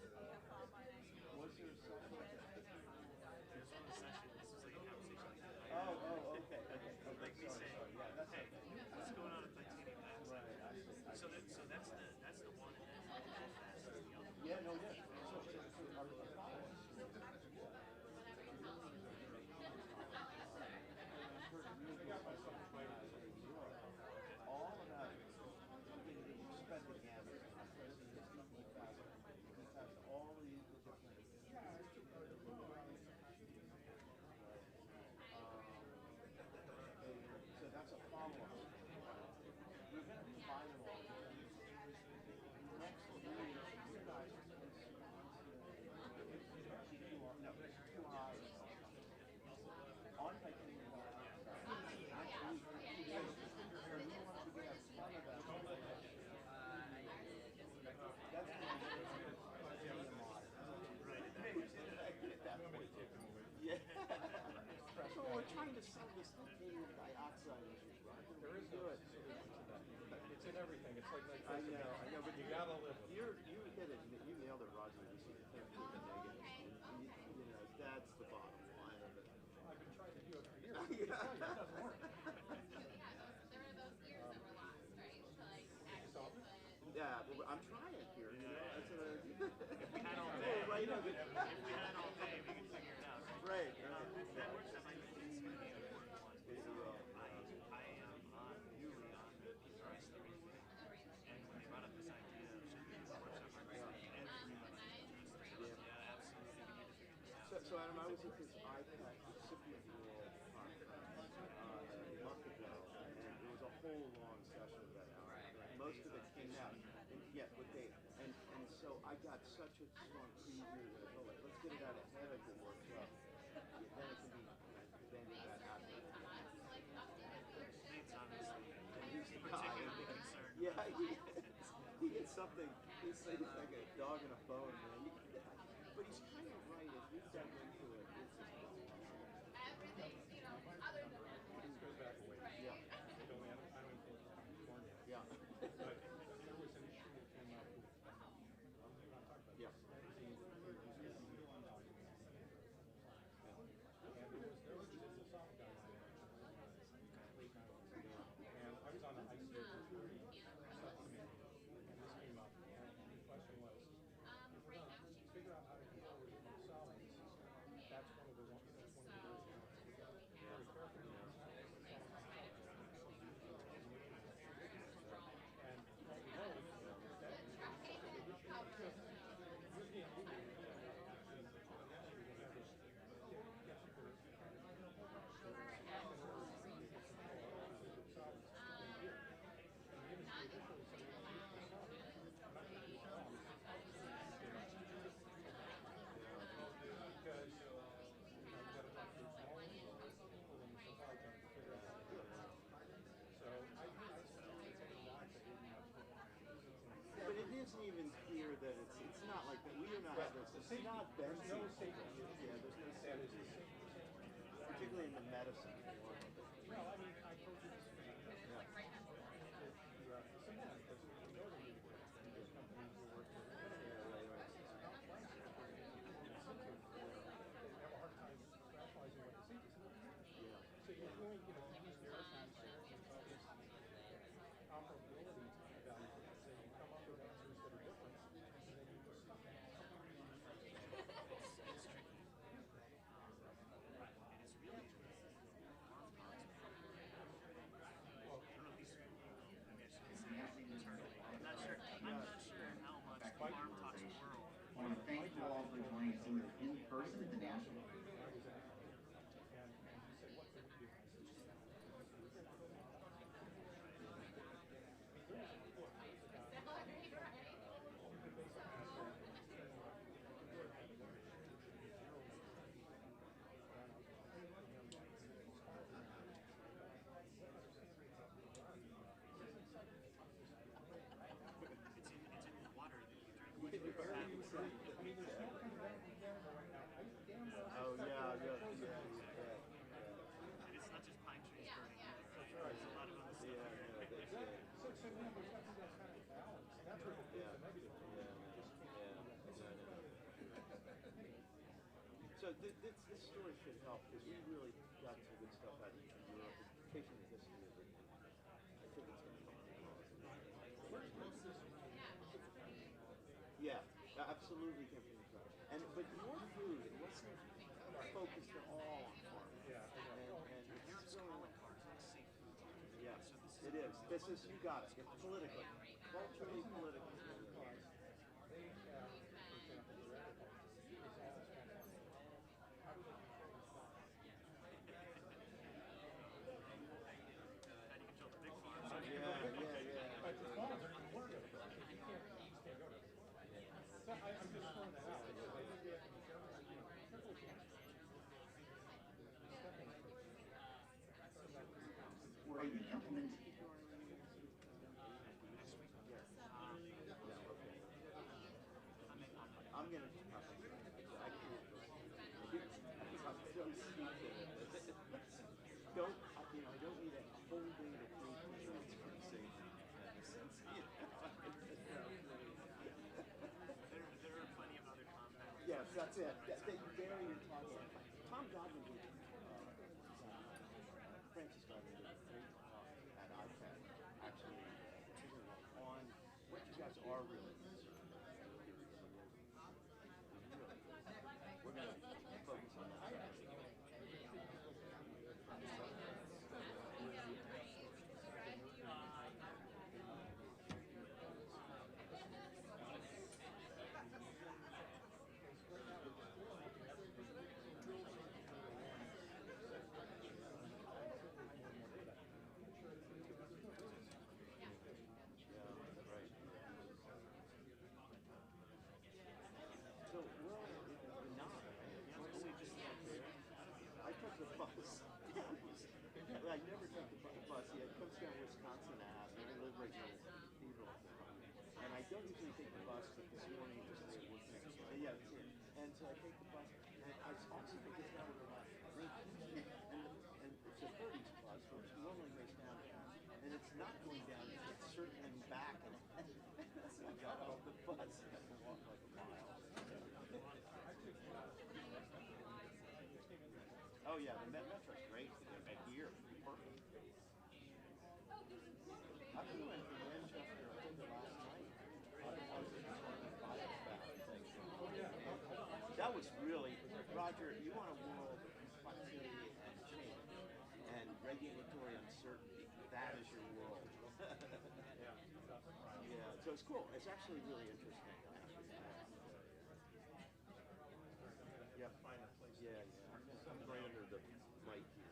Was there a session? There's one session. This was like a conversation. Okay. Like me saying, Yeah, that's hey, okay. what's going on with titanium dioxide? Right, I see. So that's the one, and then that's the other. Yeah, no, yeah. So our followers. All about you spent the gamut. He has all the different. So that's a follow-up. We're going to combine them all. Next year, you guys no, too high. On titanium dioxide. That's at that point. Yeah. So we're trying to sell this titanium dioxide issue, right? There is no solution to that. It's in everything. It's like I know, but you gotta live with it. You hit it. You nailed it, Roger. You see, you can't do the negative. You know, that's the bottom line of it. I've been trying to do it for years. Yeah. It doesn't work. Yeah, there were those years that were lost, right? To like actually put. Yeah, well, I'm trying here. You know, that's what If we had all day, right if we had all day, we could figure it out. Right. That works out. I think it's going to be an important one. I am newly on the PRI theory, and when they brought up this idea of should we do a workshop on this, and yeah, absolutely, we need to figure this out. So Adam, I was at this IPAC recipient world conference a month ago, and it was a whole long session about hour. Most of it came out, and so I got such a strong preview that let's get it out ahead of the workshop. Then it can be then it got out. Nate's obviously And he's the particularly guy. concerned. Yeah, he gets something. He's like a dog in a bone, man. But he's kind of right. As we dug into it, it's just Everything, other than that. It goes back a ways. Right. yeah, I don't even think it's born yet. yeah, But there was an issue that came up with, yeah. And there was a solid guideline. And I was on the ICO subcommittee, and this came up, and the question was, if we're going to figure out how to deal with solids, that's one of the ways we got to be very careful. And what we know is that because you got to talk to small people and supply chain to figure out how to do it. So I But it isn't even clear that it's not like that. We are not. It's not benzene. no safety issue. Yeah, there's no That is the safety, safety. particularly in the medicine form of it. Well, I mean, I told you this thing. Yeah. Sometimes there's companies who work with Right. they have a hard time rationalizing what the safety is. Yeah. So you're doing, these neuroscience comparability evaluations, and you come up with answers that are different, and then you just It's tricky. And it's really well, I don't know if these, I mean, I shouldn't say internally. I'm not sure how much the farm talks world. I want to thank you all for joining us either in person at the National. and he said, what could we do? I said, It's in the water that you drink. I mean, there's no kind of right now. I used to gamble. So this story should help because we really got some good stuff out of Europe, taking the history of it. I think it's going to help people. Yeah, absolutely came from the truck. But more food, it wasn't focused at all on farming. Yeah, And Europe's it's calling still, cards like seafood. yeah, So this it is. This is, you got it. It's politically, culturally, politically. because they have, for example, their agriculture is all spent on how do they control the crop? How do you control the big farms? Yeah. But the farms are important to them. You can't, the seeds can't go to them. So I'm just throwing that out because I think we have to be careful. Careful with stepping stones. Or even implement. I'm gonna just I can't. I'm so steeped in it. Don't I don't need a whole day to prove insurance conversation. There are plenty of other compounds. Yes, that's it. That you bury your talk. Tom Godwin did Francis Godwin did a great talk at ICANN, actually on what you guys are really concerned about. We're going to focus on that. So we're all not. I took the bus. I never took the bus. Yeah, it comes down Wisconsin Ave, and I live right near the cathedral. And I don't usually take the bus, but this morning just was working. Yeah, it's here. And so I take the bus, and I also think it's down to my and it's a 30s bus, which normally goes down, and it's not going down. It's circling back, and so I got off the bus and had to walk like a mile. Oh yeah, the Metro's great. They're here, perfect. I flew in from Manchester, I think last night. That was really, Roger, you want a world of complexity and change and regulatory uncertainty. That is your world. Yeah, so it's cool. It's actually really interesting. Yep. Yeah. I'm right under the mic here.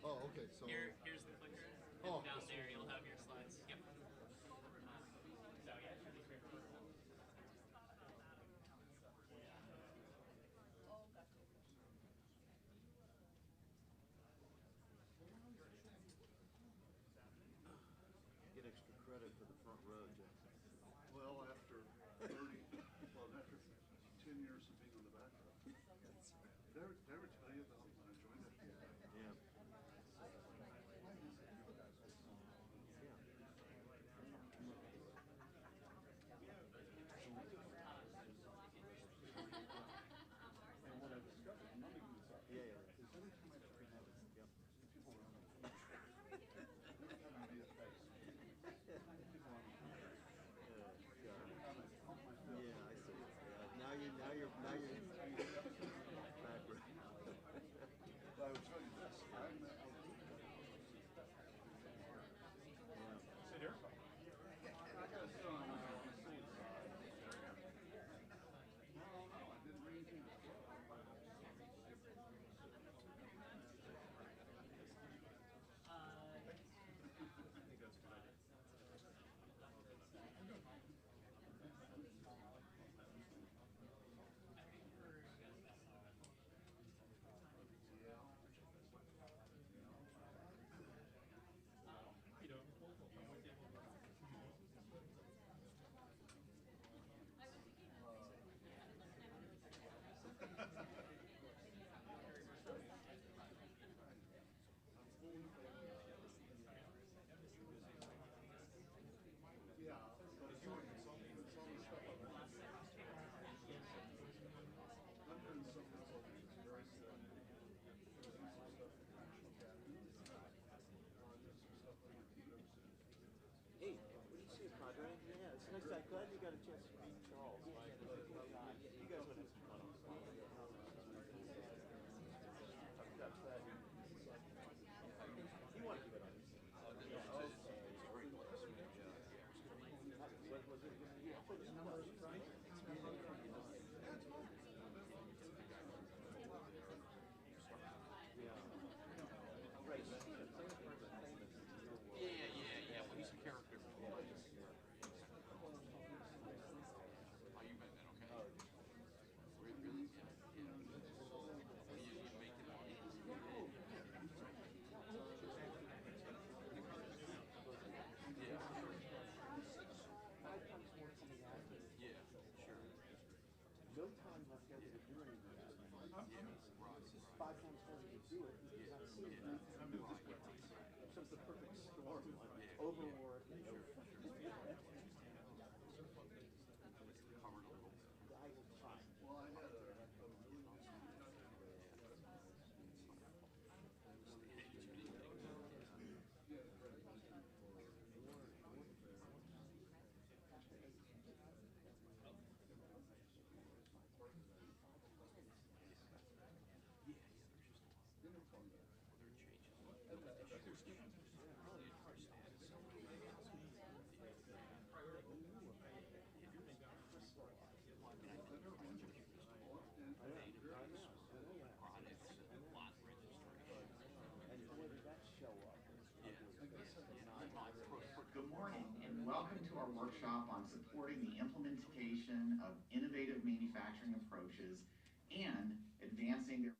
Okay, so Here's the clicker. And down there you'll have your slides. Yep. So yeah, it should be straightforward. Get extra credit for the front row, Jeff. well after 10 years of being on the back row. Did I ever tell you about when I joined it? Yeah. And what I discovered, none of these are. Yeah. Is every time I try to have it, Yep. people are on the phone. Having me a face. People on the phone. Yeah, I see. Yeah. Now you're back right. I will tell you this. I met with Yeah. Well, he's a character. How you been, man? Okay. Really? You make it out. Yeah, sure. No time left over to do anything. Just 5 times harder to do it because you're not seeing it. So it's the perfect storm, like overwork and Covered a little bit. I will try. Well, I had a really Good morning and welcome to our workshop on supporting the implementation of innovative manufacturing approaches and advancing their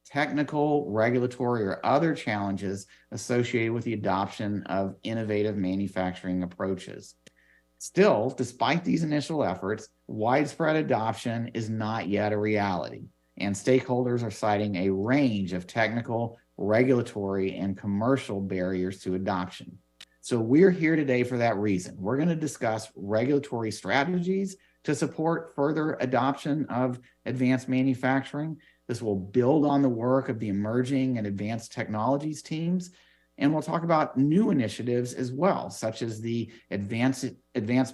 technical, regulatory, or other challenges associated with the adoption of innovative manufacturing approaches. Still, despite these initial efforts, widespread adoption is not yet a reality, and stakeholders are citing a range of technical, regulatory, and commercial barriers to adoption. So we're here today for that reason. We're going to discuss regulatory strategies to support further adoption of advanced manufacturing. This will build on the work of the emerging and advanced technologies teams. And we'll talk about new initiatives as well, such as the Advanced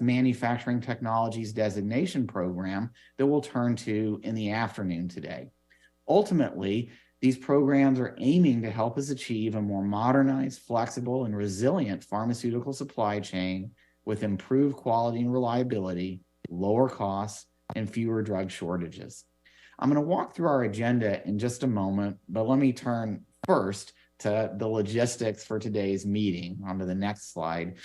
Manufacturing Technologies Designation Program that we'll turn to in the afternoon today. Ultimately, these programs are aiming to help us achieve a more modernized, flexible, and resilient pharmaceutical supply chain with improved quality and reliability, lower costs, and fewer drug shortages. I'm going to walk through our agenda in just a moment, but let me turn first to the logistics for today's meeting. On to the next slide.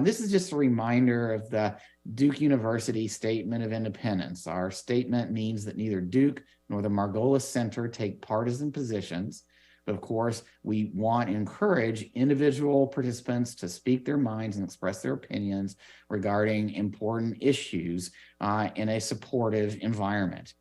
This is just a reminder of the Duke University Statement of Independence. Our statement means that neither Duke nor the Margolis Center take partisan positions. But of course, we want to encourage individual participants to speak their minds and express their opinions regarding important issues in a supportive environment.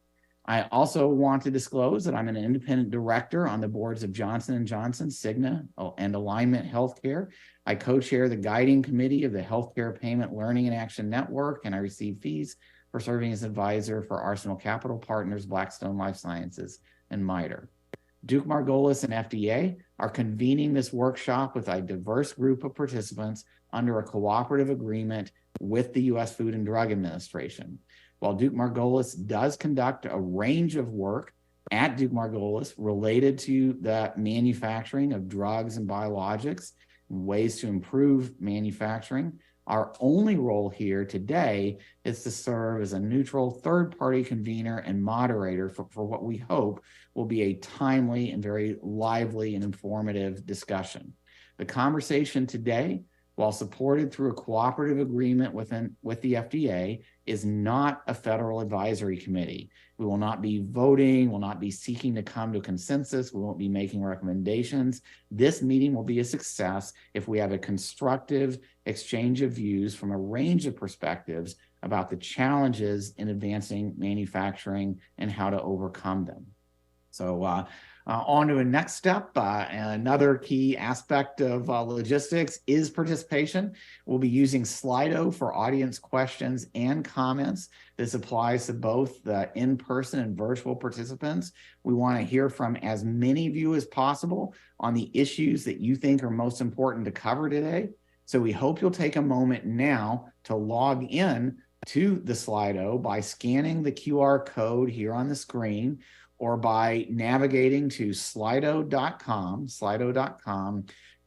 I also want to disclose that I'm an independent director on the boards of Johnson & Johnson, Cigna, and Alignment Healthcare. I co-chair the guiding committee of the Healthcare Payment Learning and Action Network, and I receive fees for serving as advisor for Arsenal Capital Partners, Blackstone Life Sciences, and MITRE. Duke-Margolis and FDA are convening this workshop with a diverse group of participants under a cooperative agreement with the U.S. Food and Drug Administration. While Duke-Margolis does conduct a range of work at Duke-Margolis related to the manufacturing of drugs and biologics, and ways to improve manufacturing, our only role here today is to serve as a neutral third-party convener and moderator for what we hope will be a timely and very lively and informative discussion. The conversation today, while supported through a cooperative agreement with the FDA, is not a federal advisory committee. We will not be voting, will not be seeking to come to a consensus, we won't be making recommendations. This meeting will be a success if we have a constructive exchange of views from a range of perspectives about the challenges in advancing manufacturing and how to overcome them. So on to a next step. Another key aspect of logistics is participation. We'll be using Slido for audience questions and comments. This applies to both the in-person and virtual participants. We want to hear from as many of you as possible on the issues that you think are most important to cover today. So we hope you'll take a moment now to log in to the Slido by scanning the QR code here on the screen, or by navigating to slido.com,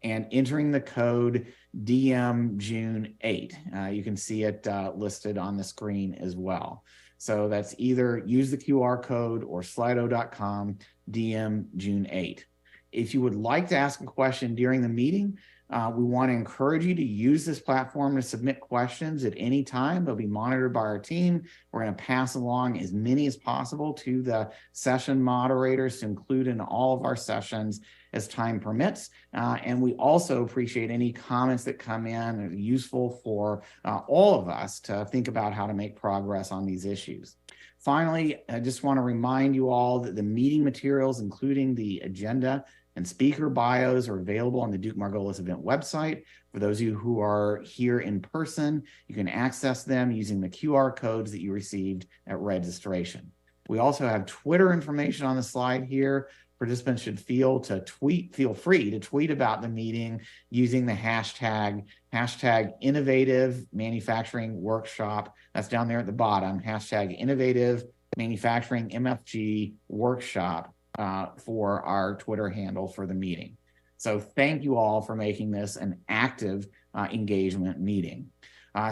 and entering the code DMJune8. You can see it listed on the screen as well. So that's either use the QR code or slido.com, DMJune8. If you would like to ask a question during the meeting, we want to encourage you to use this platform to submit questions at any time. They'll be monitored by our team. We're going to pass along as many as possible to the session moderators to include in all of our sessions as time permits. And we also appreciate any comments that come in that are useful for all of us to think about how to make progress on these issues. Finally, I just want to remind you all that the meeting materials, including the agenda and speaker bios, are available on the Duke-Margolis event website. For those of you who are here in person, you can access them using the QR codes that you received at registration. We also have Twitter information on the slide here. Participants should feel free to tweet about the meeting using the hashtag Innovative Manufacturing Workshop. That's down there at the bottom, hashtag Innovative Manufacturing MFG Workshop for our Twitter handle for the meeting. So thank you all for making this an active engagement meeting.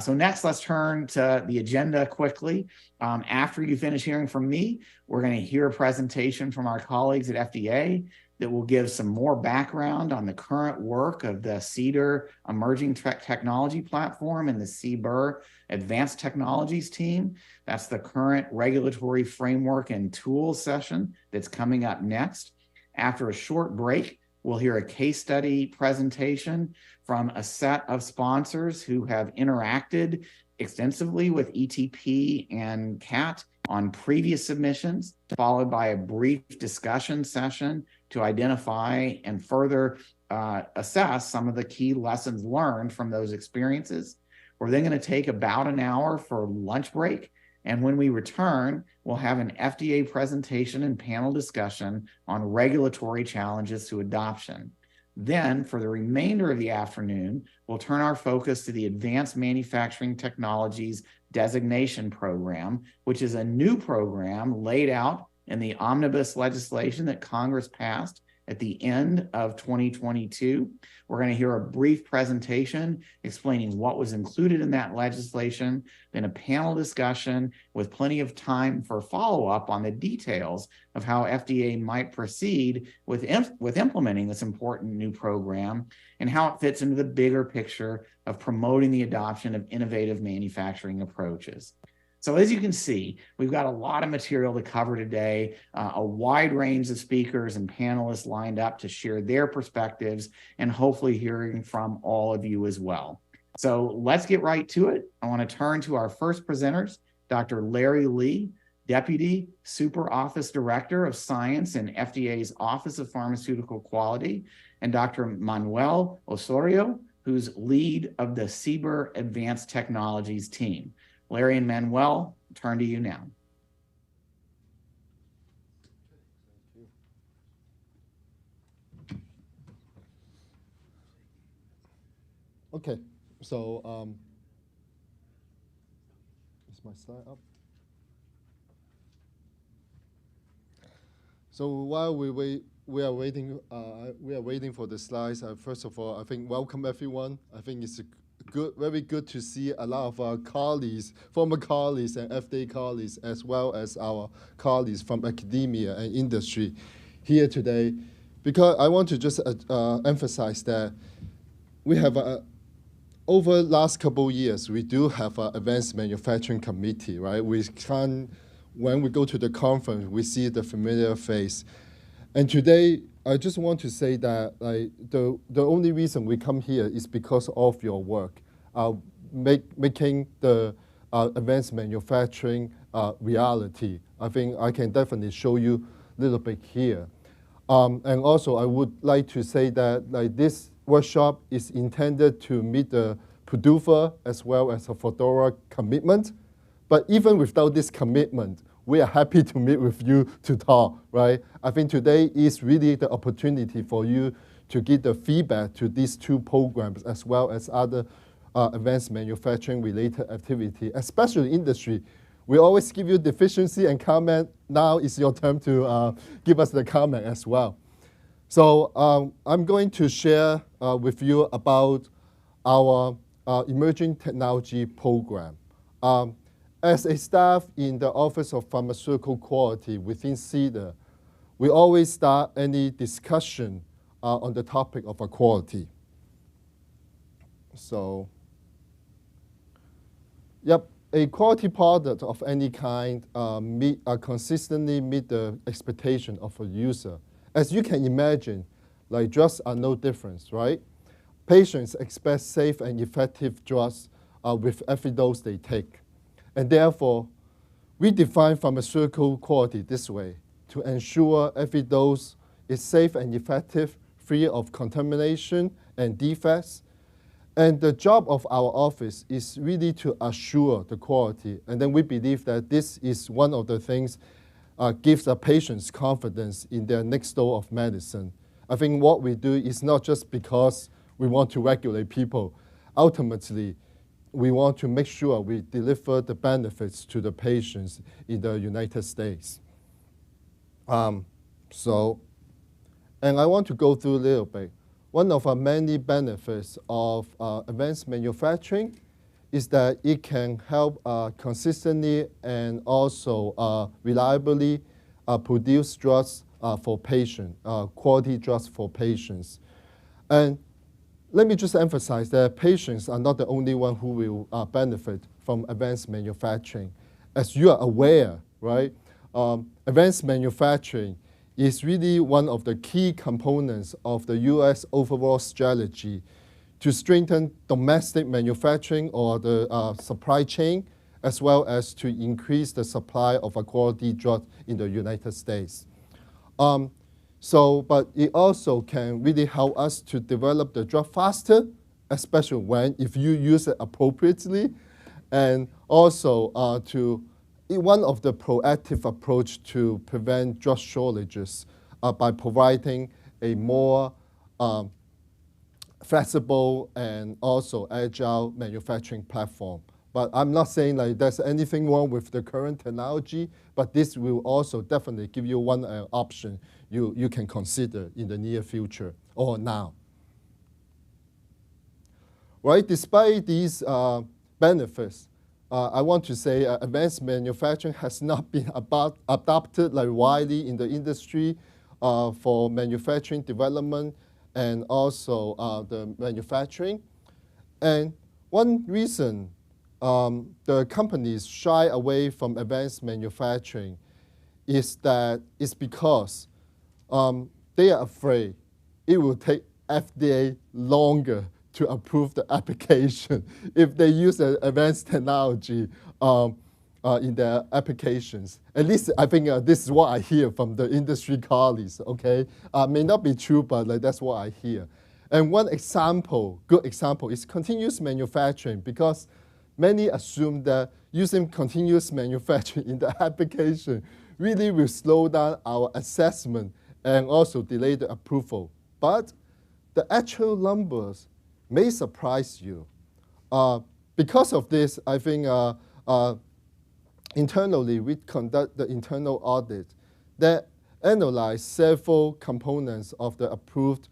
So next, let's turn to the agenda quickly. After you finish hearing from me, we're going to hear a presentation from our colleagues at FDA that will give some more background on the current work of the CDER Emerging Technology Platform and the CBER Advanced Technologies team. That's the current regulatory framework and tools session that's coming up next. After a short break, we'll hear a case study presentation from a set of sponsors who have interacted extensively with ETP and CAT on previous submissions, followed by a brief discussion session to identify and further assess some of the key lessons learned from those experiences. We're then going to take about an hour for lunch break. And when we return, we'll have an FDA presentation and panel discussion on regulatory challenges to adoption. Then, for the remainder of the afternoon, we'll turn our focus to the Advanced Manufacturing Technologies Designation Program, which is a new program laid out in the omnibus legislation that Congress passed at the end of 2022. We're going to hear a brief presentation explaining what was included in that legislation, then a panel discussion with plenty of time for follow-up on the details of how FDA might proceed with implementing this important new program and how it fits into the bigger picture of promoting the adoption of innovative manufacturing approaches. So as you can see, we've got a lot of material to cover today, a wide range of speakers and panelists lined up to share their perspectives and hopefully hearing from all of you as well. So let's get right to it. I want to turn to our first presenters, Dr. Larry Lee, Deputy Super Office Director of Science in FDA's Office of Pharmaceutical Quality, and Dr. Manuel Osorio, who's lead of the CBER Advanced Technologies team. Larry and Manuel, turn to you now. Okay, so is my slide up? So while we are waiting for the slides. First of all, I think welcome everyone. I think it's very good to see a lot of our colleagues, former colleagues and FDA colleagues, as well as our colleagues from academia and industry here today, because I want to just emphasize that we have over the last couple of years, we do have an advanced manufacturing committee, right? When we go to the conference, we see the familiar face. And today, I just want to say that the only reason we come here is because of your work, making the advanced manufacturing reality. I think I can definitely show you a little bit here. And also, I would like to say that this workshop is intended to meet the PDUFA as well as a FDORA commitment. But even without this commitment, we are happy to meet with you to talk, right? I think today is really the opportunity for you to get the feedback to these two programs as well as other advanced manufacturing related activity, especially industry. We always give you deficiency and comment. Now is your turn to give us the comment as well. So I'm going to share with you about our emerging technology program. As a staff in the Office of Pharmaceutical Quality within CDER, we always start any discussion on the topic of quality. So, yep, a quality product of any kind consistently meet the expectation of a user. As you can imagine, like drugs are no different, right? Patients expect safe and effective drugs with every dose they take. And therefore, we define pharmaceutical quality this way: to ensure every dose is safe and effective, free of contamination and defects. And the job of our office is really to assure the quality. And then we believe that this is one of the things gives the patients confidence in their next dose of medicine. I think what we do is not just because we want to regulate people. Ultimately, we want to make sure we deliver the benefits to the patients in the United States. And I want to go through a little bit. One of our many benefits of advanced manufacturing is that it can help consistently and also reliably produce drugs for patients, quality drugs for patients. And let me just emphasize that patients are not the only one who will benefit from advanced manufacturing. As you are aware, right, advanced manufacturing is really one of the key components of the U.S. overall strategy to strengthen domestic manufacturing or the supply chain, as well as to increase the supply of a quality drug in the United States. But it also can really help us to develop the drug faster, especially if you use it appropriately, and also one of the proactive approach to prevent drug shortages by providing a more flexible and also agile manufacturing platform. But I'm not saying like there's anything wrong with the current technology, but this will also definitely give you one option you can consider in the near future or now. Right, despite these benefits, I want to say advanced manufacturing has not been adopted like widely in the industry for manufacturing development and also the manufacturing. And one reason the companies shy away from advanced manufacturing is because they are afraid it will take FDA longer to approve the application if they use advanced technology in their applications. At least I think this is what I hear from the industry colleagues, okay? May not be true, but like, that's what I hear. And one example, good example, is continuous manufacturing, because many assume that using continuous manufacturing in the application really will slow down our assessment and also delay the approval. But the actual numbers may surprise you. Because of this, I think internally we conduct the internal audit that analyze several components of the approved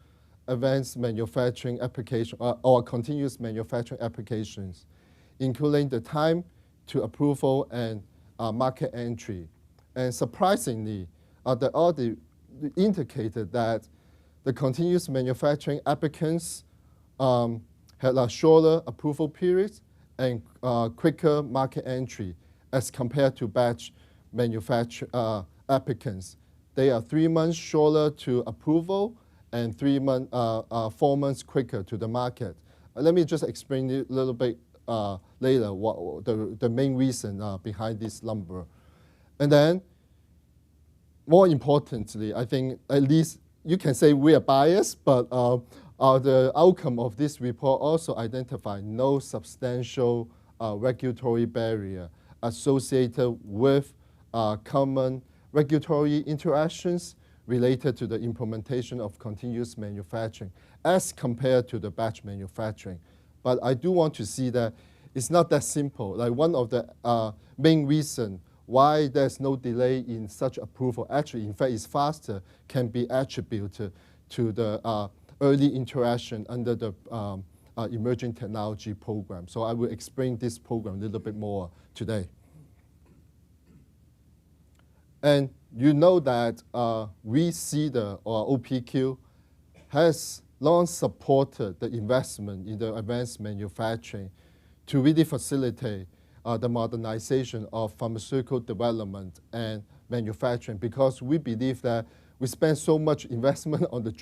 advanced manufacturing application or continuous manufacturing applications, including the time to approval and market entry. And surprisingly, the audit indicated that the continuous manufacturing applicants had a shorter approval periods and quicker market entry as compared to batch manufacture applicants. They are 3 months shorter to approval and 4 months quicker to the market. Let me just explain a little bit later what the main reason behind this number. And then, more importantly, I think at least you can say we are biased, but the outcome of this report also identified no substantial regulatory barrier associated with common regulatory interactions related to the implementation of continuous manufacturing as compared to the batch manufacturing. But I do want to see that it's not that simple. Like, one of the main reasons why there's no delay in such approval, actually, in fact, it's faster, can be attributed to the early interaction under the Emerging Technology Program. So I will explain this program a little bit more today. And you know that CDER or OPQ has long supported the investment in the advanced manufacturing to really facilitate the modernization of pharmaceutical development and manufacturing, because we believe that we spend so much investment on the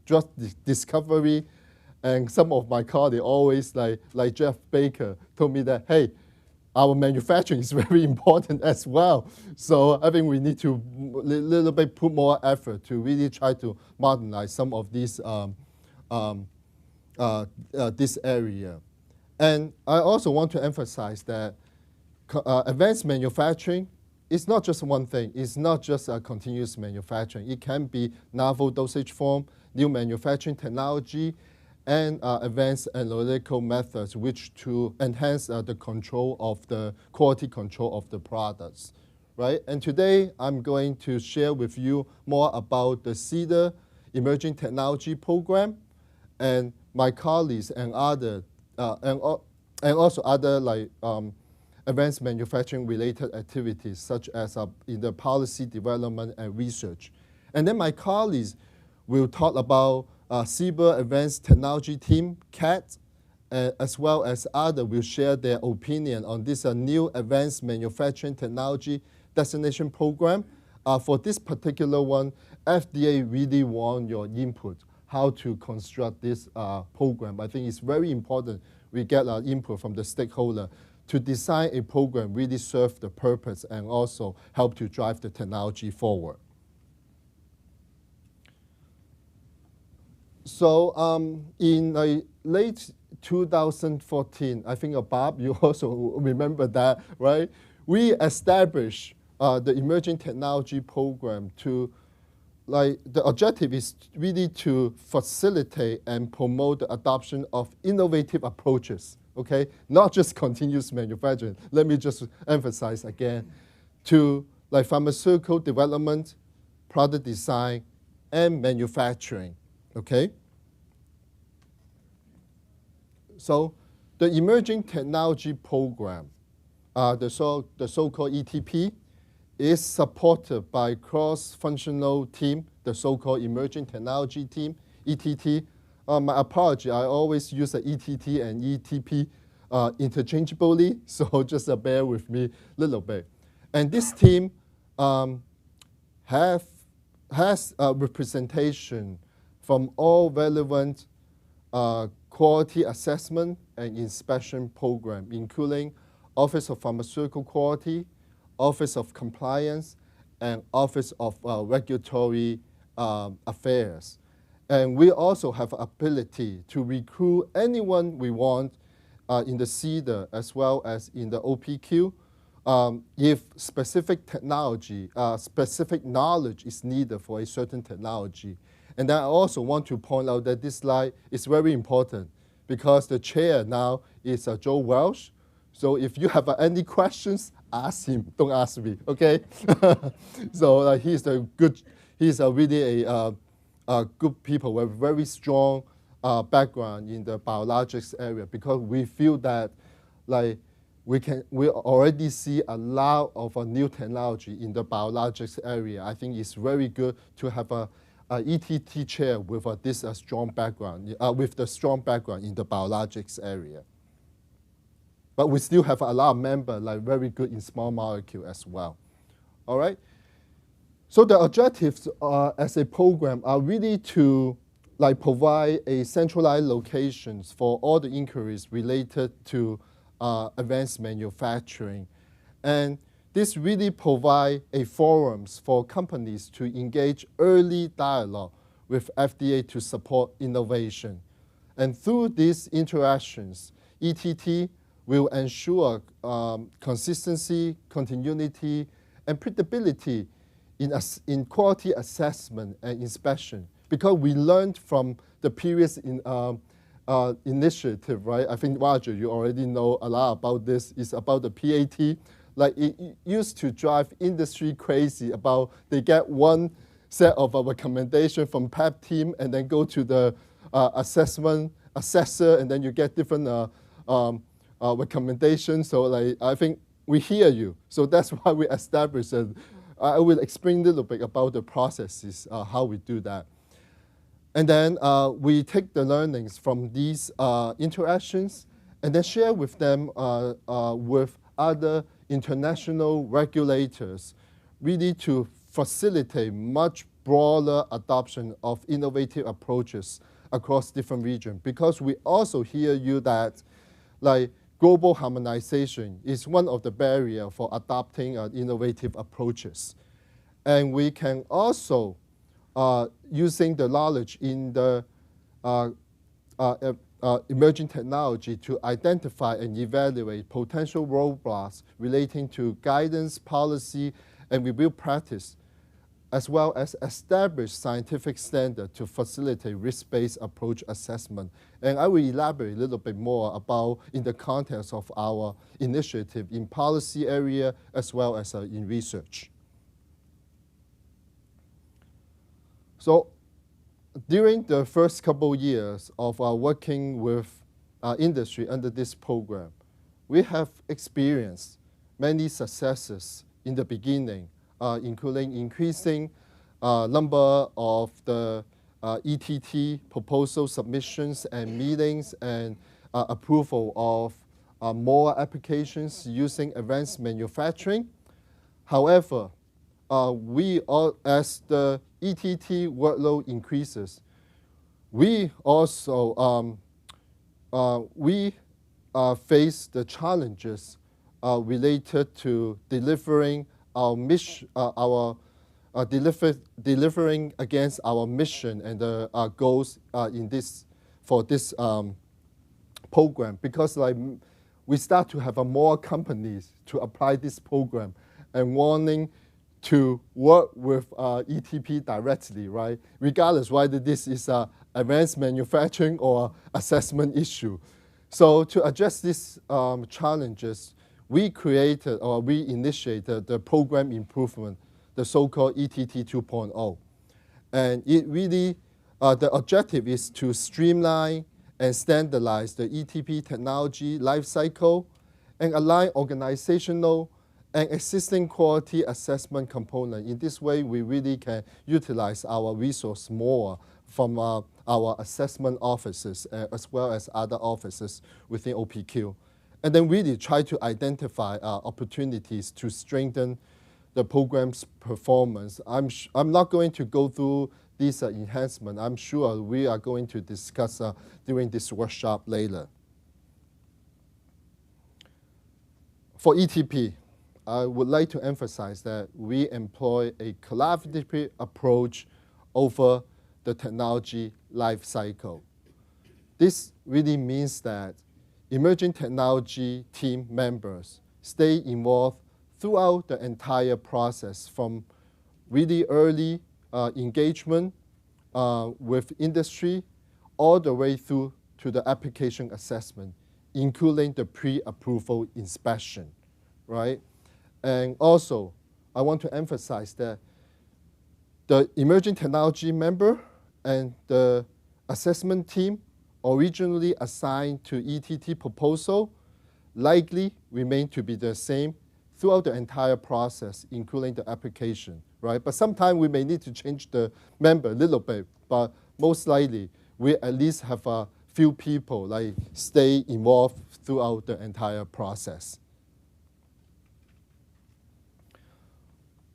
drug discovery, and some of my colleagues always, like Jeff Baker, told me that, hey, our manufacturing is very important as well. So I think we need to little bit put more effort to really try to modernize some of these this area. And I also want to emphasize that advanced manufacturing is not just one thing. It's not just a continuous manufacturing. It can be novel dosage form, new manufacturing technology, and advanced analytical methods, which to enhance the control of the quality control of the products, right? And today I'm going to share with you more about the CDER Emerging Technology Program, and my colleagues and other and also other like advanced manufacturing related activities, such as in the policy development and research. And then my colleagues will talk about CBER Advanced Technology Team, CAT, as well as others will share their opinion on this new Advanced Manufacturing Technology Designation Program. For this particular one, FDA really want your input, how to construct this program. I think it's very important we get input from the stakeholder to design a program really serve the purpose and also help to drive the technology forward. So in late 2014, I think Bob, you also remember that, right? We established the Emerging Technology Program to, the objective is really to facilitate and promote the adoption of innovative approaches, okay? Not just continuous manufacturing. Let me just emphasize again, to pharmaceutical development, product design, and manufacturing, okay? So the Emerging Technology Program, the so-called ETP, is supported by cross-functional team, the so-called Emerging Technology Team, ETT. My apology, I always use the ETT and ETP interchangeably, so just bear with me a little bit. And this team has a representation from all relevant quality assessment and inspection program, including Office of Pharmaceutical Quality, Office of Compliance, and Office of Regulatory Affairs. And we also have ability to recruit anyone we want in the CDER as well as in the OPQ if specific technology, specific knowledge is needed for a certain technology. And I also want to point out that this slide is very important because the chair now is Joe Welsh. So if you have any questions, ask him, don't ask me, okay? So he's really a good people with very strong background in the biologics area because we feel that we already see a lot of new technology in the biologics area. I think it's very good to have a ETT chair with this strong background, with the strong background in the biologics area. But we still have a lot of members very good in small molecule as well. All right. So the objectives as a program are really to provide a centralized locations for all the inquiries related to advanced manufacturing. And this really provide a forums for companies to engage early dialogue with FDA to support innovation. And through these interactions, ETT will ensure consistency, continuity, and predictability in quality assessment and inspection. Because we learned from the previous initiative, right? I think, Roger, you already know a lot about this. It's about the PAT. It used to drive industry crazy about they get one set of a recommendation from PEP team and then go to the assessor, and then you get different recommendations. So I think we hear you. So that's why we established it. I will explain a little bit about the processes, how we do that. And then we take the learnings from these interactions and then share with them with other international regulators, really to facilitate much broader adoption of innovative approaches across different regions. Because we also hear you that global harmonization is one of the barriers for adopting innovative approaches. And we can also, using the knowledge in the emerging technology to identify and evaluate potential roadblocks relating to guidance, policy, and review practice, as well as establish scientific standards to facilitate risk-based approach assessment. And I will elaborate a little bit more about in the context of our initiative in policy area as well as in research. So during the first couple years of working with industry under this program, we have experienced many successes in the beginning, including increasing number of the ETT proposal submissions and meetings and approval of more applications using advanced manufacturing. However, as the ETT workload increases, we also face the challenges related to delivering our mission, delivering against our mission and our goals for this program, because we start to have more companies to apply this program and wanting to work with ETP directly, right? Regardless whether this is advanced manufacturing or assessment issue. So to address these challenges, we created or we initiated the program improvement, the so-called ETT 2.0. And it really, the objective is to streamline and standardize the ETP technology lifecycle and align organizational and existing quality assessment component. In this way, we really can utilize our resource more from our assessment offices as well as other offices within OPQ. and then really try to identify opportunities to strengthen the program's performance. I'm not going to go through these enhancements. I'm sure we are going to discuss during this workshop later. For ETP, I would like to emphasize that we employ a collaborative approach over the technology life cycle. This really means that emerging technology team members stay involved throughout the entire process, from really early engagement with industry all the way through to the application assessment, including the pre-approval inspection, right? And also, I want to emphasize that the emerging technology member and the assessment team originally assigned to ETT proposal likely remain to be the same throughout the entire process, including the application, right? But sometimes we may need to change the member a little bit, but most likely we at least have a few people like stay involved throughout the entire process.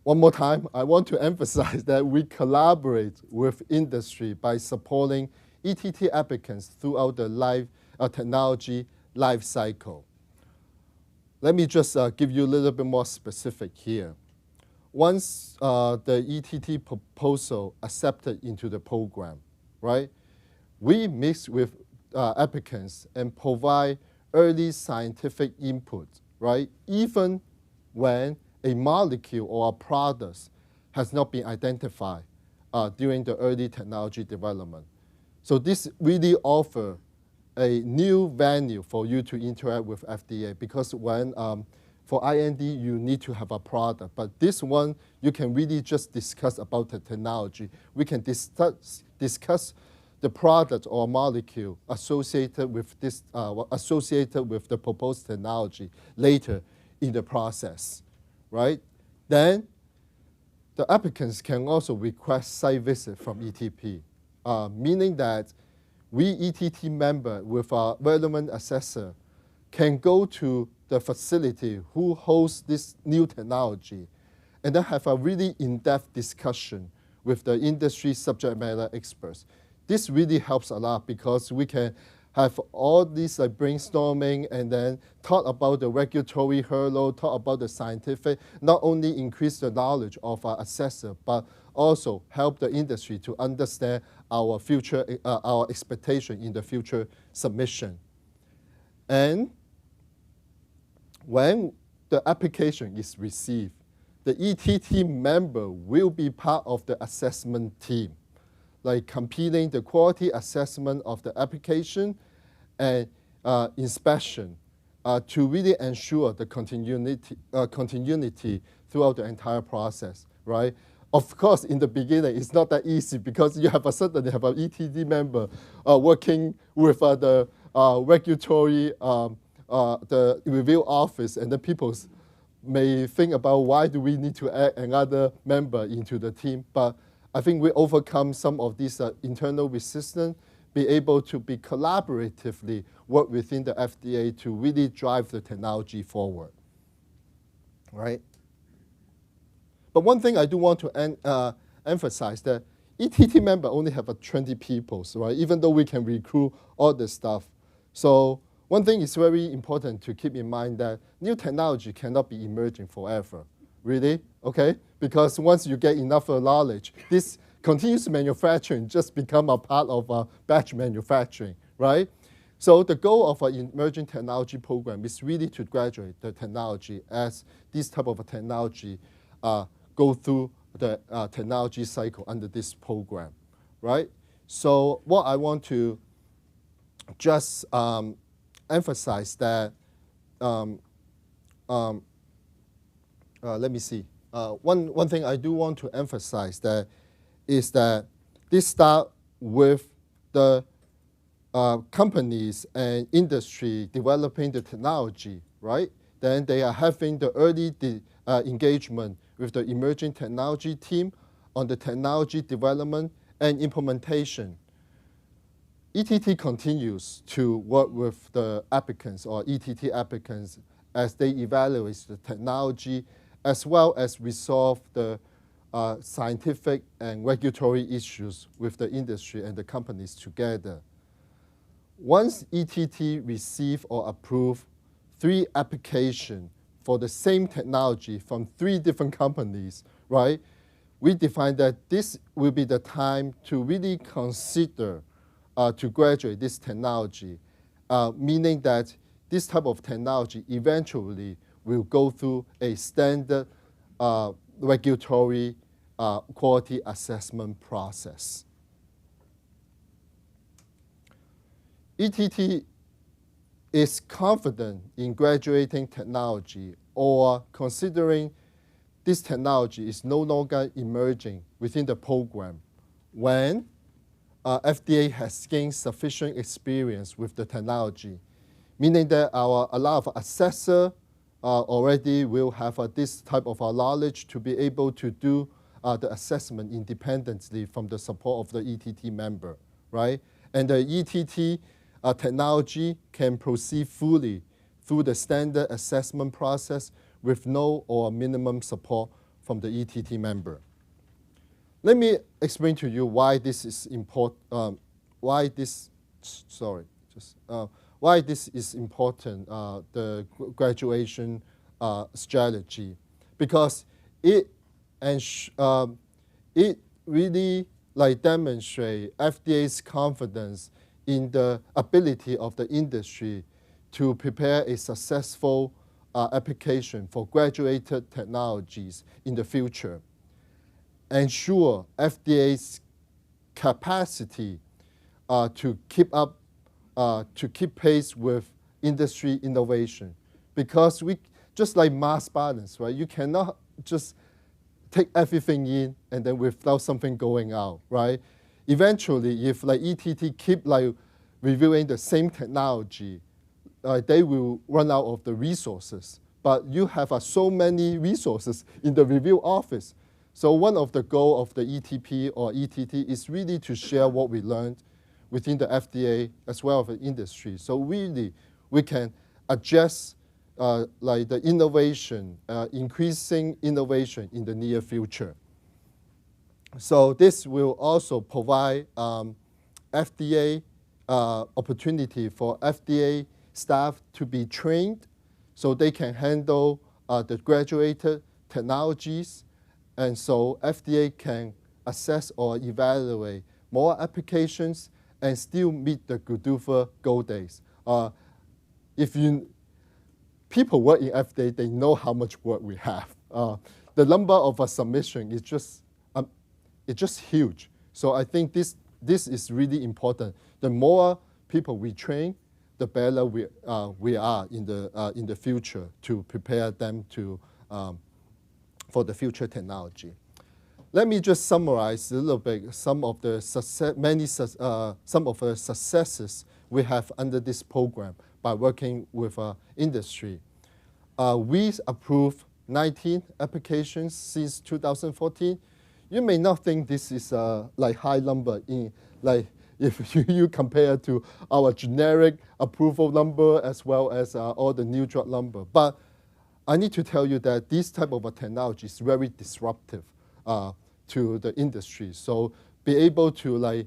One more time, I want to emphasize that we collaborate with industry by supporting ETT applicants throughout the technology life cycle. Let me just give you a little bit more specific here. Once the ETT proposal accepted into the program, right, we mix with applicants and provide early scientific input, right, even when a molecule or a product has not been identified during the early technology development. So this really offers a new venue for you to interact with FDA, because when for IND you need to have a product, but this one you can really just discuss about the technology. We can discuss the product or molecule associated with this associated with the proposed technology later in the process, right? Then the applicants can also request site visit from ETP, meaning that we ETT member with our relevant assessor can go to the facility who hosts this new technology and then have a really in-depth discussion with the industry subject matter experts. This really helps a lot because we can have all these brainstorming and then talk about the regulatory hurdle, talk about the scientific, not only increase the knowledge of our assessor, but also help the industry to understand our future, our expectation in the future submission. And when the application is received, the ETT member will be part of the assessment team, like completing the quality assessment of the application and inspection to really ensure the continuity throughout the entire process, right? Of course, in the beginning, it's not that easy because you have suddenly have an ETT member working with the regulatory, the review office, and the people may think about why do we need to add another member into the team. But I think we overcome some of these internal resistance, be able to be collaboratively work within the FDA to really drive the technology forward, right? But one thing I do want to emphasize that ETT member only have 20 people, right? Even though we can recruit all the staff. So one thing is very important to keep in mind that new technology cannot be emerging forever, really, okay? Because once you get enough knowledge, this continuous manufacturing just become a part of batch manufacturing, right? So the goal of an emerging technology program is really to graduate the technology as this type of technology go through the technology cycle under this program, right? So what I want to just emphasize that, let me see. One thing I do want to emphasize that is that this start with the companies and industry developing the technology, right? Then they are having the early engagement with the emerging technology team on the technology development and implementation. ETT continues to work with the applicants or ETT applicants as they evaluate the technology, as well as resolve the scientific and regulatory issues with the industry and the companies together. Once ETT receive or approve 3 applications for the same technology from 3 different companies, right? We define that this will be the time to really consider to graduate this technology, meaning that this type of technology eventually will go through a standard regulatory quality assessment process. ETT is confident in graduating technology or considering this technology is no longer emerging within the program when FDA has gained sufficient experience with the technology, meaning that a lot of assessors already will have this type of knowledge to be able to do the assessment independently from the support of the ETT member, right? And the ETT technology can proceed fully through the standard assessment process with no or minimum support from the ETT member. Let me explain to you why this is important. Why this is important. The graduation strategy, because it really demonstrates FDA's confidence in the ability of the industry to prepare a successful application for graduated technologies in the future. Ensure FDA's capacity to keep pace with industry innovation, because we just like mass balance, right? You cannot just take everything in and then without something going out, right? Eventually, if ETT keep reviewing the same technology, they will run out of the resources. But you have so many resources in the review office. So one of the goals of the ETP or ETT is really to share what we learned within the FDA as well as the industry. So really, we can adjust the innovation, increasing innovation in the near future. So this will also provide FDA opportunity for FDA staff to be trained so they can handle the graduated technologies, and so FDA can assess or evaluate more applications and still meet the GDUFA goal days. People work in FDA, they know how much work we have. The number of submissions is just huge. So I think this is really important. The more people we train, the better we are in the future to prepare them for the future technology. Let me just summarize a little bit some of the successes we have under this program by working with industry. We approved 19 applications since 2014. You may not think this is a high number if you compare to our generic approval number as well as all the new drug number. But I need to tell you that this type of a technology is very disruptive to the industry. So be able to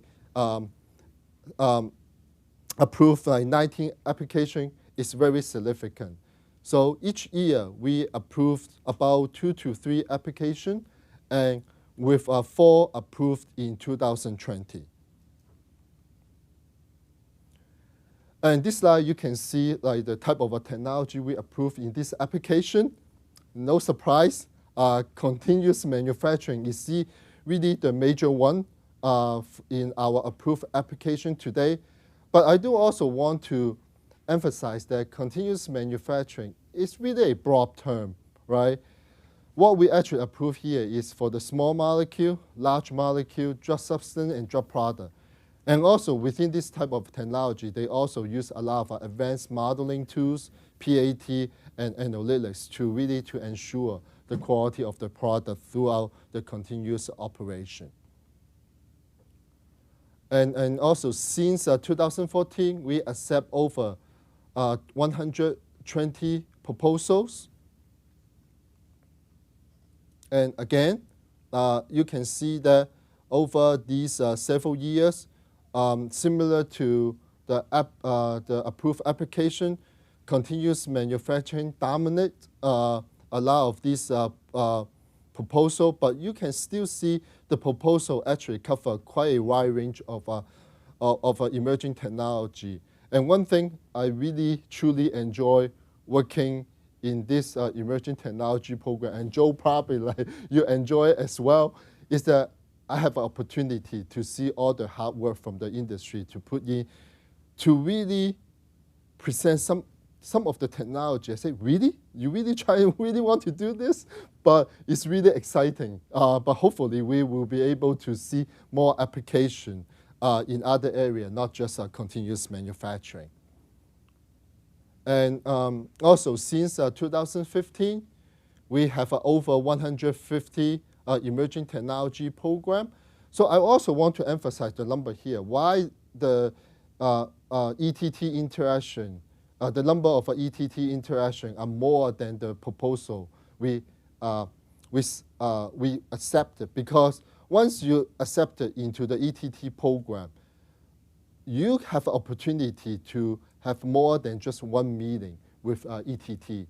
approve 19 applications is very significant. So each year we approved about 2 to 3 applications, and with 4 approved in 2020. And this slide you can see the type of a technology we approved in this application. No surprise, continuous manufacturing is really the major one in our approved application today. But I do also want to emphasize that continuous manufacturing is really a broad term, right? What we actually approve here is for the small molecule, large molecule, drug substance, and drug product. And also within this type of technology, they also use a lot of advanced modeling tools, PAT, and analytics to really ensure the quality of the product throughout the continuous operation. And also since 2014, we accept over 120 proposals. And again, you can see that over these several years, similar to the approved application, continuous manufacturing dominate a lot of these proposal, but you can still see the proposal actually cover quite a wide range of emerging technology. And one thing I really truly enjoy working in this emerging technology program, and Joe probably like you enjoy it as well, is that I have an opportunity to see all the hard work from the industry to put in, to really present some of the technology. I say, really? You really want to do this? But it's really exciting. But hopefully we will be able to see more application in other areas, not just continuous manufacturing. And also since 2015, we have over 150 emerging technology program. So I also want to emphasize the number here. Why the ETT interaction, the number of ETT interaction are more than the proposal we accepted, because once you accept it into the ETT program, you have an opportunity to have more than just one meeting with ETT,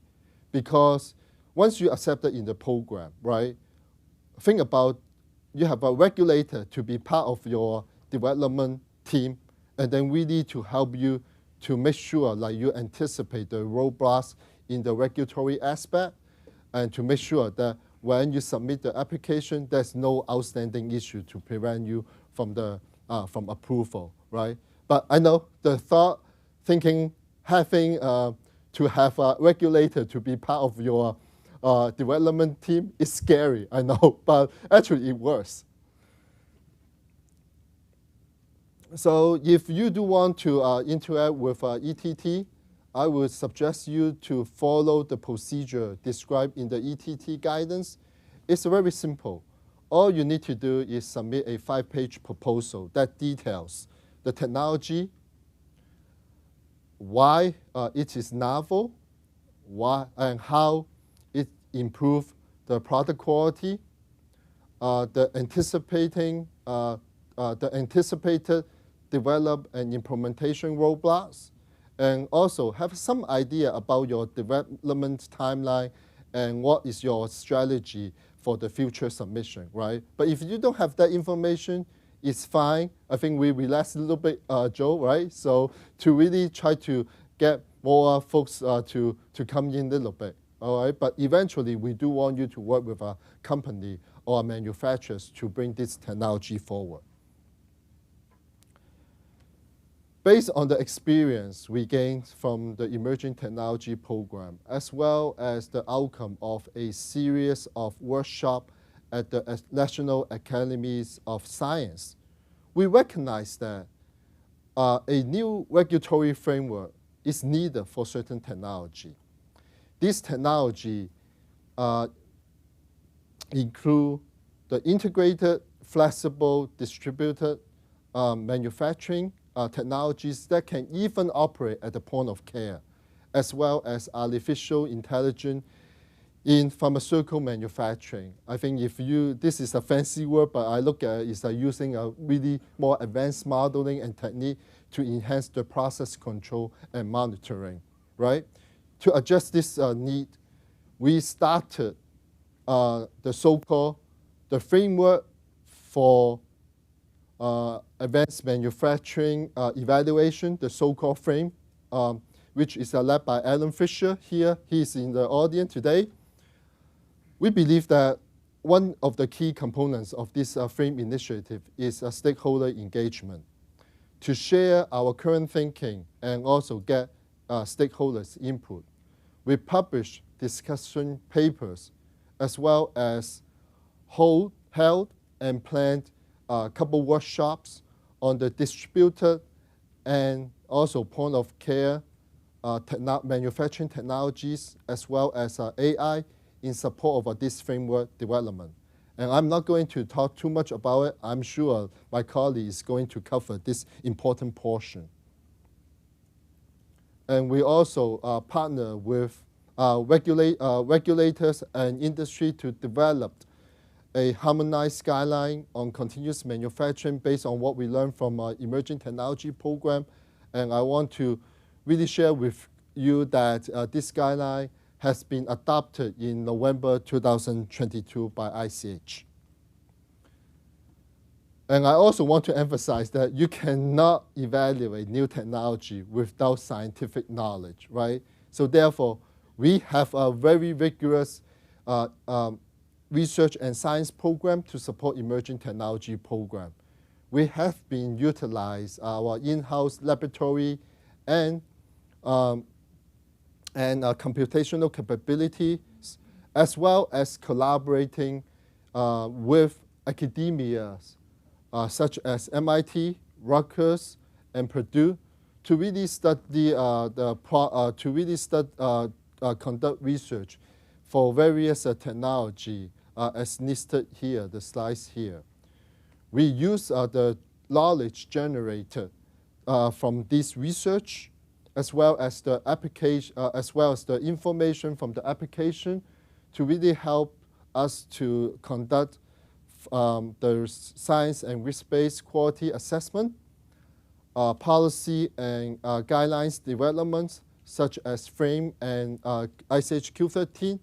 because once you accept it in the program, right? Think about, you have a regulator to be part of your development team, and then we need to help you to make sure like you anticipate the roadblocks in the regulatory aspect, and to make sure that when you submit the application, there's no outstanding issue to prevent you from from approval, right? But I know the having to have a regulator to be part of your development team is scary, I know, but actually it works. So if you do want to interact with ETT, I would suggest you to follow the procedure described in the ETT guidance. It's very simple. All you need to do is submit a 5-page proposal that details the technology, why it is novel, and how it improves the product quality, the anticipated develop and implementation roadblocks, and also have some idea about your development timeline and what is your strategy for the future submission, right? But if you don't have that information, it's fine. I think we relax a little bit, Joe, right? So to really try to get more folks to come in a little bit, all right? But eventually, we do want you to work with a company or manufacturers to bring this technology forward. Based on the experience we gained from the Emerging Technology Program, as well as the outcome of a series of workshops at the National Academies of Science, we recognize that a new regulatory framework is needed for certain technology. This technology include the integrated, flexible, distributed manufacturing technologies that can even operate at the point of care, as well as artificial intelligence in pharmaceutical manufacturing. I think this is a fancy word, but I look at it as using a really more advanced modeling and technique to enhance the process control and monitoring, right? To address this need, we started the so-called the framework for advanced manufacturing evaluation, the so-called FRAME, which is led by Alan Fisher here. He's in the audience today. We believe that one of the key components of this FRAME initiative is stakeholder engagement, to share our current thinking and also get stakeholders' input. We publish discussion papers as well as held and planned a couple workshops on the distributed and also point of care manufacturing technologies, as well as AI in support of this framework development. And I'm not going to talk too much about it. I'm sure my colleague is going to cover this important portion. And we also partner with regulators and industry to develop a harmonized guideline on continuous manufacturing based on what we learned from our emerging technology program. And I want to really share with you that this guideline has been adopted in November 2022 by ICH. And I also want to emphasize that you cannot evaluate new technology without scientific knowledge, right? So therefore, we have a very rigorous research and science program to support emerging technology program. We have been utilized our in-house laboratory and computational capabilities, as well as collaborating with academia, such as MIT, Rutgers, and Purdue, to really study conduct research for various technology, as listed here, the slides here. We use the knowledge generated from this research, as well as the application, as well as the information from the application, to really help us to conduct the science and risk-based quality assessment, policy and guidelines development, such as FRAME and ICH Q13,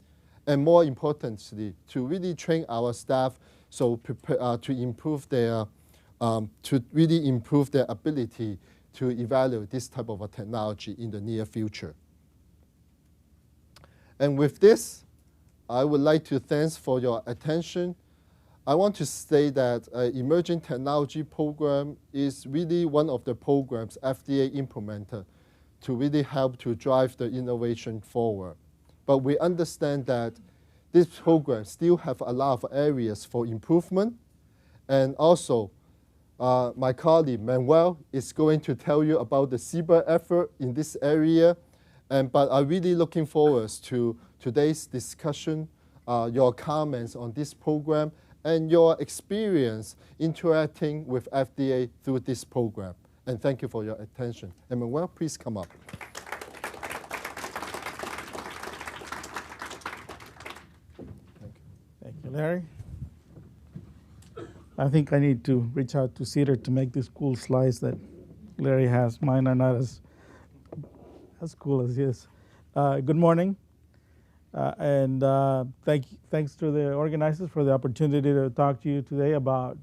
and more importantly, to really train our staff so to improve their, to really improve their ability to evaluate this type of a technology in the near future. And with this, I would like to thank for your attention. I want to say that Emerging Technology Program is really one of the programs FDA implemented to really help to drive the innovation forward. But we understand that this program still have a lot of areas for improvement. And also, my colleague Manuel is going to tell you about the CBER effort in this area. But I'm really looking forward to today's discussion, your comments on this program, and your experience interacting with FDA through this program. And thank you for your attention. And Manuel, please come up. Thank you, Larry. I think I need to reach out to CDER to make these cool slides that Larry has. Mine are not as cool as his. Good morning. Thanks to the organizers for the opportunity to talk to you today about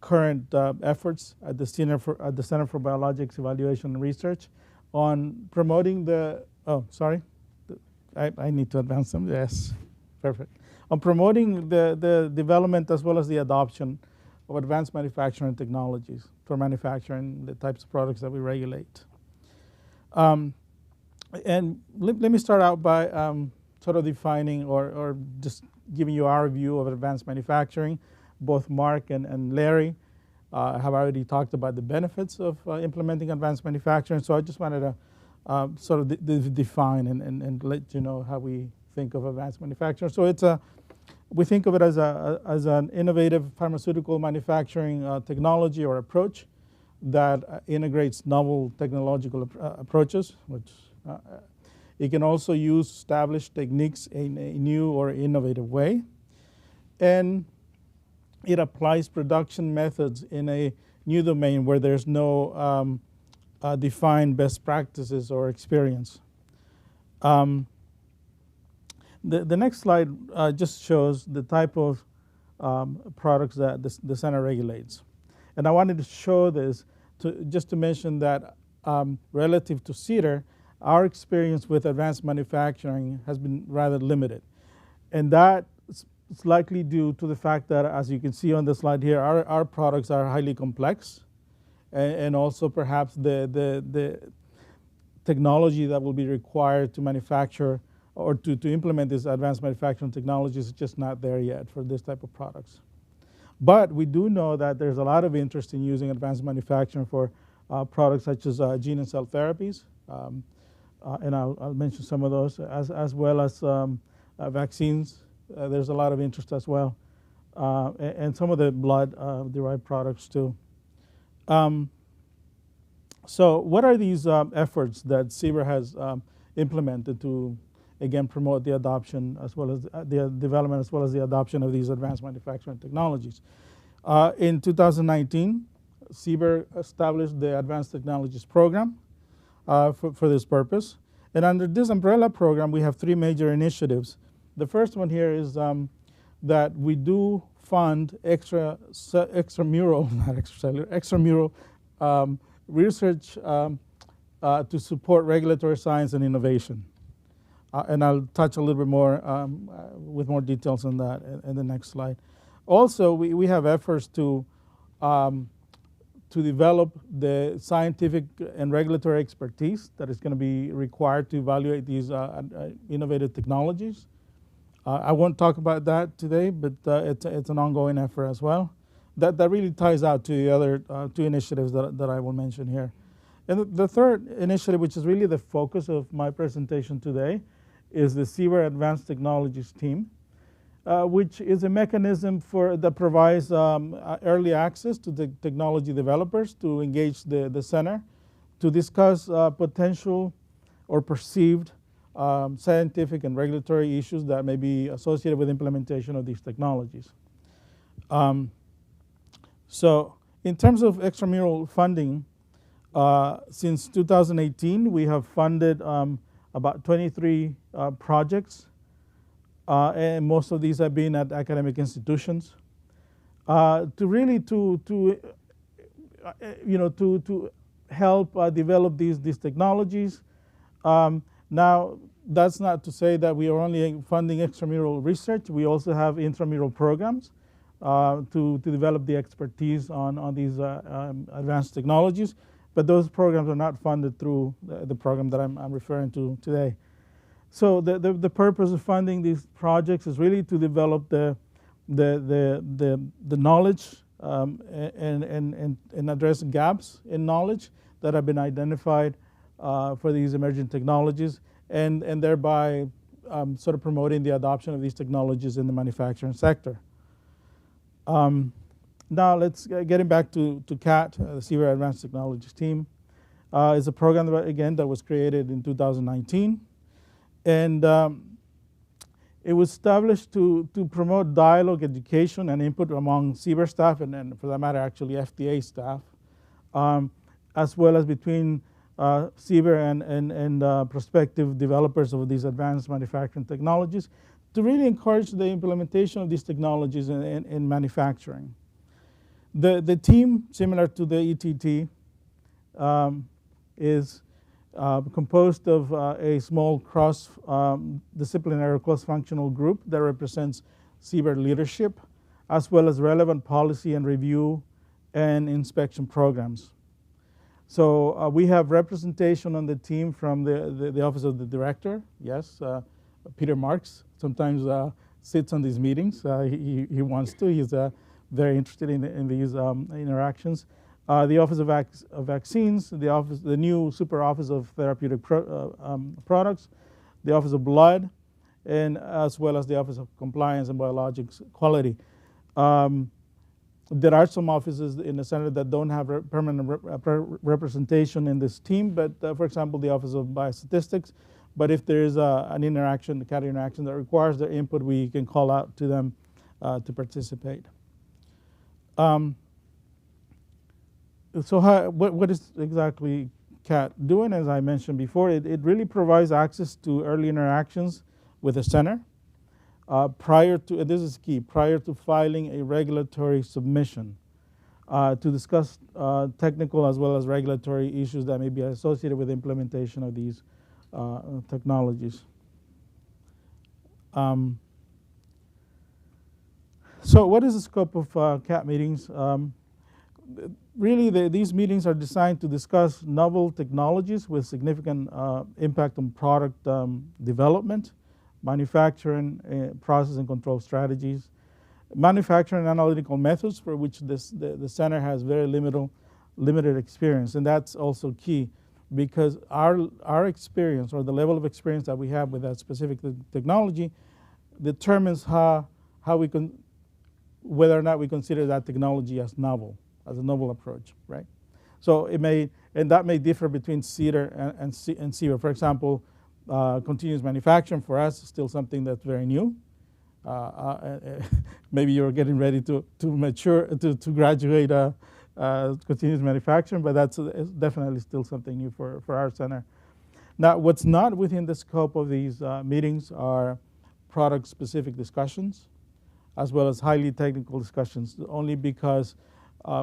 current efforts at the Center for Biologics Evaluation and Research on promoting the, I need to advance them, yes, perfect. On promoting the development as well as the adoption of advanced manufacturing technologies for manufacturing the types of products that we regulate. And let me start out by sort of defining or just giving you our view of advanced manufacturing. Both Mark and Larry have already talked about the benefits of implementing advanced manufacturing. So I just wanted to sort of define and let you know how we think of advanced manufacturing. So we think of it as an innovative pharmaceutical manufacturing technology or approach that integrates novel technological approaches, which it can also use established techniques in a new or innovative way. And it applies production methods in a new domain where there's no defined best practices or experience. The next slide just shows the type of products that the center regulates. And I wanted to show this just to mention that relative to CDER, our experience with advanced manufacturing has been rather limited. And that is likely due to the fact that, as you can see on the slide here, our products are highly complex. And also perhaps the technology that will be required to manufacture or to implement these advanced manufacturing technologies is just not there yet for this type of products. But we do know that there's a lot of interest in using advanced manufacturing for products such as gene and cell therapies. And I'll mention some of those, as well as vaccines. There's a lot of interest as well. and some of the blood derived products too. So what are these efforts that CBER has implemented to, again, promote the adoption as well as the development as well as the adoption of these advanced manufacturing technologies? In 2019, CBER established the Advanced Technologies Program for this purpose. And under this umbrella program, we have three major initiatives. The first one here is that we do fund extramural research to support regulatory science and innovation. And I'll touch a little bit more with more details on that in the next slide. Also, we have efforts to develop the scientific and regulatory expertise that is going to be required to evaluate these innovative technologies. I won't talk about that today, but it's an ongoing effort as well. That really ties out to the other two initiatives that I will mention here. And the third initiative, which is really the focus of my presentation today, is the CBER Advanced Technologies team, which is a mechanism that provides early access to the technology developers to engage the center to discuss potential or perceived scientific and regulatory issues that may be associated with implementation of these technologies. So in terms of extramural funding, since 2018, we have funded about 23 projects, and most of these have been at academic institutions, to really to help develop these technologies. Now, that's not to say that we are only funding extramural research. We also have intramural programs to develop the expertise on these advanced technologies. But those programs are not funded through the program that I'm referring to today. So the purpose of funding these projects is really to develop the knowledge and address gaps in knowledge that have been identified for these emerging technologies, and thereby sort of promoting the adoption of these technologies in the manufacturing sector. Now let's getting back to CAT, the CBER Advanced Technologies team. It's a program that was created in 2019, and it was established to promote dialogue, education, and input among CBER staff, and for that matter, actually FDA staff, as well as between CBER and prospective developers of these advanced manufacturing technologies, to really encourage the implementation of these technologies in manufacturing. The team, similar to the ETT, is composed of a small cross-disciplinary, cross-functional group that represents CBER leadership, as well as relevant policy and review and inspection programs. So we have representation on the team from the Office of the Director. Yes, Peter Marks sometimes sits on these meetings. He wants to. He's very interested in these interactions. The Office of Vaccines, the new Super Office of Therapeutic Products, the Office of Blood, and as well as the Office of Compliance and Biologics Quality. There are some offices in the center that don't have permanent representation in this team, but for example, the Office of Biostatistics. But if there is an interaction, a CAT interaction that requires their input, we can call out to them to participate. So what is exactly CAT doing? As I mentioned before, it really provides access to early interactions with the center prior to, and this is key, prior to filing a regulatory submission to discuss technical as well as regulatory issues that may be associated with implementation of these technologies. So what is the scope of CAT meetings? Really, these meetings are designed to discuss novel technologies with significant impact on product development, manufacturing, process and control strategies, manufacturing analytical methods for which the center has very limited experience. And that's also key, because our experience, or the level of experience that we have with that specific technology, determines how we can whether or not we consider that technology as novel, as a novel approach, right? So it may, and that may differ between CDER and CBER. For example, continuous manufacturing for us is still something that's very new. Maybe you're getting ready to mature, to graduate continuous manufacturing, but that's definitely still something new for our center. Now, what's not within the scope of these meetings are product-specific discussions, as well as highly technical discussions, only because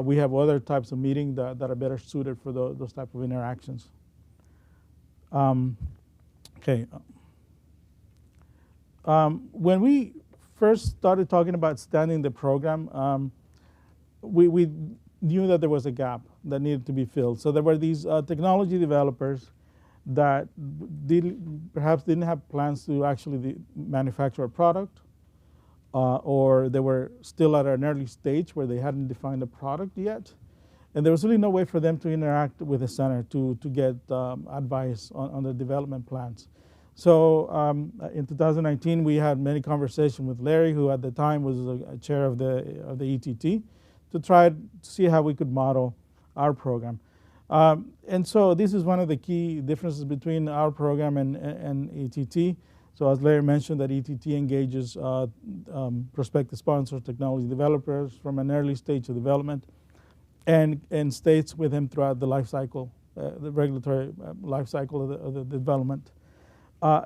we have other types of meetings that are better suited for those type of interactions. Okay. When we first started talking about extending the program, we knew that there was a gap that needed to be filled. So there were these technology developers that perhaps didn't have plans to actually manufacture a product, or they were still at an early stage where they hadn't defined a product yet. And there was really no way for them to interact with the center to get advice on the development plans. So in 2019, we had many conversations with Larry, who at the time was a chair of the ETT, to try to see how we could model our program. And so this is one of the key differences between our program and ETT. So as Larry mentioned, that ETT engages prospective sponsors, technology developers from an early stage of development, and stays with him throughout the life cycle, the regulatory life cycle of the development.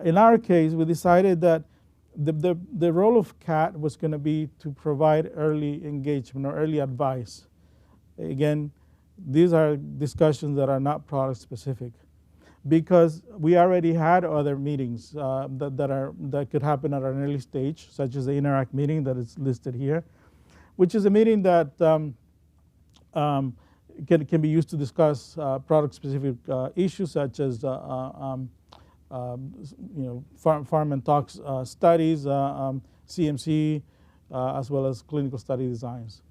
In our case, we decided that the role of CAT was going to be to provide early engagement or early advice. Again, these are discussions that are not product specific, because we already had other meetings that could happen at an early stage, such as the Interact meeting that is listed here, which is a meeting that can be used to discuss product specific issues such as farm and tox studies, CMC, as well as clinical study designs.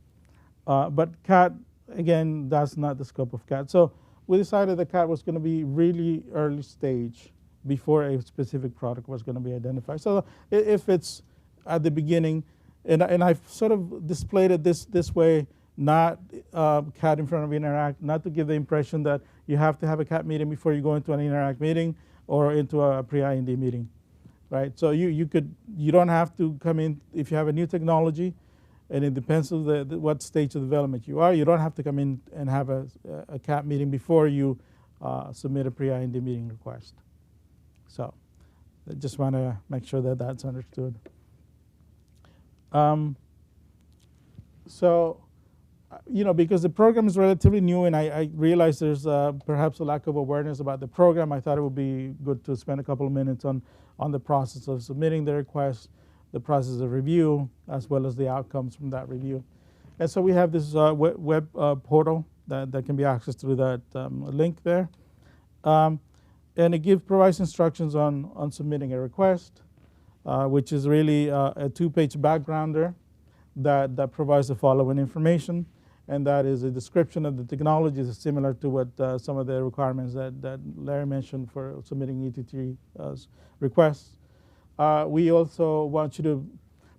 But CAT, again, that's not the scope of CAT. So we decided that CAT was going to be really early stage before a specific product was going to be identified. So if it's at the beginning, and I've sort of displayed it this way, not CAT in front of Interact, not to give the impression that you have to have a CAT meeting before you go into an Interact meeting or into a pre-IND meeting, right? So you don't have to come in if you have a new technology, and it depends on what stage of development you are. You don't have to come in and have a CAT meeting before you submit a pre-IND meeting request. So I just want to make sure that that's understood. Because the program is relatively new, and I realize there's perhaps a lack of awareness about the program, I thought it would be good to spend a couple of minutes on the process of submitting the request, the process of review, as well as the outcomes from that review. And so we have this web portal that can be accessed through that link there. And it provides instructions on submitting a request, which is really a two-page backgrounder that provides the following information. And that is a description of the technologies, similar to what some of the requirements that Larry mentioned for submitting ETT requests. We also want you to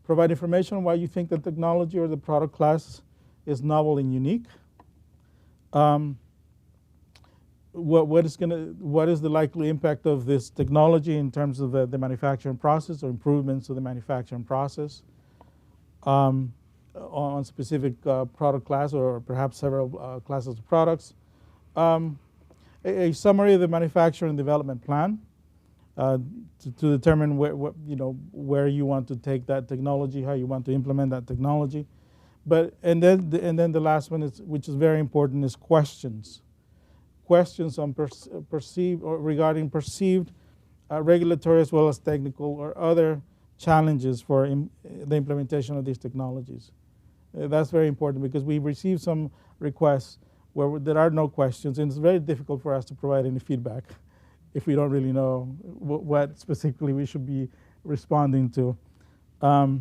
provide information on why you think the technology or the product class is novel and unique. What is the likely impact of this technology in terms of the manufacturing process or improvements to the manufacturing process on specific product class or perhaps several classes of products. A summary of the manufacturing development plan to determine where you want to take that technology, how you want to implement that technology. And then the last one which is very important, is questions. Questions on perceived or regarding perceived regulatory as well as technical or other challenges for the implementation of these technologies. That's very important, because we received some requests where there are no questions, and it's very difficult for us to provide any feedback if we don't really know what specifically we should be responding to. So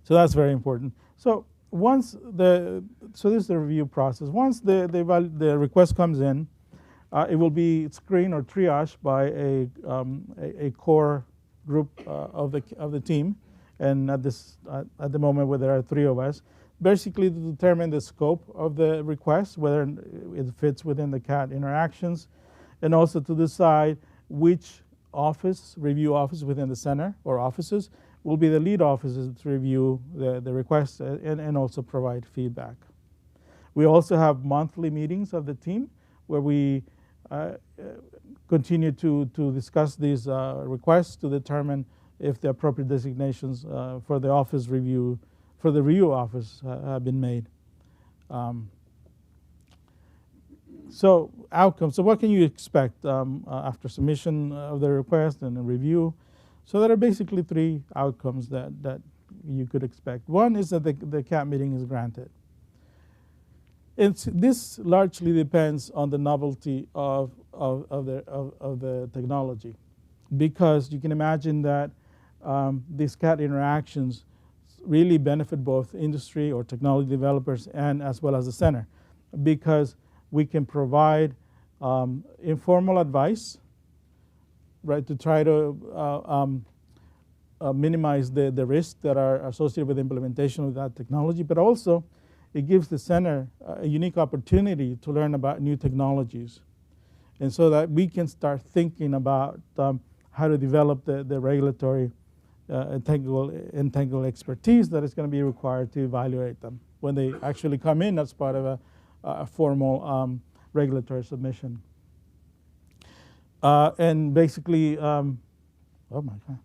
that's very important. So this is the review process. Once the request comes in, it will be screened or triaged by a core group of the team, and at the moment where there are 3 of us, basically to determine the scope of the request, whether it fits within the CAT interactions, and also to decide which review office within the center or offices will be the lead offices to review the request and also provide feedback. We also have monthly meetings of the team where we continue to discuss these requests to determine if the appropriate designations for the office review, for the review office have been made. So outcomes. So what can you expect after submission of the request and a review? So there are basically 3 outcomes that you could expect. One is that the CAT meeting is granted. This largely depends on the novelty of the technology, because you can imagine that these CAT interactions really benefit both industry or technology developers and as well as the center, because we can provide informal advice, right, to try to minimize the risks that are associated with implementation of that technology, but also it gives the center a unique opportunity to learn about new technologies, and so that we can start thinking about how to develop the regulatory and technical expertise that is going to be required to evaluate them when they actually come in as part of a formal regulatory submission. And basically, oh my God.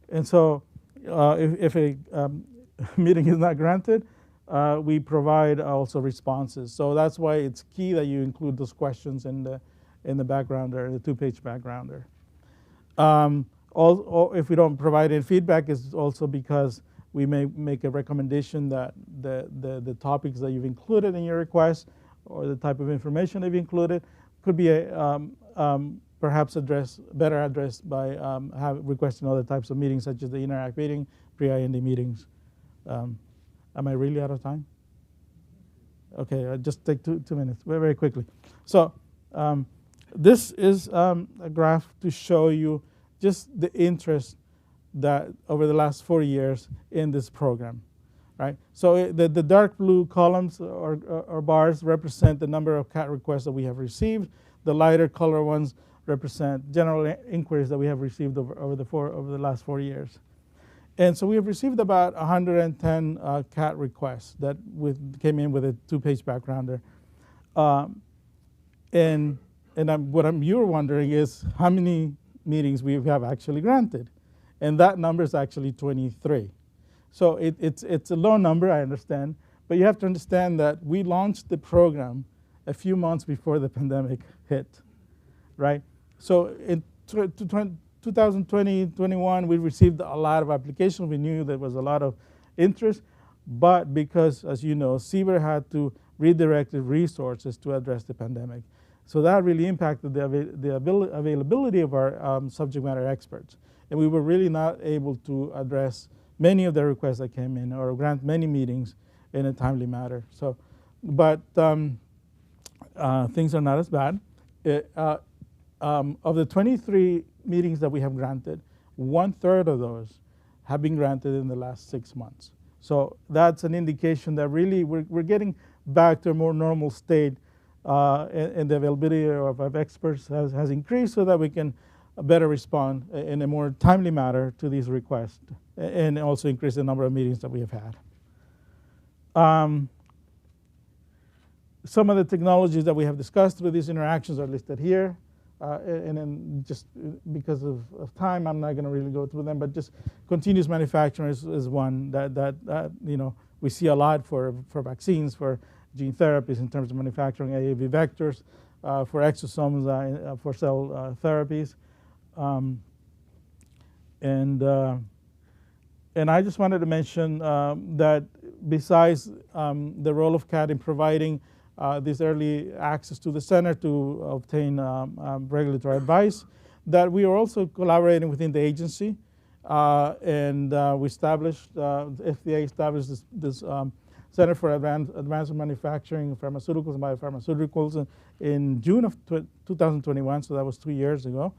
And so if a meeting is not granted, we provide also responses. So that's why it's key that you include those questions in the backgrounder, the 2-page backgrounder. If we don't provide any feedback, it's also because we may make a recommendation that the topics that you've included in your request or the type of information that you've included could be perhaps better addressed by requesting other types of meetings, such as the Interact meeting, pre-IND meetings. Am I really out of time? Okay, I'll just take two minutes, very, very quickly. So this is a graph to show you just the interest that over the last 4 years in this program, right? So the dark blue columns or bars represent the number of CAT requests that we have received. The lighter color ones represent general inquiries that we have received over the last 4 years. And so we have received about 110 CAT requests that came in with a 2-page backgrounder. And you're wondering is how many meetings we have actually granted. And that number is actually 23. So it's a low number, I understand. But you have to understand that we launched the program a few months before the pandemic hit, right? So in 2020-21, we received a lot of applications. We knew there was a lot of interest. But because, as you know, CBER had to redirect the resources to address the pandemic. So that really impacted the availability of our subject matter experts. And we were really not able to address many of the requests that came in or grant many meetings in a timely manner. So, but things are not as bad. Of the 23 meetings that we have granted, 1/3 of those have been granted in the last 6 months. So that's an indication that really we're getting back to a more normal state, and the availability of experts has increased so that we can better respond in a more timely manner to these requests and also increase the number of meetings that we have had. Some of the technologies that we have discussed through these interactions are listed here. And then just because of time, I'm not going to really go through them, but just continuous manufacturing is one that you know, we see a lot for vaccines, for gene therapies in terms of manufacturing AAV vectors, for exosomes, for cell therapies. And I just wanted to mention that besides the role of CAT in providing this early access to the center to obtain regulatory advice, that we are also collaborating within the agency, and we established, FDA established this Center for Advanced Manufacturing of Pharmaceuticals and Biopharmaceuticals in June of 2021, so that was 2 years ago.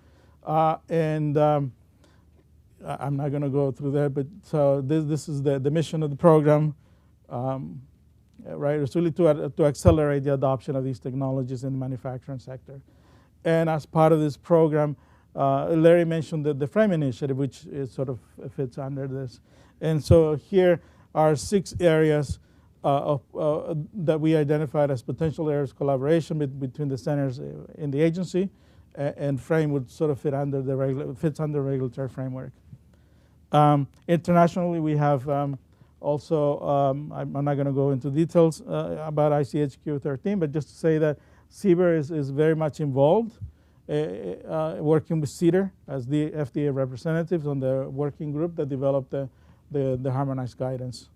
And I'm not going to go through that, but so this is the mission of the program, right? It's really to accelerate the adoption of these technologies in the manufacturing sector. And as part of this program, Larry mentioned the FRAME initiative, which is sort of fits under this. And so here are 6 areas that we identified as potential areas of collaboration between the centers in the agency, and FRAME would sort of fit under the fits under regulatory framework. Internationally, we have also, I'm not going to go into details about ICHQ 13, but just to say that CBER is very much involved, working with CDER as the FDA representatives on the working group that developed the harmonized guidance.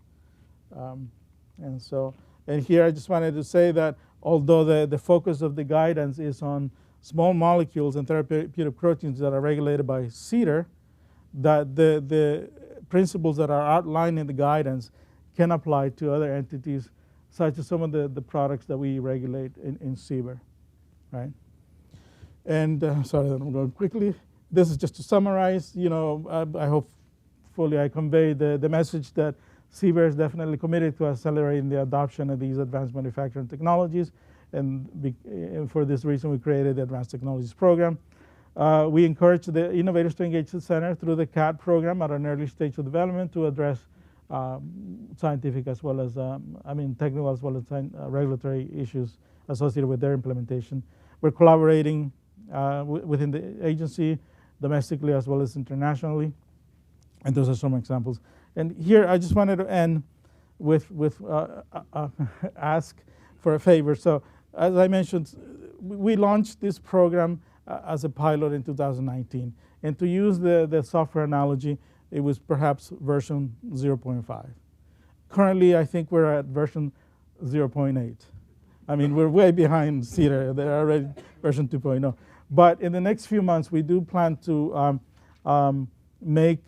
And here I just wanted to say that although the focus of the guidance is on small molecules and therapeutic proteins that are regulated by CDER, that the principles that are outlined in the guidance can apply to other entities, such as some of the products that we regulate in CBER, right? And sorry, I'm going quickly. This is just to summarize. You know, I hopefully I convey the message that CBER is definitely committed to accelerating the adoption of these advanced manufacturing technologies, and for this reason we created the Advanced Technologies Program. We encourage the innovators to engage the center through the CAT program at an early stage of development to address scientific as well as, technical as well as regulatory issues associated with their implementation. We're collaborating within the agency, domestically as well as internationally, and those are some examples. And here I just wanted to end with ask for a favor. So as I mentioned, we launched this program as a pilot in 2019. And to use the software analogy, it was perhaps version 0.5. Currently, I think we're at version 0.8. I mean, we're way behind CDER. They're already version 2.0. But in the next few months, we do plan to make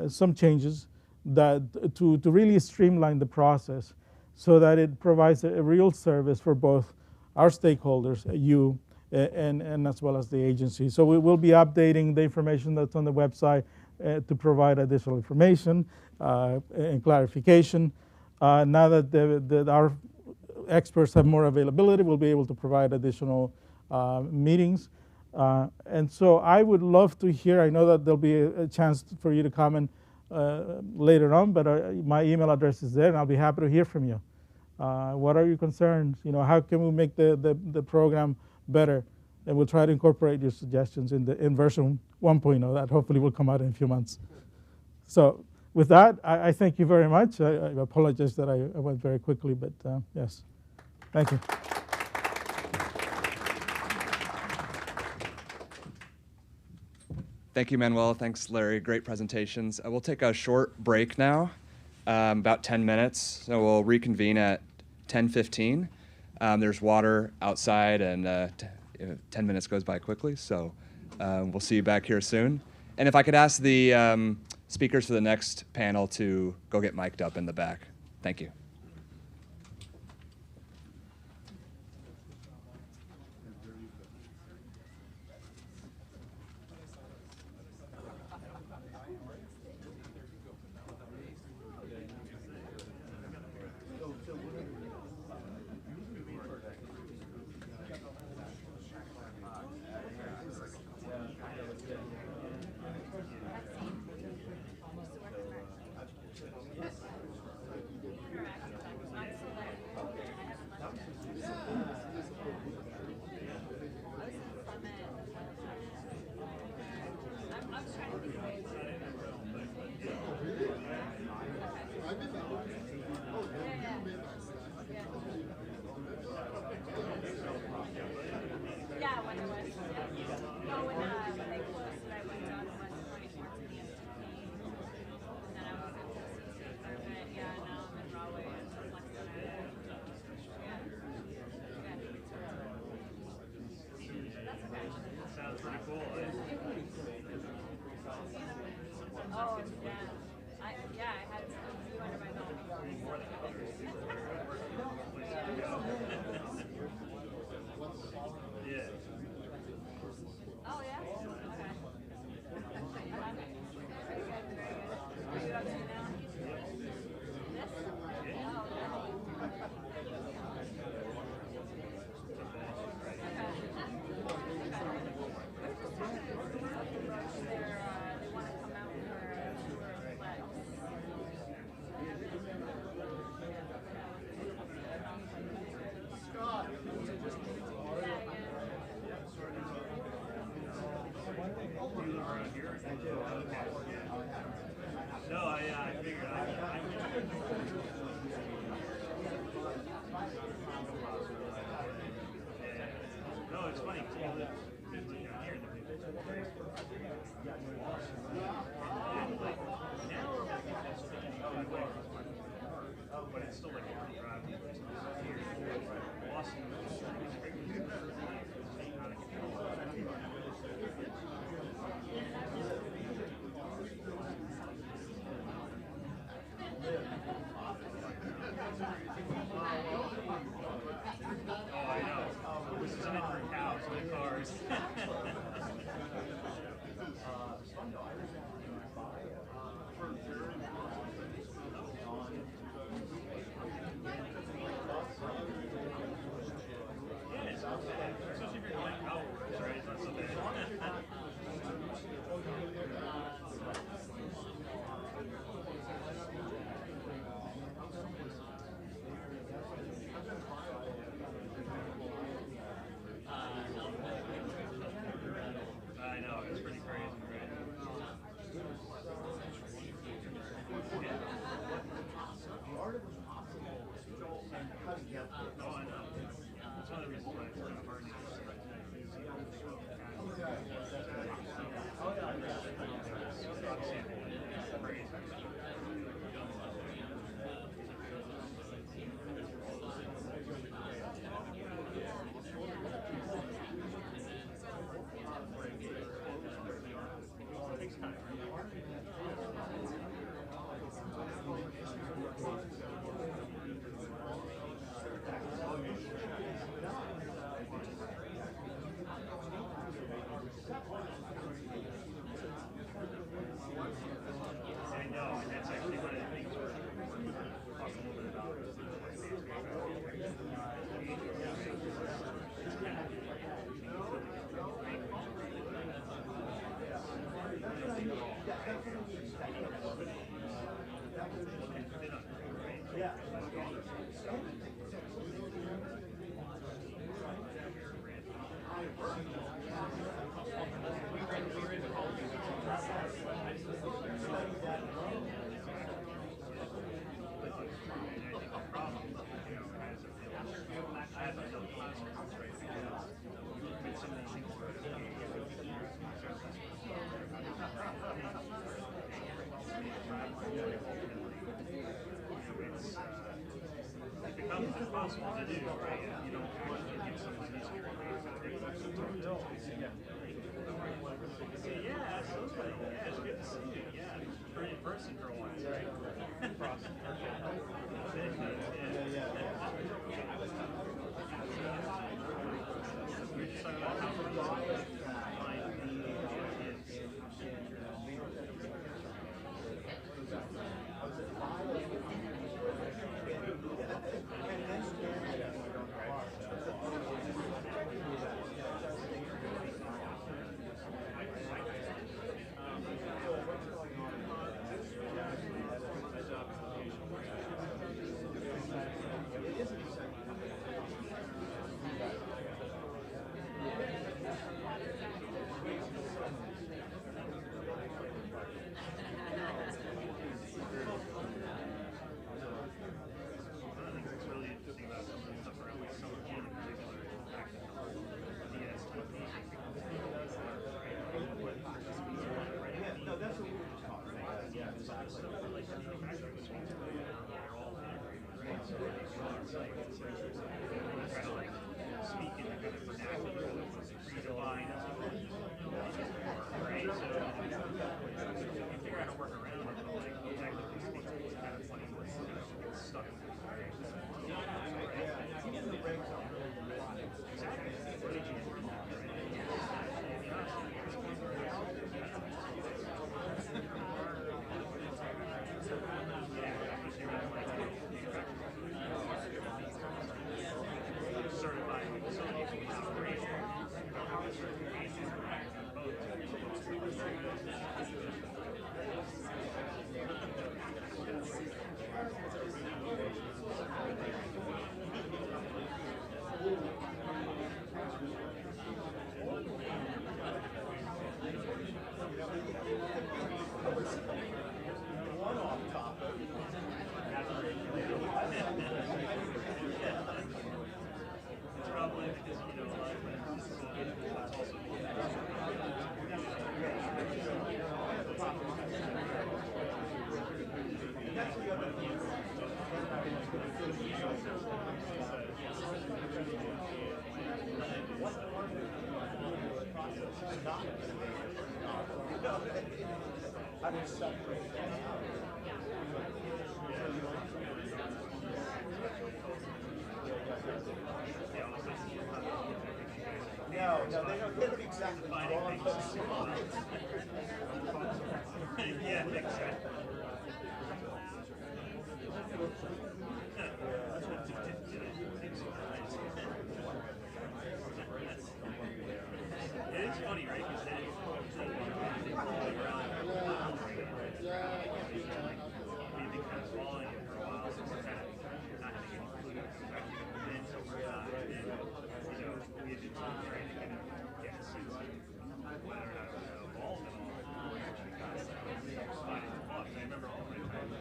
some changes to really streamline the process so that it provides a real service for both our stakeholders, you, and as well as the agency. So we will be updating the information that's on the website to provide additional information and clarification. Now that our experts have more availability, we'll be able to provide additional meetings. And so I would love to hear, I know that there'll be a chance for you to comment later on, but my email address is there and I'll be happy to hear from you. What are your concerns? You know, how can we make the program better? And we'll try to incorporate your suggestions in version 1.0 that hopefully will come out in a few months. So with that, I thank you very much. I apologize that I went very quickly, but yes, thank you. Thank you, Manuel. Thanks, Larry. Great presentations. We'll take a short break now, about 10 minutes. So we'll reconvene at 10:15. There's water outside, and 10 minutes goes by quickly. So we'll see you back here soon. And if I could ask the speakers for the next panel to go get mic'd up in the back. Thank you. But it's still like a long drive. Boston is out of control. Oh, I know. This is meant for cows, not cars. Especially if you're going outwards, right? It's not so bad. I know, it's pretty crazy, right? Oh, I know. That's one of the reasons why it's kind of hard to I know, and that's actually one of the things we're talking a little bit about. Yeah. It becomes impossible to do, right? You don't actually give someone these yeah, absolutely. Yeah, it's good to see you. Yeah, pretty in person for a while, right? We just talked about how No, they don't get it exactly wrong. Yeah, exactly. It is funny, right? Because then we've been kind of following it for a while, so we're kind of not having any clue. And then so we're not, and then, we had been trying to kind of get to see whether or not it was evolved at all. We actually got but it's fun. I remember all my time.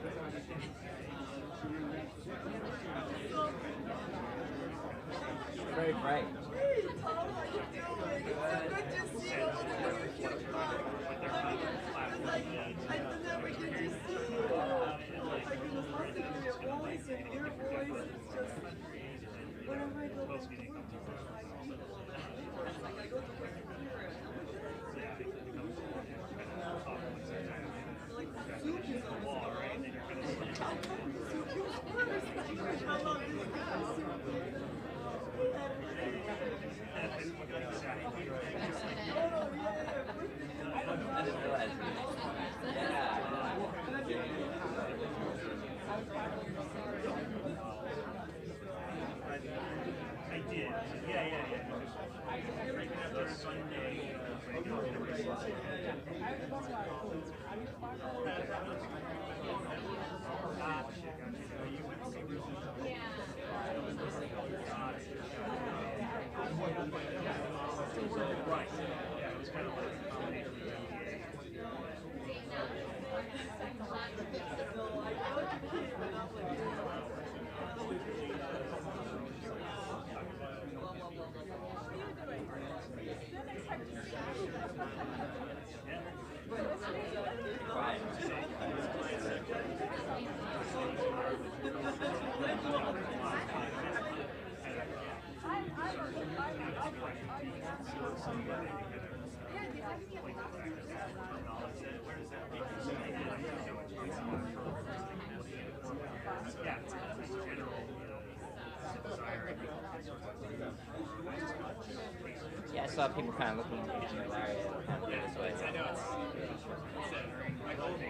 Very bright. Hey, Tom, how you doing? It's so good to see you. I want to give you a huge hug. I never get to see you. I can just listen to your voice, and your voice is just, whenever I go back to work, it's like I go to work here, like soup is always right? How come soup is first? I love this guy. I did. Yeah. Right after Sunday, right. Yeah, it was kind of like a combination of yeah, it's a general desire. Yeah, I saw people kind of looking at the area this way. I know it's like old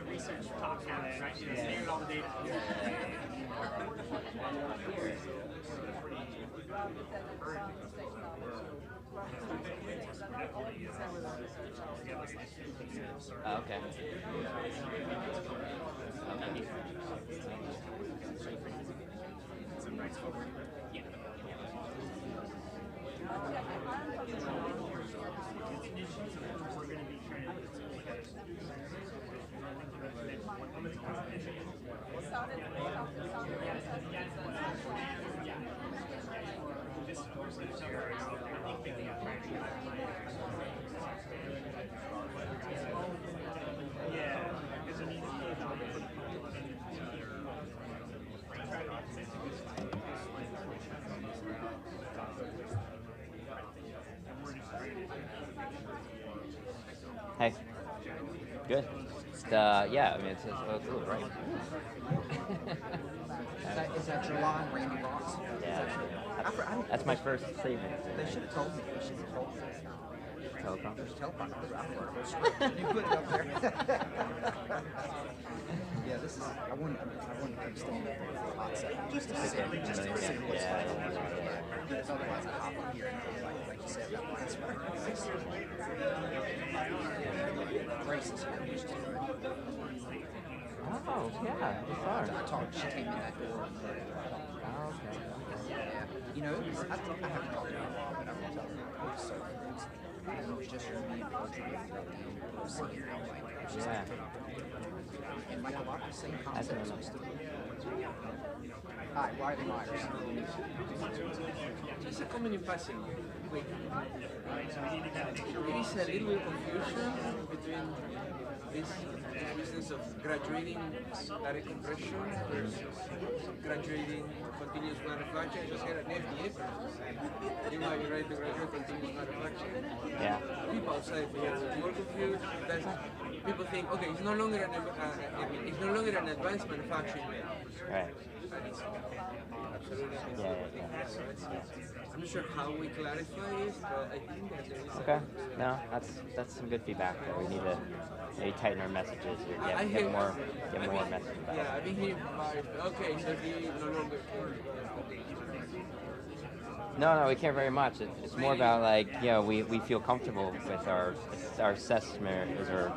research talk habits, right? You know, saving all the data. Oh, okay. Some rights forward. Yeah. We're going to be trying to Hey. Good. Yeah, I mean, it's a little bright. Is that July Randy Ross? Yeah. That's my first treatment. They should have told me. They should have told me. Telecom? There's telecom. You put it up there. Yeah, this is. I wouldn't come stand up there for a hot second. Just to see what's going on. Because otherwise I hop up here and like you said, that last one. Grace is here. We should do it. Oh, yeah. I talked. She came in that door. Oh, okay. Yeah. You know, it was. I haven't talked to her in a while, but I will tell her. It was so. It was just me and her trying to figure out the scene. I was like, she's like, and like a lot of the same concepts. Hi, Wiley Myers. Just a communication. Wait. There is a little confusion between this business of graduating direct compression versus graduating continuous manufacturing. I just had an FDA person. You might be ready to graduate continuous manufacturing. Yeah. People outside here are more confused. People think, okay, it's no longer an advanced manufacturing method. Right. Absolutely. Yeah. I'm not sure how we clarify it, but I think that there is. Okay. No, that's some good feedback. We need to maybe tighten our messages or get more messages. Yeah, I've been hearing okay, so we no longer. No, we care very much. It's more about like, we feel comfortable with our assessment or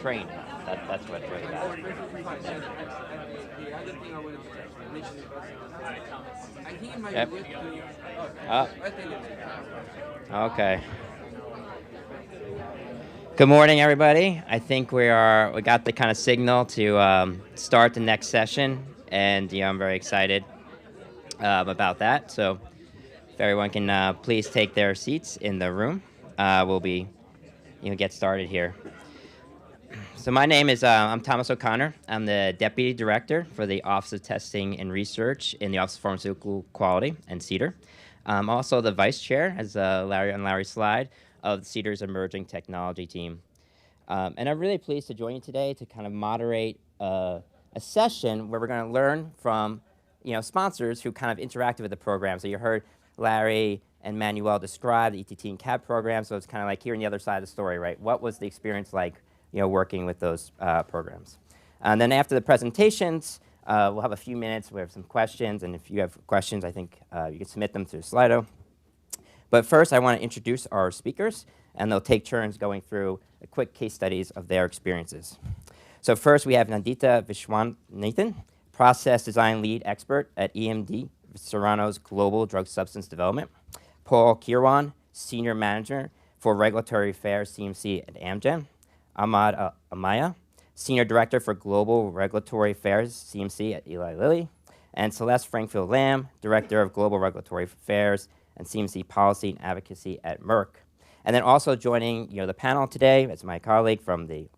training. That's what it's really about. The other thing I wanted to mention is I think it might Yep. be good to. Oh. I'll tell you. Okay. Good morning, everybody. I think we got the kind of signal to start the next session, and I'm very excited about that. So if everyone can please take their seats in the room, we'll be get started here. So my name is I'm Thomas O'Connor. I'm the Deputy Director for the Office of Testing and Research in the Office of Pharmaceutical Quality and CDER. I'm also the Vice Chair, as Larry on Larry's slide, of CDER's Emerging Technology Team. And I'm really pleased to join you today to kind of moderate a session where we're going to learn from sponsors who kind of interacted with the program. So you heard Larry and Manuel describe the ETT and CAB program, so it's kind of like hearing the other side of the story, right? What was the experience like working with those programs? And then after the presentations, we'll have a few minutes. We have some questions, and if you have questions, I think you can submit them through Slido. But first, I want to introduce our speakers, and they'll take turns going through quick case studies of their experiences. So first, we have Nandita Vishwanathan, Process Design Lead Expert at EMD Serrano's Global Drug Substance Development. Paul Kirwan, Senior Manager for Regulatory Affairs, CMC at Amgen. Ahmad Amaya, Senior Director for Global Regulatory Affairs, CMC at Eli Lilly. And Celeste Frankfield Lamb, Director of Global Regulatory Affairs and CMC Policy and Advocacy at Merck. And then also joining the panel today is my colleague from the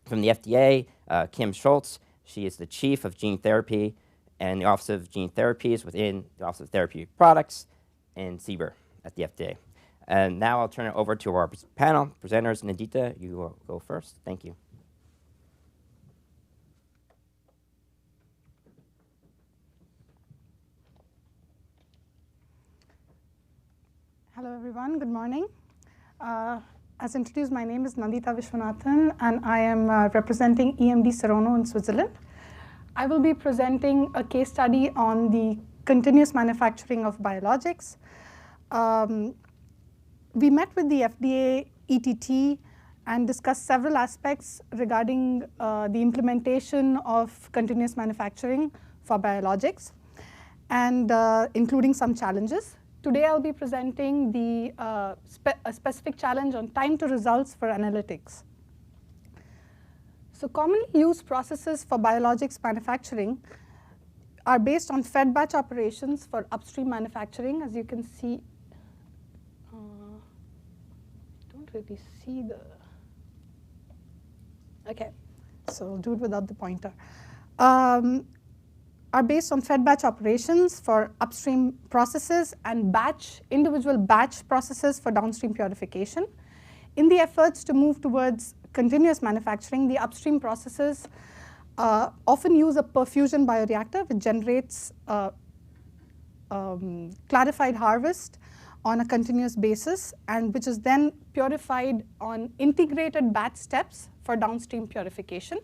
FDA, Kim Schultz. She is the Chief of Gene Therapy and the Office of Gene Therapies within the Office of Therapeutic Products and CBER at the FDA. And now I'll turn it over to our panel presenters. Nandita, you will go first. Thank you. Hello, everyone. Good morning. As introduced, my name is Nandita Vishwanathan, and I am representing EMD Serrano in Switzerland. I will be presenting a case study on the continuous manufacturing of biologics. We met with the FDA ETT and discussed several aspects regarding the implementation of continuous manufacturing for biologics, and including some challenges. Today I'll be presenting a specific challenge on time to results for analytics. So commonly used processes for biologics manufacturing are based on fed batch operations for upstream manufacturing. As you can see, don't really see the, okay, so I'll do it without the pointer. Are based on fed batch operations for upstream processes and individual batch processes for downstream purification. In the efforts to move towards continuous manufacturing, the upstream processes often use a perfusion bioreactor, which generates clarified harvest on a continuous basis, and which is then purified on integrated batch steps for downstream purification.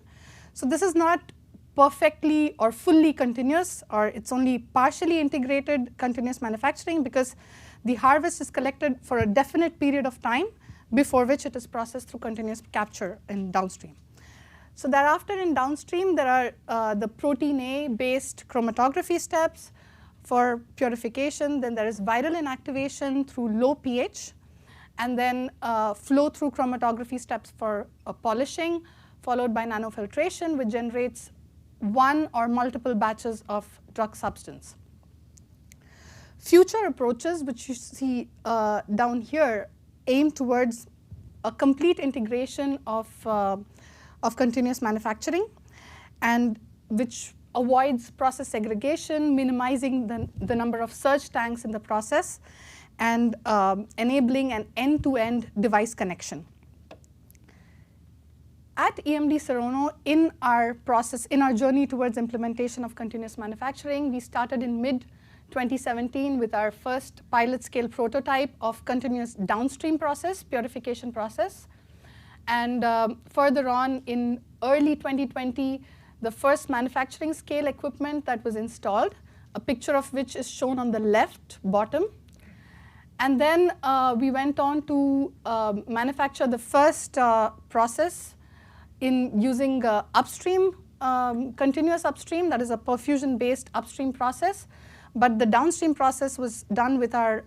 So this is not perfectly or fully continuous, or it's only partially integrated continuous manufacturing, because the harvest is collected for a definite period of time before which it is processed through continuous capture in downstream. So thereafter in downstream, there are the protein A-based chromatography steps for purification. Then there is viral inactivation through low pH, and then flow-through chromatography steps for polishing, followed by nanofiltration, which generates one or multiple batches of drug substance. Future approaches, which you see down here, aim towards a complete integration of of continuous manufacturing, and which avoids process segregation, minimizing the number of surge tanks in the process, and enabling an end-to-end device connection. At EMD Serono, in our journey towards implementation of continuous manufacturing, we started in mid-2017 with our first pilot scale prototype of continuous downstream process, purification process. And further on, in early 2020, the first manufacturing scale equipment that was installed, a picture of which is shown on the left bottom. And then we went on to manufacture the first process in using upstream, continuous upstream, that is a perfusion-based upstream process. But the downstream process was done with our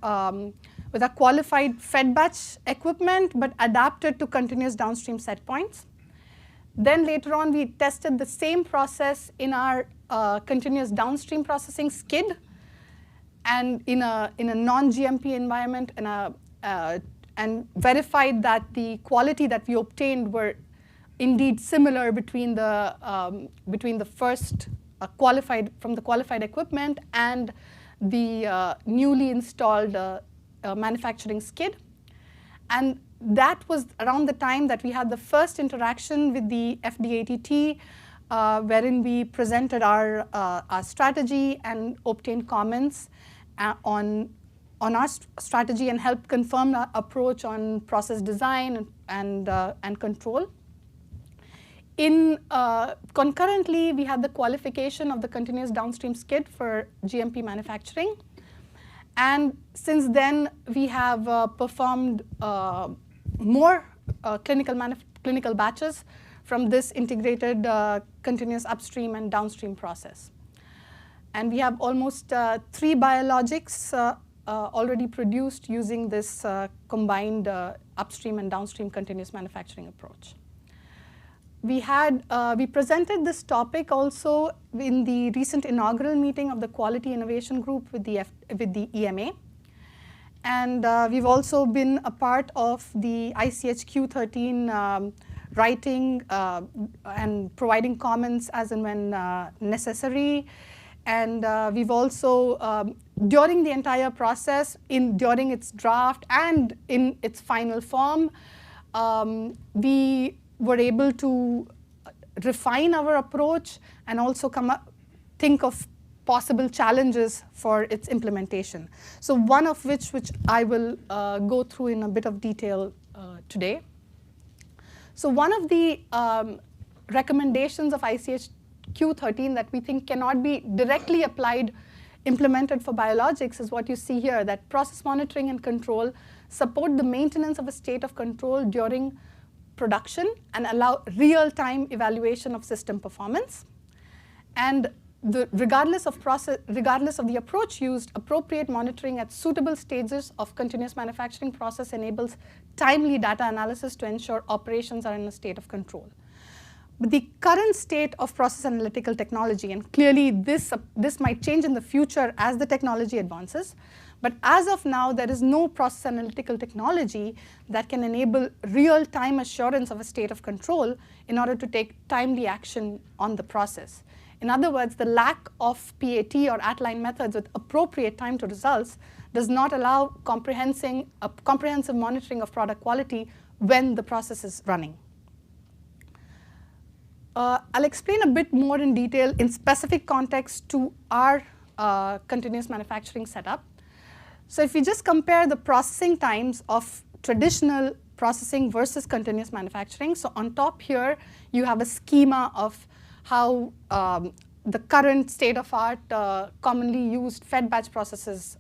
qualified fed batch equipment, but adapted to continuous downstream set points. Then later on, we tested the same process in our continuous downstream processing skid, and in a non-GMP environment, and verified that the quality that we obtained were indeed similar between the first qualified equipment and the newly installed manufacturing skid. And that was around the time that we had the first interaction with the FDATT, wherein we presented our strategy and obtained comments on our strategy and helped confirm our approach on process design and control. Concurrently, we had the qualification of the continuous downstream skid for GMP manufacturing. And since then, we have performed more clinical batches from this integrated continuous upstream and downstream process. And we have almost 3 biologics already produced using this combined upstream and downstream continuous manufacturing approach. We presented this topic also in the recent inaugural meeting of the Quality Innovation Group with the EMA. And we've also been a part of the ICH Q13 writing and providing comments as and when necessary. And we've also, during the entire process, during its draft and in its final form, we were able to refine our approach and also think of possible challenges for its implementation. So one of which I will go through in a bit of detail today. So one of the recommendations of ICH Q13 that we think cannot be directly implemented for biologics is what you see here, that process monitoring and control support the maintenance of a state of control during production and allow real-time evaluation of system performance. And regardless of the approach used, appropriate monitoring at suitable stages of continuous manufacturing process enables timely data analysis to ensure operations are in a state of control. But the current state of process analytical technology, and clearly this might change in the future as the technology advances, but as of now, there is no process analytical technology that can enable real-time assurance of a state of control in order to take timely action on the process. In other words, the lack of PAT or at-line methods with appropriate time to results does not allow comprehensive monitoring of product quality when the process is running. I'll explain a bit more in detail in specific context to our continuous manufacturing setup. So if we just compare the processing times of traditional processing versus continuous manufacturing, so on top here, you have a schema of how the current state-of-art commonly used fed batch processes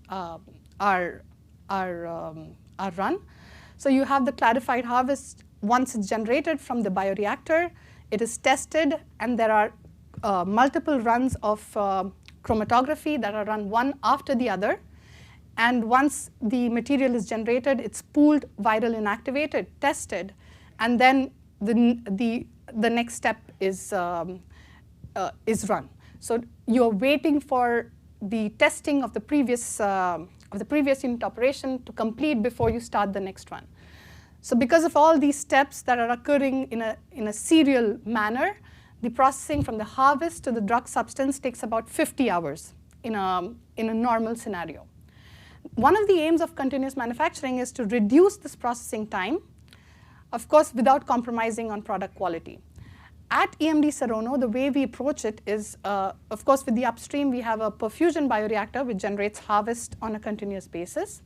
are run. So you have the clarified harvest. Once it's generated from the bioreactor, it is tested, and there are multiple runs of chromatography that are run one after the other. And once the material is generated, it's pooled, viral inactivated, tested, and then the next step is run. So you're waiting for the testing of the previous unit operation to complete before you start the next one. So because of all these steps that are occurring in a serial manner, the processing from the harvest to the drug substance takes about 50 hours in a normal scenario. One of the aims of continuous manufacturing is to reduce this processing time, of course, without compromising on product quality. At EMD Serono, the way we approach it is, of course, with the upstream, we have a perfusion bioreactor which generates harvest on a continuous basis.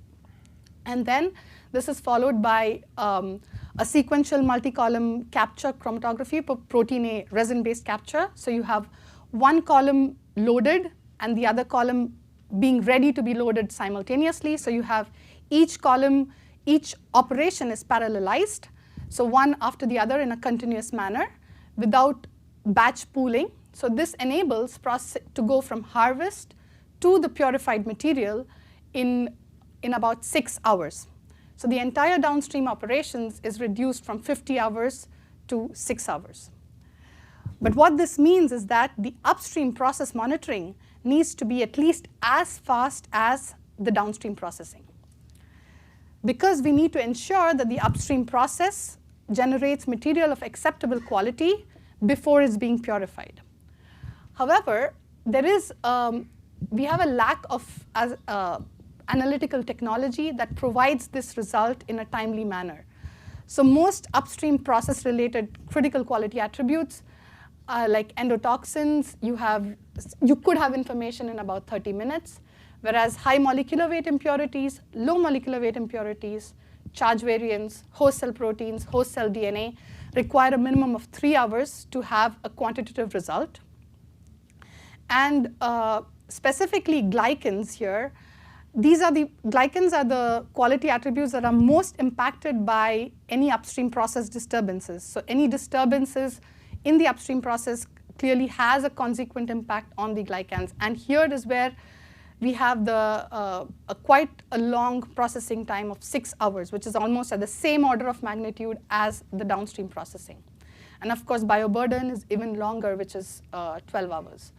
And then this is followed by a sequential multi-column capture chromatography, protein A resin-based capture. So you have one column loaded and the other column being ready to be loaded simultaneously. So you have each column, each operation is parallelized, so one after the other in a continuous manner without batch pooling. So this enables process to go from harvest to the purified material in about 6 hours. So the entire downstream operations is reduced from 50 hours to 6 hours. But what this means is that the upstream process monitoring needs to be at least as fast as the downstream processing, because we need to ensure that the upstream process generates material of acceptable quality before it's being purified. However, we have a lack of analytical technology that provides this result in a timely manner. So most upstream process-related critical quality attributes, like endotoxins, you could have information in about 30 minutes, whereas high molecular weight impurities, low molecular weight impurities, charge variants, host cell proteins, host cell DNA require a minimum of 3 hours to have a quantitative result. And specifically glycans here, glycans are the quality attributes that are most impacted by any upstream process disturbances. So any disturbances in the upstream process clearly has a consequent impact on the glycans. And here is where we have quite a long processing time of 6 hours, which is almost at the same order of magnitude as the downstream processing. And of course, bioburden is even longer, which is 12 hours.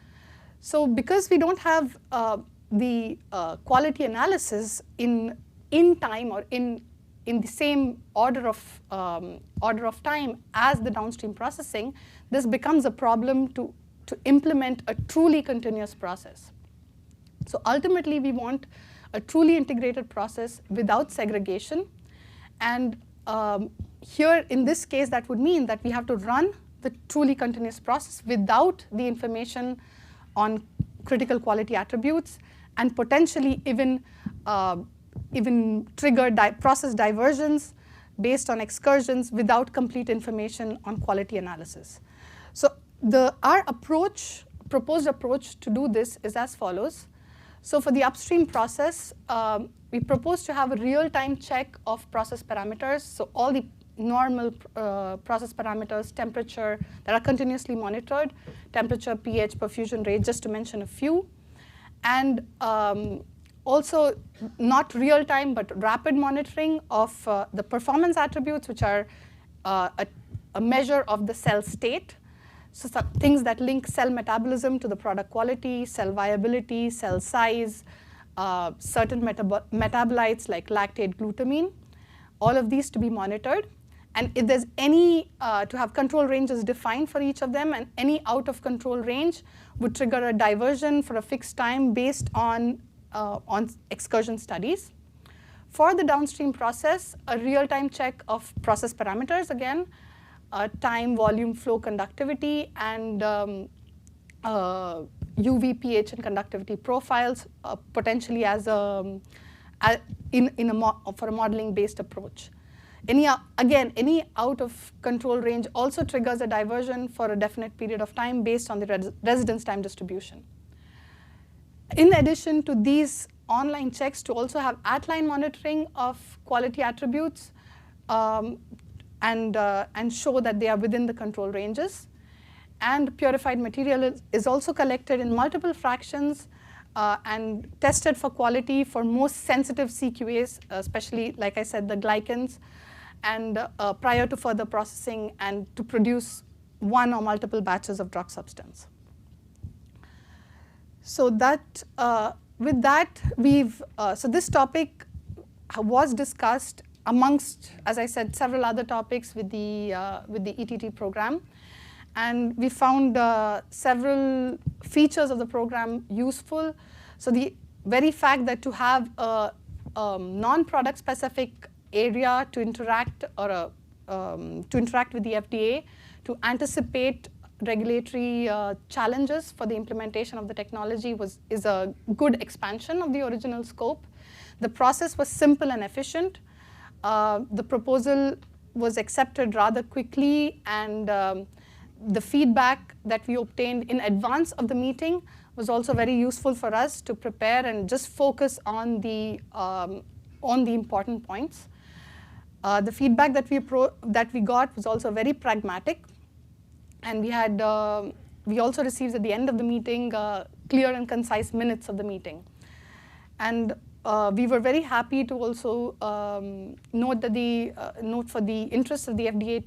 So because we don't have the quality analysis in time or in the same order of time as the downstream processing, this becomes a problem to implement a truly continuous process. So ultimately, we want a truly integrated process without segregation. And here, in this case, that would mean that we have to run the truly continuous process without the information on critical quality attributes, and potentially even trigger process diversions based on excursions without complete information on quality analysis. So our proposed approach to do this is as follows. So for the upstream process, we propose to have a real-time check of process parameters. So all the normal process parameters, temperature, that are continuously monitored, temperature, pH, perfusion rate, just to mention a few. And also not real-time, but rapid monitoring of the performance attributes, which are a measure of the cell state. So things that link cell metabolism to the product quality, cell viability, cell size, certain metabolites like lactate, glutamine, all of these to be monitored. And if there's any, to have control ranges defined for each of them, and any out of control range would trigger a diversion for a fixed time based on excursion studies. For the downstream process, a real-time check of process parameters again, time, volume, flow, conductivity, and UV, pH, and conductivity profiles, potentially as for a modeling-based approach. Any out of control range also triggers a diversion for a definite period of time based on the residence time distribution. In addition to these online checks, to also have at-line monitoring of quality attributes and show that they are within the control ranges. And purified material is also collected in multiple fractions and tested for quality for most sensitive CQAs, especially, like I said, the glycans, and prior to further processing and to produce one or multiple batches of drug substance. So that with that, so this topic was discussed amongst, as I said, several other topics with the ETT program. And we found several features of the program useful. So the very fact that to have a non-product specific area to interact or to interact with the FDA, to anticipate regulatory challenges for the implementation of the technology is a good expansion of the original scope. The process was simple and efficient. The proposal was accepted rather quickly, and the feedback that we obtained in advance of the meeting was also very useful for us to prepare and just focus on the important points. The feedback that we got was also very pragmatic, and we also received at the end of the meeting clear and concise minutes of the meeting. And we were very happy to also note for the interest of the FDA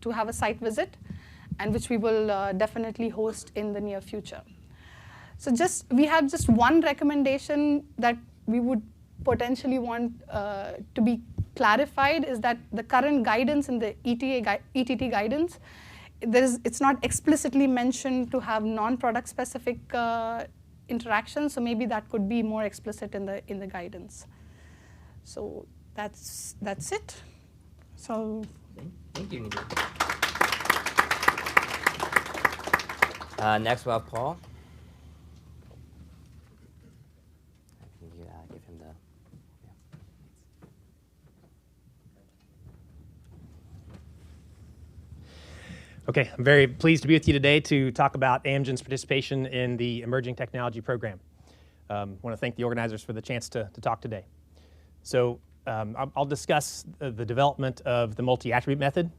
to have a site visit, and which we will definitely host in the near future. So we had just one recommendation that we would potentially want to be clarified, is that the current guidance in the ETT guidance, it's not explicitly mentioned to have non-product specific interactions, so maybe that could be more explicit in the guidance. So that's it. So thank you, Nidhi. Next we'll have Paul. I think you give him the. Okay, I'm very pleased to be with you today to talk about Amgen's participation in the Emerging Technology Program. I want to thank the organizers for the chance to talk today. So I'll discuss the development of the multi-attribute method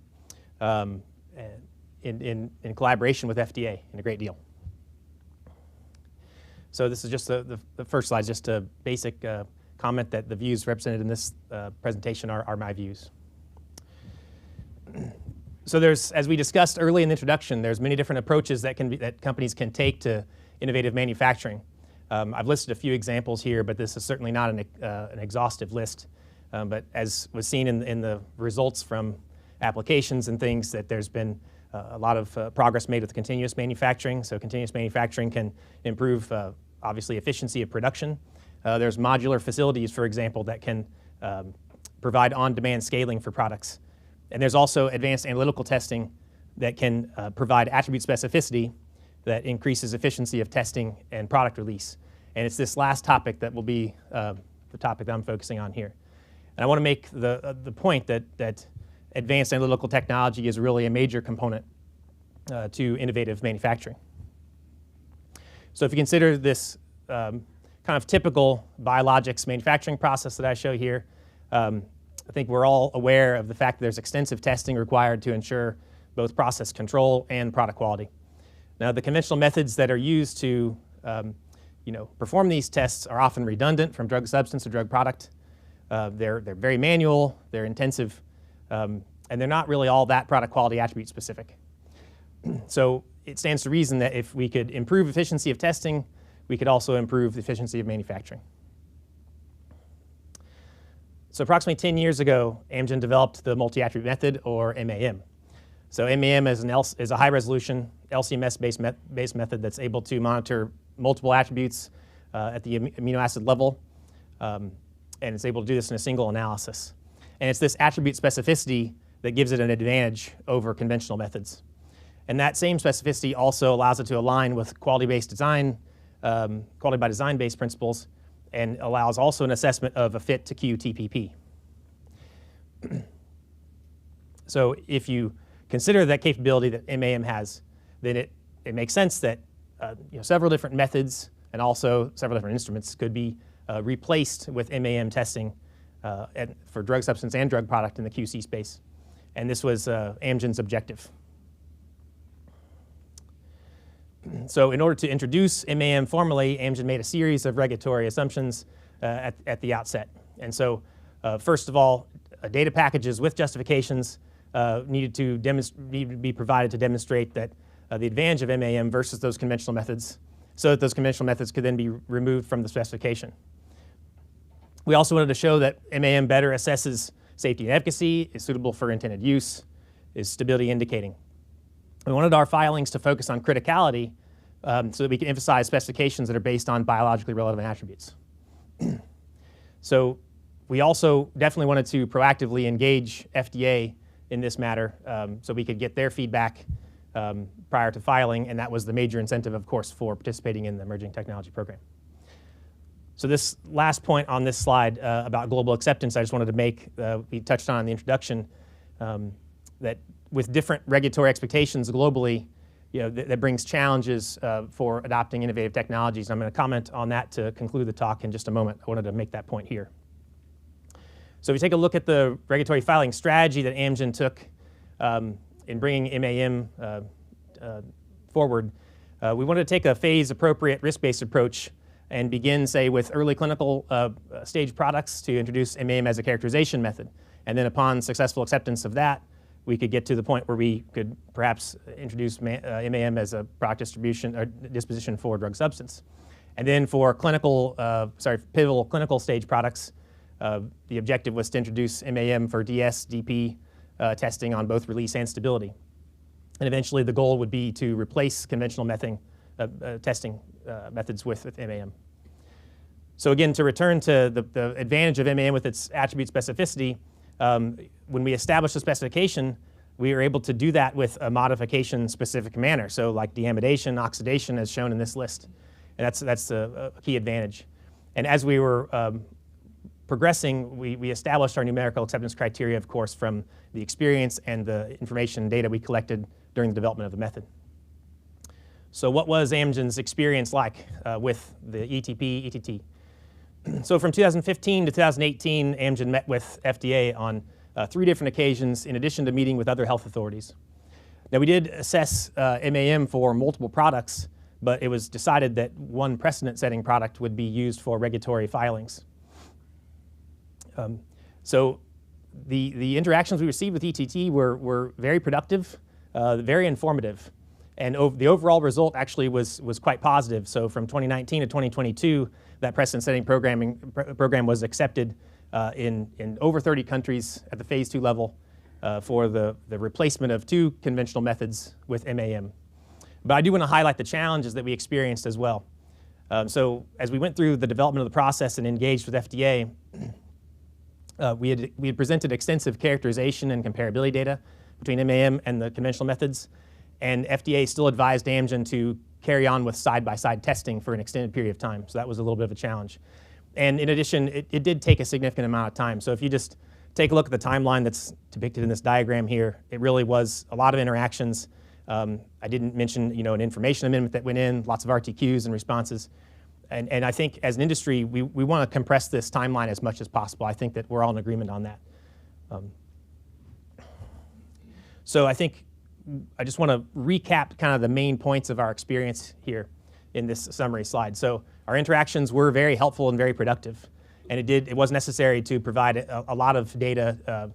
in collaboration with FDA in a great deal. So this is just the first slide, just a basic comment that the views represented in this presentation are my views. So as we discussed early in the introduction, there's many different approaches that companies can take to innovative manufacturing. I've listed a few examples here, but this is certainly not an exhaustive list. But as was seen in the results from applications and things, that there's been a lot of progress made with continuous manufacturing. So continuous manufacturing can improve, obviously, efficiency of production. There's modular facilities, for example, that can provide on-demand scaling for products. And there's also advanced analytical testing that can provide attribute specificity that increases efficiency of testing and product release. And it's this last topic that will be the topic that I'm focusing on here. And I want to make the point that advanced analytical technology is really a major component to innovative manufacturing. So if you consider this kind of typical biologics manufacturing process that I show here, I think we're all aware of the fact that there's extensive testing required to ensure both process control and product quality. Now, the conventional methods that are used to perform these tests are often redundant from drug substance to drug product. They're very manual, they're intensive, and they're not really all that product quality attribute specific. So it stands to reason that if we could improve efficiency of testing, we could also improve the efficiency of manufacturing. So approximately 10 years ago, Amgen developed the multi-attribute method, or MAM. So MAM is a high-resolution LC-MS-based method that's able to monitor multiple attributes at the amino acid level, and it's able to do this in a single analysis. And it's this attribute specificity that gives it an advantage over conventional methods. And that same specificity also allows it to align with quality-based design, quality by design-based principles, and allows also an assessment of a fit to QTPP. So if you consider that capability that MAM has, then it makes sense that several different methods and also several different instruments could be replaced with MAM testing for drug substance and drug product in the QC space. And this was Amgen's objective. So in order to introduce MAM formally, Amgen made a series of regulatory assumptions at the outset. And so first of all, data packages with justifications needed to be provided to demonstrate that the advantage of MAM versus those conventional methods, so that those conventional methods could then be removed from the specification. We also wanted to show that MAM better assesses safety and efficacy, is suitable for intended use, is stability indicating. We wanted our filings to focus on criticality so that we can emphasize specifications that are based on biologically relevant attributes. So we also definitely wanted to proactively engage FDA in this matter so we could get their feedback prior to filing, and that was the major incentive, of course, for participating in the Emerging Technology Program. So this last point on this slide about global acceptance, I just wanted to make, we touched on in the introduction, that with different regulatory expectations globally, that brings challenges for adopting innovative technologies. I'm going to comment on that to conclude the talk in just a moment. I wanted to make that point here. So if we take a look at the regulatory filing strategy that Amgen took in bringing MAM forward, we wanted to take a phase-appropriate, risk-based approach and begin, say, with early clinical stage products to introduce MAM as a characterization method. And then upon successful acceptance of that, we could get to the point where we could perhaps introduce MAM as a product distribution or disposition for drug substance. And then for pivotal clinical stage products, the objective was to introduce MAM for DS, DP testing on both release and stability. And eventually the goal would be to replace conventional testing methods with MAM. So again, to return to the advantage of MAM with its attribute specificity, when we established the specification, we were able to do that with a modification-specific manner, so like deamidation, oxidation, as shown in this list. And that's a key advantage. And as we were progressing, we established our numerical acceptance criteria, of course, from the experience and the information and data we collected during the development of the method. So what was Amgen's experience like with the ETP, ETT? So from 2015 to 2018, Amgen met with FDA on 3 different occasions in addition to meeting with other health authorities. Now we did assess MAM for multiple products, but it was decided that one precedent-setting product would be used for regulatory filings. So the interactions we received with ETT were very productive, very informative. And the overall result actually was quite positive. So from 2019 to 2022, that precedent-setting program was accepted in over 30 countries at the phase 2 level for the replacement of 2 conventional methods with MAM. But I do want to highlight the challenges that we experienced as well. So as we went through the development of the process and engaged with FDA, we had presented extensive characterization and comparability data between MAM and the conventional methods. And FDA still advised Amgen to carry on with side-by-side testing for an extended period of time. So that was a little bit of a challenge. And in addition, it did take a significant amount of time. So if you just take a look at the timeline that's depicted in this diagram here, it really was a lot of interactions. I didn't mention an information amendment that went in, lots of RTQs and responses. And I think as an industry, we want to compress this timeline as much as possible. I think that we're all in agreement on that. So I think I just want to recap kind of the main points of our experience here in this summary slide. So our interactions were very helpful and very productive. And it was necessary to provide a lot of data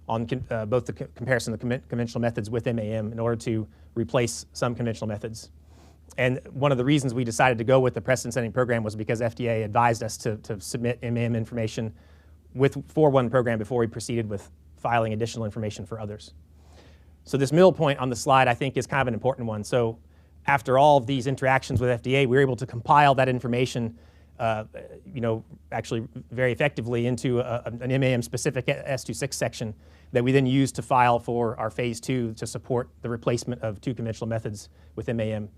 on both the comparison of the conventional methods with MAM in order to replace some conventional methods. And one of the reasons we decided to go with the precedent-setting program was because FDA advised us to submit MAM information for one program before we proceeded with filing additional information for others. So this middle point on the slide, I think, is kind of an important one. So after all of these interactions with FDA, we were able to compile that information, actually very effectively into an MAM-specific S26 section that we then used to file for our phase 2 to support the replacement of 2 conventional methods with MAM.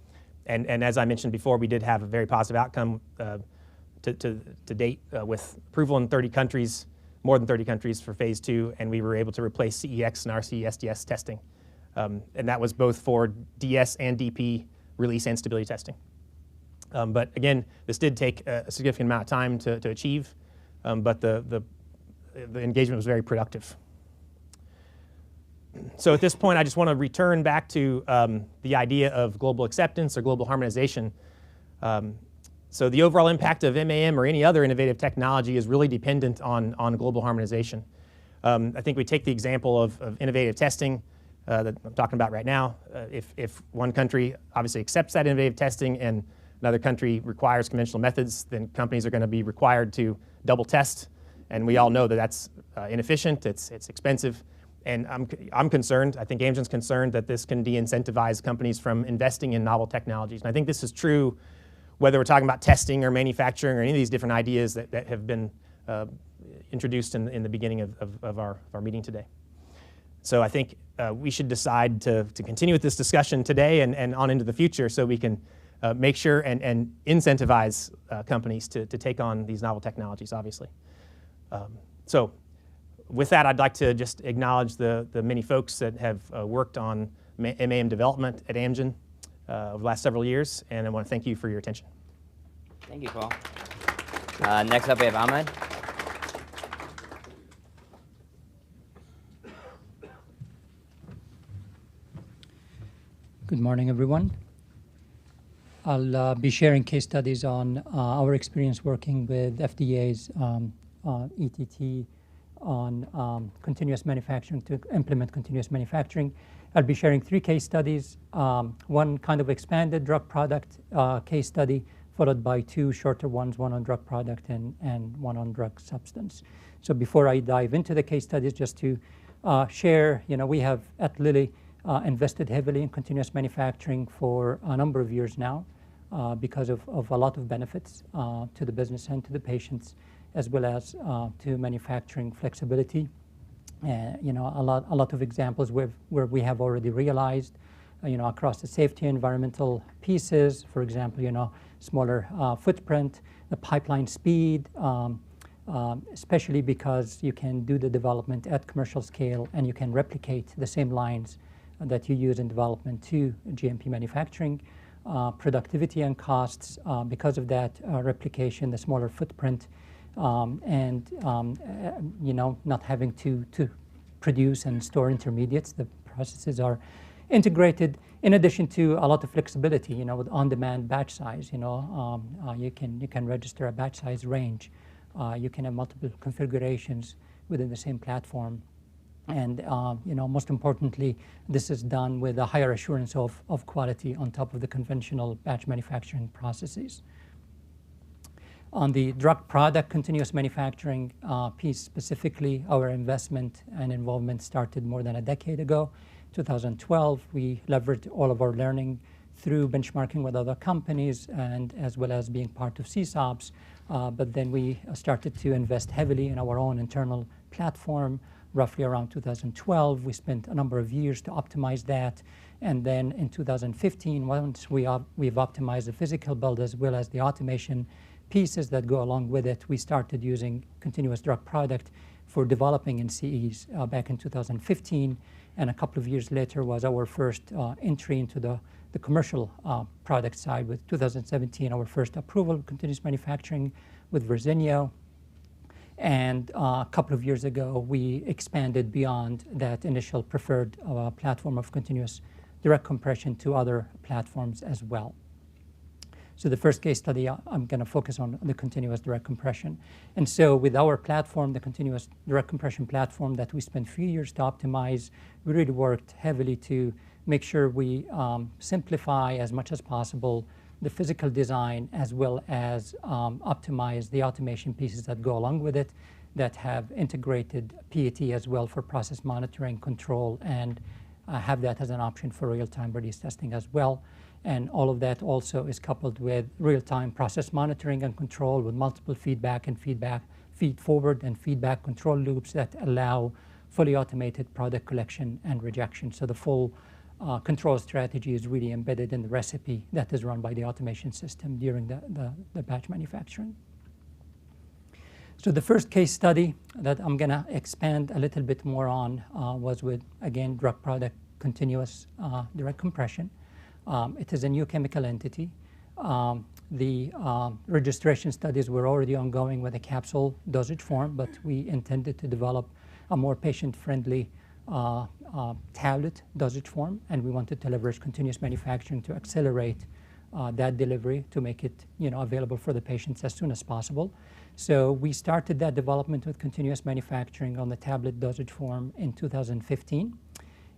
And as I mentioned before, we did have a very positive outcome to date with approval in 30 countries, more than 30 countries for phase 2, and we were able to replace CEX and RC-SDS testing. And that was both for DS and DP release and stability testing. But again, this did take a significant amount of time to achieve, but the engagement was very productive. So at this point, I just want to return back to the idea of global acceptance or global harmonization. So the overall impact of MAM or any other innovative technology is really dependent on global harmonization. I think we take the example of innovative testing that I'm talking about right now. If one country obviously accepts that innovative testing and another country requires conventional methods, then companies are going to be required to double test And we all know that that's inefficient, it's expensive, and I'm concerned, I think Amgen's concerned that this can de-incentivize companies from investing in novel technologies. And I think this is true whether we're talking about testing or manufacturing or any of these different ideas that have been introduced in the beginning of our meeting today. So I think we should decide to continue with this discussion today and on into the future so we can make sure and incentivize companies to take on these novel technologies, obviously. So with that, I'd like to just acknowledge the many folks that have worked on MAM development at Amgen over the last several years, and I want to thank you for your attention. Thank you, Paul. Next up, we have Ahmed. Good morning, everyone. I'll be sharing case studies on our experience working with FDA's ETT on continuous manufacturing, to implement continuous manufacturing. I'll be sharing 3 case studies, one kind of expanded drug product case study, followed by 2 shorter ones, one on drug product and one on drug substance. So before I dive into the case studies, just to share, we have at Lilly invested heavily in continuous manufacturing for a number of years now because of a lot of benefits to the business and to the patients, as well as to manufacturing flexibility. A lot of examples where we have already realized, across the safety and environmental pieces, for example, smaller footprint, the pipeline speed, especially because you can do the development at commercial scale and you can replicate the same lines that you use in development to GMP manufacturing. Productivity and costs because of that replication, the smaller footprint, and not having to produce and store intermediates. The processes are integrated, in addition to a lot of flexibility, with on-demand batch size. You can register a batch size range. You can have multiple configurations within the same platform. And most importantly, this is done with a higher assurance of quality on top of the conventional batch manufacturing processes. On the drug product continuous manufacturing piece specifically, our investment and involvement started more than a decade ago. 2012, we leveraged all of our learning through benchmarking with other companies and as well as being part of CSOPs. But then we started to invest heavily in our own internal platform. Roughly around 2012, we spent a number of years to optimize that. And then in 2015, once we've optimized the physical build as well as the automation pieces that go along with it, we started using continuous drug product for developing NCEs back in 2015. And a couple of years later was our first entry into the commercial product side with 2017, our first approval of continuous manufacturing with Verzenio. And a couple of years ago, we expanded beyond that initial preferred platform of continuous direct compression to other platforms as well. So the first case study, I'm going to focus on the continuous direct compression. And so with our platform, the continuous direct compression platform that we spent a few years to optimize, we really worked heavily to make sure we simplify as much as possible the physical design, as well as optimize the automation pieces that go along with it, that have integrated PAT as well for process monitoring, control, and have that as an option for real-time release testing as well. And all of that also is coupled with real-time process monitoring and control with multiple feedback and feed-forward and feedback control loops that allow fully automated product collection and rejection. So the full control strategy is really embedded in the recipe that is run by the automation system during the batch manufacturing. So the first case study that I'm going to expand a little bit more on was with, again, drug product continuous direct compression. It is a new chemical entity. The registration studies were already ongoing with a capsule dosage form, but we intended to develop a more patient-friendly tablet dosage form, and we wanted to leverage continuous manufacturing to accelerate that delivery to make it available for the patients as soon as possible. So we started that development with continuous manufacturing on the tablet dosage form in 2015.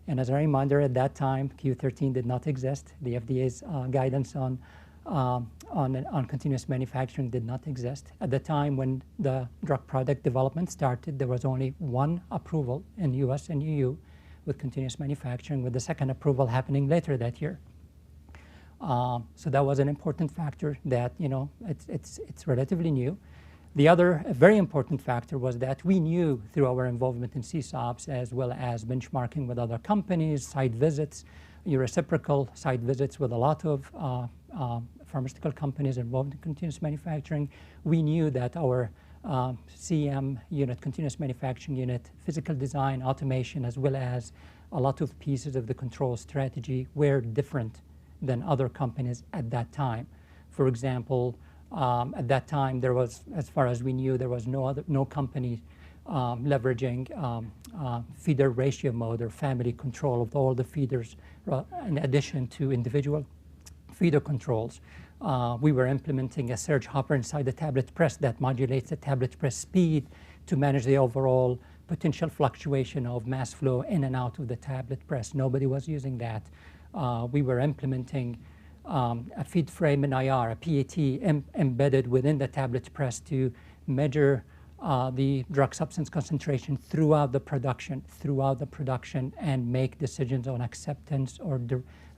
And as a reminder, at that time, Q13 did not exist. The FDA's guidance on on continuous manufacturing did not exist. At the time when the drug product development started, there was only one approval in US and EU with continuous manufacturing, with the second approval happening later that year. So that was an important factor that, you know, it's relatively new. The other very important factor was that we knew through our involvement in CSOPs, as well as benchmarking with other companies, site visits, reciprocal site visits with a lot of pharmaceutical companies involved in continuous manufacturing, we knew that our CM unit, continuous manufacturing unit, physical design, automation, as well as a lot of pieces of the control strategy were different than other companies at that time. For example, at that time, there was, as far as we knew, there was no company leveraging feeder ratio mode or family control of all the feeders, in addition to individual feeder controls. We were implementing a surge hopper inside the tablet press that modulates the tablet press speed to manage the overall potential fluctuation of mass flow in and out of the tablet press. Nobody was using that. We were implementing a feed frame in IR, a PAT embedded within the tablet press to measure the drug substance concentration throughout the production, and make decisions on acceptance or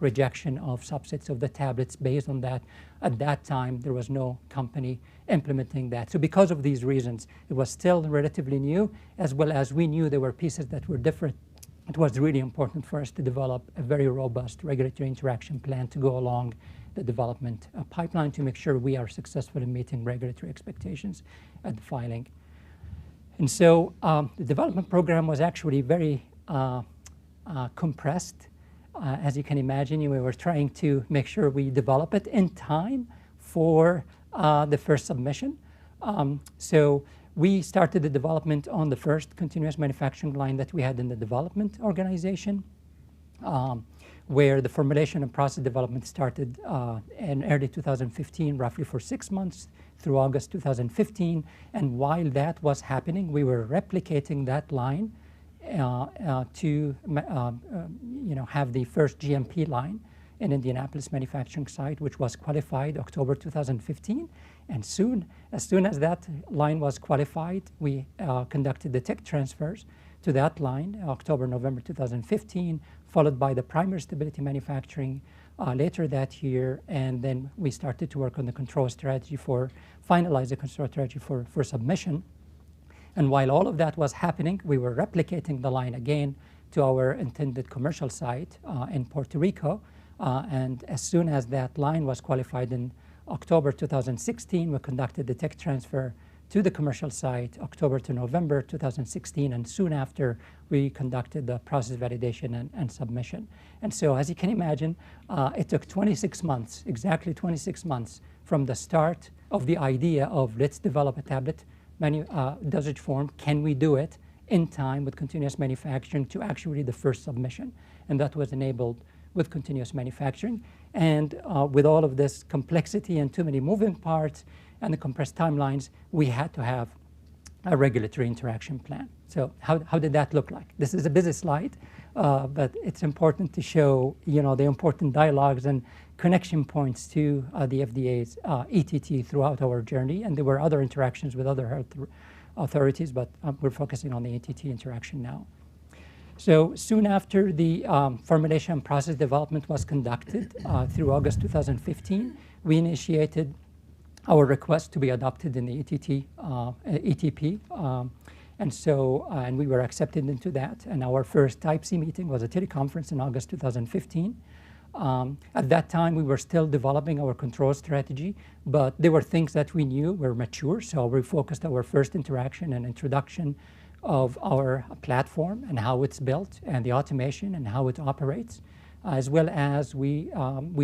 rejection of subsets of the tablets based on that. At that time, there was no company implementing that. So because of these reasons, it was still relatively new, as well as we knew there were pieces that were different. It was really important for us to develop a very robust regulatory interaction plan to go along the development pipeline to make sure we are successful in meeting regulatory expectations at the filing. And so the development program was actually very compressed. As you can imagine, we were trying to make sure we develop it in time for the first submission. So we started the development on the first continuous manufacturing line that we had in the development organization, where the formulation and process development started in early 2015, roughly for 6 months through August 2015. And while that was happening, we were replicating that line to have the first GMP line in Indianapolis manufacturing site, which was qualified October 2015. And as soon as that line was qualified, we conducted the tech transfers to that line, October, November 2015, followed by the primary stability manufacturing later that year. And then we started to work on the control strategy finalize the control strategy for submission. And while all of that was happening, we were replicating the line again to our intended commercial site in Puerto Rico. And as soon as that line was qualified in October 2016, we conducted the tech transfer to the commercial site, October to November 2016, and soon after we conducted the process validation and submission. And so as you can imagine, it took 26 months, exactly 26 months from the start of the idea of let's develop a tablet dosage form, can we do it in time with continuous manufacturing, to actually the first submission. And that was enabled with continuous manufacturing. And with all of this complexity and too many moving parts and the compressed timelines, we had to have a regulatory interaction plan. So how did that look like? This is a busy slide, but it's important to show the important dialogues and connection points to the FDA's ETT throughout our journey. And there were other interactions with other health authorities, but we're focusing on the ETT interaction now. So soon after the formulation and process development was conducted through August 2015, we initiated our request to be adopted in the ETP. And we were accepted into that. And our first Type C meeting was a teleconference in August 2015. At that time, we were still developing our control strategy, but there were things that we knew were mature. So we focused our first interaction and introduction of our platform and how it's built and the automation and how it operates, as well as we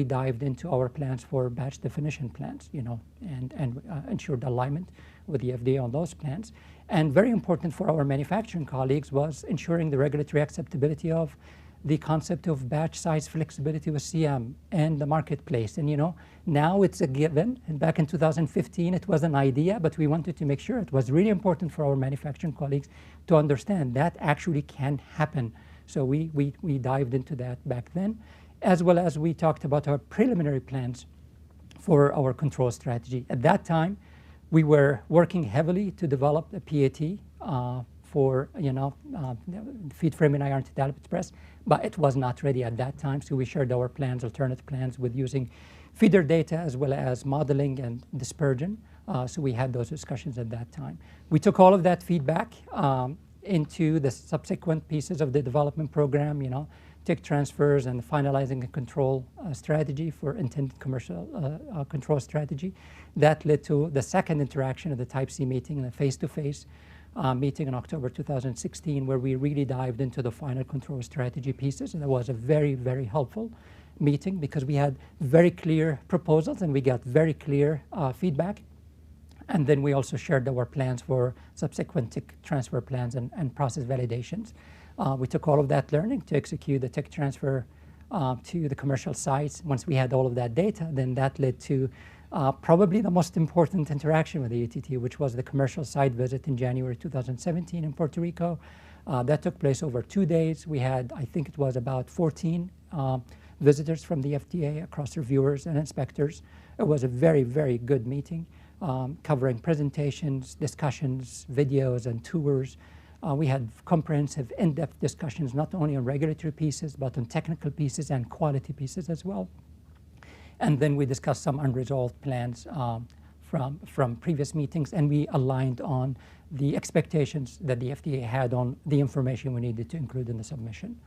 dived into our plans for batch definition plans, and ensured alignment with the FDA on those plans. And very important for our manufacturing colleagues was ensuring the regulatory acceptability of the concept of batch size flexibility with CM and the marketplace. And now it's a given. And back in 2015, it was an idea, but we wanted to make sure it was really important for our manufacturing colleagues to understand that actually can happen. So we dived into that back then, as well as we talked about our preliminary plans for our control strategy. At that time, we were working heavily to develop a PAT for feed frame and iron to Dalip Express, but it was not ready at that time. So we shared our plans, alternate plans, with using feeder data as well as modeling and dispersion. So we had those discussions at that time. We took all of that feedback into the subsequent pieces of the development program, tech transfers and finalizing a control strategy for intended commercial control strategy. That led to the second interaction of the Type C meeting and the face-to-face meeting in October 2016, where we really dived into the final control strategy pieces. And it was a very, very helpful meeting because we had very clear proposals and we got very clear feedback. And then we also shared our plans for subsequent tech transfer plans and process validations. We took all of that learning to execute the tech transfer to the commercial sites. Once we had all of that data, then that led to probably the most important interaction with the ETT, which was the commercial site visit in January 2017 in Puerto Rico. That took place over 2 days. We had, I think it was about 14 visitors from the FDA across reviewers and inspectors. It was a very, very good meeting, covering presentations, discussions, videos, and tours. We had comprehensive, in-depth discussions, not only on regulatory pieces, but on technical pieces and quality pieces as well. And then we discussed some unresolved plans from previous meetings, and we aligned on the expectations that the FDA had on the information we needed to include in the submission.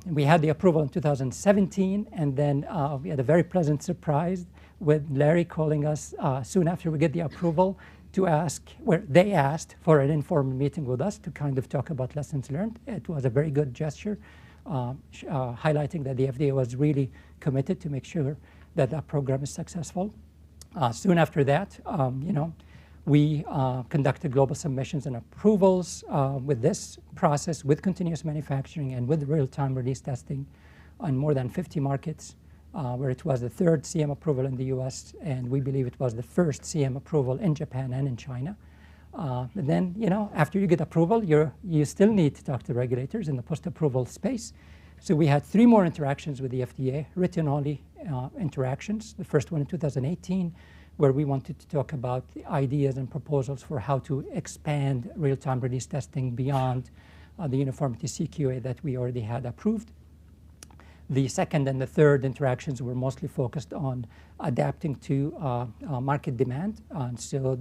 We had the approval in 2017, and then we had a very pleasant surprise with Larry calling us soon after we get the approval to ask, where they asked for an informal meeting with us to kind of talk about lessons learned. It was a very good gesture, highlighting that the FDA was really committed to make sure that that program is successful. Soon after that, we conducted global submissions and approvals with this process, with continuous manufacturing and with real-time release testing on more than 50 markets, where it was the third CM approval in the US, and we believe it was the first CM approval in Japan and in China. And then, after you get approval, you still need to talk to regulators in the post-approval space. So we had 3 more interactions with the FDA, written-only interactions. The first one in 2018, where we wanted to talk about the ideas and proposals for how to expand real-time release testing beyond the uniformity CQA that we already had approved. The second and the third interactions were mostly focused on adapting to market demand. And so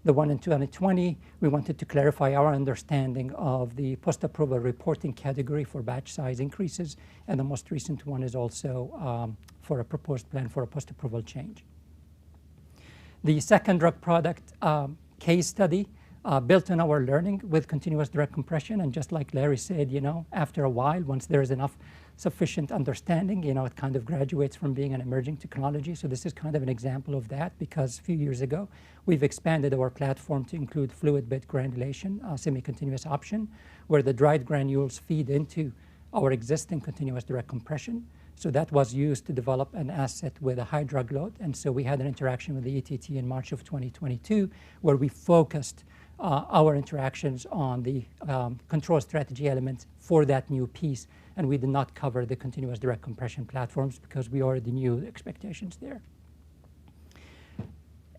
the one in 2020, we wanted to clarify our understanding of the post-approval reporting category for batch size increases. And the most recent one is also for a proposed plan for a post-approval change. The second drug product case study built on our learning with continuous direct compression. And just like Larry said, after a while, once there is enough sufficient understanding, it kind of graduates from being an emerging technology. So this is kind of an example of that, because a few years ago, we've expanded our platform to include fluid bed granulation, semi-continuous option, where the dried granules feed into our existing continuous direct compression. So that was used to develop an asset with a high drug load. And so we had an interaction with the ETT in March of 2022, where we focused our interactions on the control strategy elements for that new piece. And we did not cover the continuous direct compression platforms because we already knew the expectations there.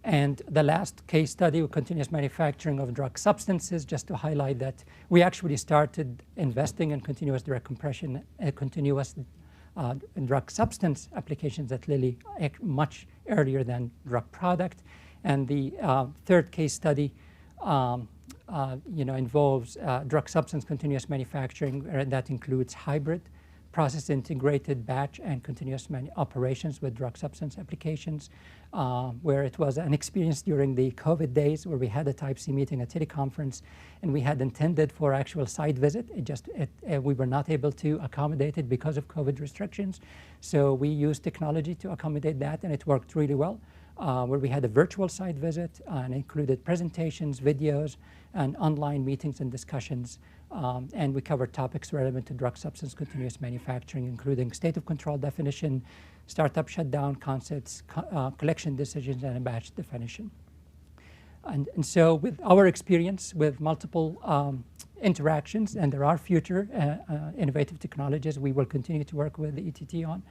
And the last case study with continuous manufacturing of drug substances, just to highlight that we actually started investing in continuous direct compression, continuous drug substance applications at Lilly much earlier than drug product. And the third case study involves drug substance continuous manufacturing, that includes hybrid process integrated batch and continuous operations with drug substance applications, where it was an experience during the COVID days where we had a Type C meeting, a teleconference, and we had intended for actual site visit. We were not able to accommodate it because of COVID restrictions. So we used technology to accommodate that, and it worked really well. Where we had a virtual site visit and included presentations, videos, and online meetings and discussions. And we covered topics relevant to drug substance continuous manufacturing, including state of control definition, startup shutdown concepts, collection decisions, and a batch definition. And so with our experience with multiple interactions, and there are future innovative technologies we will continue to work with the ETT on,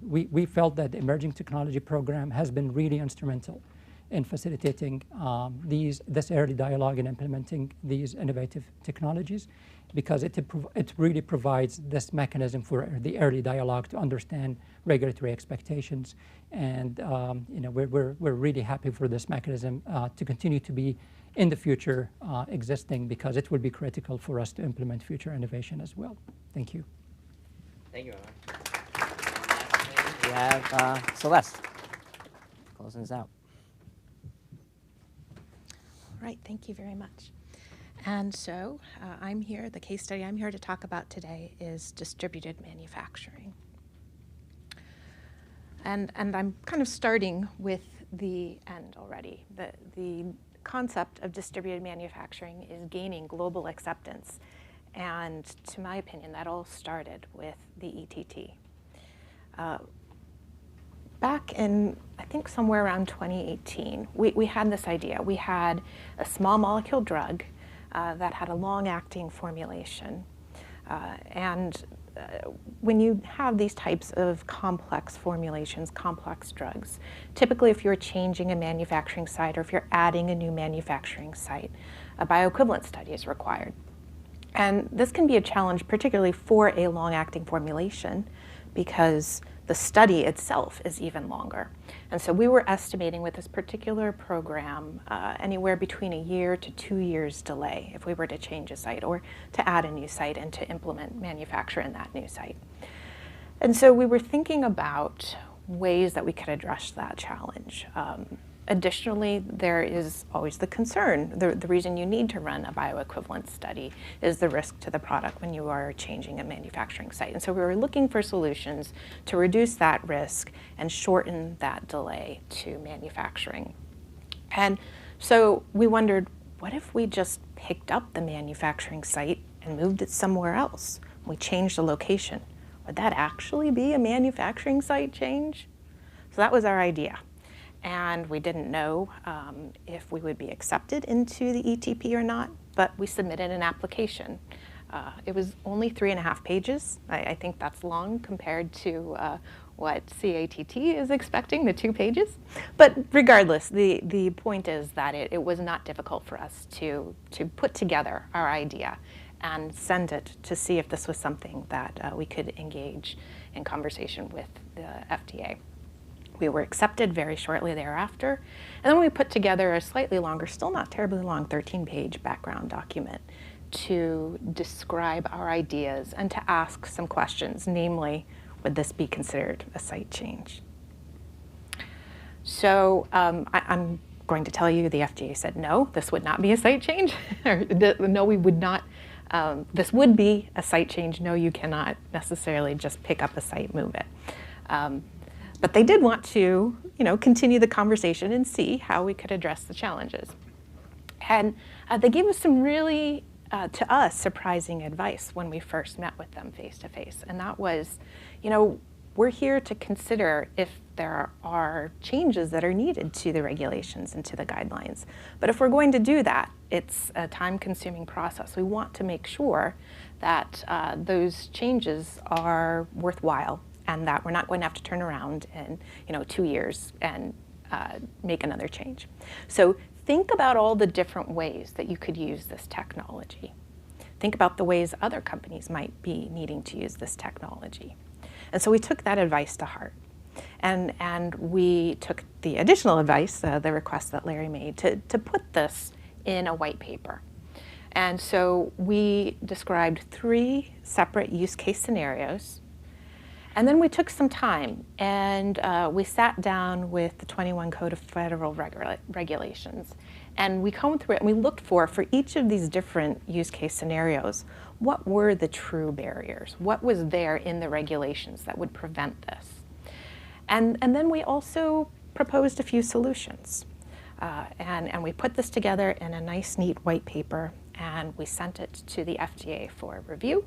We felt that the Emerging Technology Program has been really instrumental in facilitating this early dialogue and implementing these innovative technologies, because it really provides this mechanism for the early dialogue to understand regulatory expectations. And we're really happy for this mechanism to continue to be in the future existing, because it will be critical for us to implement future innovation as well. Thank you. Thank you, Omar. We have Celeste closing us out. All right, thank you very much. And so I'm here, the case study I'm here to talk about today is distributed manufacturing. And I'm kind of starting with the end already. The concept of distributed manufacturing is gaining global acceptance. And to my opinion, that all started with the ETT. Back in, I think somewhere around 2018, we had this idea. We had a small molecule drug that had a long-acting formulation. When you have these types of complex formulations, complex drugs, typically if you're changing a manufacturing site or if you're adding a new manufacturing site, a bioequivalence study is required. And this can be a challenge, particularly for a long-acting formulation, because the study itself is even longer. And so we were estimating with this particular program anywhere between a year to 2 years delay if we were to change a site or to add a new site and to implement manufacture in that new site. And so we were thinking about ways that we could address that challenge. Additionally, there is always the concern. The reason you need to run a bioequivalence study is the risk to the product when you are changing a manufacturing site. And so we were looking for solutions to reduce that risk and shorten that delay to manufacturing. And so we wondered, what if we just picked up the manufacturing site and moved it somewhere else? We changed the location. Would that actually be a manufacturing site change? So that was our idea. And we didn't know if we would be accepted into the ETP or not, but we submitted an application. It was only 3.5 pages. I think that's long compared to what CATT is expecting, the 2 pages. But regardless, the point is that it was not difficult for us to put together our idea and send it to see if this was something that we could engage in conversation with the FDA. We were accepted very shortly thereafter. And then we put together a slightly longer, still not terribly long, 13-page background document to describe our ideas and to ask some questions, namely, would this be considered a site change? So I'm going to tell you the FDA said no, this would not be a site change. No, we would not. This would be a site change. No, you cannot necessarily just pick up a site, move it. But they did want to, continue the conversation and see how we could address the challenges. And they gave us some really, to us, surprising advice when we first met with them face-to-face. And that was, we're here to consider if there are changes that are needed to the regulations and to the guidelines. But if we're going to do that, it's a time-consuming process. We want to make sure that those changes are worthwhile, and that we're not going to have to turn around in 2 years and make another change. So think about all the different ways that you could use this technology. Think about the ways other companies might be needing to use this technology. And so we took that advice to heart. And we took the additional advice, the request that Larry made, to put this in a white paper. And so we described 3 separate use case scenarios. And then we took some time and we sat down with the 21 Code of Federal Regulations, and we combed through it and we looked for each of these different use case scenarios, what were the true barriers? What was there in the regulations that would prevent this? And then we also proposed a few solutions. And we put this together in a nice, neat white paper, and we sent it to the FDA for review.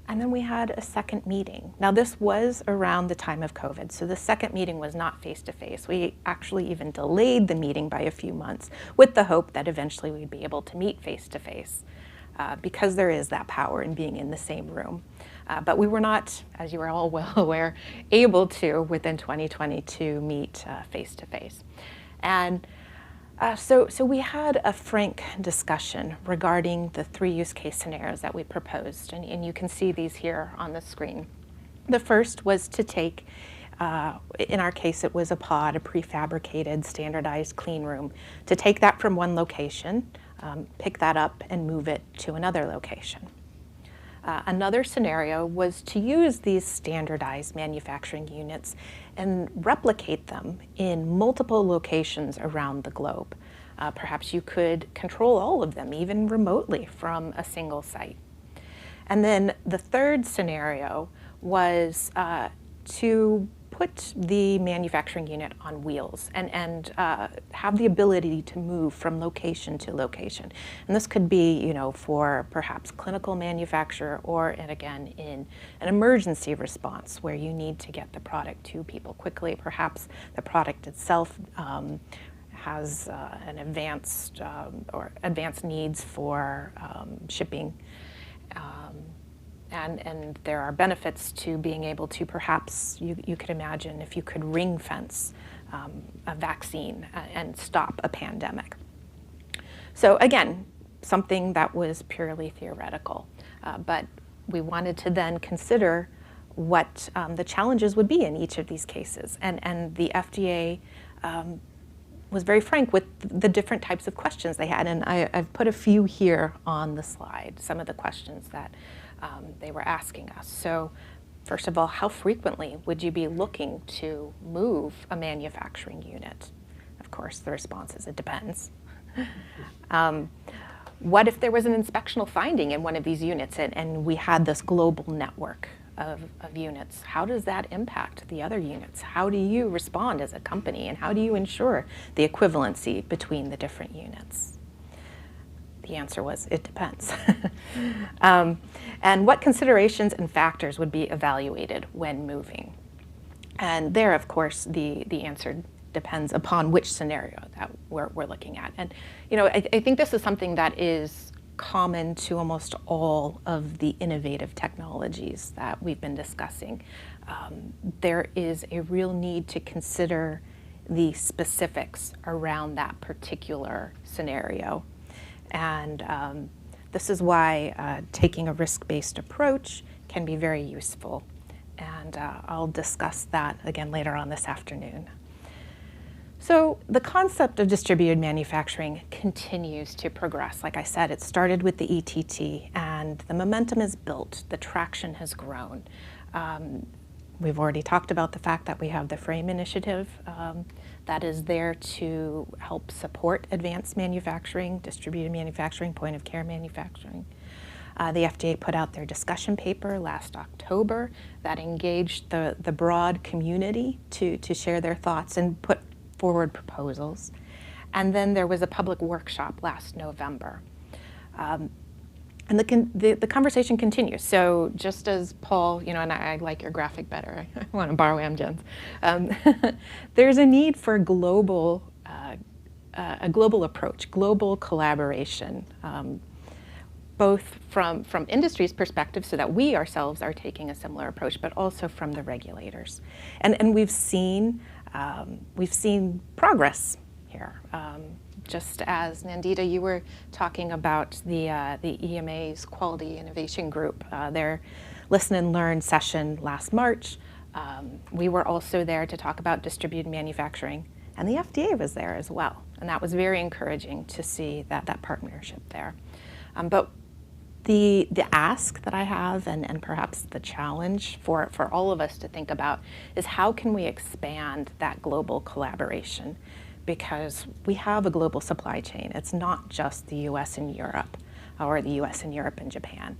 And then we had a second meeting. Now this was around the time of COVID, so the second meeting was not face-to-face. We actually even delayed the meeting by a few months with the hope that eventually we'd be able to meet face-to-face. because there is that power in being in the same room. But we were not, as you are all well aware, able to, within 2020, to meet face-to-face. And so we had a frank discussion regarding the 3 use case scenarios that we proposed, and you can see these here on the screen. The first was to take, in our case it was a pod, a prefabricated, standardized clean room, to take that from one location, pick that up and move it to another location. Another scenario was to use these standardized manufacturing units and replicate them in multiple locations around the globe. Perhaps you could control all of them, even remotely from a single site. And then the third scenario was to put the manufacturing unit on wheels and have the ability to move from location to location. And this could be, you know, for perhaps clinical manufacture or, and again, in an emergency response where you need to get the product to people quickly. Perhaps the product itself has an advanced or advanced needs for shipping. And there are benefits to being able to perhaps, you could imagine if you could ring fence a vaccine and stop a pandemic. So again, something that was purely theoretical, but we wanted to then consider what the challenges would be in each of these cases. And the FDA was very frank with the different types of questions they had. And I've put a few here on the slide, some of the questions that they were asking us. So first of all, how frequently would you be looking to move a manufacturing unit? Of course, the response is it depends. What if there was an inspectional finding in one of these units and we had this global network of units? How does that impact the other units? How do you respond as a company, and how do you ensure the equivalency between the different units? The answer was, it depends. And what considerations and factors would be evaluated when moving? And there, of course, the answer depends upon which scenario that we're looking at. And you know, I think this is something that is common to almost all of the innovative technologies that we've been discussing. There is a real need to consider the specifics around that particular scenario. And this is why taking a risk-based approach can be very useful. And I'll discuss that again later on this afternoon. So the concept of distributed manufacturing continues to progress. Like I said, it started with the ETT, and the momentum is built. The traction has grown. We've already talked about the fact that we have the FRAME initiative that is there to help support advanced manufacturing, distributed manufacturing, point-of-care manufacturing. The FDA put out their discussion paper last October that engaged the broad community to share their thoughts and put forward proposals. And then there was a public workshop last November. And the conversation continues. So just as Paul, you know, and I like your graphic better, I want to borrow Amgen's. There's a need for a global approach, global collaboration, both from industry's perspective so that we ourselves are taking a similar approach, but also from the regulators. And we've seen progress here. Just as Nandita, you were talking about the EMA's Quality Innovation Group, their Listen and Learn session last March. We were also there to talk about distributed manufacturing, and the FDA was there as well. And that was very encouraging to see that partnership there. But the ask that I have, and perhaps the challenge for all of us to think about, is how can we expand that global collaboration? Because we have a global supply chain. It's not just the US and Europe, or the US and Europe and Japan.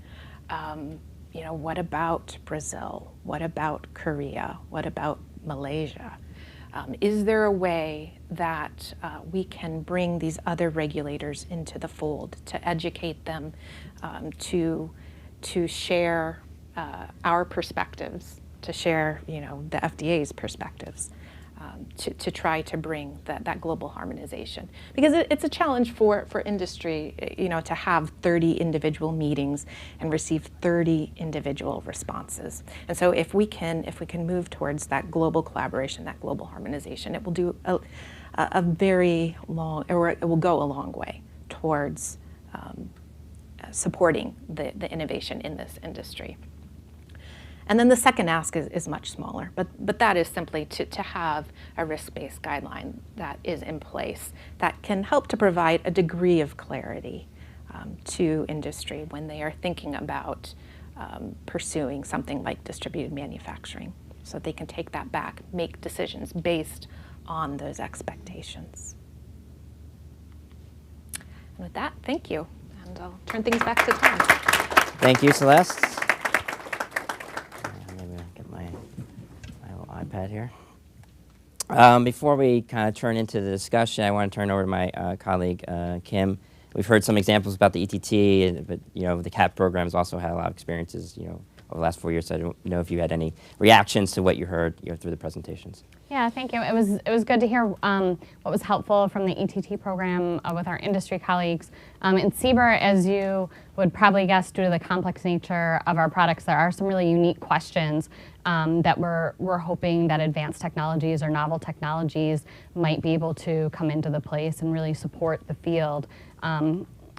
You know, what about Brazil? What about Korea? What about Malaysia? Is there a way that we can bring these other regulators into the fold, to educate them, to share our perspectives, to share, you know, the FDA's perspectives? to try to bring that global harmonization. Because it's a challenge for industry, to have 30 individual meetings and receive 30 individual responses. And so if we can move towards that global collaboration, that global harmonization, it will do a very long, or it will go a long way towards supporting the innovation in this industry. And then the second ask is much smaller, but that is simply to have a risk-based guideline that is in place that can help to provide a degree of clarity to industry when they are thinking about pursuing something like distributed manufacturing, so that they can take that back, make decisions based on those expectations. And with that, thank you, and I'll turn things back to Tom. Thank you, Celeste. iPad here. Before we kind of turn into the discussion, I want to turn over to my colleague, Kim. We've heard some examples about the ETT, but the CAP program has also had a lot of experiences, over the last 4 years. So I don't know if you had any reactions to what you heard, through the presentations. Yeah, thank you. It was good to hear what was helpful from the ETT program with our industry colleagues. In CBER, as you would probably guess, due to the complex nature of our products, there are some really unique questions that we're hoping that advanced technologies or novel technologies might be able to come into the place and really support the field.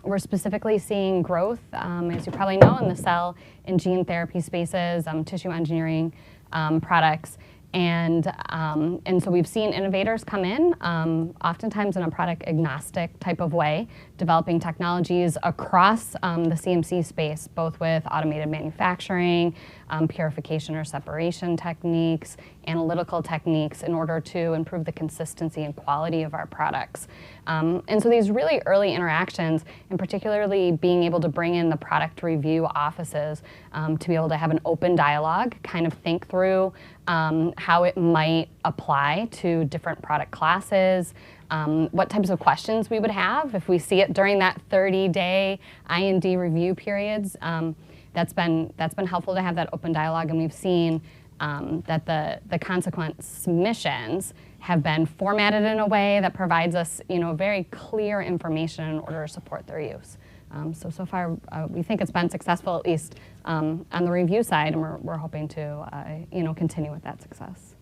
We're specifically seeing growth, as you probably know, in the cell and gene therapy spaces, tissue engineering products. And so we've seen innovators come in, oftentimes in a product agnostic type of way, developing technologies across the CMC space, both with automated manufacturing, purification or separation techniques, analytical techniques, in order to improve the consistency and quality of our products. And so these really early interactions, and particularly being able to bring in the product review offices to be able to have an open dialogue, kind of think through how it might apply to different product classes, what types of questions we would have if we see it during that 30-day IND review periods. That's been helpful to have that open dialogue, and we've seen that the consequent submissions have been formatted in a way that provides us, very clear information in order to support their use. So far, we think it's been successful, at least on the review side, and we're hoping to, continue with that success.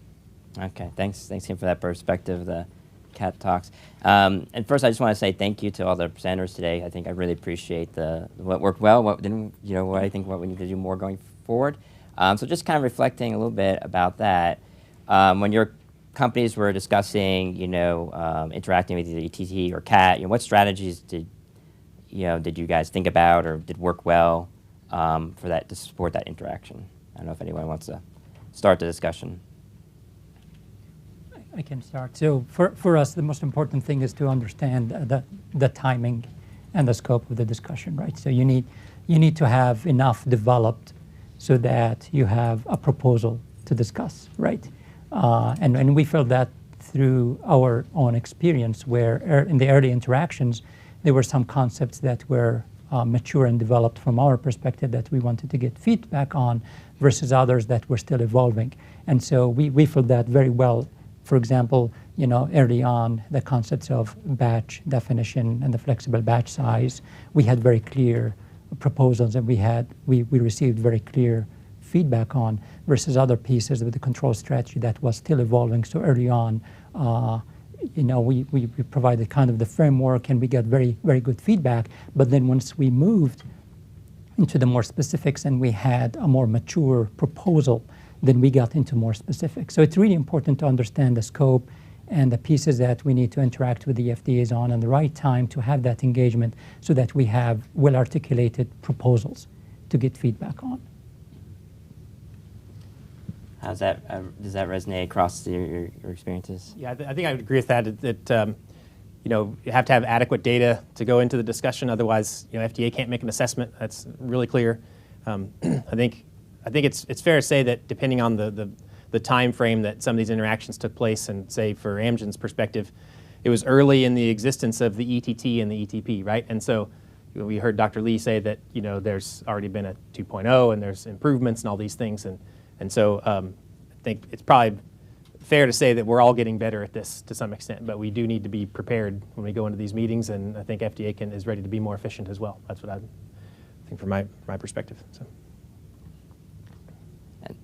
Okay, thanks Kim, for that perspective, the CAT talks. And first, I just want to say thank you to all the presenters today. I think I really appreciate what worked well, what didn't, what I think what we need to do more going forward. So just kind of reflecting a little bit about that. When your companies were discussing, interacting with either ETT or CAT, what strategies did you guys think about or did work well for that, to support that interaction? I don't know if anyone wants to start the discussion. I can start. So for us, the most important thing is to understand the timing and the scope of the discussion, right? So you need to have enough developed so that you have a proposal to discuss, right? And we felt that through our own experience, where in the early interactions, there were some concepts that were mature and developed from our perspective that we wanted to get feedback on, versus others that were still evolving. And so we felt that very well. For example, early on, the concepts of batch definition and the flexible batch size, we had very clear proposals, and we received very clear feedback on, versus other pieces with the control strategy that was still evolving. So early on, we provided kind of the framework, and we got very, very good feedback. But then once we moved into the more specifics and we had a more mature proposal, then we got into more specifics. So it's really important to understand the scope and the pieces that we need to interact with the FDAs on at the right time to have that engagement, so that we have well-articulated proposals to get feedback on. Does that resonate across your experiences? Yeah, I think I would agree with that. That you have to have adequate data to go into the discussion. Otherwise, FDA can't make an assessment. That's really clear. I think it's fair to say that depending on the time frame that some of these interactions took place, and say for Amgen's perspective, it was early in the existence of the ETT and the ETP, right? And so we heard Dr. Lee say that there's already been a 2.0 and there's improvements and all these things, and so I think it's probably fair to say that we're all getting better at this to some extent, but we do need to be prepared when we go into these meetings, and I think FDA is ready to be more efficient as well. That's what I think from my perspective. So.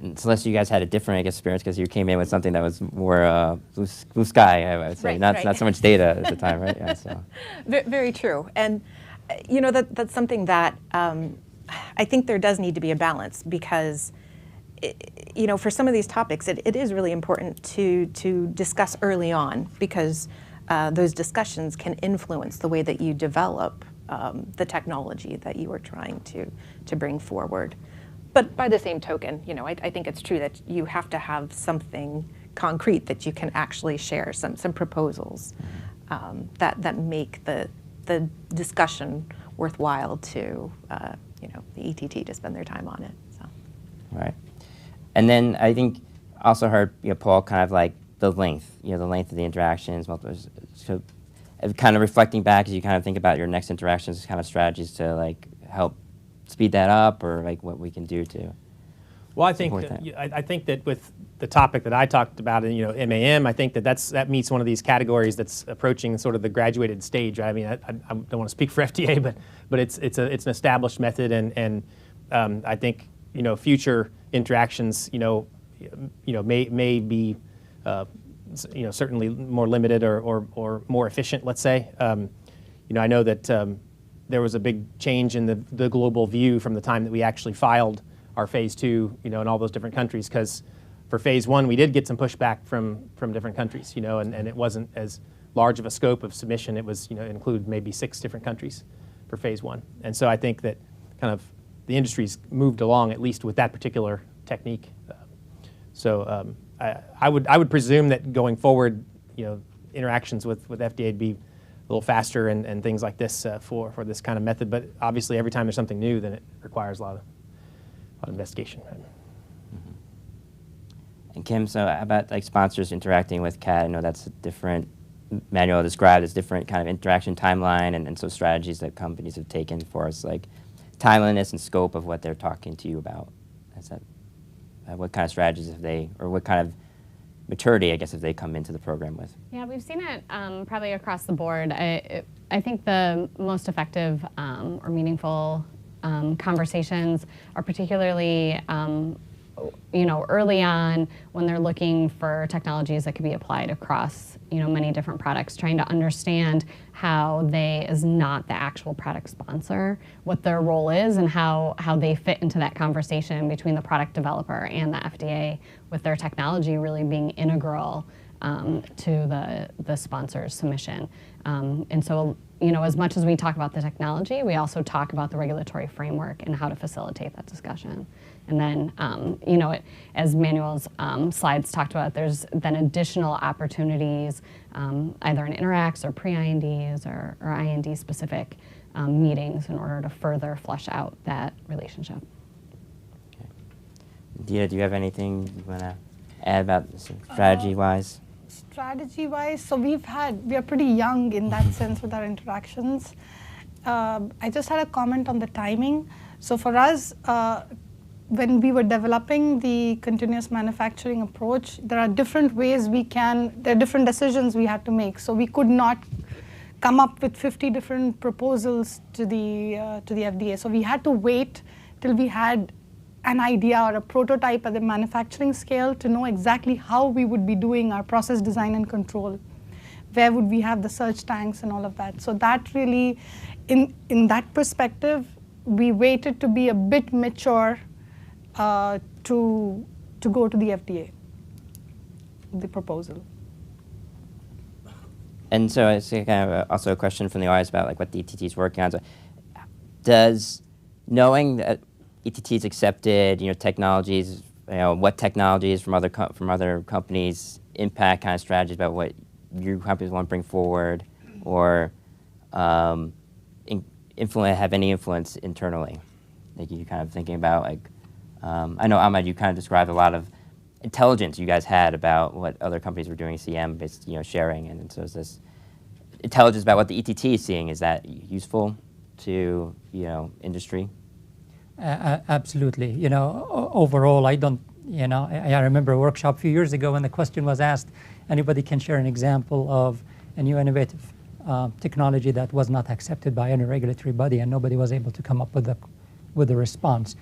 And unless you guys had a different experience because you came in with something that was more blue sky, I would say, not so much data at the time, right? Yeah, so. Very true. And you know, that's something that I think there does need to be a balance because, you know, for some of these topics, it is really important to discuss early on because those discussions can influence the way that you develop the technology that you are trying to bring forward. But by the same token, you know, I think it's true that you have to have something concrete that you can actually share, some proposals that make the discussion worthwhile to, you know, the ETT to spend their time on it. So. Right. And then I think also heard, you know, Paul, kind of like the length of the interactions, so kind of reflecting back as you kind of think about your next interactions, kind of strategies to like help speed that up, or like what we can do to. Well, I think that with the topic that I talked about, you know, MAM, I think that meets one of these categories that's approaching sort of the graduated stage. I mean, I don't want to speak for FDA, but it's an established method, and I think, you know, future interactions, you know, may be, you know, certainly more limited or more efficient. Let's say, you know, I know that there was a big change in the global view from the time that we actually filed our phase 2, you know, in all those different countries, because for phase 1 we did get some pushback from different countries, you know, and it wasn't as large of a scope of submission. It was, you know, it included maybe 6 different countries for phase 1, and so I think that kind of the industry's moved along at least with that particular technique. So I would presume that going forward, you know, interactions with FDA would be a little faster and things like this for this kind of method. But obviously, every time there's something new, then it requires a lot of investigation. Mm-hmm. And Kim, so how about like sponsors interacting with CAT? I know that's a different manual described as different kind of interaction timeline, and so strategies that companies have taken for us, like timeliness and scope of what they're talking to you about. Is that what kind of strategies have they, or what kind of maturity, I guess, have they come into the program with? Yeah, we've seen it probably across the board. I think the most effective or meaningful conversations are particularly, you know, early on when they're looking for technologies that could be applied across, you know, many different products, trying to understand how they, as not the actual product sponsor, what their role is and how they fit into that conversation between the product developer and the FDA, with their technology really being integral to the sponsor's submission. And so, you know, as much as we talk about the technology, we also talk about the regulatory framework and how to facilitate that discussion. And then, you know, as Manuel's slides talked about, there's then additional opportunities, either in interacts or pre-INDs or IND-specific meetings in order to further flesh out that relationship. Okay. Dia, do you have anything you want to add about strategy-wise? Strategy-wise, so we are pretty young in that sense with our interactions. I just had a comment on the timing. So for us, when we were developing the continuous manufacturing approach, there are different ways there are different decisions we had to make. So we could not come up with 50 different proposals to the FDA. So we had to wait till we had an idea or a prototype at the manufacturing scale to know exactly how we would be doing our process design and control. Where would we have the surge tanks and all of that? So that really, in that perspective, we waited to be a bit mature to go to the FDA, the proposal. And so it's kind of also a question from the audience about like what the ETT is working on. So does knowing that ETT's accepted, you know, technologies, you know, what technologies from other companies impact kind of strategies about what your companies want to bring forward, or have any influence internally? Like you kind of thinking about like, I know Ahmed, you kind of described a lot of intelligence you guys had about what other companies were doing, CM-based, you know, sharing, and so is this intelligence about what the ETT is seeing, is that useful to, you know, industry? Absolutely. You know, overall, I don't You know, I remember a workshop a few years ago when the question was asked, anybody can share an example of a new innovative technology that was not accepted by any regulatory body, and nobody was able to come up with a response.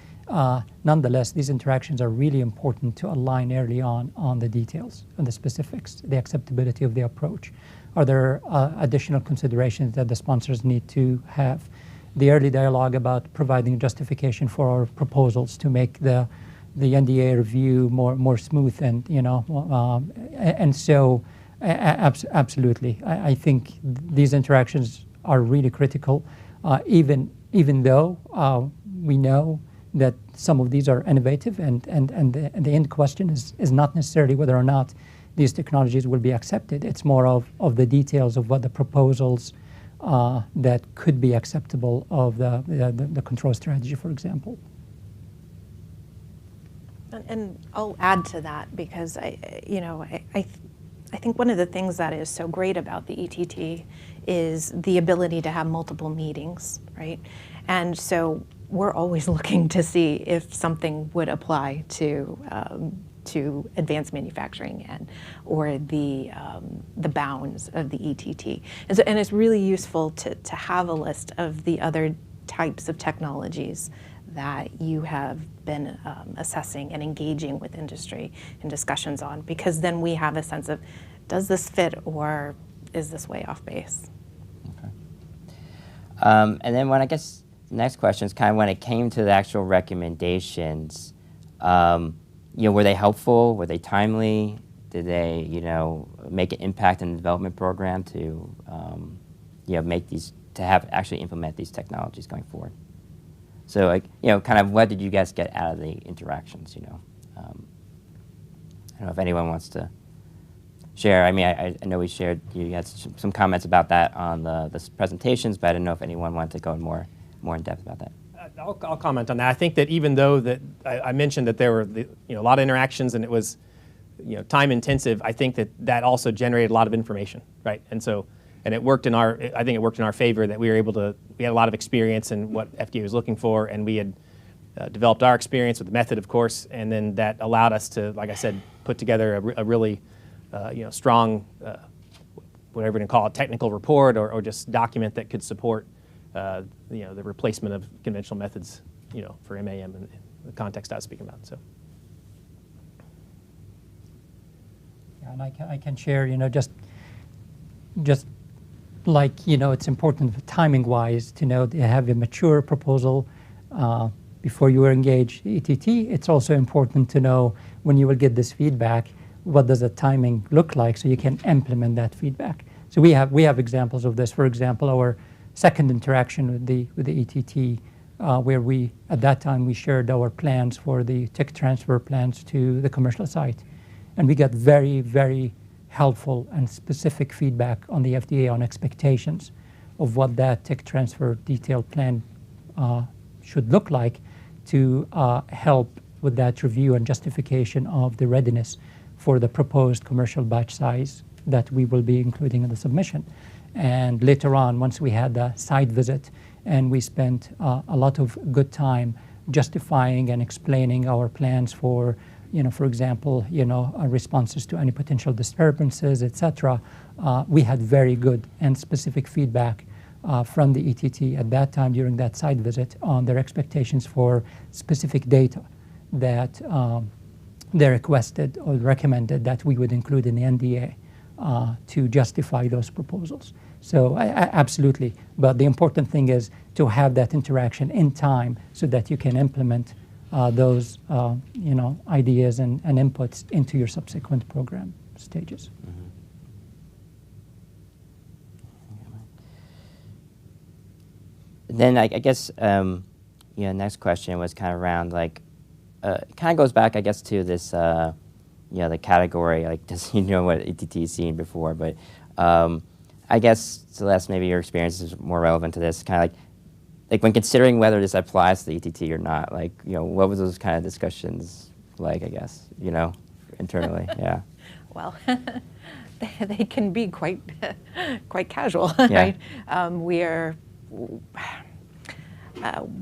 Nonetheless, these interactions are really important to align early on the details and the specifics, the acceptability of the approach. Are there additional considerations that the sponsors need to have? The early dialogue about providing justification for our proposals to make the NDA review more smooth, and and so absolutely, I think these interactions are really critical. Even though we know that some of these are innovative, and the end question is not necessarily whether or not these technologies will be accepted. It's more of the details of what the proposals that could be acceptable of the control strategy, for example. And I'll add to that, because I think one of the things that is so great about the ETT is the ability to have multiple meetings, right? And so we're always looking to see if something would apply to advanced manufacturing or the bounds of the ETT. And it's really useful to have a list of the other types of technologies that you have been assessing and engaging with industry in discussions on, because then we have a sense of, does this fit or is this way off base? Okay. And then when I guess the next question is kind of when it came to the actual recommendations, were they helpful? Were they timely? Did they, make an impact in the development program to, actually implement these technologies going forward? So, kind of what did you guys get out of the interactions, I don't know if anyone wants to share. I mean, I know you had some comments about that on the presentations, but I didn't know if anyone wanted to go more in depth about that. I'll comment on that. I think that even though that I mentioned that there were a lot of interactions and it was time intensive, I think that also generated a lot of information, right? And it worked I think it worked in our favor that we had a lot of experience in what FDA was looking for, and we had developed our experience with the method, of course, and then that allowed us to, like I said, put together a really strong, whatever you call it, technical report or just document that could support the replacement of conventional methods, for MAM in the context I was speaking about. So. Yeah, and I can share, just like, it's important timing-wise to know to have a mature proposal before you engage ETT. It's also important to know when you will get this feedback, what does the timing look like so you can implement that feedback. So we have examples of this. For example, our second interaction with the ETT, where at that time we shared our plans for the tech transfer plans to the commercial site. And we got very, very helpful and specific feedback on the FDA on expectations of what that tech transfer detailed plan should look like to help with that review and justification of the readiness for the proposed commercial batch size that we will be including in the submission. And later on, once we had the site visit and we spent a lot of good time justifying and explaining our plans for for example, responses to any potential disturbances, etc. We had very good and specific feedback from the ETT at that time during that site visit on their expectations for specific data that they requested or recommended that we would include in the NDA to justify those proposals. So absolutely, but the important thing is to have that interaction in time so that you can implement those ideas and inputs into your subsequent program stages. Mm-hmm. Then I guess next question was kind of around it kind of goes back I guess to this the category, like just what ETT has seen before, but I guess Celeste, maybe your experience is more relevant to this, kind of like when considering whether this applies to the ETT or not, what was those kind of discussions like, I guess, internally? Yeah. Well, they can be quite casual, yeah. right?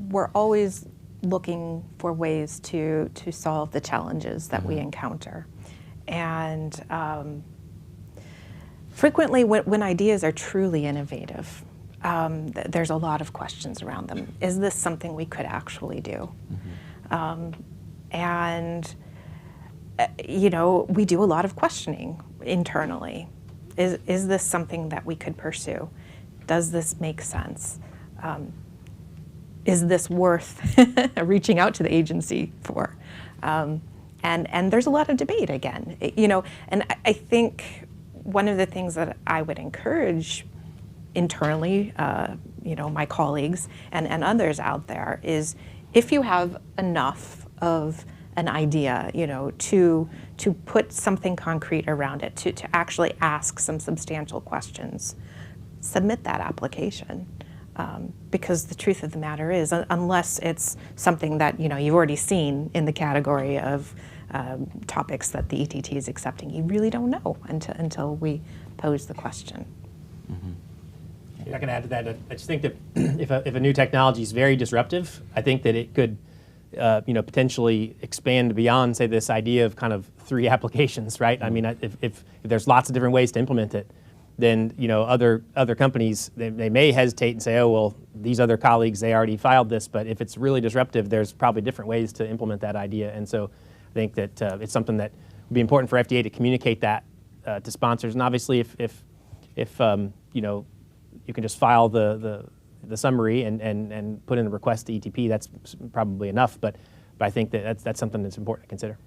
We're always looking for ways to solve the challenges that we encounter. And frequently when ideas are truly innovative, there's a lot of questions around them. Is this something we could actually do? And you know, we do a lot of questioning internally. Is this something that we could pursue? Does this make sense? Is this worth reaching out to the agency for? And there's a lot of debate again, you know, and I think one of the things that I would encourage internally, you know, my colleagues and others out there is, if you have enough of an idea, you know, to put something concrete around it, to actually ask some substantial questions, submit that application. Because the truth of the matter is, unless it's something that, you know, you've already seen in the category of topics that the ETT is accepting, you really don't know until we pose the question. I can add to that. I just think that if a new technology is very disruptive, I think that it could, you know, potentially expand beyond, say, this idea of kind of 3 applications, right? I mean, if there's lots of different ways to implement it, then, you know, other companies, they may hesitate and say, oh, well, these other colleagues, they already filed this. But if it's really disruptive, there's probably different ways to implement that idea. And so I think that it's something that would be important for FDA to communicate that to sponsors. And obviously, if you know, you can just file the summary and put in a request to ETP, that's probably enough. But I think that that's something that's important to consider.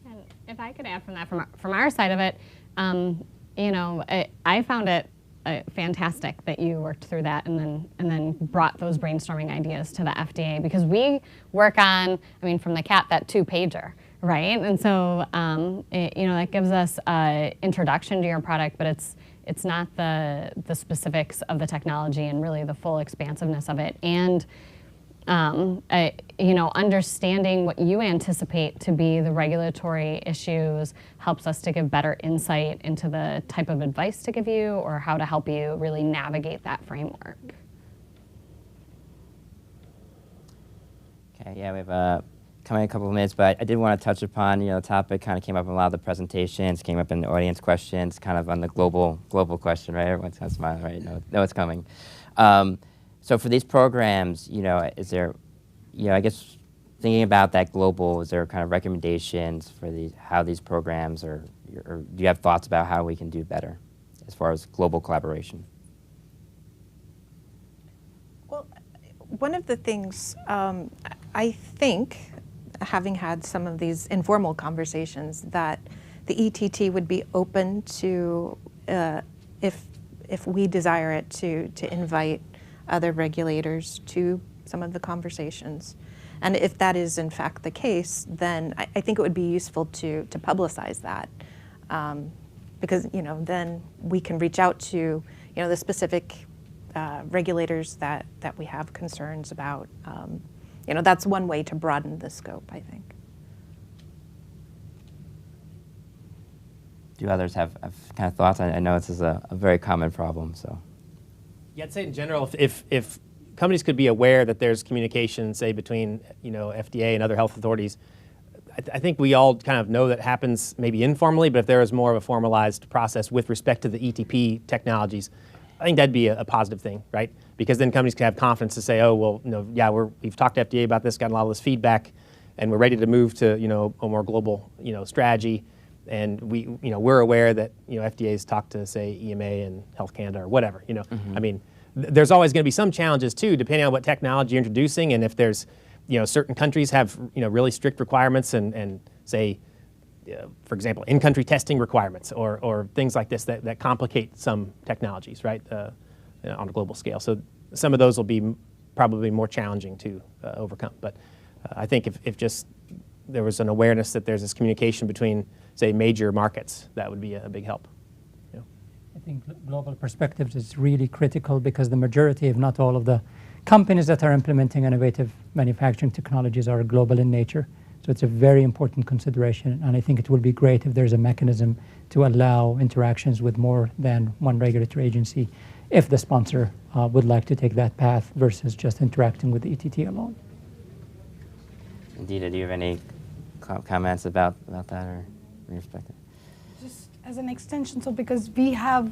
And if I could add from that, from our side of it, you know, I found it fantastic that you worked through that and then brought those brainstorming ideas to the FDA, because we work on, I mean, from the CAP, that 2-pager, right? And so, you know, that gives us an introduction to your product, but it's not the specifics of the technology and really the full expansiveness of it. And you know, understanding what you anticipate to be the regulatory issues helps us to give better insight into the type of advice to give you or how to help you really navigate that framework. Okay, yeah, we have coming in a couple of minutes, but I did want to touch upon, you know, the topic kind of came up in a lot of the presentations, came up in the audience questions, kind of on the global question, right? Everyone's kind of smiling, right? Know it's coming. So for these programs, you know, is there, you know, I guess thinking about that global, is there kind of recommendations for how these programs or do you have thoughts about how we can do better as far as global collaboration? Well, one of the things I think, having had some of these informal conversations, that the ETT would be open to, if we desire it, to invite other regulators to some of the conversations. And if that is in fact the case, then I think it would be useful to publicize that, because, you know, then we can reach out to, you know, the specific regulators that we have concerns about. You know, that's one way to broaden the scope, I think. Do others have kind of thoughts? I know this is a very common problem, so. Yeah, I'd say in general, if companies could be aware that there's communication, say, between, you know, FDA and other health authorities, I think we all kind of know that happens maybe informally, but if there is more of a formalized process with respect to the ETP technologies, I think that'd be a positive thing, right? Because then companies can have confidence to say, oh, well, you know, yeah, we've talked to FDA about this, gotten a lot of this feedback, and we're ready to move to, you know, a more global, you know, strategy. And we're aware that, you know, FDA's talked to, say, EMA and Health Canada or whatever, you know. I mean, there's always going to be some challenges too, depending on what technology you're introducing, and if there's, you know, certain countries have, you know, really strict requirements and say, for example, in-country testing requirements or things like this that complicate some technologies, right, on a global scale. So some of those will be probably more challenging to overcome. But I think if just there was an awareness that there's this communication between, say, major markets, that would be a big help. You know? I think global perspectives is really critical because the majority, if not all, of the companies that are implementing innovative manufacturing technologies are global in nature. So it's a very important consideration, and I think it would be great if there's a mechanism to allow interactions with more than one regulatory agency if the sponsor would like to take that path versus just interacting with the ETT alone. Dita, do you have any comments about that or your perspective? Just as an extension, so because we have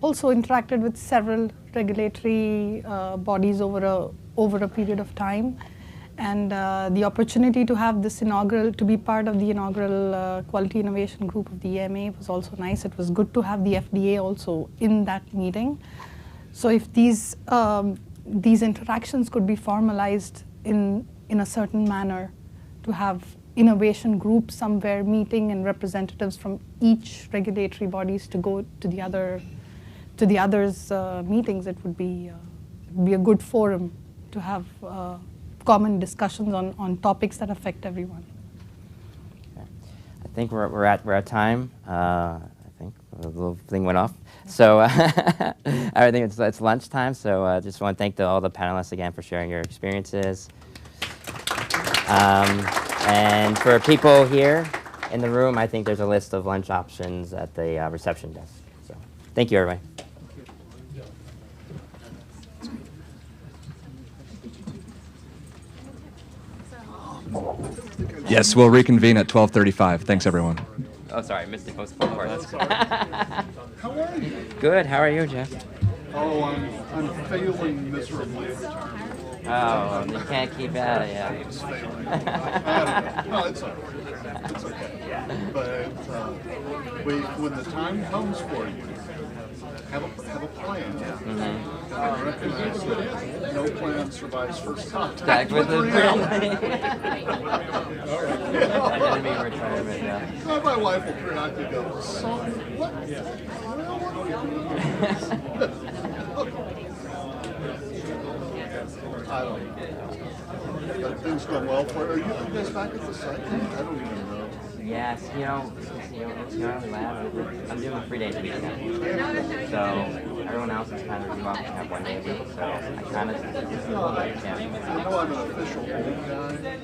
also interacted with several regulatory bodies over a period of time, and the opportunity to have this to be part of the inaugural quality innovation group of the EMA was also nice. It was good to have the FDA also in that meeting. So if these interactions could be formalized in a certain manner, to have innovation groups somewhere meeting and representatives from each regulatory bodies to go to the others' meetings, it would be a good forum to have common discussions on topics that affect everyone. Okay. I think we're at time. I think the little thing went off. So I think it's lunchtime. So I just want to thank all the panelists again for sharing your experiences. And for people here in the room, I think there's a list of lunch options at the reception desk. So thank you, everybody. Yes, we'll reconvene at 12:35. Thanks, everyone. Oh, sorry, I missed the most fun part. How are you? Good. How are you, Jeff? Oh, I'm failing miserably at retirement. Oh, you can't keep at it, yeah. It's failing. No, it's okay. It's okay. But when the time comes for you, have a plan. Mm-hmm. And recognize that no plan survives first contact Back with the reality. retirement, yeah. My wife will periodically go, so what? I don't know. But things going well for you. Are you guys back at the site? I don't even know. Yes, it's your own lab. I'm doing 3 days a week now. So everyone else is kind of off to have 1 day a week. So I kind of I know I'm an official old guy.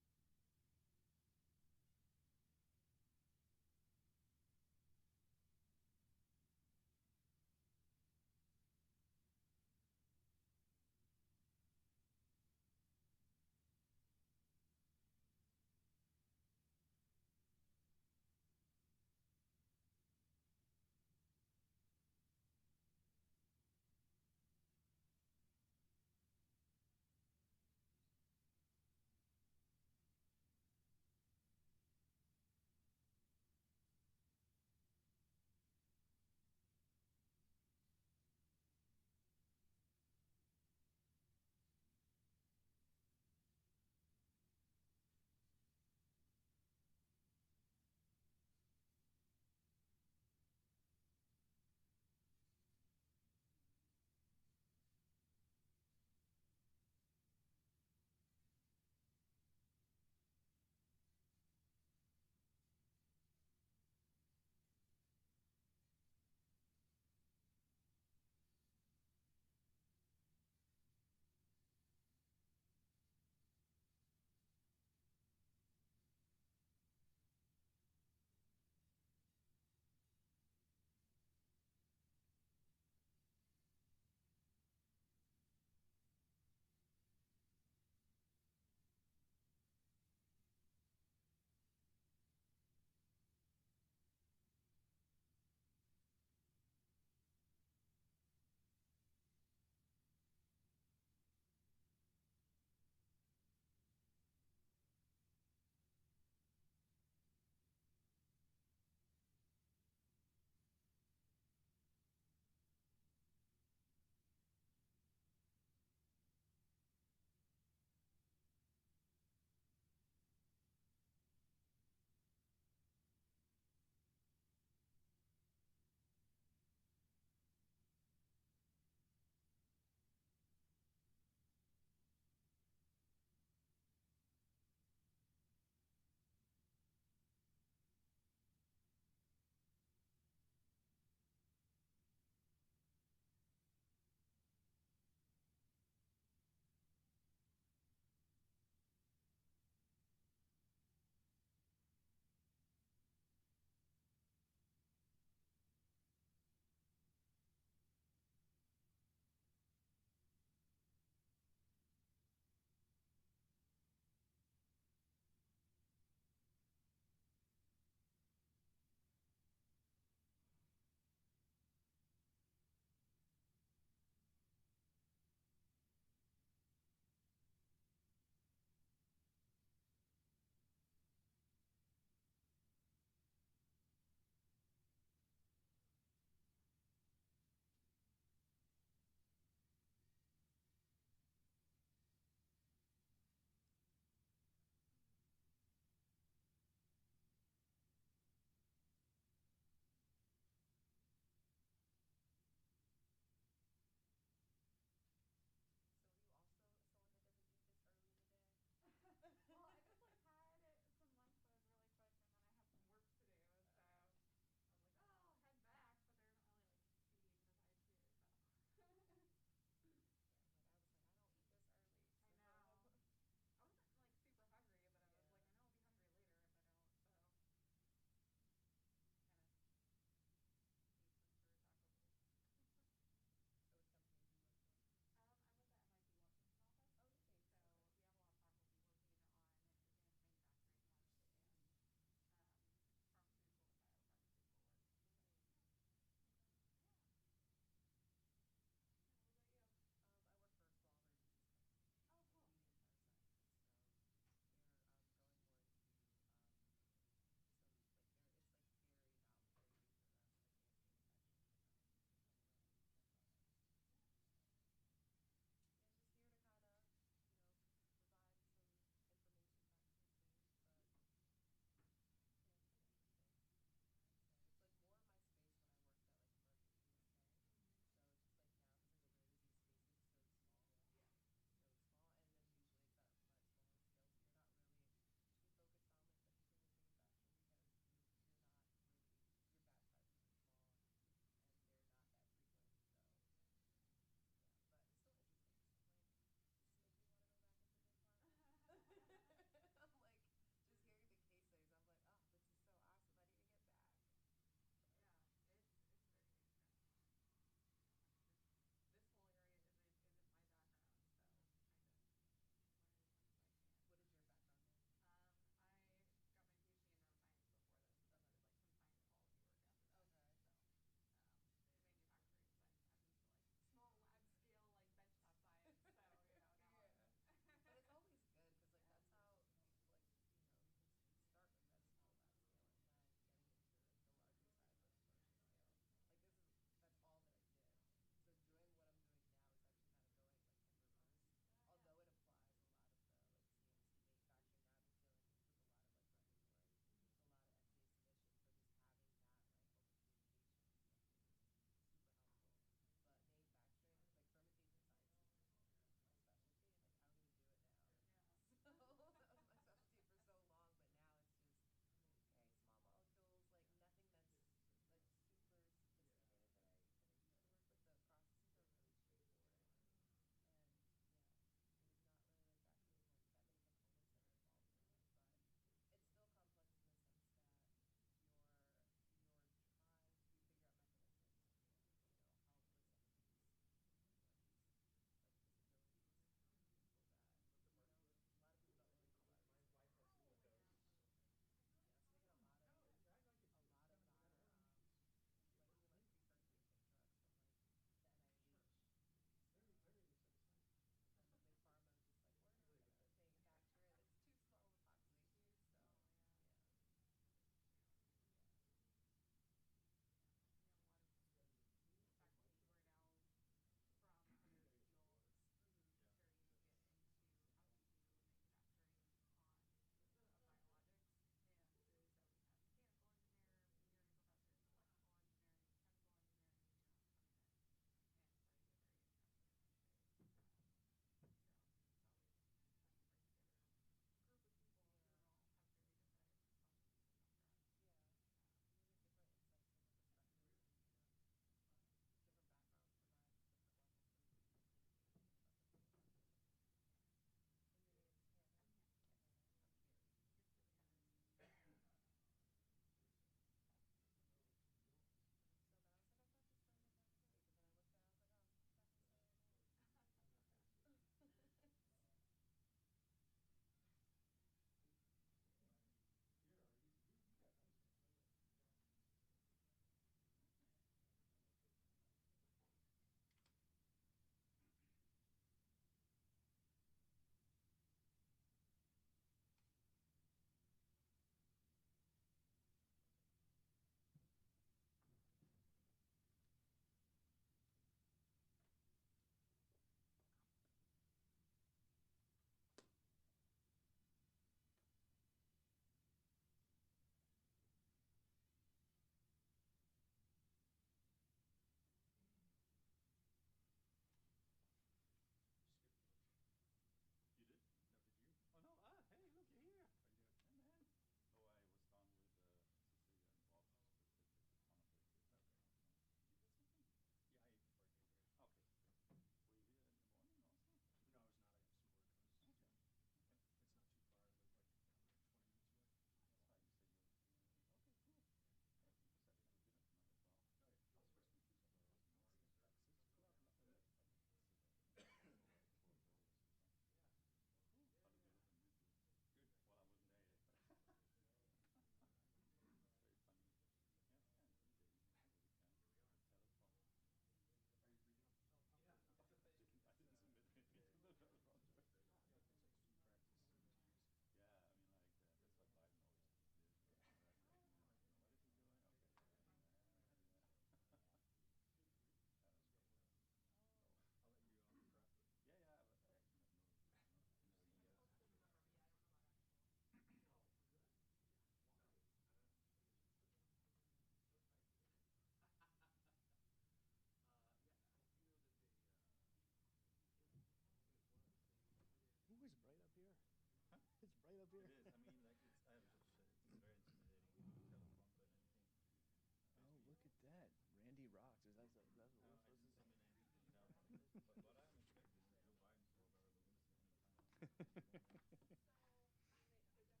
So as moderator, I also get the power of seeing the audience questions if I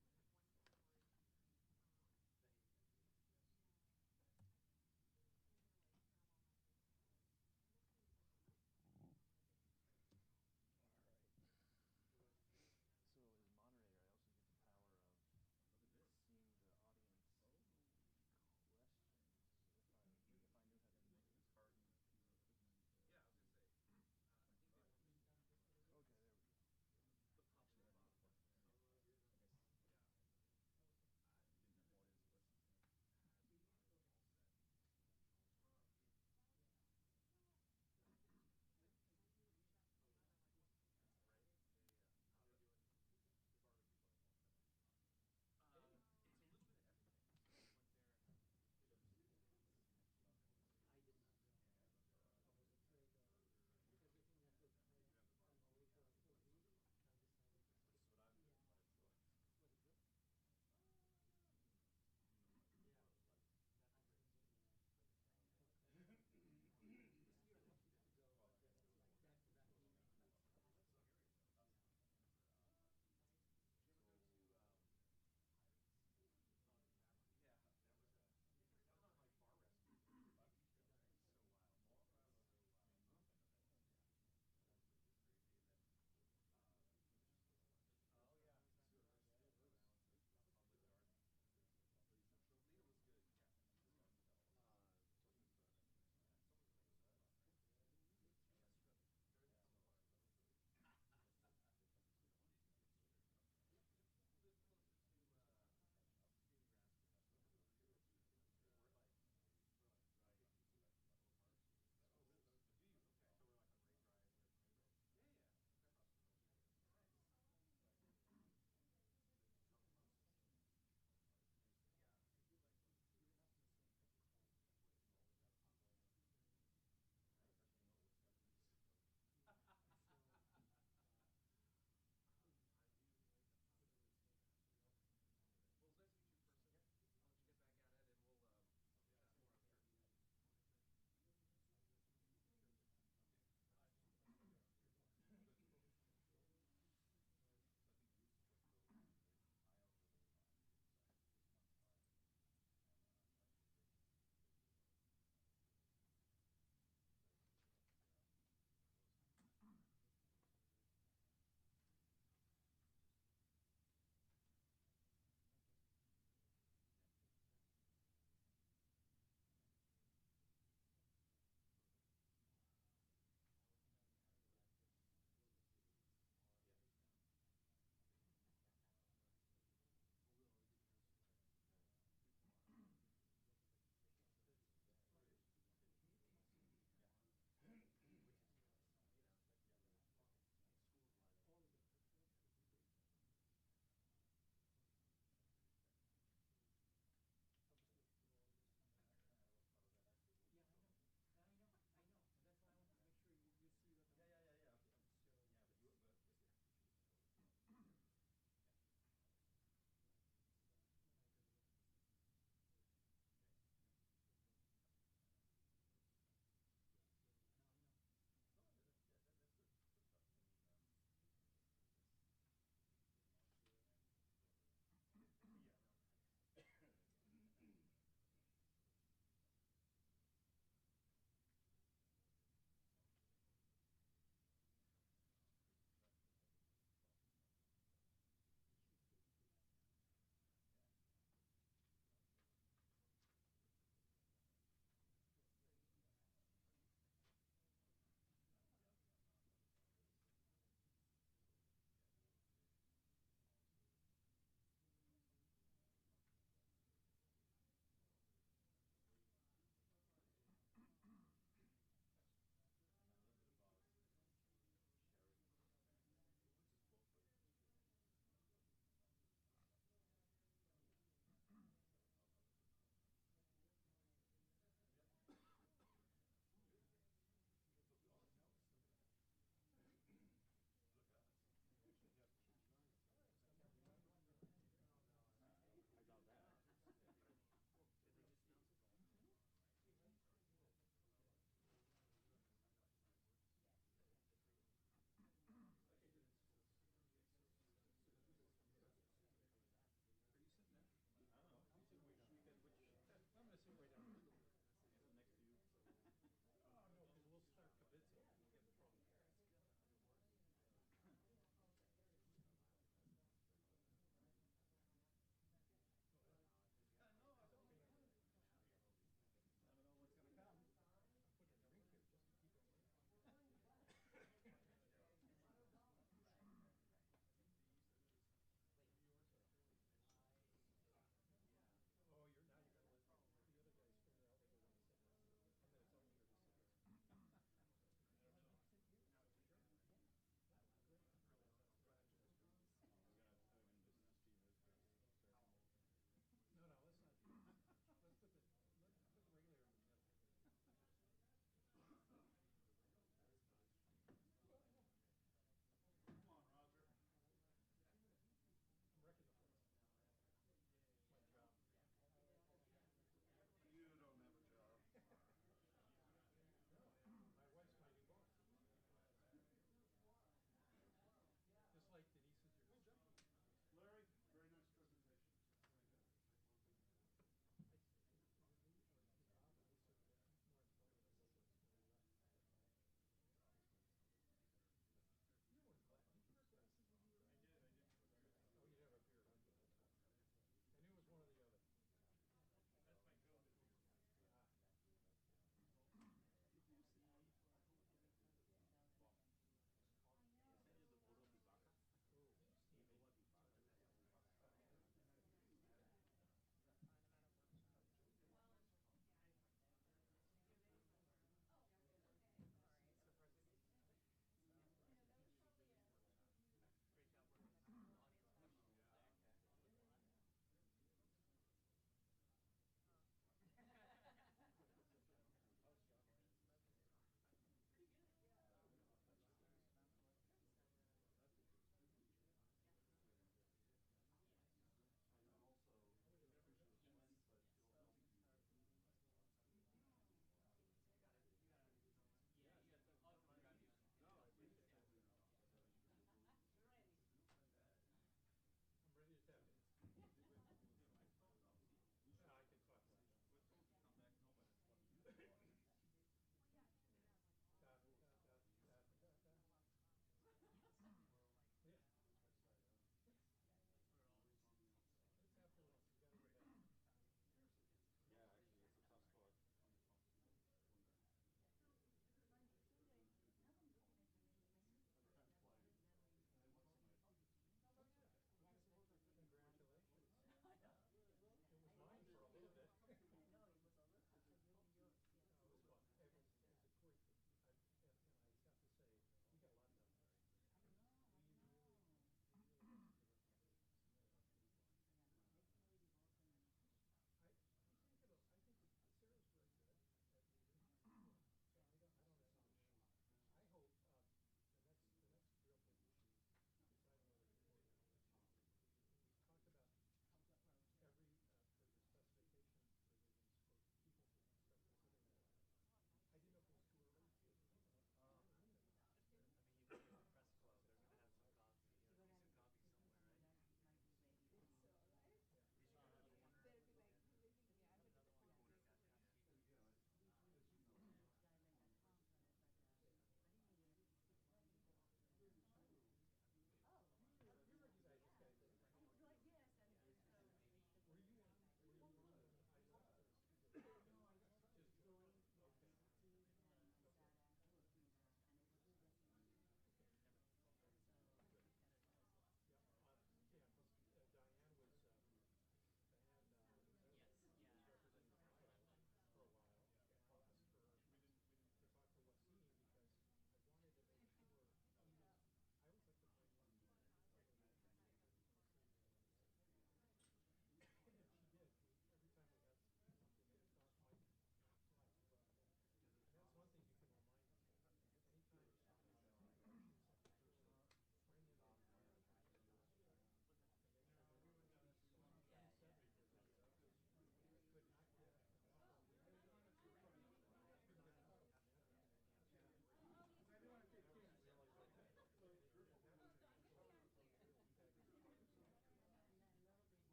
know how to use it. Yeah, I was gonna say, I think they. Okay, there we go. The pop-up box.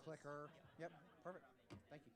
clicker. Yep, perfect. Thank you.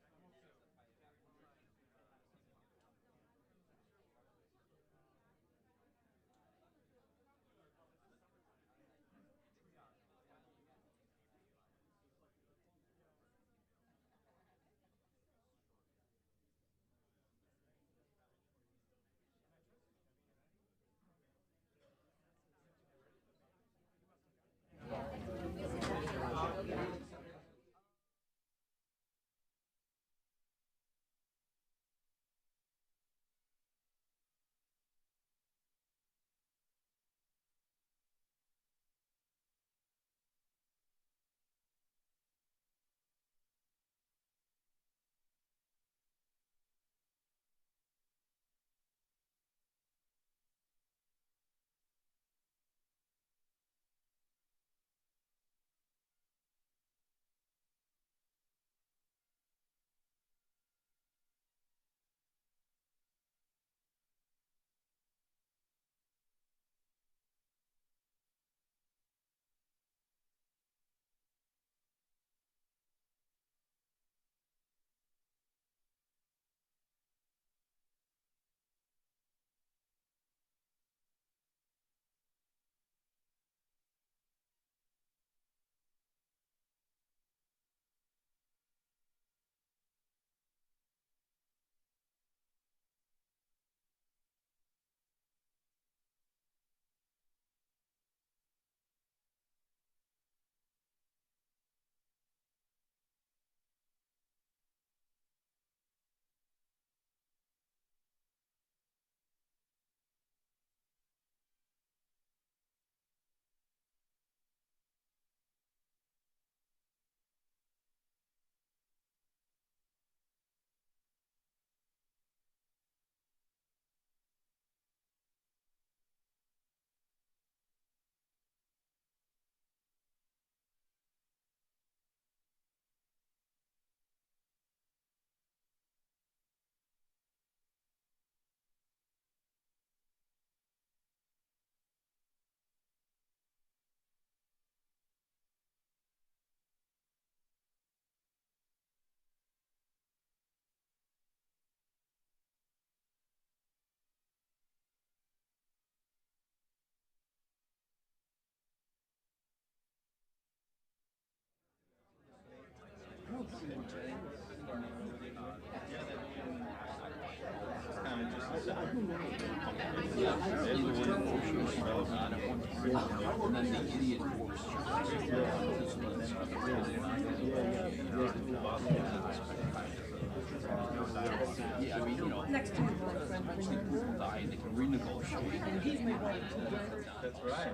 Yeah, I mean, you know, next time eventually people die, they can renegotiate. And he's made one too. That's right.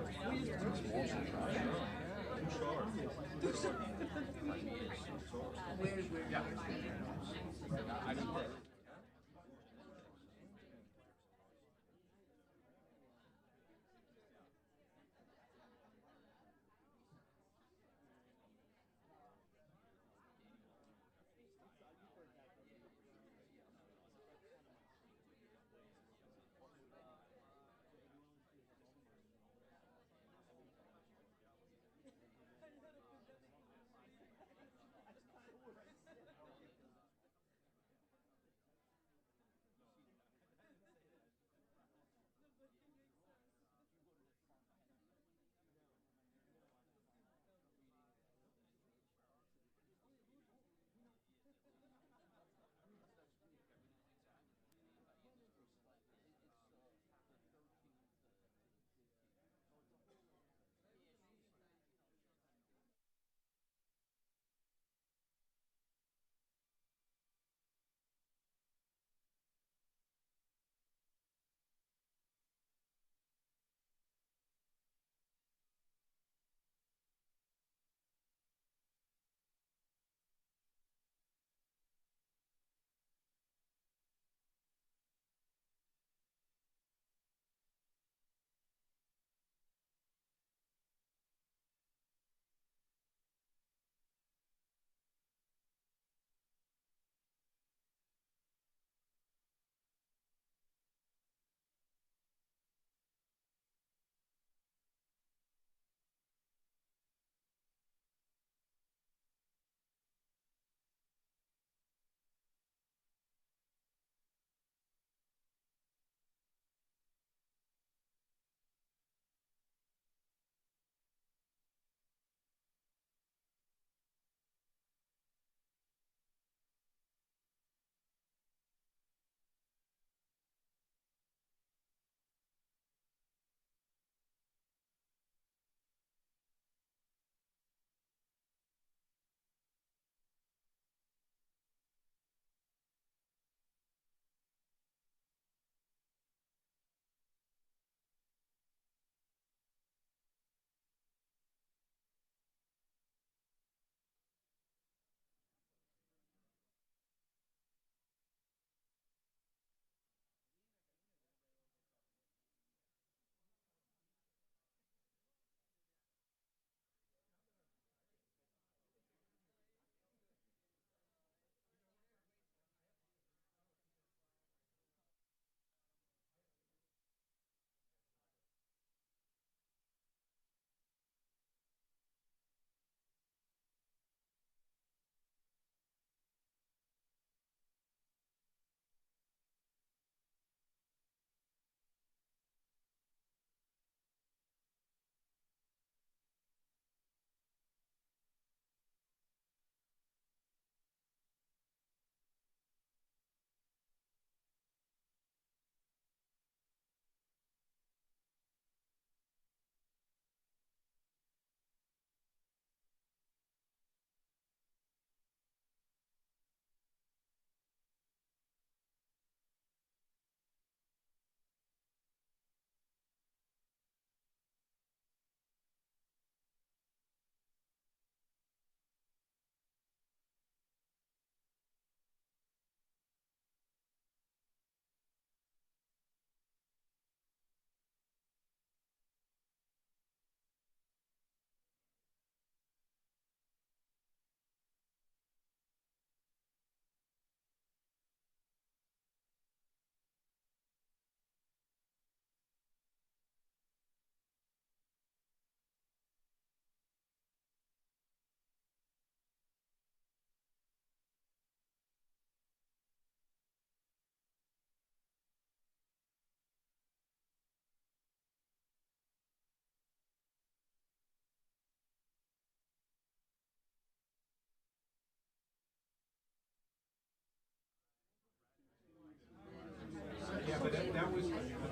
Yeah, but that was very, it was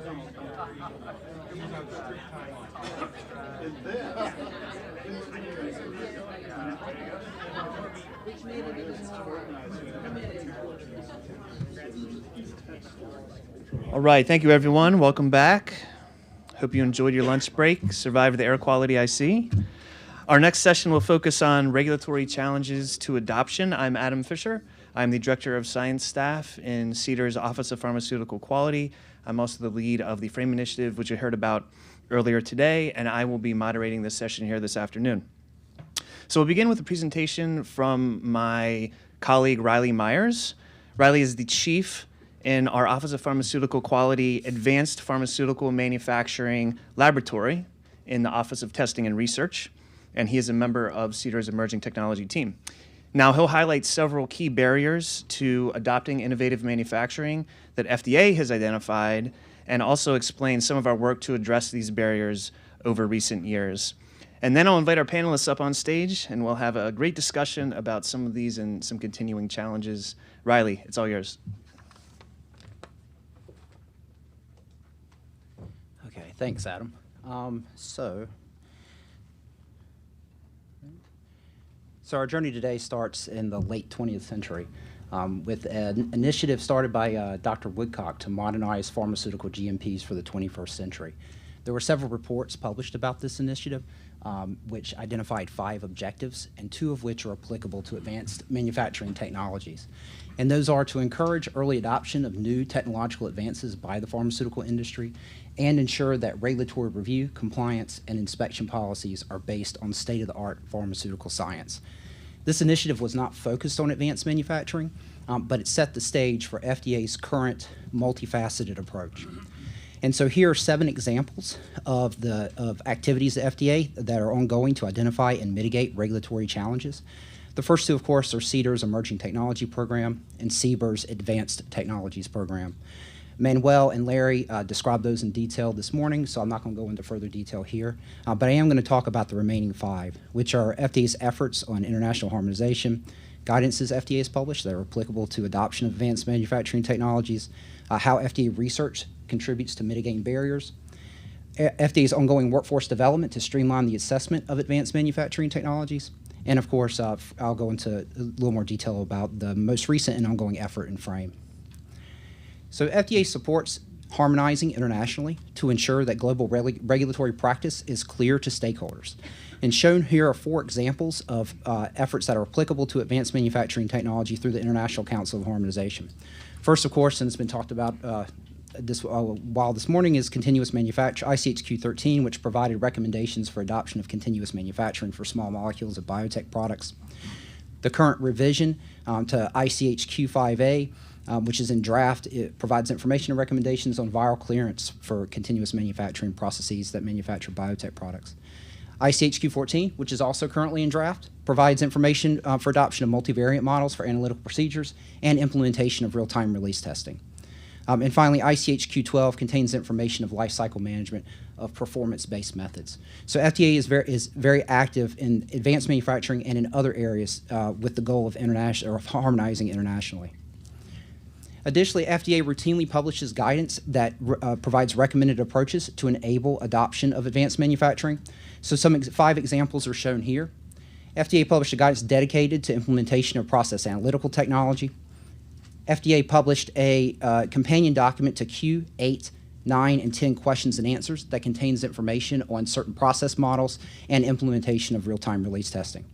on strict timeline. And then, Which made it even more. All right, thank you everyone. Welcome back. Hope you enjoyed your lunch break, survived the air quality IC. Our next session will focus on regulatory challenges to adoption. I'm Adam Fisher. I'm the Director of Science Staff in CDER's Office of Pharmaceutical Quality. I'm also the lead of the FRAME initiative, which you heard about earlier today, and I will be moderating this session here this afternoon. So we'll begin with a presentation from my colleague, Riley Myers. Riley is the Chief in our Office of Pharmaceutical Quality Advanced Pharmaceutical Manufacturing Laboratory in the Office of Testing and Research, and he is a member of CDER's Emerging Technology team. Now, he'll highlight several key barriers to adopting innovative manufacturing that FDA has identified, and also explain some of our work to address these barriers over recent years. And then I'll invite our panelists up on stage, and we'll have a great discussion about some of these and some continuing challenges. Riley, it's all yours. Okay, thanks, Adam. So our journey today starts in the late 20th century with an initiative started by Dr. Woodcock to modernize pharmaceutical GMPs for the 21st century. There were several reports published about this initiative, which identified 5 objectives, and 2 of which are applicable to advanced manufacturing technologies. And those are to encourage early adoption of new technological advances by the pharmaceutical industry and ensure that regulatory review, compliance, and inspection policies are based on state-of-the-art pharmaceutical science. This initiative was not focused on advanced manufacturing, but it set the stage for FDA's current multifaceted approach. And so here are 7 examples of activities at FDA that are ongoing to identify and mitigate regulatory challenges. The first 2, of course, are CDER's Emerging Technology Program and CBER's Advanced Technologies Program. Manuel and Larry described those in detail this morning, so I'm not going to go into further detail here. But I am going to talk about the remaining 5, which are FDA's efforts on international harmonization, guidances FDA has published that are applicable to adoption of advanced manufacturing technologies, how FDA research contributes to mitigating barriers, FDA's ongoing workforce development to streamline the assessment of advanced manufacturing technologies, and of course, I'll go into a little more detail about the most recent and ongoing effort in FRAME. So FDA supports harmonizing internationally to ensure that global regulatory practice is clear to stakeholders. And shown here are 4 examples of efforts that are applicable to advanced manufacturing technology through the International Council of Harmonization. First, of course, and it's been talked about while this morning, is continuous manufacturing, ICHQ 13, which provided recommendations for adoption of continuous manufacturing for small molecules of biotech products. The current revision to ICHQ 5A, which is in draft, it provides information and recommendations on viral clearance for continuous manufacturing processes that manufacture biotech products. ICHQ 14, which is also currently in draft, provides information for adoption of multivariate models for analytical procedures and implementation of real-time release testing. And finally, ICHQ 12 contains information of lifecycle management of performance-based methods. So FDA is very active in advanced manufacturing and in other areas with the goal of harmonizing internationally. Additionally, FDA routinely publishes guidance that provides recommended approaches to enable adoption of advanced manufacturing. So 5 examples are shown here. FDA published a guidance dedicated to implementation of process analytical technology. FDA published a companion document to Q, 8, 9, and 10 questions and answers that contains information on certain process models and implementation of real-time release testing.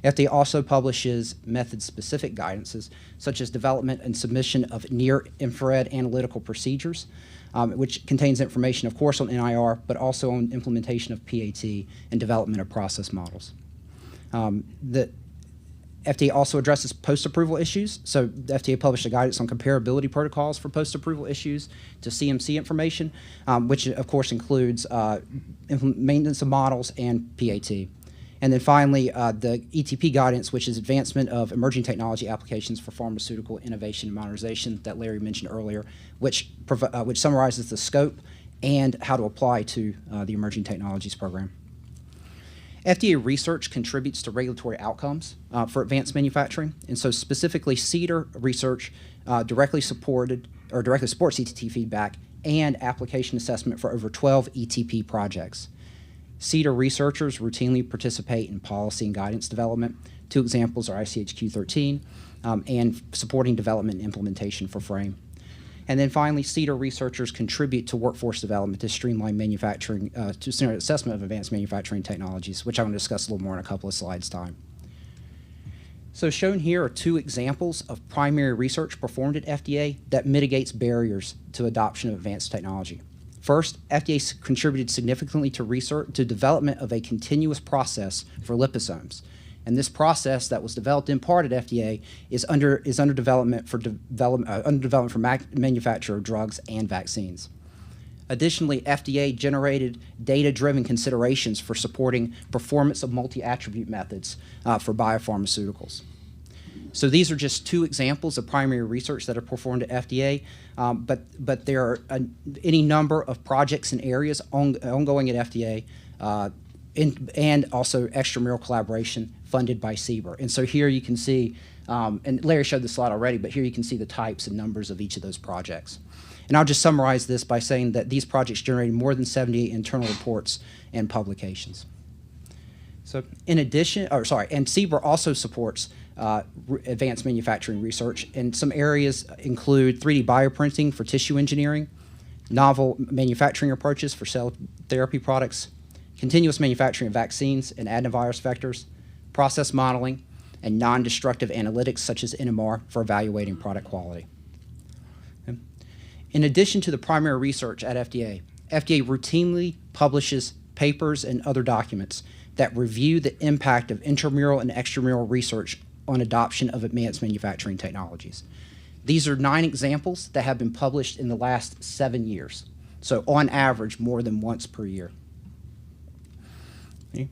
FDA also publishes method-specific guidances, such as development and submission of near-infrared analytical procedures, which contains information, of course, on NIR, but also on implementation of PAT and development of process models. The FDA also addresses post-approval issues. So the FDA published a guidance on comparability protocols for post-approval issues to CMC information, which, of course, includes maintenance of models and PAT. And then finally, the ETP guidance, which is advancement of emerging technology applications for pharmaceutical innovation and modernization that Larry mentioned earlier, which summarizes the scope and how to apply to the Emerging Technologies Program. FDA research contributes to regulatory outcomes for advanced manufacturing, and so specifically CDER research directly supported or directly supports ETT feedback and application assessment for over 12 ETP projects. CDER researchers routinely participate in policy and guidance development. Two examples are ICHQ 13 and supporting development and implementation for FRAME. And then finally, CDER researchers contribute to workforce development to streamline manufacturing, to scenario assessment of advanced manufacturing technologies, which I'm going to discuss a little more in a couple of slides' time. So shown here are two examples of primary research performed at FDA that mitigates barriers to adoption of advanced technology. First, FDA contributed significantly to research, to development of a continuous process for liposomes. And this process that was developed in part at FDA is under development for manufacture of drugs and vaccines. Additionally, FDA generated data-driven considerations for supporting performance of multi-attribute methods for biopharmaceuticals. So these are just two examples of primary research that are performed at FDA, but there are any number of projects and areas ongoing at FDA and also extramural collaboration funded by CBER. And so here you can see, and Larry showed the slide already, but here you can see the types and numbers of each of those projects. And I'll just summarize this by saying that these projects generated more than 78 internal reports and publications. So in addition, and CBER also supports advanced manufacturing research, and some areas include 3D bioprinting for tissue engineering, novel manufacturing approaches for cell therapy products, continuous manufacturing of vaccines and adenovirus vectors, process modeling, and non-destructive analytics such as NMR for evaluating product quality. In addition to the primary research at FDA, FDA routinely publishes papers and other documents that review the impact of intramural and extramural research on adoption of advanced manufacturing technologies. These are 9 examples that have been published in the last 7 years, so on average more than once per year. Okay.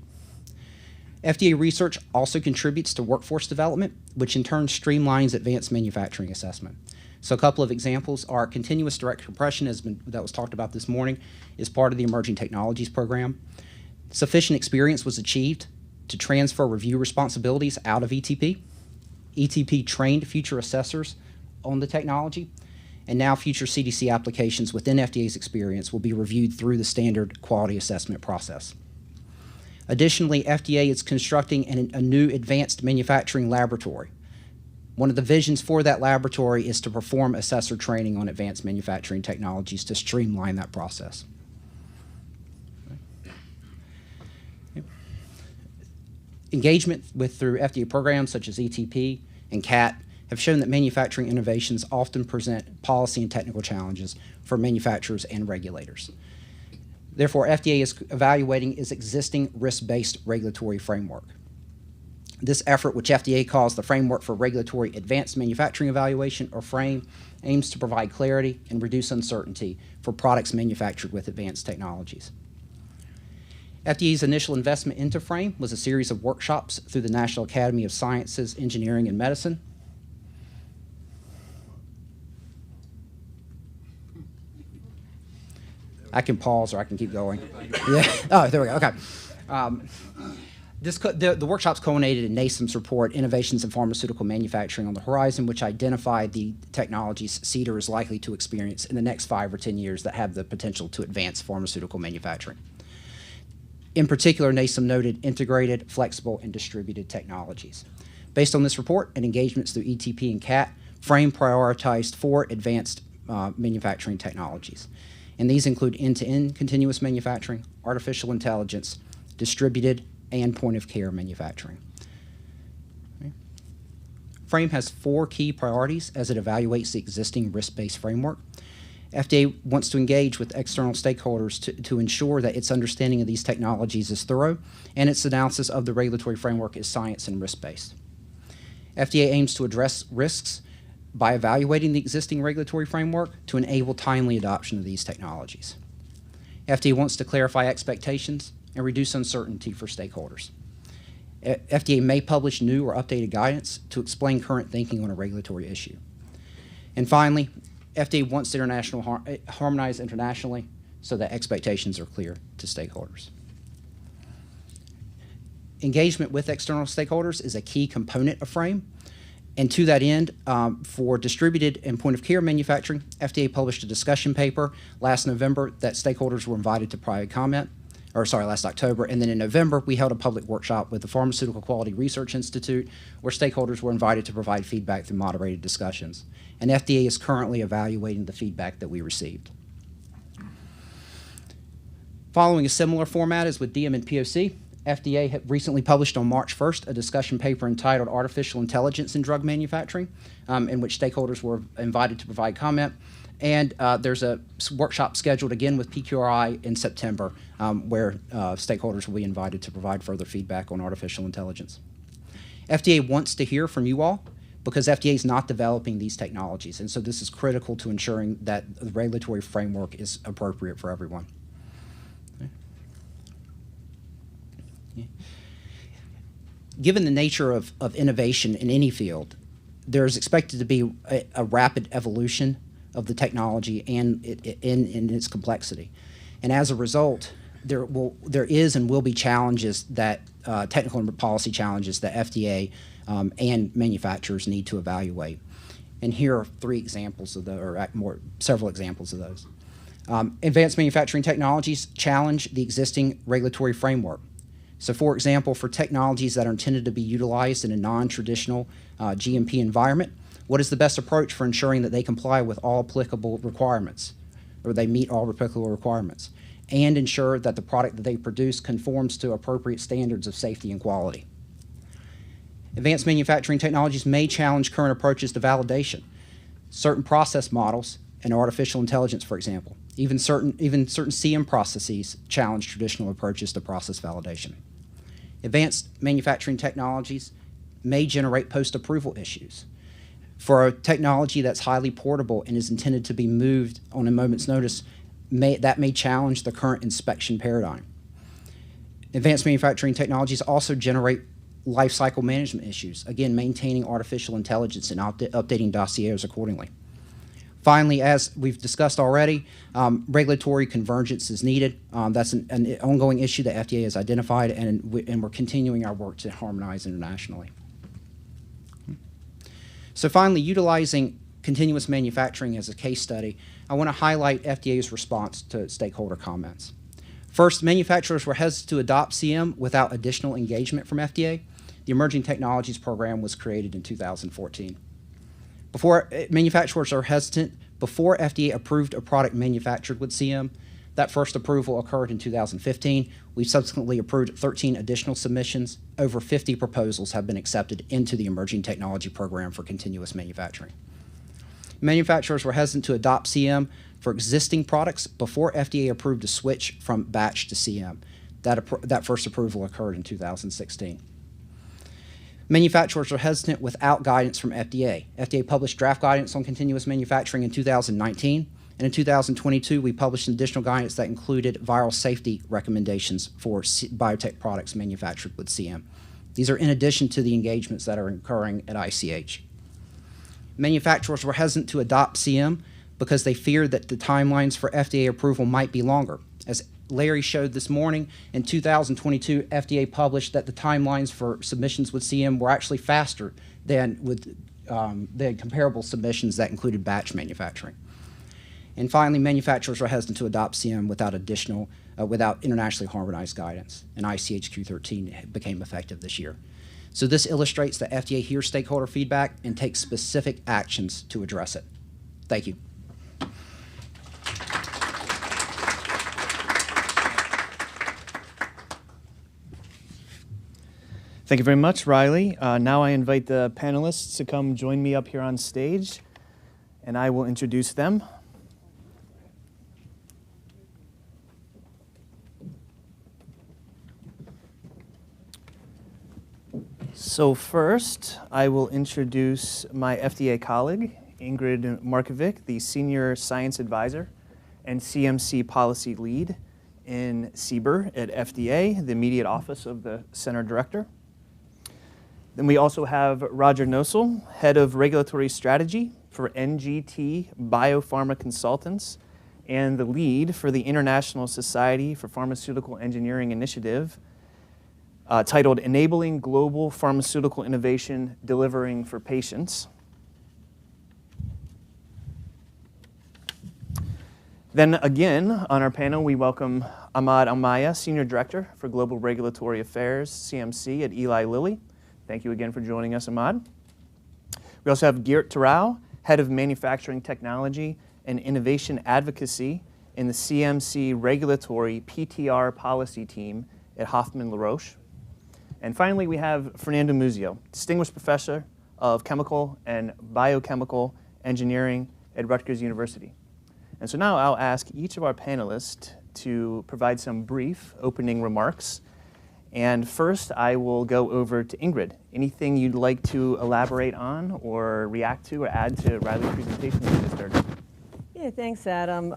FDA research also contributes to workforce development, which in turn streamlines advanced manufacturing assessment. So a couple of examples are continuous direct compression, that was talked about this morning, is part of the Emerging Technologies Program. Sufficient experience was achieved to transfer review responsibilities out of ETP. ETP trained future assessors on the technology, and now future CDC applications within FDA's experience will be reviewed through the standard quality assessment process. Additionally, FDA is constructing a new advanced manufacturing laboratory. One of the visions for that laboratory is to perform assessor training on advanced manufacturing technologies to streamline that process. Engagement through FDA programs such as ETP and CAT have shown that manufacturing innovations often present policy and technical challenges for manufacturers and regulators. Therefore, FDA is evaluating its existing risk-based regulatory framework. This effort, which FDA calls the Framework for Regulatory Advanced Manufacturing Evaluation, or FRAME, aims to provide clarity and reduce uncertainty for products manufactured with advanced technologies. FDA's initial investment into FRAME was a series of workshops through the National Academy of Sciences, Engineering, and Medicine. I can pause or I can keep going. Yeah. Oh, there we go. Okay. The workshops culminated in NASEM's report, Innovations in Pharmaceutical Manufacturing on the Horizon, which identified the technologies CDER is likely to experience in the next 5 or 10 years that have the potential to advance pharmaceutical manufacturing. In particular, NASEM noted integrated, flexible, and distributed technologies. Based on this report and engagements through ETP and CAT, FRAME prioritized 4 advanced manufacturing technologies. And these include end-to-end continuous manufacturing, artificial intelligence, distributed, and point-of-care manufacturing. Okay. FRAME has 4 key priorities as it evaluates the existing risk-based framework. FDA wants to engage with external stakeholders to ensure that its understanding of these technologies is thorough and its analysis of the regulatory framework is science and risk-based. FDA aims to address risks by evaluating the existing regulatory framework to enable timely adoption of these technologies. FDA wants to clarify expectations and reduce uncertainty for stakeholders. FDA may publish new or updated guidance to explain current thinking on a regulatory issue. And finally, FDA wants to harmonize internationally so that expectations are clear to stakeholders. Engagement with external stakeholders is a key component of FRAME, And to that end, for distributed and point-of-care manufacturing, FDA published a discussion paper last November that stakeholders were invited to provide comment, last October. And then in November, we held a public workshop with the Pharmaceutical Quality Research Institute where stakeholders were invited to provide feedback through moderated discussions. And FDA is currently evaluating the feedback that we received. Following a similar format as with DM and POC, FDA had recently published on March 1st a discussion paper entitled Artificial Intelligence in Drug Manufacturing, in which stakeholders were invited to provide comment. And there's a workshop scheduled again with PQRI in September where stakeholders will be invited to provide further feedback on artificial intelligence. FDA wants to hear from you all because FDA is not developing these technologies. And so this is critical to ensuring that the regulatory framework is appropriate for everyone. Given the nature of innovation in any field, there's expected to be a rapid evolution of the technology and in its complexity. And as a result, there is and will be challenges that, technical and policy challenges that FDA and manufacturers need to evaluate. And here are several examples of those. Advanced manufacturing technologies challenge the existing regulatory framework. So for example, for technologies that are intended to be utilized in a non-traditional GMP environment, what is the best approach for ensuring that they comply with all applicable requirements, or they meet all applicable requirements, and ensure that the product that they produce conforms to appropriate standards of safety and quality? Advanced manufacturing technologies may challenge current approaches to validation, certain process models, and artificial intelligence, for example. Even certain CM processes challenge traditional approaches to process validation. Advanced manufacturing technologies may generate post-approval issues. For a technology that's highly portable and is intended to be moved on a moment's notice, that may challenge the current inspection paradigm. Advanced manufacturing technologies also generate life cycle management issues, again, maintaining artificial intelligence and updating dossiers accordingly. Finally, as we've discussed already, regulatory convergence is needed. That's an ongoing issue that FDA has identified, and we're continuing our work to harmonize internationally. So finally, utilizing continuous manufacturing as a case study, I want to highlight FDA's response to stakeholder comments. First, manufacturers were hesitant to adopt CM without additional engagement from FDA. The Emerging Technologies Program was created in 2014. Manufacturers are hesitant before FDA approved a product manufactured with CM. That first approval occurred in 2015. We've subsequently approved 13 additional submissions. Over 50 proposals have been accepted into the Emerging Technology Program for continuous manufacturing. Manufacturers were hesitant to adopt CM for existing products before FDA approved a switch from batch to CM. That first approval occurred in 2016. Manufacturers are hesitant without guidance from FDA. FDA published draft guidance on continuous manufacturing in 2019, and in 2022, we published additional guidance that included viral safety recommendations for biotech products manufactured with CM. These are in addition to the engagements that are occurring at ICH. Manufacturers were hesitant to adopt CM because they feared that the timelines for FDA approval might be longer. As Larry showed this morning, in 2022, FDA published that the timelines for submissions with CM were actually faster than with comparable submissions that included batch manufacturing. And finally, manufacturers were hesitant to adopt CM without internationally harmonized guidance, and ICH Q13 became effective this year. So this illustrates that FDA hears stakeholder feedback and takes specific actions to address it. Thank you. Thank you very much, Riley. Now I invite the panelists to come join me up here on stage, and I will introduce them. So first, I will introduce my FDA colleague, Ingrid Markovic, the Senior Science Advisor and CMC Policy Lead in CBER at FDA, the immediate office of the Center Director. Then we also have Roger Nosel, Head of Regulatory Strategy for NGT Biopharma Consultants and the lead for the International Society for Pharmaceutical Engineering Initiative. titled Enabling Global Pharmaceutical Innovation, Delivering for Patients. Then again, on our panel, we welcome Ahmad Almaya, Senior Director for Global Regulatory Affairs, CMC at Eli Lilly. Thank you again for joining us, Ahmad. We also have Geert Terrouw, Head of Manufacturing Technology and Innovation Advocacy in the CMC Regulatory PTR Policy Team at Hoffman-La Roche. And finally, we have Fernando Muzio, Distinguished Professor of Chemical and Biochemical Engineering at Rutgers University. And so now I'll ask each of our panelists to provide some brief opening remarks. And first, I will go over to Ingrid. Anything you'd like to elaborate on or react to or add to Riley's presentation that you just heard? Yeah, thanks, Adam.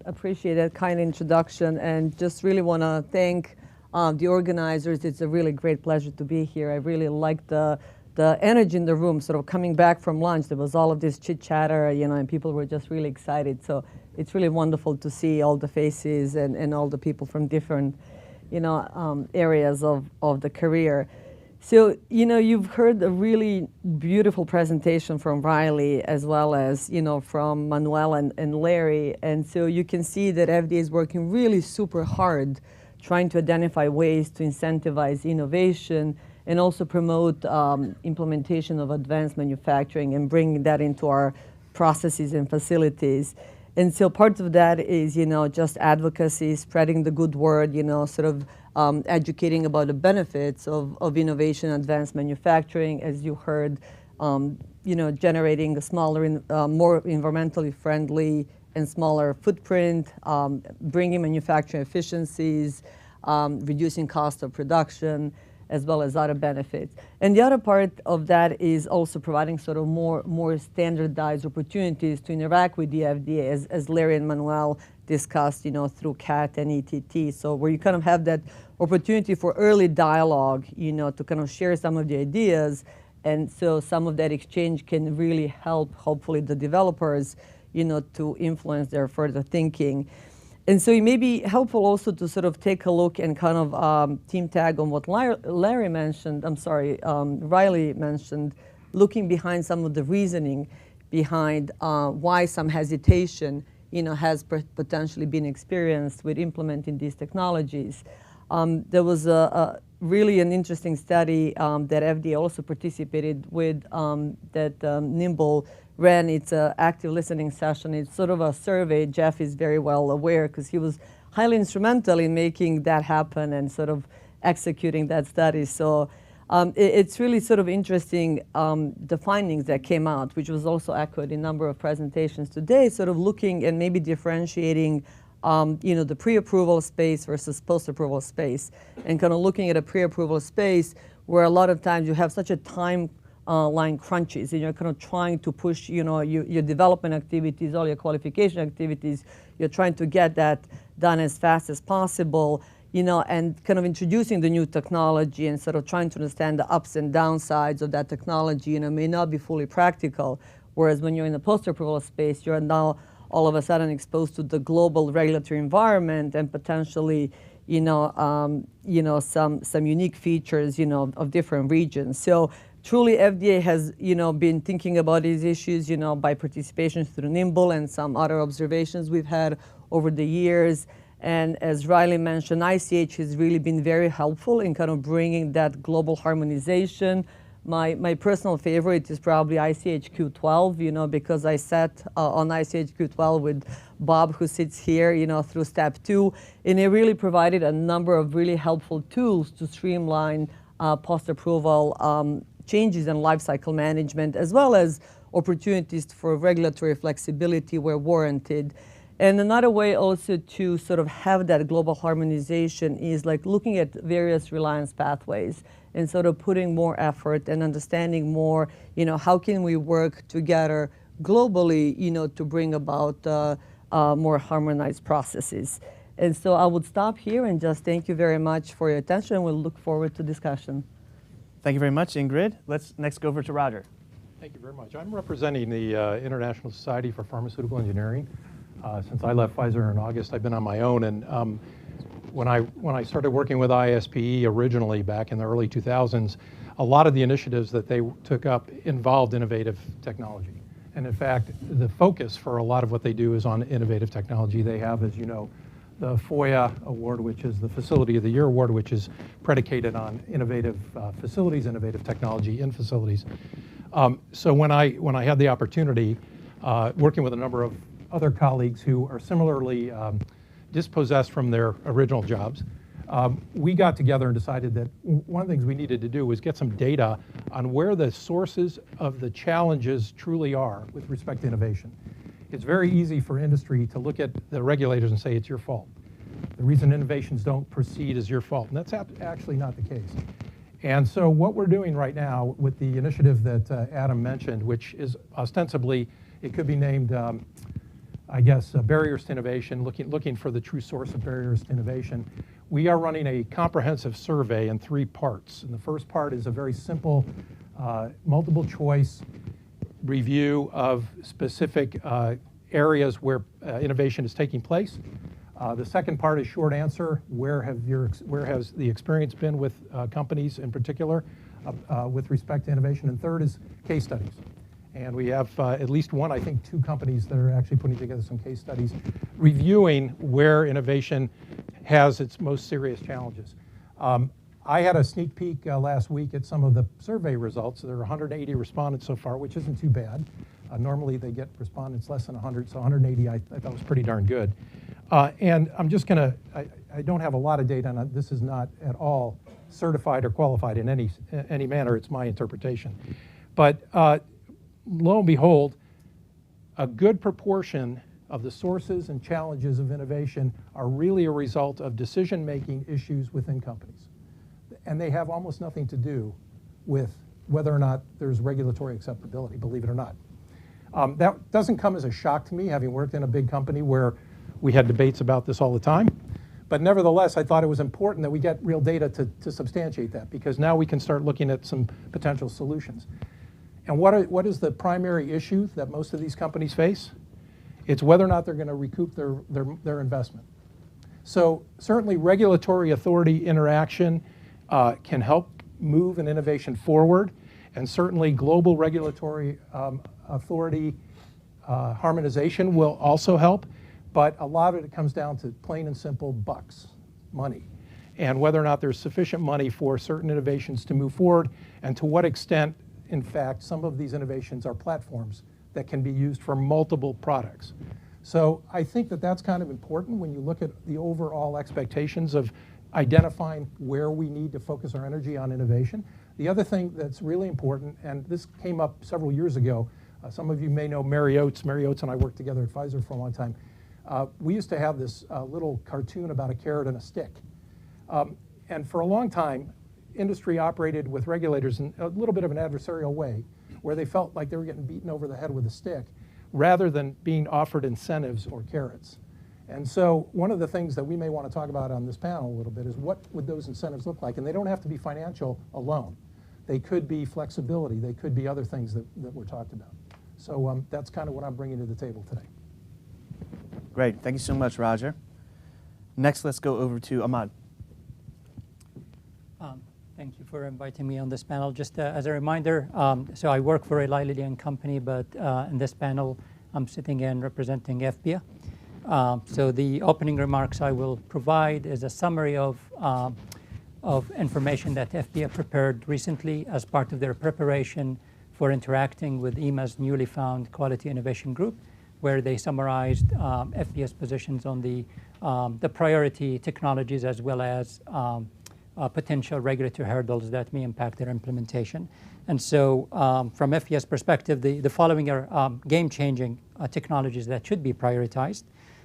Appreciate that kind introduction, and just really want to thank the organizers. It's a really great pleasure to be here. I really like the energy in the room. Sort of coming back from lunch, there was all of this chit chatter, and people were just really excited. So it's really wonderful to see all the faces and all the people from different, areas of the career. So, you've heard a really beautiful presentation from Riley as well as, from Manuel and Larry. And so you can see that FDA is working really super hard trying to identify ways to incentivize innovation and also promote implementation of advanced manufacturing and bring that into our processes and facilities. And so part of that is, just advocacy, spreading the good word, sort of educating about the benefits of innovation, advanced manufacturing, as you heard, generating a smaller, more environmentally friendly and smaller footprint, bringing manufacturing efficiencies, reducing cost of production, as well as other benefits. And the other part of that is also providing sort of more standardized opportunities to interact with the FDA, as Larry and Manuel discussed, through CAT and ETT. So where you kind of have that opportunity for early dialogue, to kind of share some of the ideas. And so some of that exchange can really help, hopefully, the developers, to influence their further thinking. And so it may be helpful also to sort of take a look and kind of team tag on what Riley mentioned, looking behind some of the reasoning behind why some hesitation, has potentially been experienced with implementing these technologies. There was really an interesting study that FDA also participated with that NIMBLE ran. It's an active listening session. It's sort of a survey. Jeff is very well aware because he was highly instrumental in making that happen and sort of executing that study. So it's really sort of interesting, the findings that came out, which was also echoed in a number of presentations today, sort of looking and maybe differentiating the pre-approval space versus post-approval space, and kind of looking at a pre-approval space where a lot of times you have such a time line crunches, and you're kind of trying to push, your development activities, all your qualification activities, you're trying to get that done as fast as possible, and kind of introducing the new technology and sort of trying to understand the ups and downsides of that technology, may not be fully practical. Whereas when you're in the post-approval space, you're now all of a sudden exposed to the global regulatory environment and potentially, some unique features, of different regions. So truly, FDA has, been thinking about these issues, by participation through NIMBLE and some other observations we've had over the years. And as Riley mentioned, ICH has really been very helpful in kind of bringing that global harmonization. My personal favorite is probably ICH Q12, because I sat on ICH Q12 with Bob, who sits here, through step 2, and it really provided a number of really helpful tools to streamline post-approval changes in lifecycle management, as well as opportunities for regulatory flexibility where warranted. And another way also to sort of have that global harmonization is like looking at various reliance pathways and sort of putting more effort and understanding more, how can we work together globally, to bring about more harmonized processes. And so I would stop here and just thank you very much for your attention. We'll look forward to discussion. Thank you very much, Ingrid. Let's next go over to Roger. Thank you very much. I'm representing the International Society for Pharmaceutical Engineering. Since I left Pfizer in August, I've been on my own, and when I started working with ISPE originally back in the early 2000s, a lot of the initiatives that they took up involved innovative technology. And in fact, the focus for a lot of what they do is on innovative technology. They have, as you know, the FOIA award, which is the Facility of the Year award, which is predicated on innovative facilities, innovative technology in facilities. So when I had the opportunity, working with a number of other colleagues who are similarly dispossessed from their original jobs, we got together and decided that one of the things we needed to do was get some data on where the sources of the challenges truly are with respect to innovation. It's very easy for industry to look at the regulators and say it's your fault. The reason innovations don't proceed is your fault, and that's actually not the case. And so what we're doing right now with the initiative that Adam mentioned, which is ostensibly, it could be named, I guess, barriers to innovation, looking for the true source of barriers to innovation. We are running a comprehensive survey in 3 parts. And the first part is a very simple multiple choice review of specific areas where innovation is taking place. The second part is short answer. Where has the experience been with companies in particular with respect to innovation? And third is case studies. And we have at least one, I think 2 companies that are actually putting together some case studies reviewing where innovation has its most serious challenges. I had a sneak peek last week at some of the survey results. There are 180 respondents so far, which isn't too bad. Normally they get respondents less than 100, so 180 I thought was pretty darn good. And I'm just going to, I don't have a lot of data on it. This is not at all certified or qualified in any manner. It's my interpretation. But lo and behold, a good proportion of the sources and challenges of innovation are really a result of decision-making issues within companies. And they have almost nothing to do with whether or not there's regulatory acceptability, believe it or not. That doesn't come as a shock to me, having worked in a big company where we had debates about this all the time. But nevertheless, I thought it was important that we get real data to substantiate that, because now we can start looking at some potential solutions. And what is the primary issue that most of these companies face? It's whether or not they're going to recoup their investment. So certainly regulatory authority interaction can help move an innovation forward, and certainly global regulatory authority harmonization will also help. But a lot of it comes down to plain and simple bucks, money, and whether or not there's sufficient money for certain innovations to move forward, and to what extent, in fact, some of these innovations are platforms that can be used for multiple products. So I think that that's kind of important when you look at the overall expectations of identifying where we need to focus our energy on innovation. The other thing that's really important, and this came up several years ago, some of you may know Mary Oates. Mary Oates and I worked together at Pfizer for a long time. We used to have this little cartoon about a carrot and a stick. And for a long time, industry operated with regulators in a little bit of an adversarial way, where they felt like they were getting beaten over the head with a stick, rather than being offered incentives or carrots. And so one of the things that we may want to talk about on this panel a little bit is what would those incentives look like? And they don't have to be financial alone. They could be flexibility. They could be other things that we're talked about. So that's kind of what I'm bringing to the table today. Great. Thank you so much, Roger. Next, let's go over to Ahmad. Thank you for inviting me on this panel. Just as a reminder, so I work for Eli Lilly and Company, but in this panel, I'm sitting in representing FBIA. So the opening remarks I will provide is a summary of information that FBIA prepared recently as part of their preparation for interacting with EMA's newly found Quality Innovation Group, where they summarized FBIA's positions on the priority technologies as well as potential regulatory hurdles that may impact their implementation. And so from FBIA's perspective, the following are game-changing technologies that should be prioritized.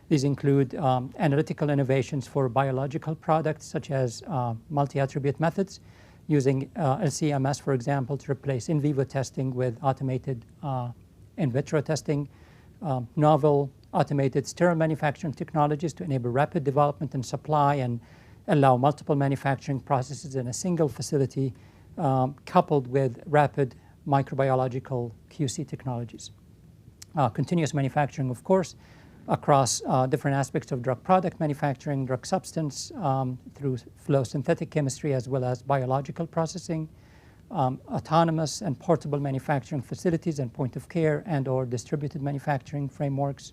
These include analytical innovations for biological products, such as multi-attribute methods, using LC-MS, for example, to replace in vivo testing with automated in vitro testing, novel automated sterile manufacturing technologies to enable rapid development and supply and allow multiple manufacturing processes in a single facility, coupled with rapid microbiological QC technologies. Continuous manufacturing, of course, across different aspects of drug product manufacturing, drug substance, through flow synthetic chemistry as well as biological processing, autonomous and portable manufacturing facilities and point of care and or distributed manufacturing frameworks,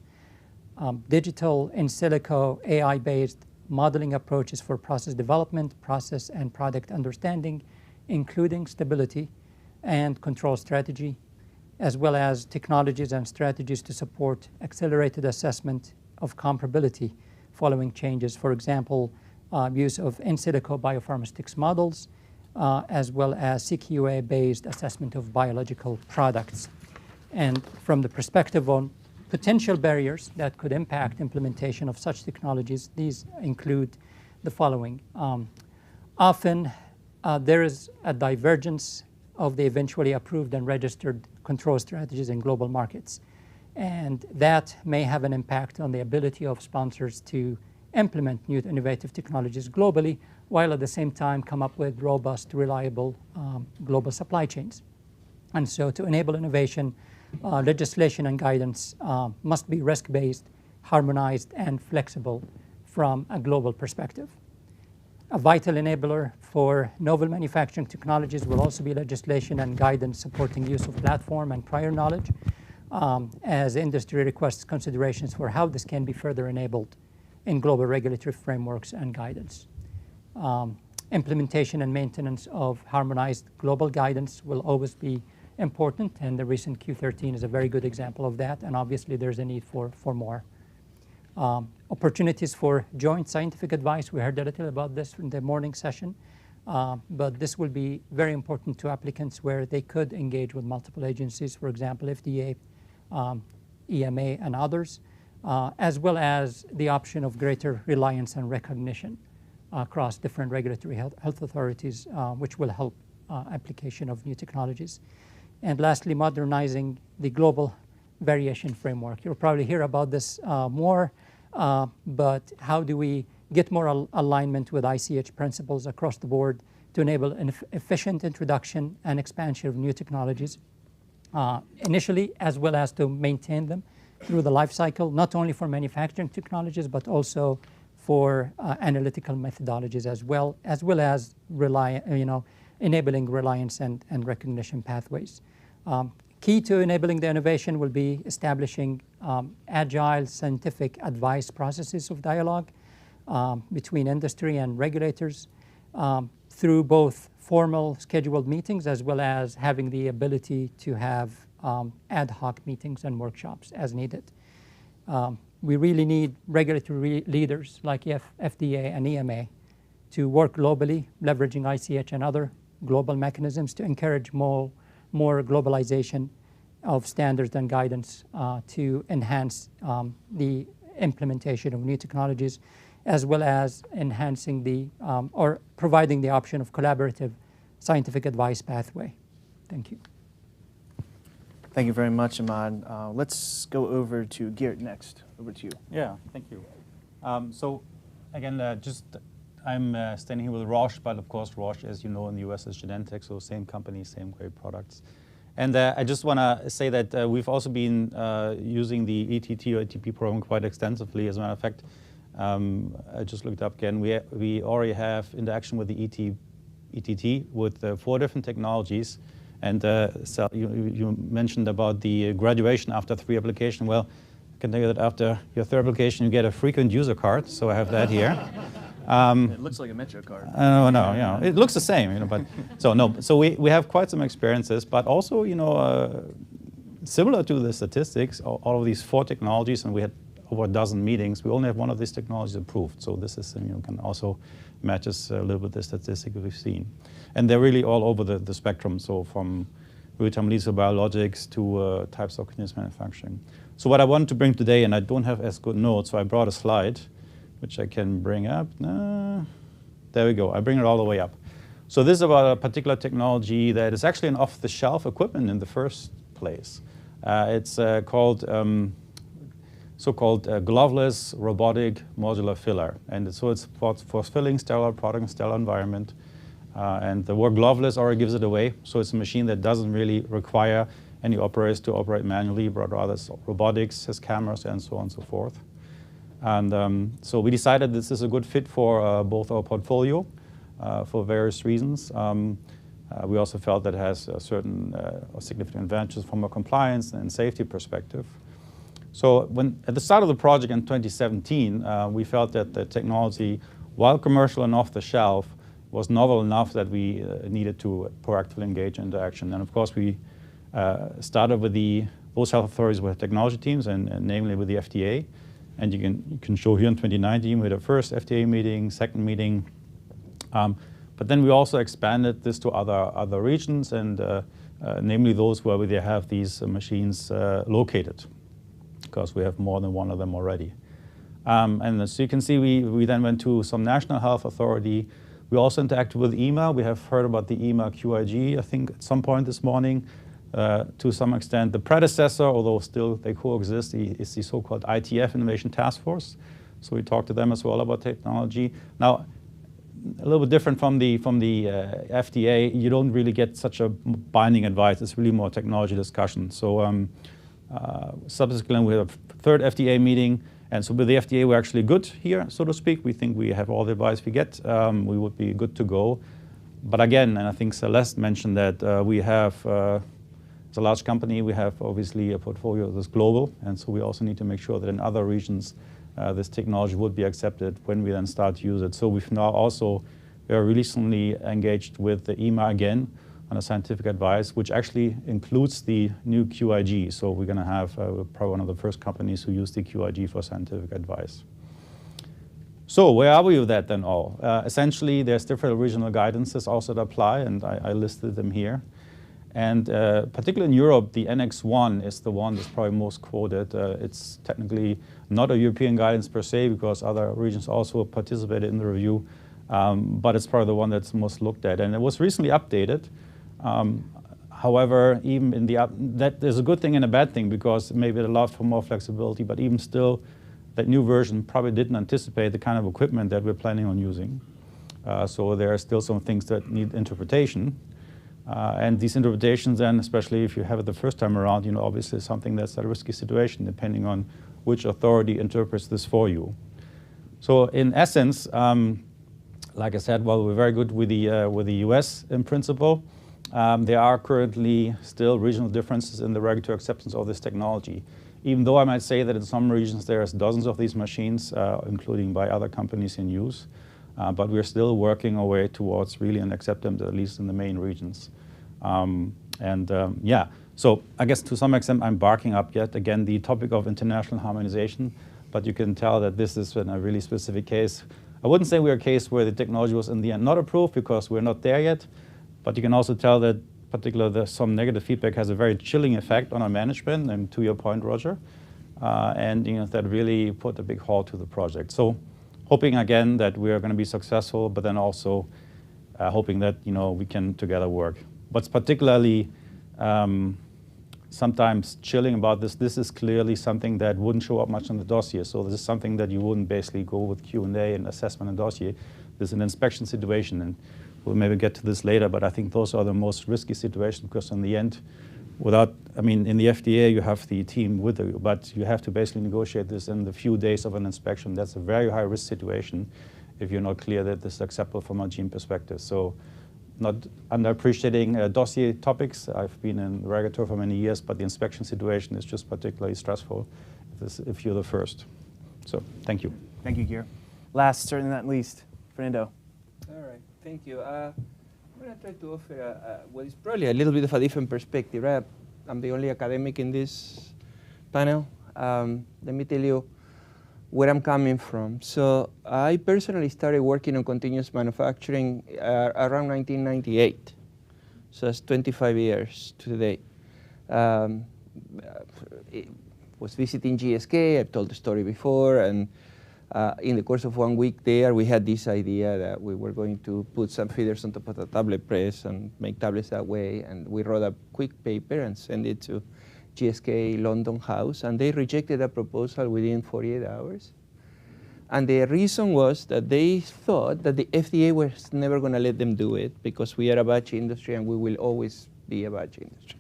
digital in silico AI-based modeling approaches for process development, process and product understanding, including stability and control strategy, as well as technologies and strategies to support accelerated assessment of comparability following changes. For example, use of in silico biopharmaceutics models, as well as CQA-based assessment of biological products. And from the perspective on potential barriers that could impact implementation of such technologies, these include the following. Often, there is a divergence of the eventually approved and registered control strategies in global markets. And that may have an impact on the ability of sponsors to implement new innovative technologies globally, while at the same time come up with robust, reliable global supply chains. And so to enable innovation, legislation and guidance must be risk-based, harmonized, and flexible from a global perspective. A vital enabler for novel manufacturing technologies will also be legislation and guidance supporting use of platform and prior knowledge, as industry requests considerations for how this can be further enabled in global regulatory frameworks and guidance. Implementation and maintenance of harmonized global guidance will always be important, and the recent Q13 is a very good example of that, and obviously there's a need for more. Opportunities for joint scientific advice. We heard a little about this in the morning session, but this will be very important to applicants where they could engage with multiple agencies, for example, FDA, EMA, and others, as well as the option of greater reliance and recognition across different regulatory health authorities, which will help application of new technologies. And lastly, modernizing the global variation framework. You'll probably hear about this more, but how do we get more alignment with ICH principles across the board to enable an efficient introduction and expansion of new technologies initially, as well as to maintain them through the life cycle, not only for manufacturing technologies, but also for analytical methodologies as well as enabling reliance and recognition pathways. Key to enabling the innovation will be establishing agile scientific advice processes of dialogue between industry and regulators through both formal scheduled meetings as well as having the ability to have ad hoc meetings and workshops as needed. We really need regulatory leaders like FDA and EMA to work globally, leveraging ICH and other global mechanisms to encourage more globalization of standards and guidance to enhance the implementation of new technologies, as well as enhancing or providing the option of collaborative scientific advice pathway. Thank you. Thank you very much, Ahmad. Let's go over to Geert next. Over to you. Yeah, thank you. So again, I'm standing here with Roche, but of course Roche, as you know, in the US is Genentech, so same company, same great products. And I just want to say that we've also been using the ETT or ATP program quite extensively. As a matter of fact, I just looked up again. We already have interaction with the ETT with 4 different technologies. And so you mentioned about the graduation after 3 applications. Well, I can tell you that after your 3rd application, you get a frequent user card. So I have that here. It looks like a Metro card. No, yeah, it looks the same, but so we have quite some experiences, but also, similar to the statistics, all of these 4 technologies, and we had over a dozen meetings, we only have one of these technologies approved. So this is, can also matches a little bit the statistics we've seen. And they're really all over the spectrum, so from real-time lethal biologics to types of continuous manufacturing. So what I wanted to bring today, and I don't have as good notes, so I brought a slide, which I can bring up. There we go. I bring it all the way up. So this is about a particular technology that is actually an off-the-shelf equipment in the first place. It's called so-called gloveless robotic modular filler. And so it's for filling sterile product in sterile environment. And the word gloveless already gives it away. So it's a machine that doesn't really require any operators to operate manually, but rather robotics, has cameras, and so on and so forth. And so we decided this is a good fit for both our portfolio for various reasons. We also felt that it has certain significant advantages from a compliance and safety perspective. So at the start of the project in 2017, we felt that the technology, while commercial and off the shelf, was novel enough that we needed to proactively engage into action. And of course, we started with both health authorities with technology teams, and namely with the FDA. And you can show here in 2019, we had a first FDA meeting, second meeting. But then we also expanded this to other regions, and namely those where they have these machines located, because we have more than one of them already. And as you can see, we then went to some national health authority. We also interacted with EMA. We have heard about the EMA QIG, I think, at some point this morning. To some extent, the predecessor, although still they coexist, is the so-called ITF, Innovation Task Force. So we talked to them as well about technology. Now, a little bit different from the FDA, you don't really get such a binding advice. It's really more technology discussion. So subsequently, we have a third FDA meeting. And so with the FDA, we're actually good here, so to speak. We think we have all the advice we get. We would be good to go. But again, and I think Celeste mentioned that we have, as a large company, we have obviously a portfolio that's global. And so we also need to make sure that in other regions, this technology would be accepted when we then start to use it. So we've now also very recently engaged with the EMA again on a scientific advice, which actually includes the new QIG. So we're going to have probably one of the first companies who use the QIG for scientific advice. So where are we with that then all? Essentially, there's different regional guidances also that apply, and I listed them here. And particularly in Europe, the Annex 1 is the one that's probably most quoted. It's technically not a European guidance per se, because other regions also participated in the review, but it's probably the one that's most looked at. And it was recently updated. However, even in that there's a good thing and a bad thing, because maybe it allowed for more flexibility, but even still, that new version probably didn't anticipate the kind of equipment that we're planning on using. So there are still some things that need interpretation. And these interpretations then, especially if you have it the first time around, obviously something that's a risky situation, depending on which authority interprets this for you. So in essence, like I said, while we're very good with the US in principle, there are currently still regional differences in the regulatory acceptance of this technology. Even though I might say that in some regions there's dozens of these machines, including by other companies in use, but we're still working our way towards really an acceptance, at least in the main regions. Yeah, so I guess to some extent I'm barking up yet again the topic of international harmonization, but you can tell that this is in a really specific case. I wouldn't say we're a case where the technology was in the end not approved, because we're not there yet, but you can also tell that particularly some negative feedback has a very chilling effect on our management, and to your point, Roger, and that really put a big halt to the project. So hoping again that we are going to be successful, but then also hoping that we can together work. What's particularly sometimes chilling about this is clearly something that wouldn't show up much in the dossier. So this is something that you wouldn't basically go with Q&A and assessment and dossier. This is an inspection situation, and we'll maybe get to this later, but I think those are the most risky situations, because in the end, in the FDA, you have the team with you, but you have to basically negotiate this in the few days of an inspection. That's a very high risk situation if you're not clear that this is acceptable from a gene perspective. So not underappreciating dossier topics. I've been in regulatory for many years, but the inspection situation is just particularly stressful if you're the first. So thank you. Thank you, Gear. Last, certainly not least, Fernando. All right, thank you. I'm going to try to offer what is probably a little bit of a different perspective, right? I'm the only academic in this panel. Let me tell you where I'm coming from. So I personally started working on continuous manufacturing around 1998. So that's 25 years to the day. Was visiting GSK, I've told the story before, and in the course of 1 week there, we had this idea that we were going to put some feeders on top of the tablet press and make tablets that way, and we wrote a quick paper and sent it to GSK London House, and they rejected that proposal within 48 hours. And the reason was that they thought that the FDA was never going to let them do it, because we are a batch industry and we will always be a batch industry.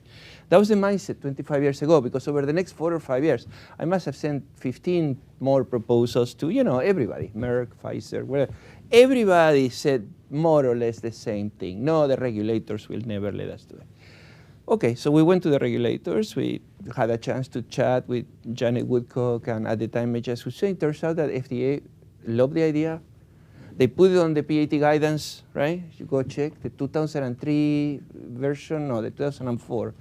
That was the mindset 25 years ago, because over the next 4 or 5 years, I must have sent 15 more proposals to, everybody, Merck, Pfizer, whatever. Everybody said more or less the same thing. No, the regulators will never let us do it. Okay, so we went to the regulators. We had a chance to chat with Janet Woodcock and at the time Mejas Hussein. Turns out that FDA loved the idea. They put it on the PAT guidance, right? You go check the 2003 version, no, the 2004.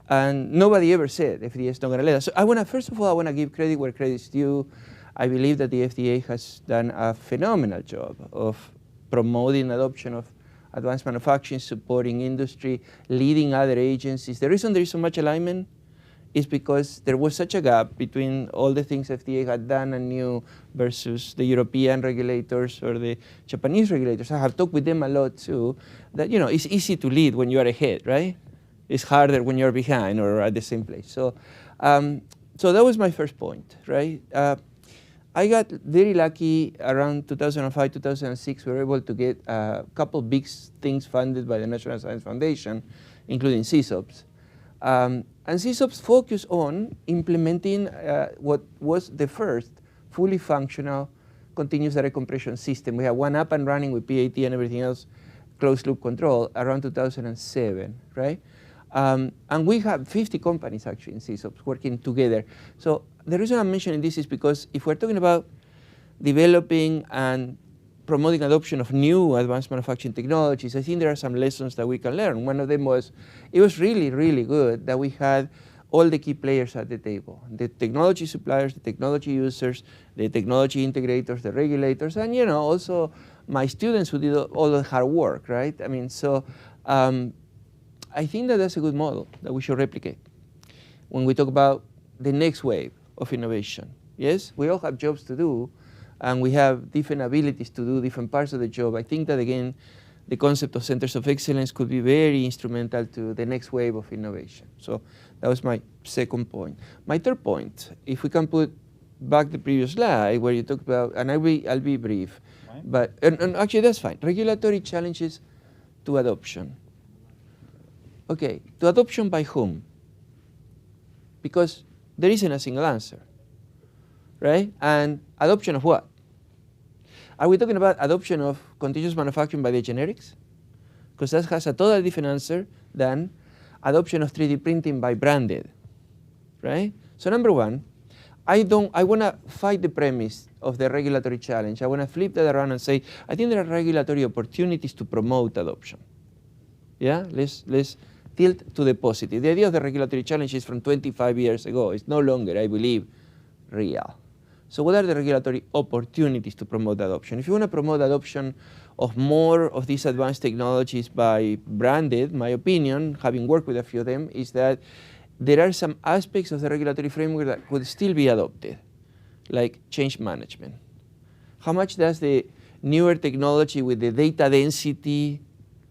And nobody ever said FDA is not going to let us. So first of all, I want to give credit where credit's due. I believe that the FDA has done a phenomenal job of promoting adoption of advanced manufacturing, supporting industry, leading other agencies. The reason there is so much alignment is because there was such a gap between all the things FDA had done and knew versus the European regulators or the Japanese regulators. I have talked with them a lot too, that it's easy to lead when you are ahead, right? It's harder when you're behind or at the same place. So, so that was my first point, right? I got very lucky around 2005, 2006. We were able to get a couple big things funded by the National Science Foundation, including CSOPs. And CSOPs focus on implementing what was the first fully functional continuous direct compression system. We had one up and running with PAT and everything else, closed loop control, around 2007, right? And we have 50 companies actually in CSOPs working together. So the reason I'm mentioning this is because if we're talking about developing and promoting adoption of new advanced manufacturing technologies, I think there are some lessons that we can learn. One of them was, it was really, really good that we had all the key players at the table, the technology suppliers, the technology users, the technology integrators, the regulators, and also my students who did all the hard work, right? I mean, so I think that that's a good model that we should replicate when we talk about the next wave of innovation. Yes, we all have jobs to do, and we have different abilities to do different parts of the job. I think that, again, the concept of centers of excellence could be very instrumental to the next wave of innovation. So that was my second point. My third point, if we can put back the previous slide where you talked about, and I'll be brief, right. But and actually that's fine. Regulatory challenges to adoption. Okay, to adoption by whom? Because there isn't a single answer, right? And adoption of what? Are we talking about adoption of continuous manufacturing by the generics? Because that has a totally different answer than adoption of 3D printing by branded, right? So number one, I want to fight the premise of the regulatory challenge. I want to flip that around and say, I think there are regulatory opportunities to promote adoption. Yeah, let's tilt to the positive. The idea of the regulatory challenge is from 25 years ago. It's no longer, I believe, real. So what are the regulatory opportunities to promote adoption? If you want to promote adoption of more of these advanced technologies by branded, my opinion, having worked with a few of them, is that there are some aspects of the regulatory framework that could still be adopted, like change management. How much does the newer technology with the data density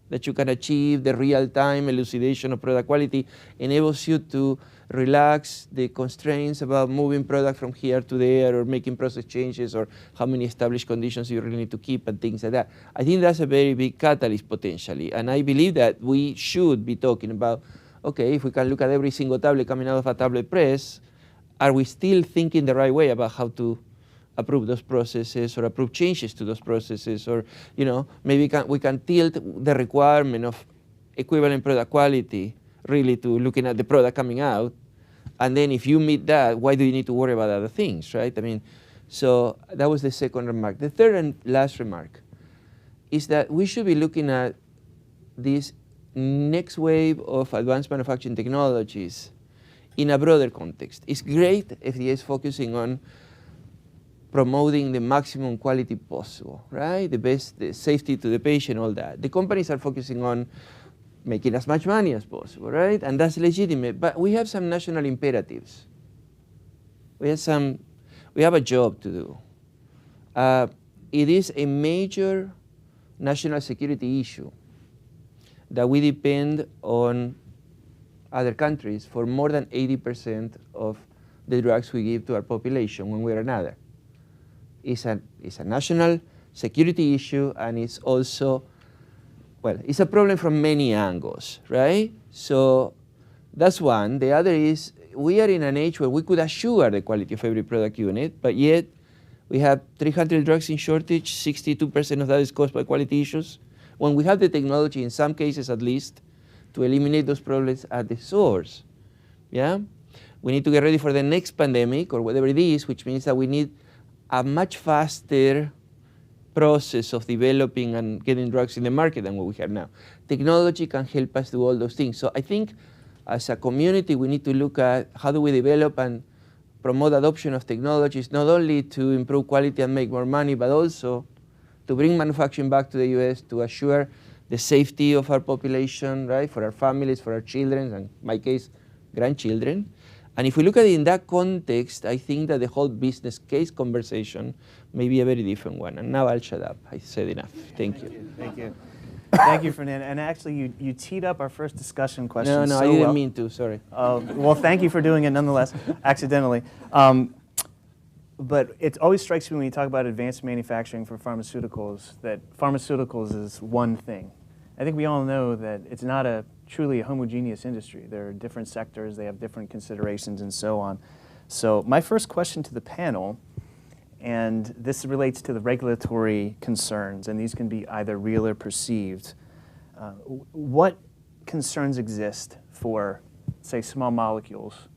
that you can achieve, the real-time elucidation of product quality, enables you to relax the constraints about moving product from here to there or making process changes or how many established conditions you really need to keep and things like that. I think that's a very big catalyst potentially. And I believe that we should be talking about, okay, if we can look at every single tablet coming out of a tablet press, are we still thinking the right way about how to approve those processes or approve changes to those processes, or maybe we can tilt the requirement of equivalent product quality really to looking at the product coming out, and then if you meet that, why do you need to worry about other things, right? I mean, so that was the second remark. The third and last remark is that we should be looking at this next wave of advanced manufacturing technologies in a broader context. It's great FDA is focusing on promoting the maximum quality possible, right? The safety to the patient, all that. The companies are focusing on making as much money as possible, right? And that's legitimate, but we have some national imperatives. We have a job to do. It is a major national security issue that we depend on other countries for more than 80% of the drugs we give to our population one way or another. It's a national security issue, and it's also, well, it's a problem from many angles, right? So That's one. The other is we are in an age where we could assure the quality of every product unit, but yet we have 300 drugs in shortage, 62% of that is caused by quality issues, when we have the technology, in some cases at least, to eliminate those problems at the source. Yeah? We need to get ready for the next pandemic or whatever it is, which means that we need a much faster process of developing and getting drugs in the market than what we have now. Technology can help us do all those things. So I think as a community, we need to look at how do we develop and promote adoption of technologies, not only to improve quality and make more money, but also to bring manufacturing back to the US, to assure the safety of our population, right, for our families, for our children, and in my case, grandchildren. And if we look at it in that context, I think that the whole business case conversation may be a very different one. And now I'll shut up. I said enough. Thank you. Thank you. Thank you, Fernando. And actually, you teed up our first discussion question. No, so I didn't well. mean to, sorry. Well, thank you for doing it nonetheless, accidentally. But it always strikes me when you talk about advanced manufacturing for pharmaceuticals that pharmaceuticals is one thing. I think we all know that it's not a truly a homogeneous industry. There are different sectors, they have different considerations and so on. So my first question to the panel, and this relates to the regulatory concerns, and these can be either real or perceived. What concerns exist for, say, small molecules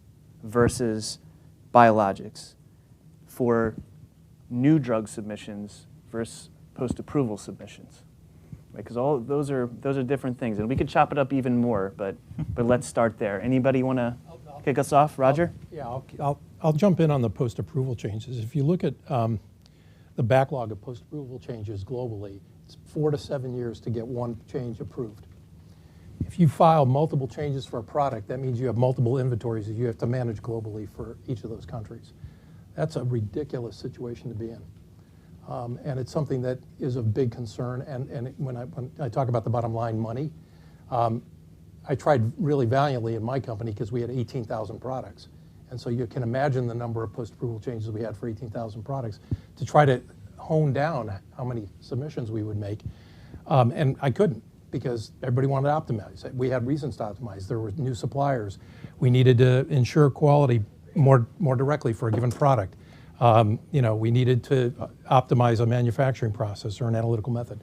versus biologics, for new drug submissions versus post-approval submissions? Because all those are different things, and we could chop it up even more. But let's start there. Anybody want to kick us off, Roger? I'll jump in on the post-approval changes. If you look at the backlog of post-approval changes globally, it's 4 to 7 years to get one change approved. If you file multiple changes for a product, that means you have multiple inventories that you have to manage globally for each of those countries. That's a ridiculous situation to be in. And it's something that is of big concern. And when I talk about the bottom line money, I tried really valiantly in my company because we had 18,000 products. And so you can imagine the number of post-approval changes we had for 18,000 products to try to hone down how many submissions we would make. And I couldn't because everybody wanted to optimize. We had reasons to optimize. There were new suppliers. We needed to ensure quality more directly for a given product. We needed to optimize a manufacturing process or an analytical method.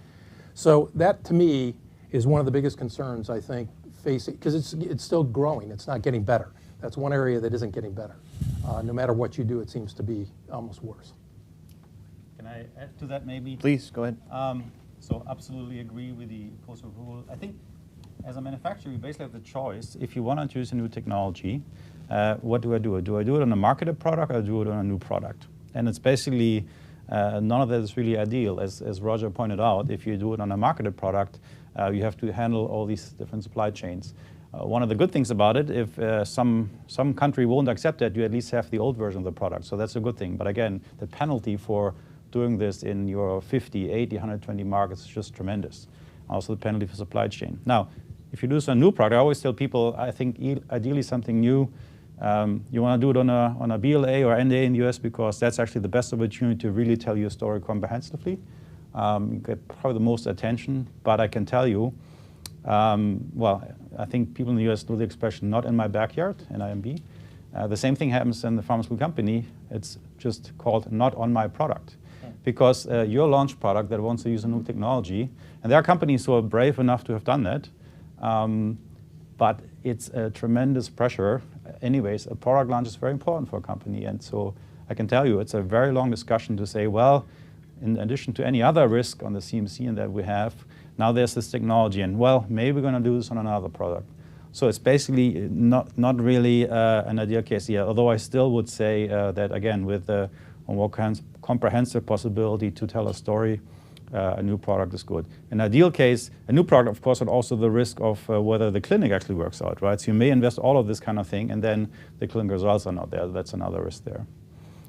So that, to me, is one of the biggest concerns, I think, facing, because it's still growing. It's not getting better. That's one area that isn't getting better. No matter what you do, it seems to be almost worse. Can I add to that maybe? Please, go ahead. So absolutely agree with the post-approval. I think as a manufacturer, you basically have the choice. If you want to introduce a new technology, what do I do? Do I do it on a marketed product or do it on a new product? And it's basically, none of that is really ideal. As Roger pointed out, if you do it on a marketed product, you have to handle all these different supply chains. One of the good things about it, if some country won't accept that, you at least have the old version of the product. So that's a good thing. But again, the penalty for doing this in your 50, 80, 120 markets is just tremendous. Also the penalty for supply chain. Now, if you do this on a new product, I always tell people, I think ideally something new, you want to do it on a BLA or NDA in the US because that's actually the best opportunity to really tell your story comprehensively. You get probably the most attention, but I can tell you, well, I think people in the US know the expression, not in my backyard, NIMB. The same thing happens in the pharmaceutical company. It's just called not on my product. Because your launch product that wants to use a new technology, and there are companies who are brave enough to have done that, but it's a tremendous pressure. Anyways, a product launch is very important for a company, and so I can tell you it's a very long discussion to say, well, in addition to any other risk on the CMC and that we have, now there's this technology, and well, maybe we're going to do this on another product. So it's basically not really an ideal case here, although I still would say that, again, with a more comprehensive possibility to tell a story, a new product is good. In an ideal case, a new product, of course, had also the risk of whether the clinic actually works out, right? So you may invest all of this kind of thing, and then the clinical results are not there. That's another risk there.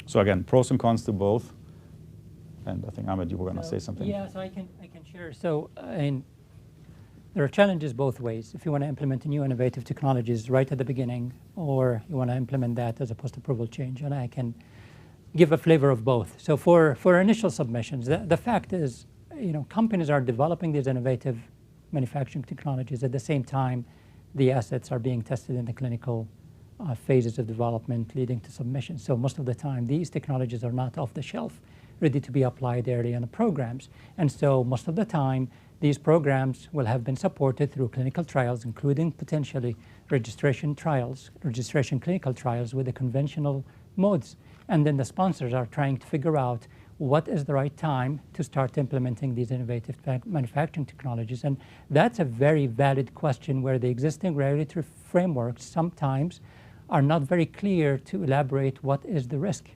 So again, pros and cons to both. And I think, Ahmed, you were going to say something. Yeah, so I can share. So there are challenges both ways. If you want to implement new innovative technologies right at the beginning, or you want to implement that as a post-approval change, and I can give a flavor of both. So for initial submissions, the fact is, companies are developing these innovative manufacturing technologies. At the same time, the assets are being tested in the clinical phases of development leading to submission. So most of the time, these technologies are not off the shelf, ready to be applied early in the programs. And so most of the time, these programs will have been supported through clinical trials, including potentially registration clinical trials with the conventional modes. And then the sponsors are trying to figure out what is the right time to start implementing these innovative manufacturing technologies. And that's a very valid question where the existing regulatory frameworks sometimes are not very clear to elaborate what is the risk.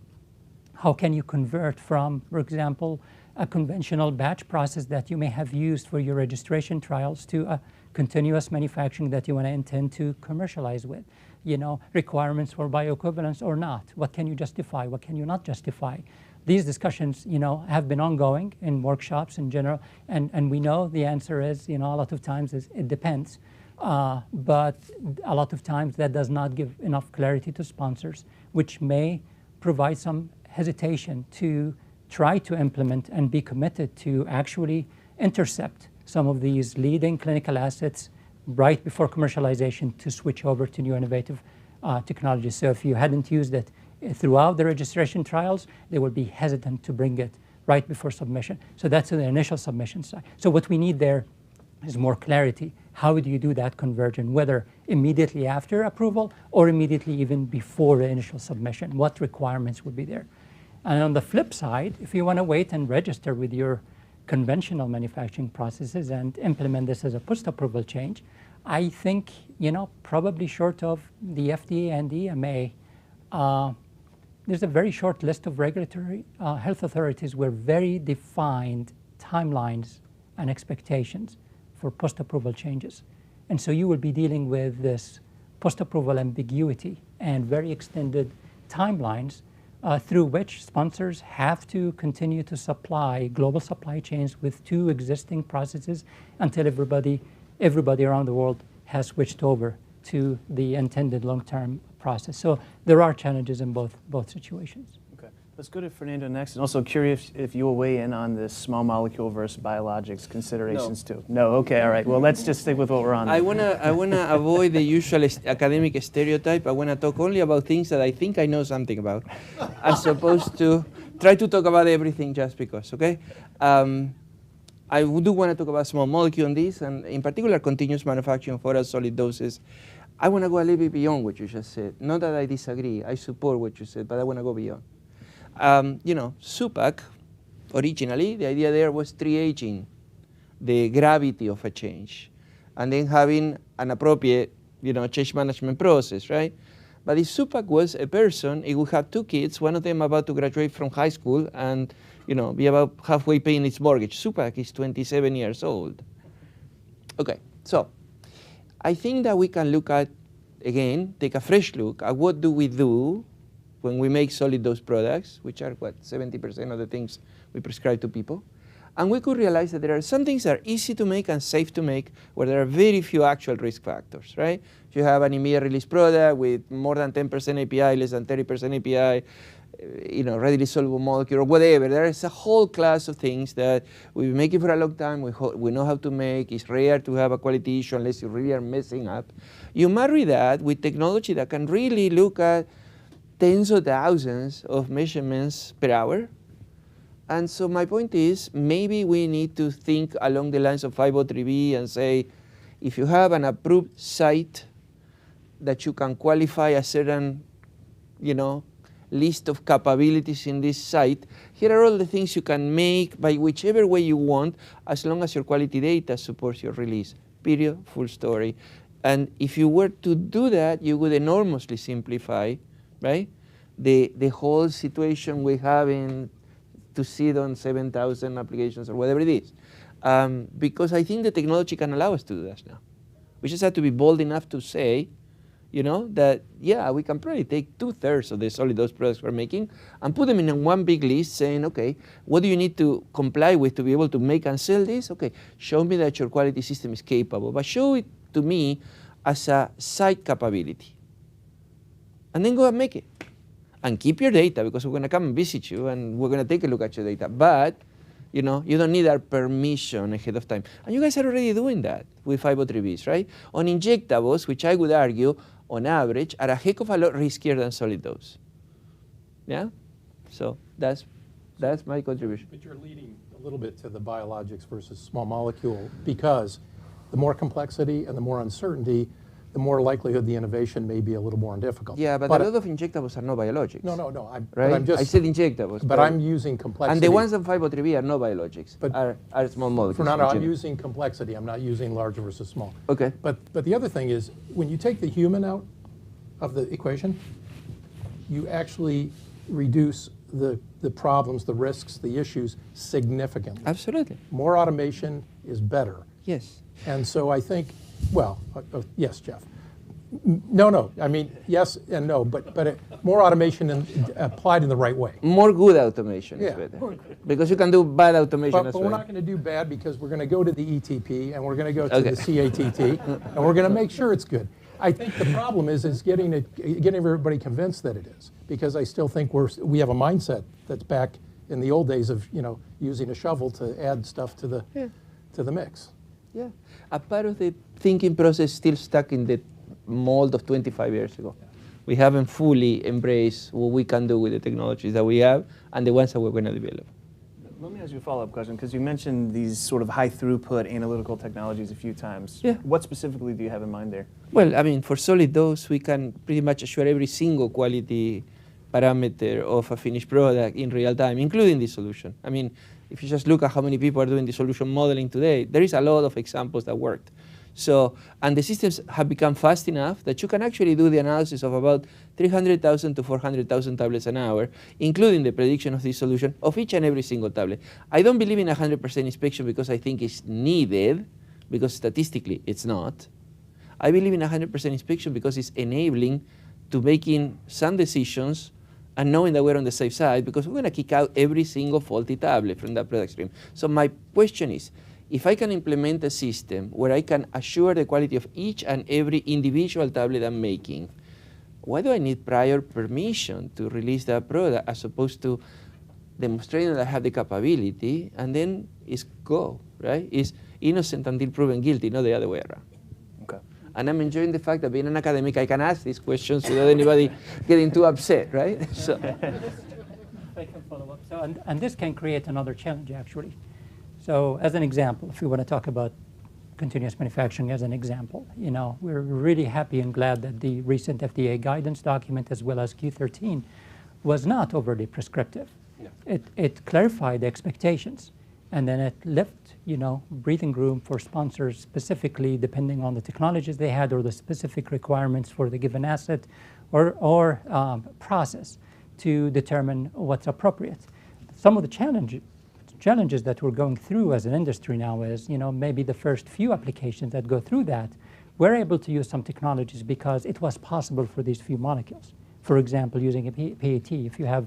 How can you convert from, for example, a conventional batch process that you may have used for your registration trials to a continuous manufacturing that you want to intend to commercialize with? You know, requirements for bioequivalence or not. What can you justify? What can you not justify? These discussions, you know, have been ongoing in workshops in general, and we know the answer is, you know, a lot of times is it depends. But a lot of times that does not give enough clarity to sponsors, which may provide some hesitation to try to implement and be committed to actually intercept some of these leading clinical assets right before commercialization to switch over to new innovative technologies. So if you hadn't used it throughout the registration trials, they would be hesitant to bring it right before submission. So that's the initial submission side. So what we need there is more clarity. How do you do that conversion, whether immediately after approval or immediately even before the initial submission? What requirements would be there? And on the flip side, if you want to wait and register with your conventional manufacturing processes and implement this as a post-approval change, I think, you know, probably short of the FDA and the EMA, there's a very short list of regulatory health authorities with very defined timelines and expectations for post-approval changes. And so you will be dealing with this post-approval ambiguity and very extended timelines through which sponsors have to continue to supply global supply chains with two existing processes until everybody around the world has switched over to the intended long-term process. So there are challenges in both situations. Okay, let's go to Fernando next. And also curious if you will weigh in on this small molecule versus biologics considerations too. No, okay, all right. Well, let's just stick with what we're on. I wanna avoid the usual academic stereotype. I wanna talk only about things that I think I know something about, as opposed to try to talk about everything just because. Okay. I do want to talk about small molecule on this, and in particular, continuous manufacturing of oral solid doses. I want to go a little bit beyond what you just said. Not that I disagree. I support what you said, but I want to go beyond. You know, SUPAC, originally, the idea there was triaging the gravity of a change, and then having an appropriate, you know, change management process, right? But if SUPAC was a person, it would have two kids, one of them about to graduate from high school and, you know, be about halfway paying its mortgage. SUPAC is 27 years old. Okay, so I think that we can look at, again, take a fresh look at what do we do when we make solid dose products, which are, what, 70% of the things we prescribe to people. And we could realize that there are some things that are easy to make and safe to make where there are very few actual risk factors, right? If you have an immediate release product with more than 10% API, less than 30% API, you know, readily soluble molecule or whatever, there is a whole class of things that we've been making for a long time, we know how to make, it's rare to have a quality issue unless you really are messing up. You marry that with technology that can really look at tens of thousands of measurements per hour. And so my point is, maybe we need to think along the lines of 503B and say, if you have an approved site that you can qualify a certain, you know, list of capabilities in this site, here are all the things you can make by whichever way you want, as long as your quality data supports your release. Period, full story. And if you were to do that, you would enormously simplify, right, the whole situation we have to sit on 7,000 applications or whatever it is. Because I think the technology can allow us to do that now. We just have to be bold enough to say, you know, that, yeah, we can probably take 2/3 of the solid dose products we're making and put them in one big list saying, okay, what do you need to comply with to be able to make and sell this? Okay, show me that your quality system is capable, but show it to me as a site capability. And then go and make it. And keep your data, because we're going to come and visit you and we're going to take a look at your data. But, You know, you don't need our permission ahead of time. And you guys are already doing that with 503Bs, right? On injectables, which I would argue, on average, are a heck of a lot riskier than solid dose. Yeah? So that's my contribution. But you're leading a little bit to the biologics versus small molecule, because the more complexity and the more uncertainty, the more likelihood the innovation may be a little more difficult. Yeah, but a lot of injectables are not biologics. No. Right? I said injectables. But I'm using complexity. And the ones on 503B are not biologics, but are small molecules. Fernando, I'm using complexity. I'm not using large versus small. Okay. But the other thing is, when you take the human out of the equation, you actually reduce the problems, the risks, the issues significantly. Absolutely. More automation is better. Yes. And so I think, well, yes, Jeff. No. I mean, yes and no, but more automation applied in the right way. More good automation is better. Because you can do bad automation as well. But we're not going to do bad, because we're going to go to the ETP and we're going to go to the CATT and we're going to make sure it's good. I think the problem is getting everybody convinced that it is, because I still think we have a mindset that's back in the old days of using a shovel to add stuff to the mix. Yeah, a part of the thinking process still stuck in the mold of 25 years ago. We haven't fully embraced what we can do with the technologies that we have and the ones that we're going to develop. Let me ask you a follow-up question, because you mentioned these sort of high-throughput analytical technologies a few times. Yeah. What specifically do you have in mind there? Well, I mean, for solid dose, we can pretty much assure every single quality parameter of a finished product in real time, including the solution. I mean, if you just look at how many people are doing the solution modeling today, there is a lot of examples that worked. So, and the systems have become fast enough that you can actually do the analysis of about 300,000 to 400,000 tablets an hour, including the prediction of this solution of each and every single tablet. I don't believe in 100% inspection because I think it's needed, because statistically it's not. I believe in 100% inspection because it's enabling to making some decisions and knowing that we're on the safe side, because we're going to kick out every single faulty tablet from that product stream. So my question is, if I can implement a system where I can assure the quality of each and every individual tablet I'm making, why do I need prior permission to release that product as opposed to demonstrating that I have the capability and then it's go, right? It's innocent until proven guilty, not the other way around. Okay. And I'm enjoying the fact that being an academic, I can ask these questions without anybody getting too upset, right? So. If I can follow up. So, and this can create another challenge, actually. So as an example, if we want to talk about continuous manufacturing as an example, we're really happy and glad that the recent FDA guidance document, as well as Q13, was not overly prescriptive. Yeah. It clarified the expectations, and then it left, breathing room for sponsors, specifically depending on the technologies they had or the specific requirements for the given asset or process, to determine what's appropriate. Some of the challenges that we're going through as an industry now is, maybe the first few applications that go through that, we're able to use some technologies because it was possible for these few molecules. For example, using a PAT, if you have,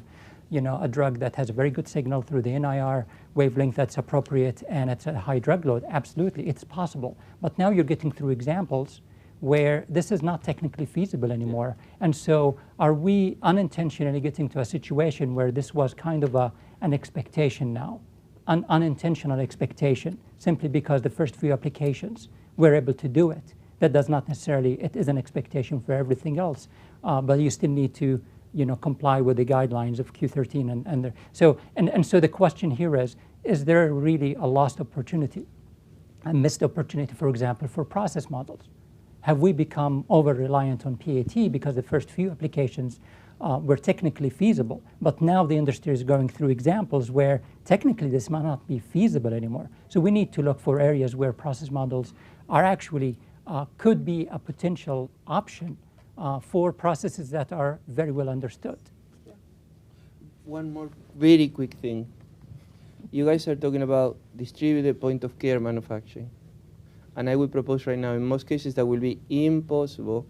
a drug that has a very good signal through the NIR wavelength that's appropriate and it's a high drug load, absolutely, it's possible. But now you're getting through examples where this is not technically feasible anymore. And so are we unintentionally getting to a situation where this was kind of an expectation now? An unintentional expectation, simply because the first few applications were able to do it. That does not necessarily, it is an expectation for everything else, but you still need to comply with the guidelines of Q13 so the question here is there really a lost opportunity, a missed opportunity, for example, for process models? Have we become over-reliant on PAT because the first few applications were technically feasible, but now the industry is going through examples where technically this might not be feasible anymore. So we need to look for areas where process models are actually, could be a potential option for processes that are very well understood. One more very quick thing. You guys are talking about distributed point-of-care manufacturing. And I would propose right now, in most cases, that will be impossible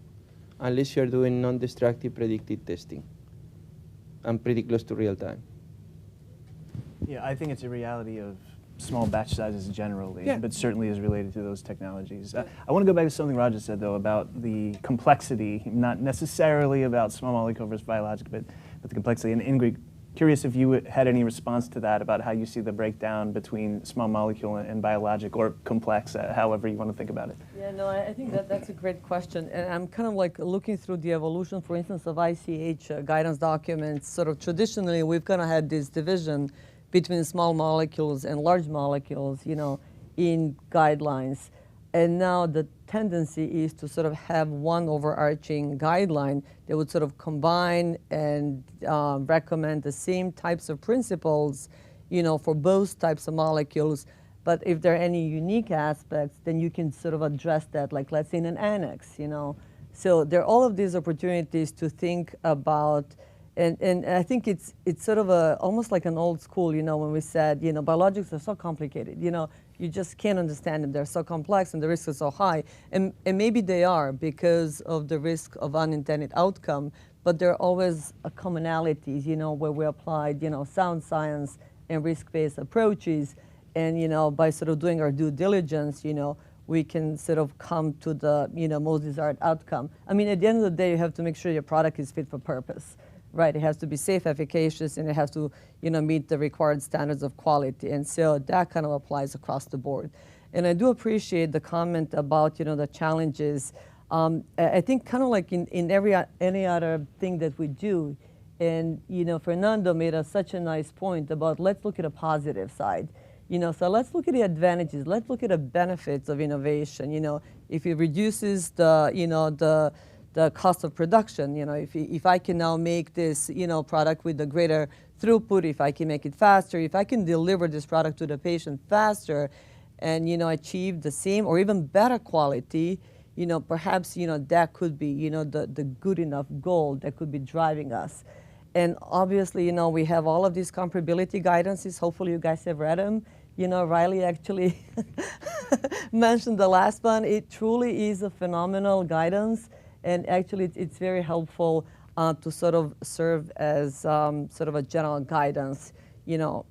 unless you're doing non-destructive predictive testing and pretty close to real time. Yeah, I think it's a reality of small batch sizes generally, but certainly is related to those technologies. I want to go back to something Roger said, though, about the complexity, not necessarily about small molecule versus biologic, but the complexity. And Ingrid curious if you had any response to that about how you see the breakdown between small molecule and biologic or complex, however you want to think about it. Yeah, no, I think that's a great question. And I'm kind of like looking through the evolution, for instance, of ICH guidance documents. Sort of traditionally, we've kind of had this division between small molecules and large molecules, you know, in guidelines. And now the tendency is to sort of have one overarching guideline that would sort of combine and recommend the same types of principles, you know, for both types of molecules. But if there are any unique aspects, then you can sort of address that, like let's say in an annex, you know. So there are all of these opportunities to think about, and I think it's sort of almost like an old school, you know, when we said, you know, biologics are so complicated, you know, you just can't understand them. They're so complex and the risks are so high. And maybe they are because of the risk of unintended outcome, but there are always commonalities, you know, where we applied, you know, sound science and risk-based approaches. And, you know, by sort of doing our due diligence, you know, we can sort of come to the, you know, most desired outcome. I mean, at the end of the day, you have to make sure your product is fit for purpose, right? It has to be safe, efficacious, and it has to, you know, meet the required standards of quality. And so that kind of applies across the board. And I do appreciate the comment about, you know, the challenges. I think kind of like in any other thing that we do, and, you know, Fernando made such a nice point about let's look at a positive side. You know, so let's look at the advantages. Let's look at the benefits of innovation. You know, if it reduces the, you know, the cost of production, you know, if I can now make this, you know, product with a greater throughput, if I can make it faster, if I can deliver this product to the patient faster and, you know, achieve the same or even better quality, you know, perhaps, you know, that could be, you know, the good enough goal that could be driving us. And obviously, you know, we have all of these comparability guidances. Hopefully you guys have read them. You know, Riley actually mentioned the last one. It truly is a phenomenal guidance. And actually, it's very helpful to sort of serve as sort of a general guidance. You know,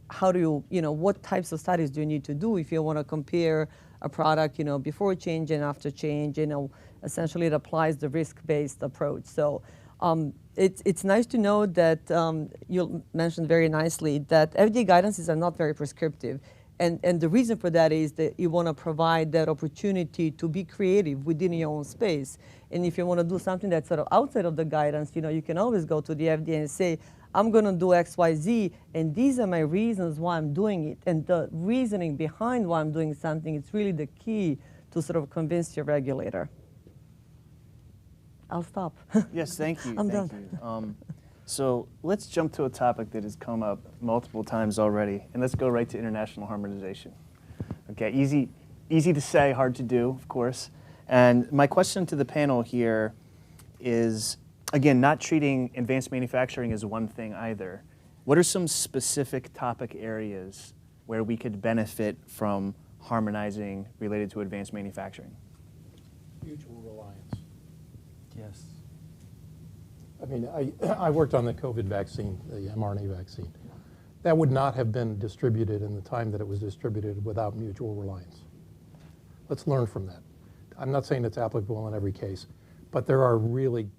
how do you know, what types of studies do you need to do if you want to compare a product, you know, before change and after change? You know, essentially it applies the risk-based approach. So it's nice to know that you mentioned very nicely that FDA guidances are not very prescriptive. And the reason for that is that you want to provide that opportunity to be creative within your own space. And if you want to do something that's sort of outside of the guidance, you know, you can always go to the FDA and say, I'm going to do X, Y, Z, and these are my reasons why I'm doing it. And the reasoning behind why I'm doing something is really the key to sort of convince your regulator. I'll stop. Yes, thank you. I'm thank done. you. So let's jump to a topic that has come up multiple times already, and let's go right to international harmonization. Okay, easy to say, hard to do, of course. And my question to the panel here is, again, not treating advanced manufacturing as one thing either. What are some specific topic areas where we could benefit from harmonizing related to advanced manufacturing? Mutual reliance. Yes. I mean, I worked on the COVID vaccine, the mRNA vaccine. That would not have been distributed in the time that it was distributed without mutual reliance. Let's learn from that. I'm not saying it's applicable in every case, but there are really,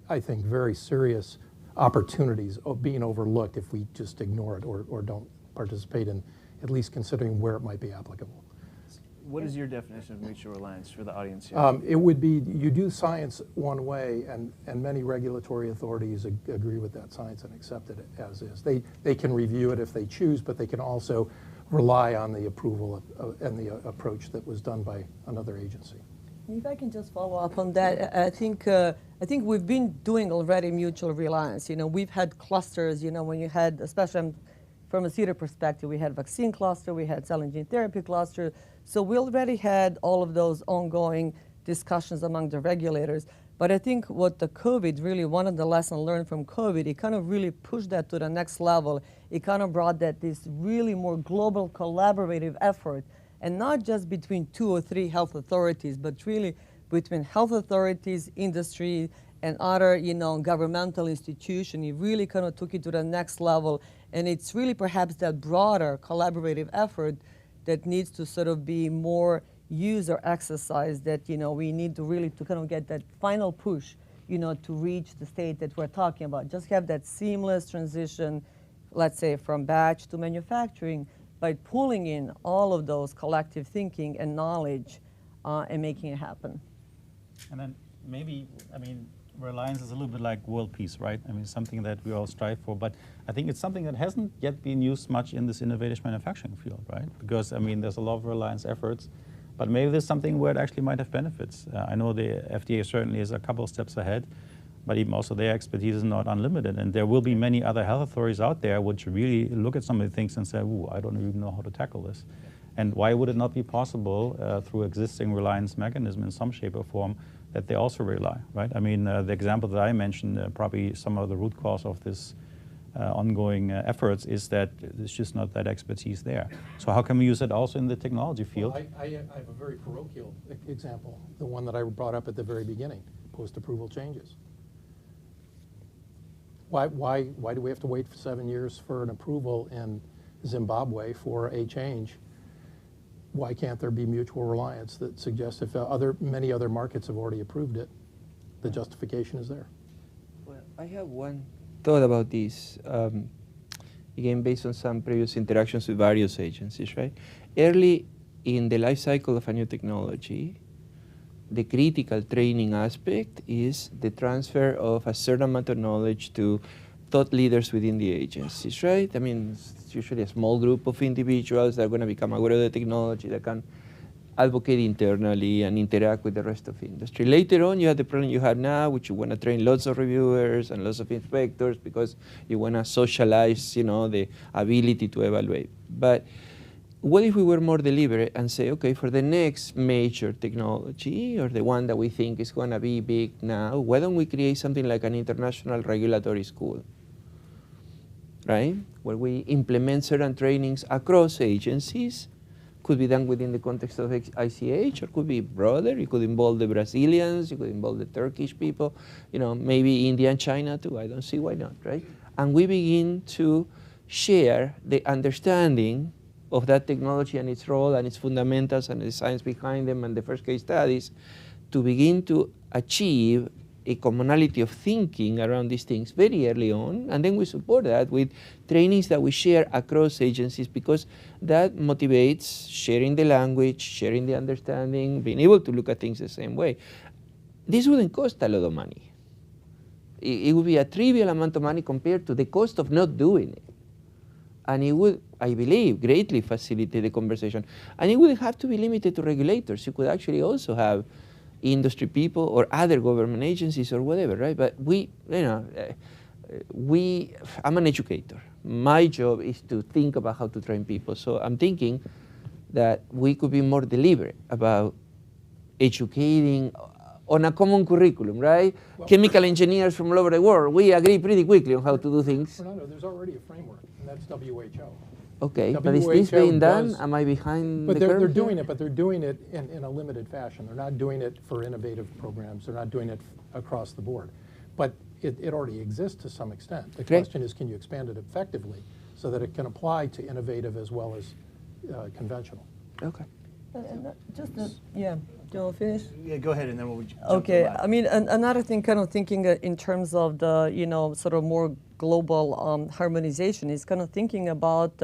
I think, very serious opportunities of being overlooked if we just ignore it or don't participate in at least considering where it might be applicable. What is your definition of mutual reliance for the audience here? It would be you do science one way, and many regulatory authorities agree with that science and accept it as is. They can review it if they choose, but they can also rely on the approval and the approach that was done by another agency. If I can just follow up on that, I think we've been doing already mutual reliance. You know, we've had clusters. You know, when you had, especially from a CDER perspective, we had vaccine cluster, we had cell and gene therapy cluster. So we already had all of those ongoing discussions among the regulators. But I think what the COVID really, one of the lessons learned from COVID, it kind of really pushed that to the next level. It kind of brought that this really more global collaborative effort, and not just between 2 or 3 health authorities, but really between health authorities, industry, and other, you know, governmental institutions. It really kind of took it to the next level. And it's really perhaps that broader collaborative effort that needs to sort of be more used or exercised, that, you know, we need to really to kind of get that final push, to reach the state that we're talking about. Just have that seamless transition, let's say, from batch to manufacturing by pulling in all of those collective thinking and knowledge and making it happen. And then maybe, I mean, reliance is a little bit like world peace, right? I mean, something that we all strive for, but I think it's something that hasn't yet been used much in this innovative manufacturing field, right? Because, I mean, there's a lot of reliance efforts, but maybe there's something where it actually might have benefits. I know the FDA certainly is a couple of steps ahead, but even also their expertise is not unlimited. And there will be many other health authorities out there which really look at some of the things and say, ooh, I don't even know how to tackle this. And why would it not be possible through existing reliance mechanism in some shape or form that they also rely, right? I mean, the example that I mentioned, probably some of the root cause of this ongoing efforts is that there's just not that expertise there. So how can we use it also in the technology field? Well, I have a very parochial example, the one that I brought up at the very beginning, post-approval changes. Why do we have to wait for 7 years for an approval in Zimbabwe for a change? Why can't there be mutual reliance that suggests if many other markets have already approved it, the justification is there? Well, I have one thought about this, again, based on some previous interactions with various agencies, right? Early in the life cycle of a new technology, the critical training aspect is the transfer of a certain amount of knowledge to thought leaders within the agencies, right? I mean, it's usually a small group of individuals that are going to become aware of the technology, that can advocate internally and interact with the rest of the industry. Later on, you have the problem you have now, which you want to train lots of reviewers and lots of inspectors because you want to socialize, the ability to evaluate. But what if we were more deliberate and say, okay, for the next major technology, or the one that we think is going to be big now, why don't we create something like an international regulatory school, right? Where we implement certain trainings across agencies. Could be done within the context of ICH, or could be broader. It could involve the Brazilians, it could involve the Turkish people, maybe India and China too. I don't see why not, right? And we begin to share the understanding of that technology and its role and its fundamentals and the science behind them and the first case studies to begin to achieve a commonality of thinking around these things very early on, and then we support that with trainings that we share across agencies, because that motivates sharing the language, sharing the understanding, being able to look at things the same way. This wouldn't cost a lot of money. It would be a trivial amount of money compared to the cost of not doing it. And it would, I believe, greatly facilitate the conversation. And it wouldn't have to be limited to regulators. You could actually also have industry people or other government agencies or whatever, right? But I'm an educator. My job is to think about how to train people. So I'm thinking that we could be more deliberate about educating on a common curriculum, right? Well, chemical engineers from all over the world, we agree pretty quickly on how to do things. Fernando, there's already a framework, and that's WHO. Okay, but is this being done? Am I behind the curve? They're doing it, but they're doing it in a limited fashion. They're not doing it for innovative programs. They're not doing it across the board. But it already exists to some extent. The question is, can you expand it effectively so that it can apply to innovative as well as conventional? Okay. Yeah, do you want to finish? Yeah, go ahead, and then we'll jump Okay, to I mean, another thing, kind of thinking in terms of the, sort of more global harmonization is kind of thinking about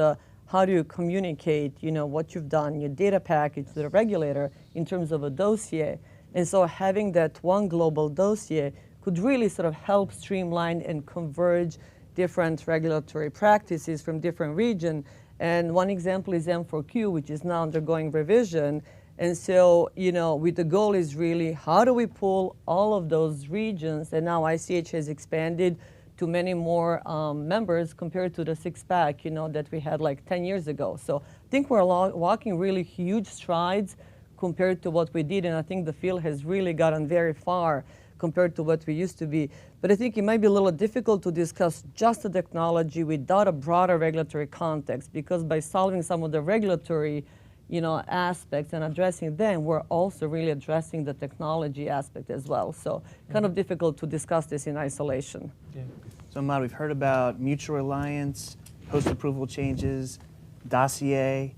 how do you communicate, what you've done, your data package to the regulator in terms of a dossier. And so having that one global dossier could really sort of help streamline and converge different regulatory practices from different regions. And one example is M4Q, which is now undergoing revision. And so, with the goal is really how do we pull all of those regions, and now ICH has expanded to many more members compared to the six-pack, that we had like 10 years ago. So I think we're walking really huge strides compared to what we did, and I think the field has really gotten very far compared to what we used to be. But I think it might be a little difficult to discuss just the technology without a broader regulatory context, because by solving some of the regulatory aspects and addressing them, we're also really addressing the technology aspect as well. So kind of difficult to discuss this in isolation. Yeah. So Ahmad, we've heard about mutual reliance, post-approval changes, dossier,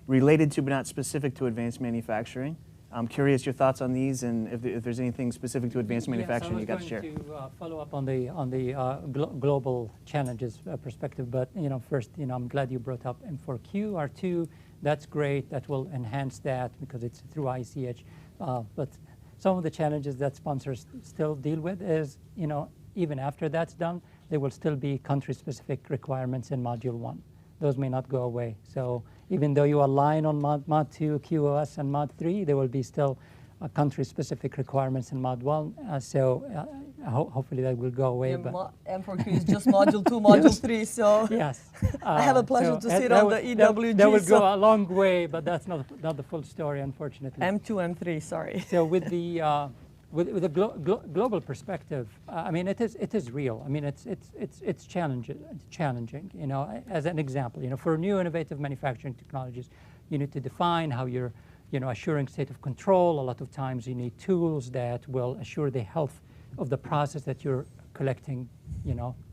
related to but not specific to advanced manufacturing. I'm curious your thoughts on these, and if there's anything specific to advanced manufacturing you got to share. I was going to follow up on the global challenges perspective, but first, I'm glad you brought up M4Q, R2. That's great. That will enhance that because it's through ICH. But some of the challenges that sponsors still deal with is, even after that's done, there will still be country-specific requirements in Module 1. Those may not go away. So even though you align on Mod 2, QoS, and Mod 3, there will be still country-specific requirements in Mod 1. Hopefully that will go away. Yeah, but M4Q is just Module 2, Module 3, so yes. I have a pleasure to sit on the EWG. That will go a long way, but that's not the full story, unfortunately. M2, M3, sorry. So with the with the global perspective, I mean, it is real. I mean, it's challenging. As an example, for new innovative manufacturing technologies, you need to define how you're, assuring state of control. A lot of times, you need tools that will assure the health of the process that you're collecting,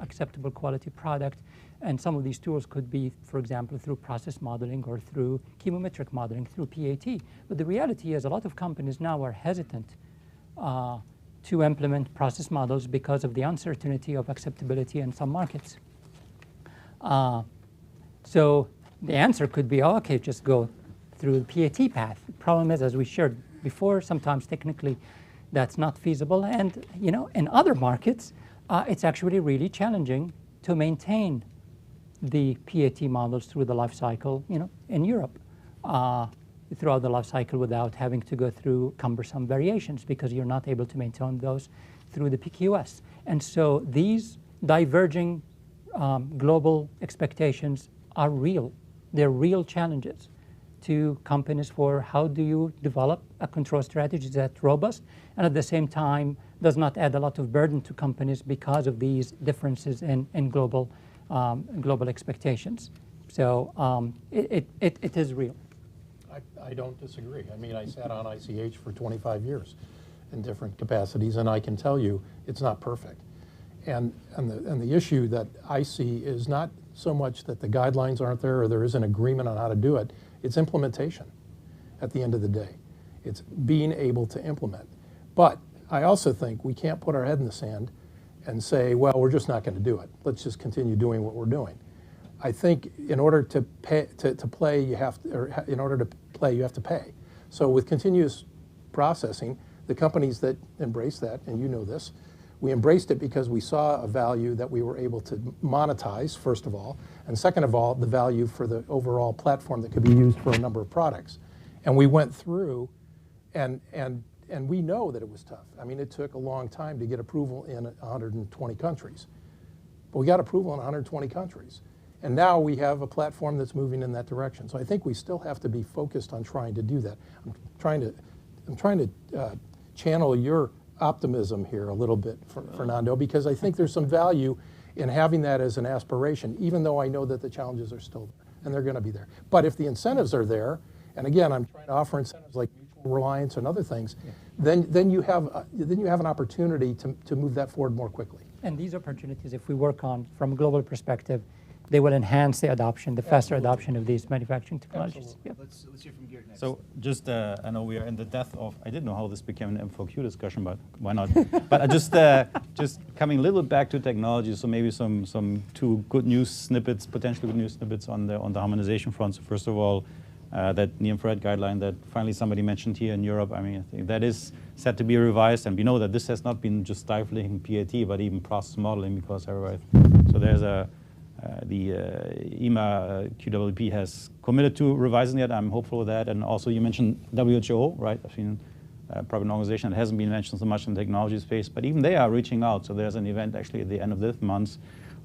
acceptable quality product. And some of these tools could be, for example, through process modeling or through chemometric modeling, through PAT. But the reality is a lot of companies now are hesitant to implement process models because of the uncertainty of acceptability in some markets. So the answer could be, okay, just go through the PAT path. The problem is, as we shared before, sometimes technically that's not feasible. And in other markets, it's actually really challenging to maintain the PAT models through the life cycle, in Europe. Throughout the life cycle without having to go through cumbersome variations because you're not able to maintain those through the PQS. And so these diverging global expectations are real. They're real challenges to companies for how do you develop a control strategy that's robust and at the same time does not add a lot of burden to companies because of these differences in global expectations. So it is real. I don't disagree. I mean, I sat on ICH for 25 years in different capacities, and I can tell you it's not perfect. And the issue that I see is not so much that the guidelines aren't there or there isn't agreement on how to do it, it's implementation at the end of the day. It's being able to implement. But I also think we can't put our head in the sand and say, well, we're just not going to do it. Let's just continue doing what we're doing. I think in order to play, you have to pay. So with continuous processing, the companies that embrace that, and you know this, we embraced it because we saw a value that we were able to monetize, first of all, and second of all, the value for the overall platform that could be used for a number of products. And we went through, and we know that it was tough. I mean, it took a long time to get approval in 120 countries. But we got approval in 120 countries. And now we have a platform that's moving in that direction. So I think we still have to be focused on trying to do that. I'm trying to channel your optimism here a little bit, Fernando, because I think there's some value in having that as an aspiration, even though I know that the challenges are still there, and they're going to be there. But if the incentives are there, and again, I'm trying to offer incentives like mutual reliance and other things, then you have an opportunity to move that forward more quickly. And these opportunities, if we work on from a global perspective, they will enhance the adoption, the faster adoption of these manufacturing technologies. Yep. Let's hear from Geert next. So just, I know we are in the depth of, I didn't know how this became an M4Q discussion, but why not? But just coming a little bit back to technology, so maybe some two good news snippets, potentially good news snippets on the harmonization front. So first of all, that near-infrared guideline that finally somebody mentioned here in Europe, I mean, I think that is set to be revised, and we know that this has not been just stifling PAT, but even process modeling, because everybody, so there's the EMA QWP has committed to revising it. I'm hopeful of that. And also you mentioned WHO, right? I've seen probably an organization that hasn't been mentioned so much in the technology space, but even they are reaching out. So there's an event actually at the end of this month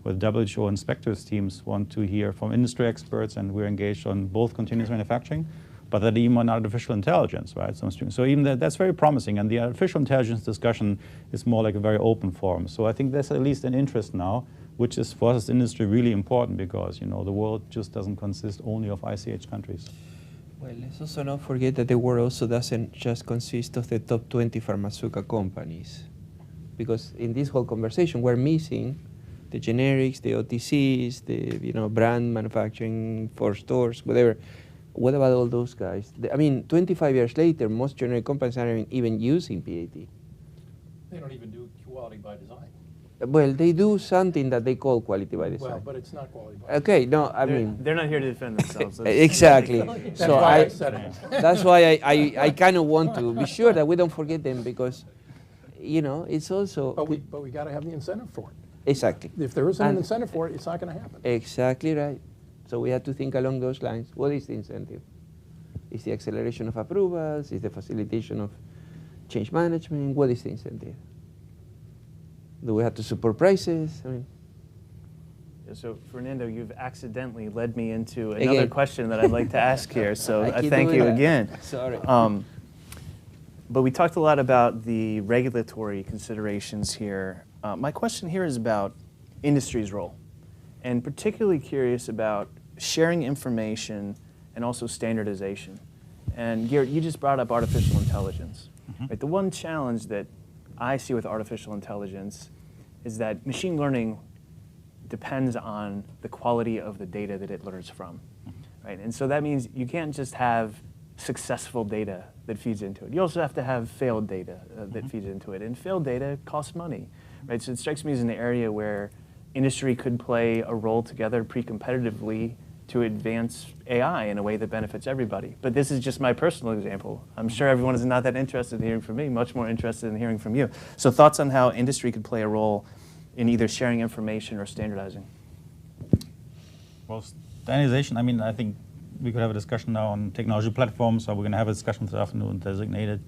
with WHO inspectors teams want to hear from industry experts, and we're engaged on both continuous manufacturing, but that even on artificial intelligence, right? So even that's very promising. And the artificial intelligence discussion is more like a very open forum. So I think there's at least an interest now, which is for us as industry really important because, the world just doesn't consist only of ICH countries. Well, let's also not forget that the world also doesn't just consist of the top 20 pharmaceutical companies. Because in this whole conversation, we're missing the generics, the OTCs, the brand manufacturing for stores, whatever. what about all those guys? I mean, 25 years later, most generic companies aren't even using PAT. They don't even do quality by design. Well, they do something that they call quality by design. Well, but it's not quality by Okay, no, I mean... They're not here to defend themselves. Exactly. That's So why I said it. that's why I kind of want to be sure that we don't forget them because, you know, it's also... But we got to have the incentive for it. Exactly. If there isn't an And- incentive for it, it's not going to happen. Exactly right. So we have to think along those lines. What is the incentive? Is the acceleration of approvals? Is the facilitation of change management? What is the incentive? Do we have to support prices? I mean, So, Fernando, you've accidentally led me into another question that I'd like to ask here, so I I keep thank doing you that. again. Sorry. But we talked a lot about the regulatory considerations here. My question here is about industry's role, and particularly curious about sharing information and also standardization. And Garrett, you just brought up artificial intelligence. Right? The one challenge that I see with artificial intelligence is that machine learning depends on the quality of the data that it learns from. Right? And so that means you can't just have successful data that feeds into it. You also have to have failed data that feeds into it. And failed data costs money. Right? So it strikes me as an area where industry could play a role together pre-competitively to advance AI in a way that benefits everybody. But this is just my personal example. I'm sure everyone is not that interested in hearing from me, much more interested in hearing from you. So thoughts on how industry could play a role in either sharing information or standardizing? Well, standardization, I mean, I think we could have a discussion now on technology platforms, so we're going to have a discussion this afternoon designated.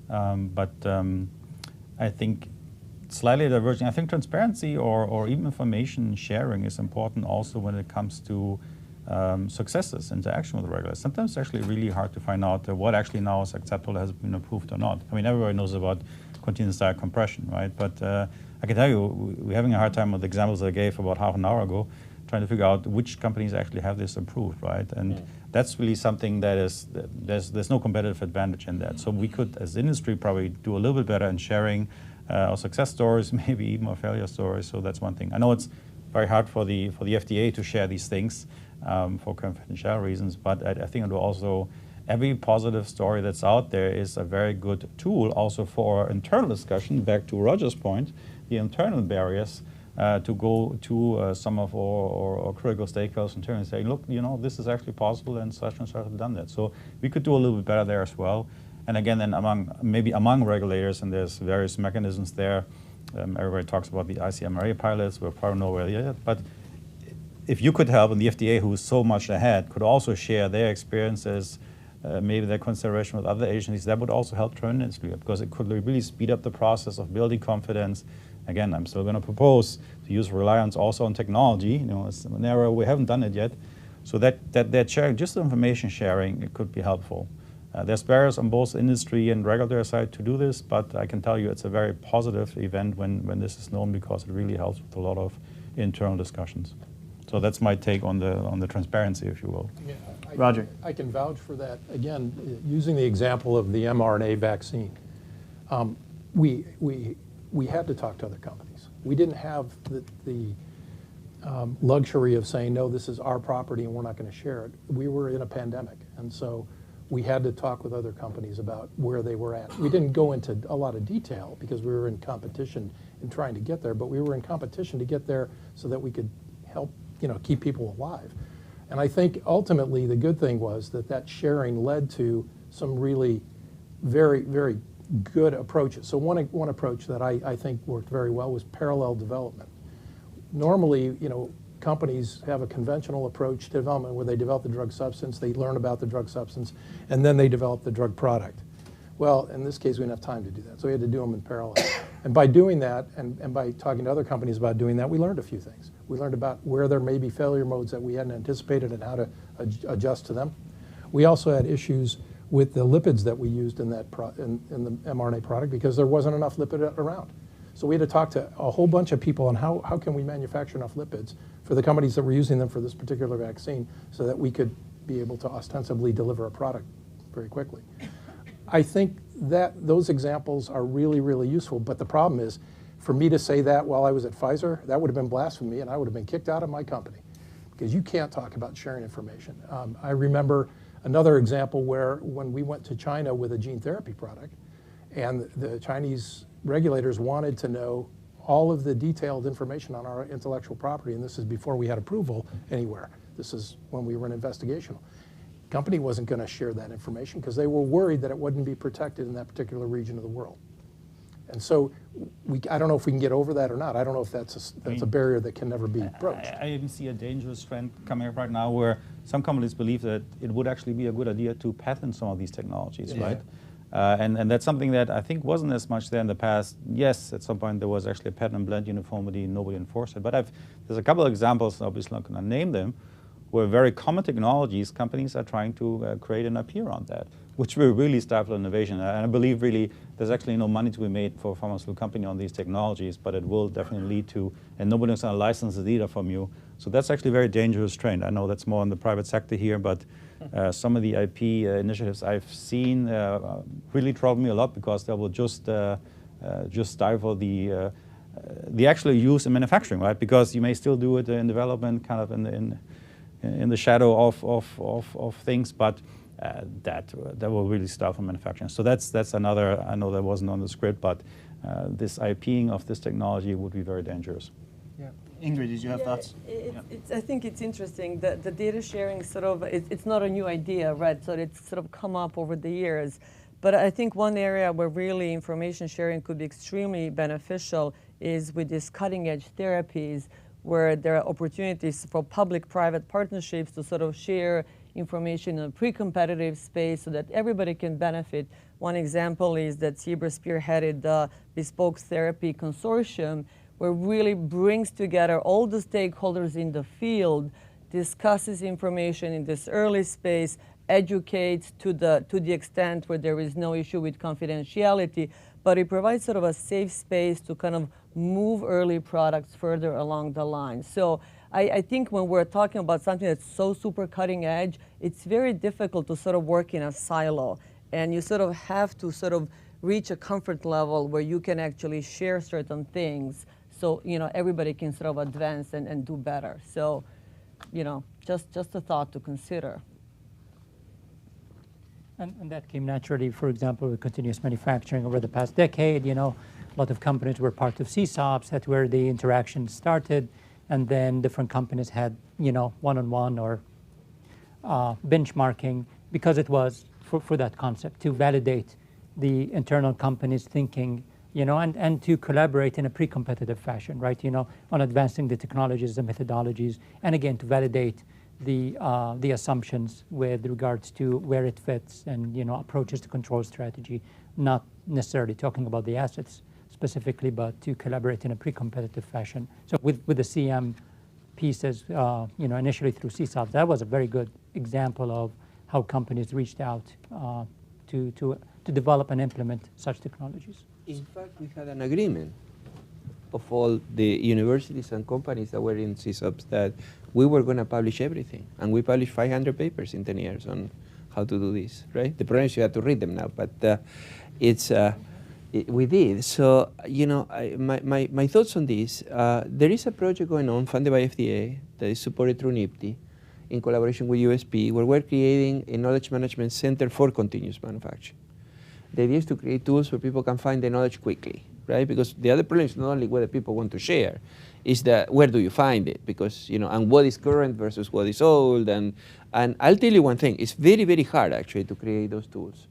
I think slightly diverging. I think transparency or even information sharing is important also when it comes to successes, interaction with the regulators. Sometimes it's actually really hard to find out what actually now is acceptable, has been approved or not. I mean, everybody knows about continuous style compression, right? But I can tell you, we're having a hard time with the examples I gave about half an hour ago, trying to figure out which companies actually have this approved, right? And that's really something that is, there's no competitive advantage in that. So we could, as industry, probably do a little bit better in sharing our success stories, maybe even our failure stories. So that's one thing. I know it's very hard for the FDA to share these things for confidential reasons, but I think it will also, every positive story that's out there is a very good tool also for our internal discussion, back to Roger's point, the internal barriers to go to some of our critical stakeholders internally and say, look, you know, this is actually possible and such have done that. So we could do a little bit better there as well. And again, then among regulators, and there's various mechanisms there. Everybody talks about the ICMRA pilots. We're probably nowhere yet. But if you could help, and the FDA, who is so much ahead, could also share their experiences, maybe their consideration with other agencies, that would also help turn industry, because it could really speed up the process of building confidence. Again, I'm still going to propose to use reliance also on technology. You know, it's an area we haven't done it yet. So that sharing, just the information sharing, it could be helpful. There's barriers on both industry and regulatory side to do this, but I can tell you it's a very positive event when this is known, because it really helps with a lot of internal discussions. So that's my take on the transparency, if you will. Yeah, Roger. I can vouch for that. Again, using the example of the mRNA vaccine, we had to talk to other companies. We didn't have the luxury of saying, no, this is our property and we're not going to share it. We were in a pandemic, and so we had to talk with other companies about where they were at. We didn't go into a lot of detail because we were in competition in trying to get there, but we were in competition to get there so that we could help, you know, keep people alive. And I think ultimately the good thing was that sharing led to some really very, very good approaches. So one approach that I think worked very well was parallel development. Normally, you know, companies have a conventional approach to development where they develop the drug substance, they learn about the drug substance, and then they develop the drug product. Well, in this case, we didn't have time to do that, so we had to do them in parallel. And by doing that, and by talking to other companies about doing that, we learned a few things. We learned about where there may be failure modes that we hadn't anticipated and how to adjust to them. We also had issues with the lipids that we used in that in the mRNA product, because there wasn't enough lipid around. So we had to talk to a whole bunch of people on how can we manufacture enough lipids for the companies that were using them for this particular vaccine, so that we could be able to ostensibly deliver a product very quickly. I think that those examples are really, really useful, but the problem is, for me to say that while I was at Pfizer, that would have been blasphemy, and I would have been kicked out of my company, because you can't talk about sharing information. I remember Another example where when we went to China with a gene therapy product, and the Chinese regulators wanted to know all of the detailed information on our intellectual property, and this is before we had approval anywhere. This is when we were an investigational. Company wasn't going to share that information because they were worried that it wouldn't be protected in that particular region of the world. And so I don't know if we can get over that or not. I don't know if that's a barrier that can never be broached. I even see a dangerous trend coming up right now where some companies believe that it would actually be a good idea to patent some of these technologies, right? And that's something that I think wasn't as much there in the past. Yes, at some point there was actually a patent and blend uniformity, nobody enforced it. But there's a couple of examples, obviously not going to name them, where very common technologies, companies are trying to create an IP around that, which will really stifle innovation. And I believe really there's actually no money to be made for a pharmaceutical company on these technologies, but it will definitely lead to, and nobody's going to license it either from you. So that's actually a very dangerous trend. I know that's more in the private sector here, but some of the IP initiatives I've seen really trouble me a lot because they will just stifle the actual use in manufacturing, right? Because you may still do it in development, kind of in the shadow of things, but that will really stifle manufacturing. So that's another. I know that wasn't on the script, but this IPing of this technology would be very dangerous. Yeah. Ingrid, did you have thoughts? I think it's interesting that the data sharing sort of, it's not a new idea, right? So it's sort of come up over the years. But I think one area where really information sharing could be extremely beneficial is with these cutting edge therapies where there are opportunities for public-private partnerships to sort of share information in a pre-competitive space so that everybody can benefit. One example is that CBER spearheaded the Bespoke Therapy Consortium, where it really brings together all the stakeholders in the field, discusses information in this early space, educates to the extent where there is no issue with confidentiality, but it provides sort of a safe space to kind of move early products further along the line. So I think when we're talking about something that's so super cutting edge, it's very difficult to sort of work in a silo. And you sort of have to sort of reach a comfort level where you can actually share certain things so, you know, everybody can sort of advance and do better. So, you know, just a thought to consider. And that came naturally, for example, with continuous manufacturing over the past decade. You know, a lot of companies were part of CSOPs. That's where the interaction started. And then different companies had, you know, one-on-one or benchmarking because it was for that concept to validate the internal company's thinking, you know, and to collaborate in a pre-competitive fashion, right? You know, on advancing the technologies, the methodologies, and again, to validate the assumptions with regards to where it fits and, you know, approaches to control strategy, not necessarily talking about the assets specifically, but to collaborate in a pre-competitive fashion. So with the CM pieces, you know, initially through CSOP, that was a very good example of how companies reached out to develop and implement such technologies. In fact, we had an agreement of all the universities and companies that were in CSOPs that we were going to publish everything. And we published 500 papers in 10 years on how to do this, right? The problem is you have to read them now, but we did. So, you know, my thoughts on this, there is a project going on funded by FDA that is supported through NIPT in collaboration with USP, where we're creating a knowledge management center for continuous manufacturing. The idea is to create tools where people can find the knowledge quickly, right? Because the other problem is not only whether people want to share, is that where do you find it? Because, you know, and what is current versus what is old. And I'll tell you one thing, it's very, very hard actually to create those tools.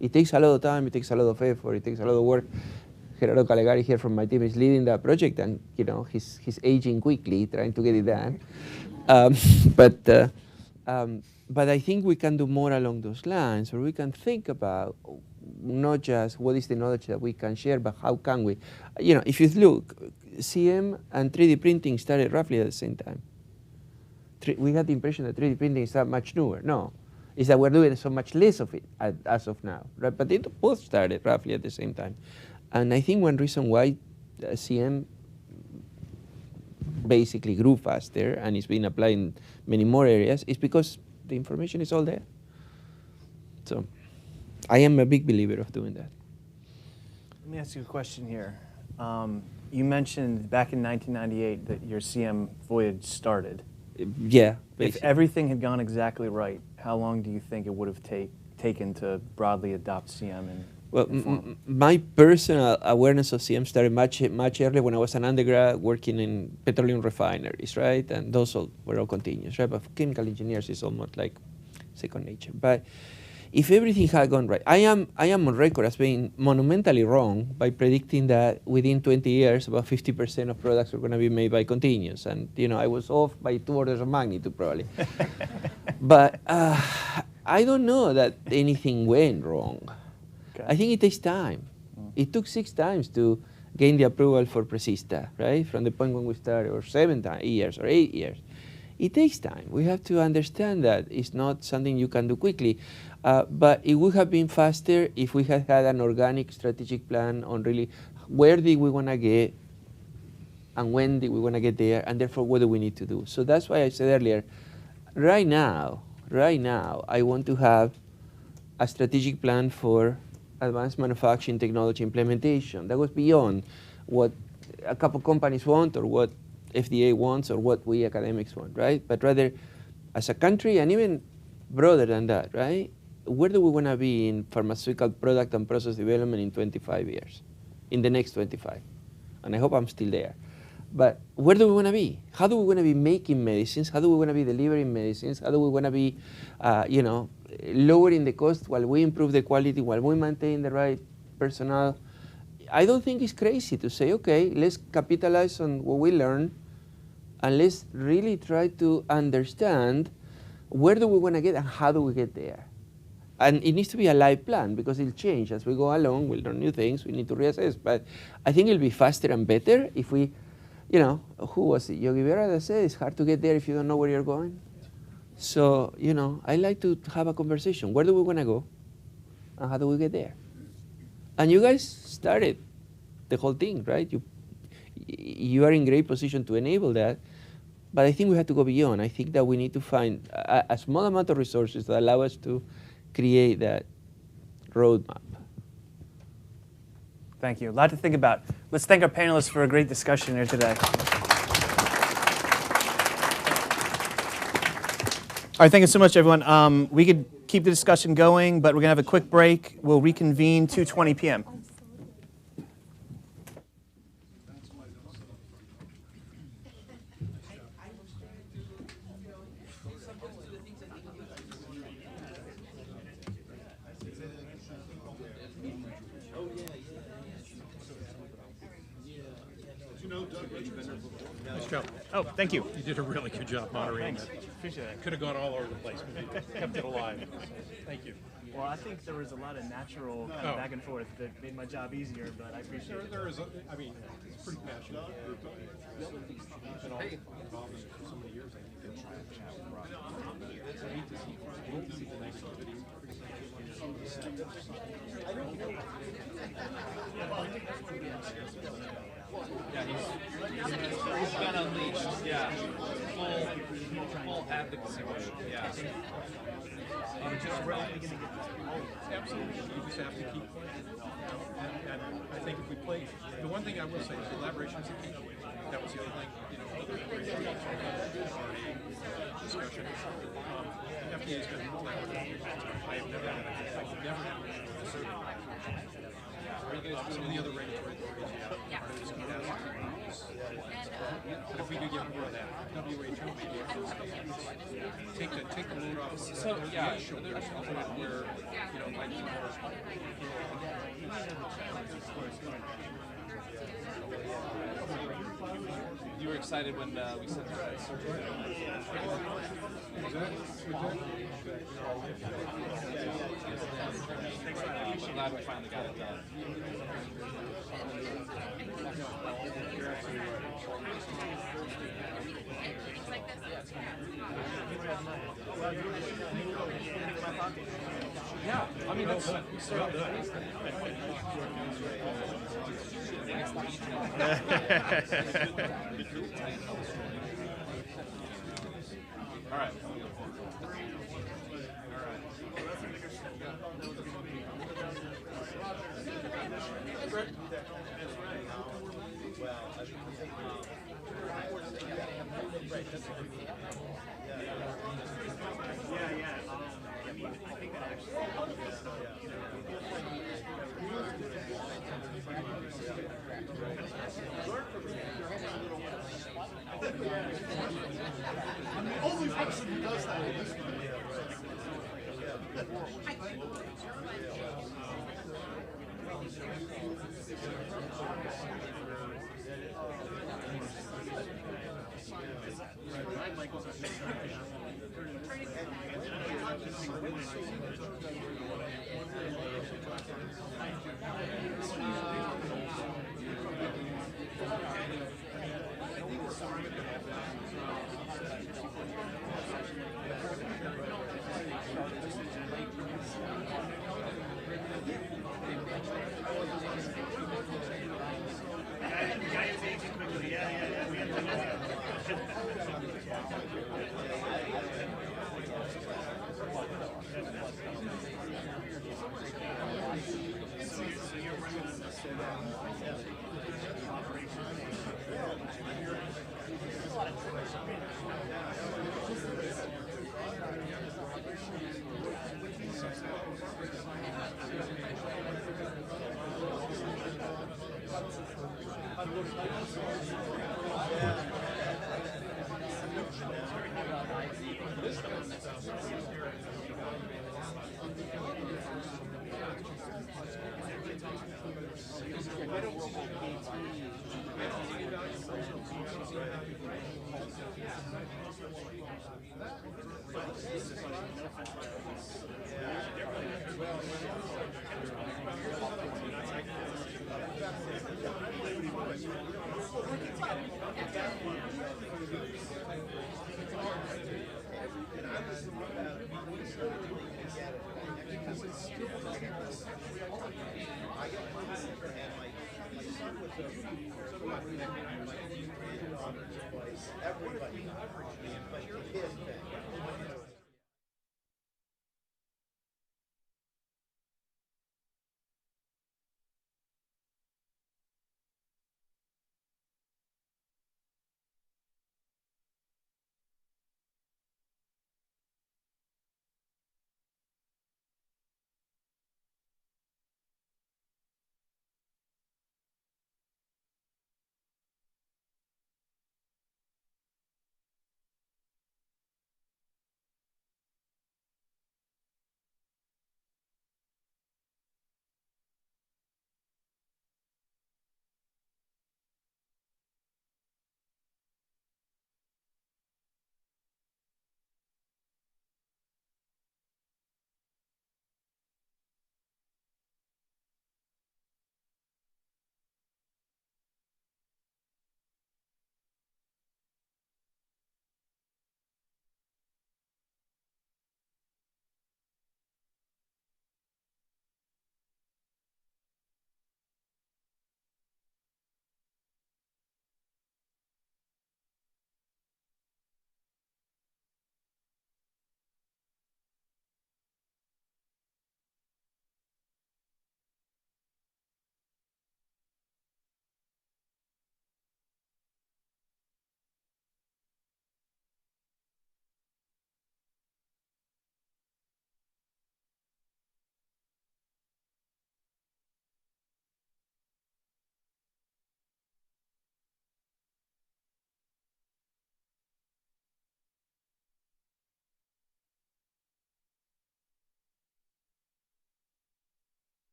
It takes a lot of time, it takes a lot of effort, it takes a lot of work. Gerardo Calegari here from my team is leading that project, and, you know, he's aging quickly, trying to get it done. But I think we can do more along those lines, or we can think about not just what is the knowledge that we can share, but how can we, you know, if you look, CM and 3D printing started roughly at the same time. We had the impression that 3D printing is that much newer. No, it's that we're doing so much less of it as of now, right? But they both started roughly at the same time. And I think one reason why CM basically grew faster and is being applied in many more areas is because the information is all there. So I am a big believer of doing that. Let me ask you a question here. You mentioned back in 1998 that your CM voyage started. Yeah. If everything had gone exactly right, how long do you think it would have taken to broadly adopt CM? Well, my personal awareness of CM started much earlier when I was an undergrad working in petroleum refineries, right? And those were all continuous, right? But for chemical engineers, it's almost like second nature. But if everything had gone right, I am on record as being monumentally wrong by predicting that within 20 years, about 50% of products were going to be made by continuous. And, you know, I was off by 2 orders of magnitude, probably. But I don't know that anything went wrong. Okay. I think it takes time. It took 6 times to gain the approval for Precista, right? From the point when we started, or 7 years or 8 years. It takes time. We have to understand that it's not something you can do quickly. But it would have been faster if we had had an organic strategic plan on really where did we want to get and when did we want to get there, and therefore what do we need to do. So that's why I said earlier, right now, I want to have a strategic plan for advanced manufacturing technology implementation that goes beyond what a couple companies want or what FDA wants or what we academics want, right? But rather, as a country, and even broader than that, right? Where do we want to be in pharmaceutical product and process development in 25 years, in the next 25? And I hope I'm still there. But where do we want to be? How do we want to be making medicines? How do we want to be delivering medicines? How do we want to be, lowering the cost while we improve the quality, while we maintain the right personnel? I don't think it's crazy to say, okay, let's capitalize on what we learned, and let's really try to understand where do we want to get and how do we get there. And it needs to be a live plan because it'll change as we go along. We'll learn new things. We need to reassess. But I think it'll be faster and better if we, who was it? Yogi Berra that said it's hard to get there if you don't know where you're going. So, I like to have a conversation. Where do we want to go? And how do we get there? And you guys started the whole thing, right? You are in great position to enable that. But I think we have to go beyond. I think that we need to find a small amount of resources that allow us to create that roadmap. Thank you. A lot to think about. Let's thank our panelists for a great discussion here today. All right, thank you so much, everyone. We could keep the discussion going, but we're going to have a quick break. We'll reconvene 2:20 p.m. Nice job. Oh, thank you. You did a really good job moderating Thanks. that. Appreciate it. Could have gone all over the place, but you kept it alive. Thank you. Well, I think there was a lot of natural back and forth that made my job easier, but I appreciate it. There is, it's a pretty passionate group of people. It's been all involved in it for so many years. I think they're trying to chat with Rob. I need to see the next video. Yeah, he's been unleashed. Yeah, full advocacy push. Yeah. Absolutely, you just have to keep playing. And I think if we play, the one thing I will say is collaboration is the key. That was the other thing, other discussion. FDA has been collaborative. I have never had a some of the other regulatory authorities, but if we could get more of that, WHO maybe take the load off. So yeah, there's where might be more. You were excited when we said that surgery. I'm glad we finally got it done. Yeah, I mean, that's so good. All right. Yeah, yeah. I'm the only person who does that in this country. Everybody.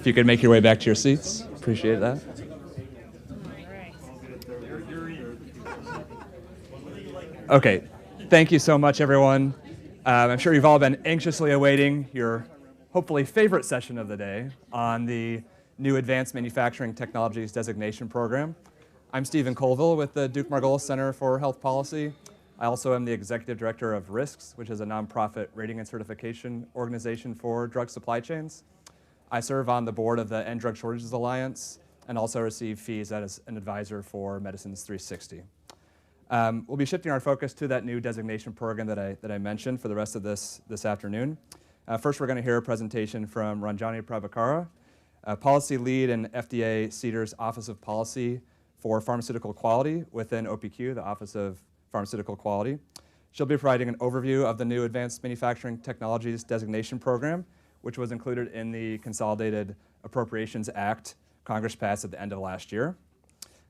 If you could make your way back to your seats, appreciate that. Okay, thank you so much, everyone. I'm sure you've all been anxiously awaiting your hopefully favorite session of the day on the new Advanced Manufacturing Technologies Designation Program. I'm Stephen Colville with the Duke-Margolis Center for Health Policy. I also am the Executive Director of RISCs, which is a nonprofit rating and certification organization for drug supply chains. I serve on the board of the End Drug Shortages Alliance and also receive fees as an advisor for Medicines 360. We'll be shifting our focus to that new designation program that I mentioned for the rest of this afternoon. First, we're going to hear a presentation from Ranjani Prabhakara, policy lead in FDA CDER's Office of Policy for Pharmaceutical Quality within OPQ, the Office of Pharmaceutical Quality. She'll be providing an overview of the new Advanced Manufacturing Technologies Designation Program, which was included in the Consolidated Appropriations Act Congress passed at the end of last year.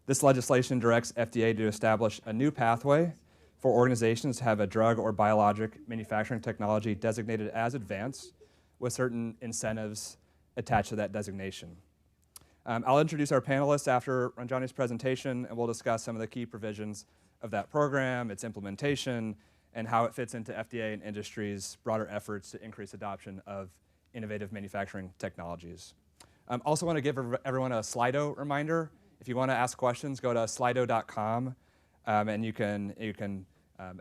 This legislation directs FDA to establish a new pathway for organizations to have a drug or biologic manufacturing technology designated as advanced with certain incentives attached to that designation. I'll introduce our panelists after Ranjani's presentation, and we'll discuss some of the key provisions of that program, its implementation, and how it fits into FDA and industry's broader efforts to increase adoption of innovative manufacturing technologies. Also want to give everyone a Slido reminder. If you want to ask questions, go to slido.com, and you can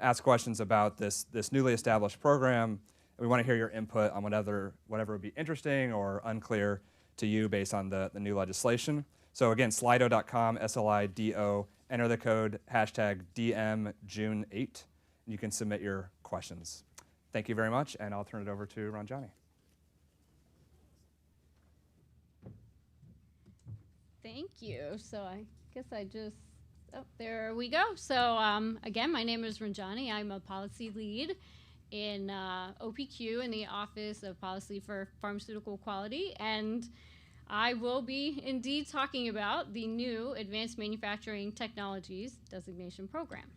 ask questions about this newly established program. And we want to hear your input on whatever would be interesting or unclear to you based on the new legislation. So again, slido.com, SLIDO, enter the code #DMJune8, and you can submit your questions. Thank you very much, and I'll turn it over to Ranjani. Thank you. So I guess there we go. So again, my name is Ranjani. I'm a policy lead in OPQ in the Office of Policy for Pharmaceutical Quality, and I will be indeed talking about the new Advanced Manufacturing Technologies Designation Program.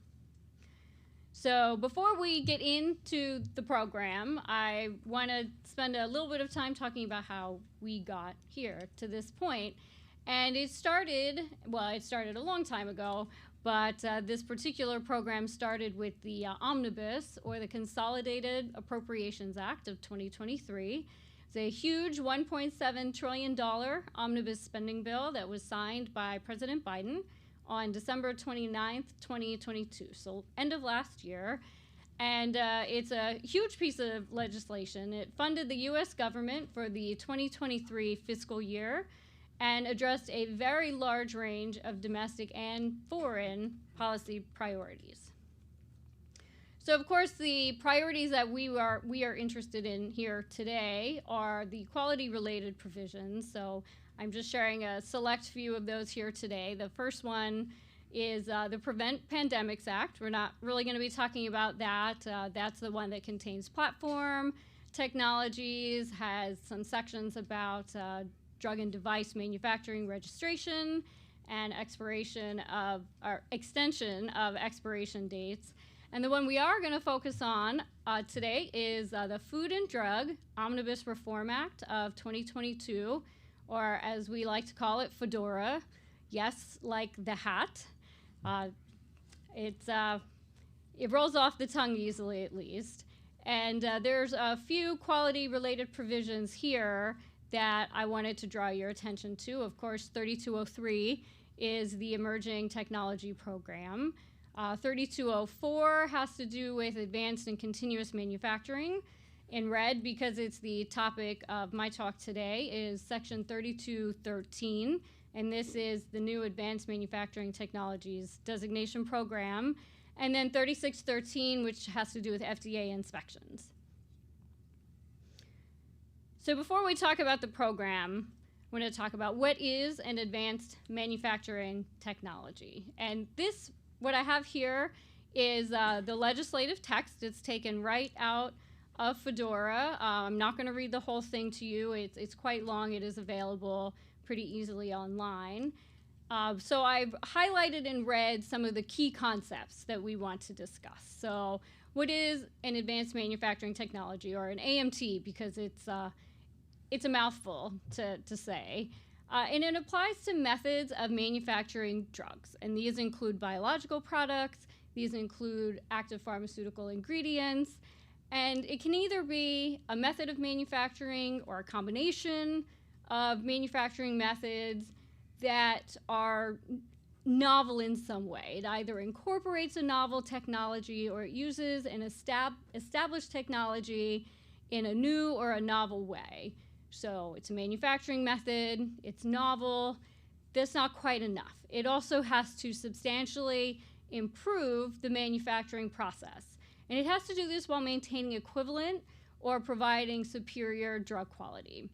So before we get into the program, I want to spend a little bit of time talking about how we got here to this point. And it started a long time ago, but this particular program started with the Omnibus, or the Consolidated Appropriations Act of 2023. It's a huge $1.7 trillion omnibus spending bill that was signed by President Biden on December 29th, 2022, so end of last year. And it's a huge piece of legislation. It funded the U.S. government for the 2023 fiscal year and addressed a very large range of domestic and foreign policy priorities. So of course, the priorities that we are interested in here today are the quality-related provisions. So I'm just sharing a select few of those here today. The first one is the Prevent Pandemics Act. We're not really going to be talking about that. That's the one that contains platform technologies, has some sections about drug and device manufacturing registration and extension of expiration dates. And the one we are going to focus on today is the Food and Drug Omnibus Reform Act of 2022, or as we like to call it, FDORA. Yes, like the hat. It rolls off the tongue easily, at least. And there's a few quality-related provisions here that I wanted to draw your attention to. Of course, 3203 is the Emerging Technology Program. 3204 has to do with advanced and continuous manufacturing. In red, because it's the topic of my talk today, is Section 3213, and this is the new Advanced Manufacturing Technologies Designation Program. And then 3613, which has to do with FDA inspections. So before we talk about the program, I'm going to talk about what is an advanced manufacturing technology. And this, what I have here, is the legislative text. It's taken right out of FDORA. I'm not going to read the whole thing to you. It's quite long. It is available pretty easily online. So I've highlighted in red some of the key concepts that we want to discuss. So what is an advanced manufacturing technology, or an AMT, because it's it's a mouthful to say. And it applies to methods of manufacturing drugs. And these include biological products, these include active pharmaceutical ingredients, and it can either be a method of manufacturing or a combination of manufacturing methods that are novel in some way. It either incorporates a novel technology or it uses an established technology in a new or a novel way. So it's a manufacturing method, it's novel, that's not quite enough. It also has to substantially improve the manufacturing process. And it has to do this while maintaining equivalent or providing superior drug quality.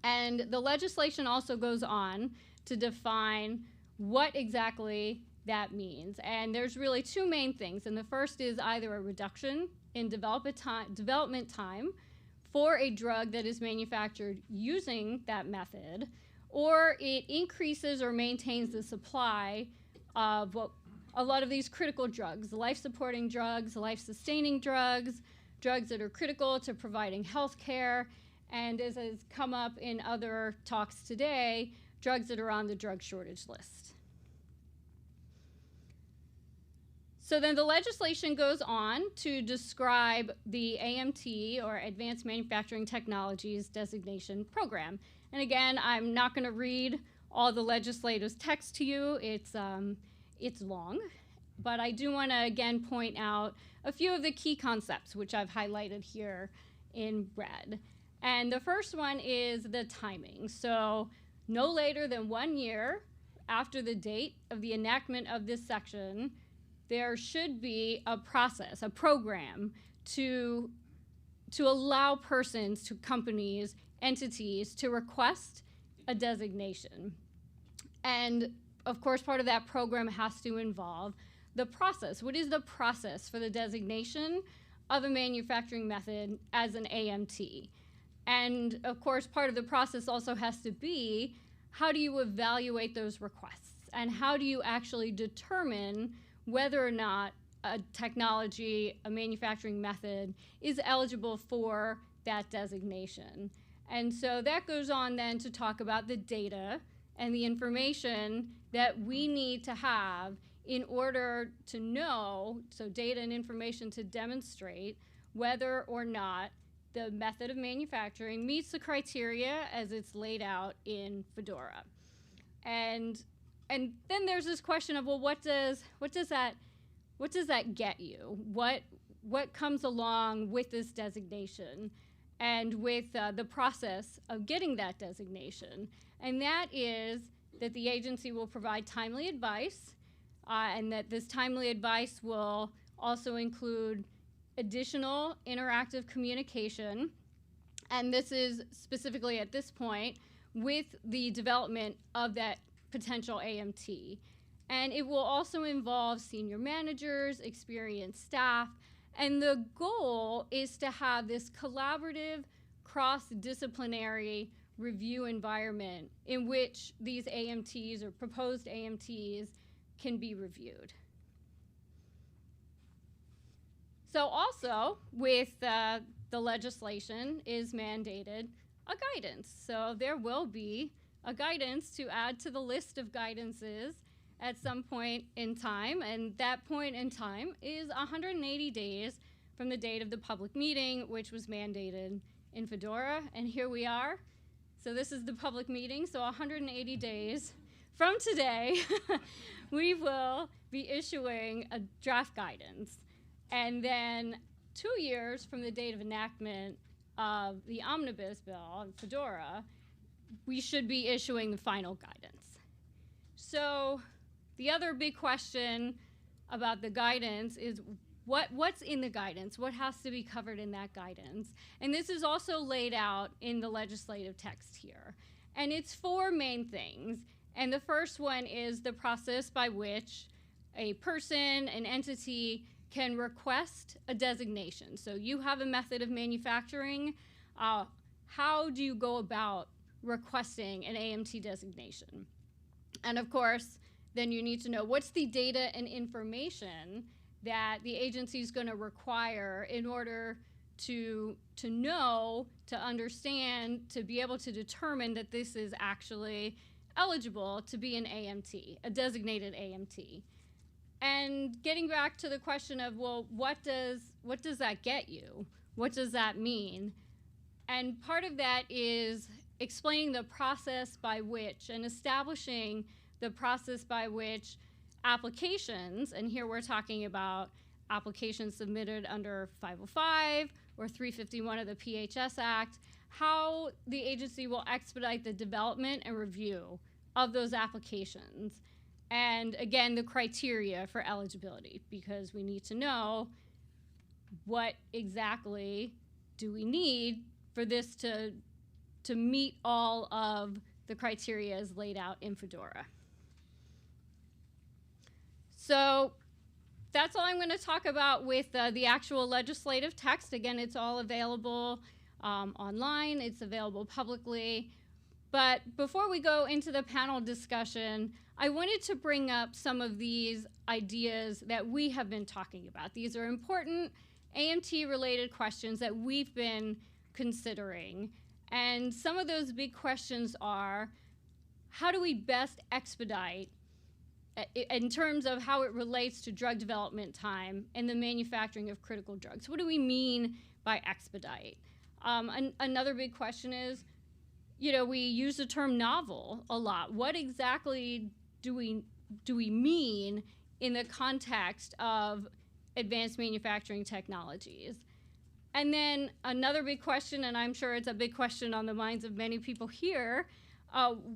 And the legislation also goes on to define what exactly that means. And there's really two main things. And the first is either a reduction in development time for a drug that is manufactured using that method, or it increases or maintains the supply of what a lot of these critical drugs, life-supporting drugs, life-sustaining drugs, drugs that are critical to providing health care, and as has come up in other talks today, drugs that are on the drug shortage list. So then the legislation goes on to describe the AMT, or Advanced Manufacturing Technologies Designation Program. And again, I'm not going to read all the legislative text to you. It's long. But I do want to, again, point out a few of the key concepts, which I've highlighted here in red. And the first one is the timing. So no later than 1 year after the date of the enactment of this section, there should be a process, a program to allow persons, to companies, entities to request a designation. And of course, part of that program has to involve the process. What is the process for the designation of a manufacturing method as an AMT? And of course, part of the process also has to be, how do you evaluate those requests? And how do you actually determine whether or not a technology, a manufacturing method, is eligible for that designation? And so that goes on then to talk about the data and the information that we need to have in order to know, so data and information to demonstrate whether or not the method of manufacturing meets the criteria as it's laid out in Fedora. And then there's this question of, well, what does that get you? What comes along with this designation and with the process of getting that designation? And that is that the agency will provide timely advice, and that this timely advice will also include additional interactive communication. And this is specifically at this point with the development of that potential AMT. And it will also involve senior managers, experienced staff, and the goal is to have this collaborative, cross-disciplinary review environment in which these AMTs or proposed AMTs can be reviewed. So also with the legislation is mandated a guidance. So there will be a guidance to add to the list of guidances at some point in time, and that point in time is 180 days from the date of the public meeting, which was mandated in Fedora, and here we are. So this is the public meeting, so 180 days from today, we will be issuing a draft guidance. And then 2 years from the date of enactment of the omnibus bill in Fedora, we should be issuing the final guidance. So the other big question about the guidance is what's in the guidance? What has to be covered in that guidance? And this is also laid out in the legislative text here. And it's 4 main things. And the first one is the process by which a person, an entity, can request a designation. So you have a method of manufacturing. How do you go about requesting an AMT designation? And of course, then you need to know what's the data and information that the agency is going to require in order to know, to understand, to be able to determine that this is actually eligible to be an AMT, a designated AMT. And getting back to the question of, well, what does that get you? What does that mean? And part of that is explaining the process by which and establishing the process by which applications, and here we're talking about applications submitted under 505 or 351 of the PHS Act, how the agency will expedite the development and review of those applications. And again, the criteria for eligibility, because we need to know what exactly do we need for this to meet all of the criteria as laid out in Fedora. So that's all I'm going to talk about with the actual legislative text. Again, it's all available online. It's available publicly. But before we go into the panel discussion, I wanted to bring up some of these ideas that we have been talking about. These are important AMT-related questions that we've been considering. And some of those big questions are, how do we best expedite in terms of how it relates to drug development time and the manufacturing of critical drugs? What do we mean by expedite? Another big question is, we use the term novel a lot. What exactly do we mean in the context of advanced manufacturing technologies? And then another big question, and I'm sure it's a big question on the minds of many people here,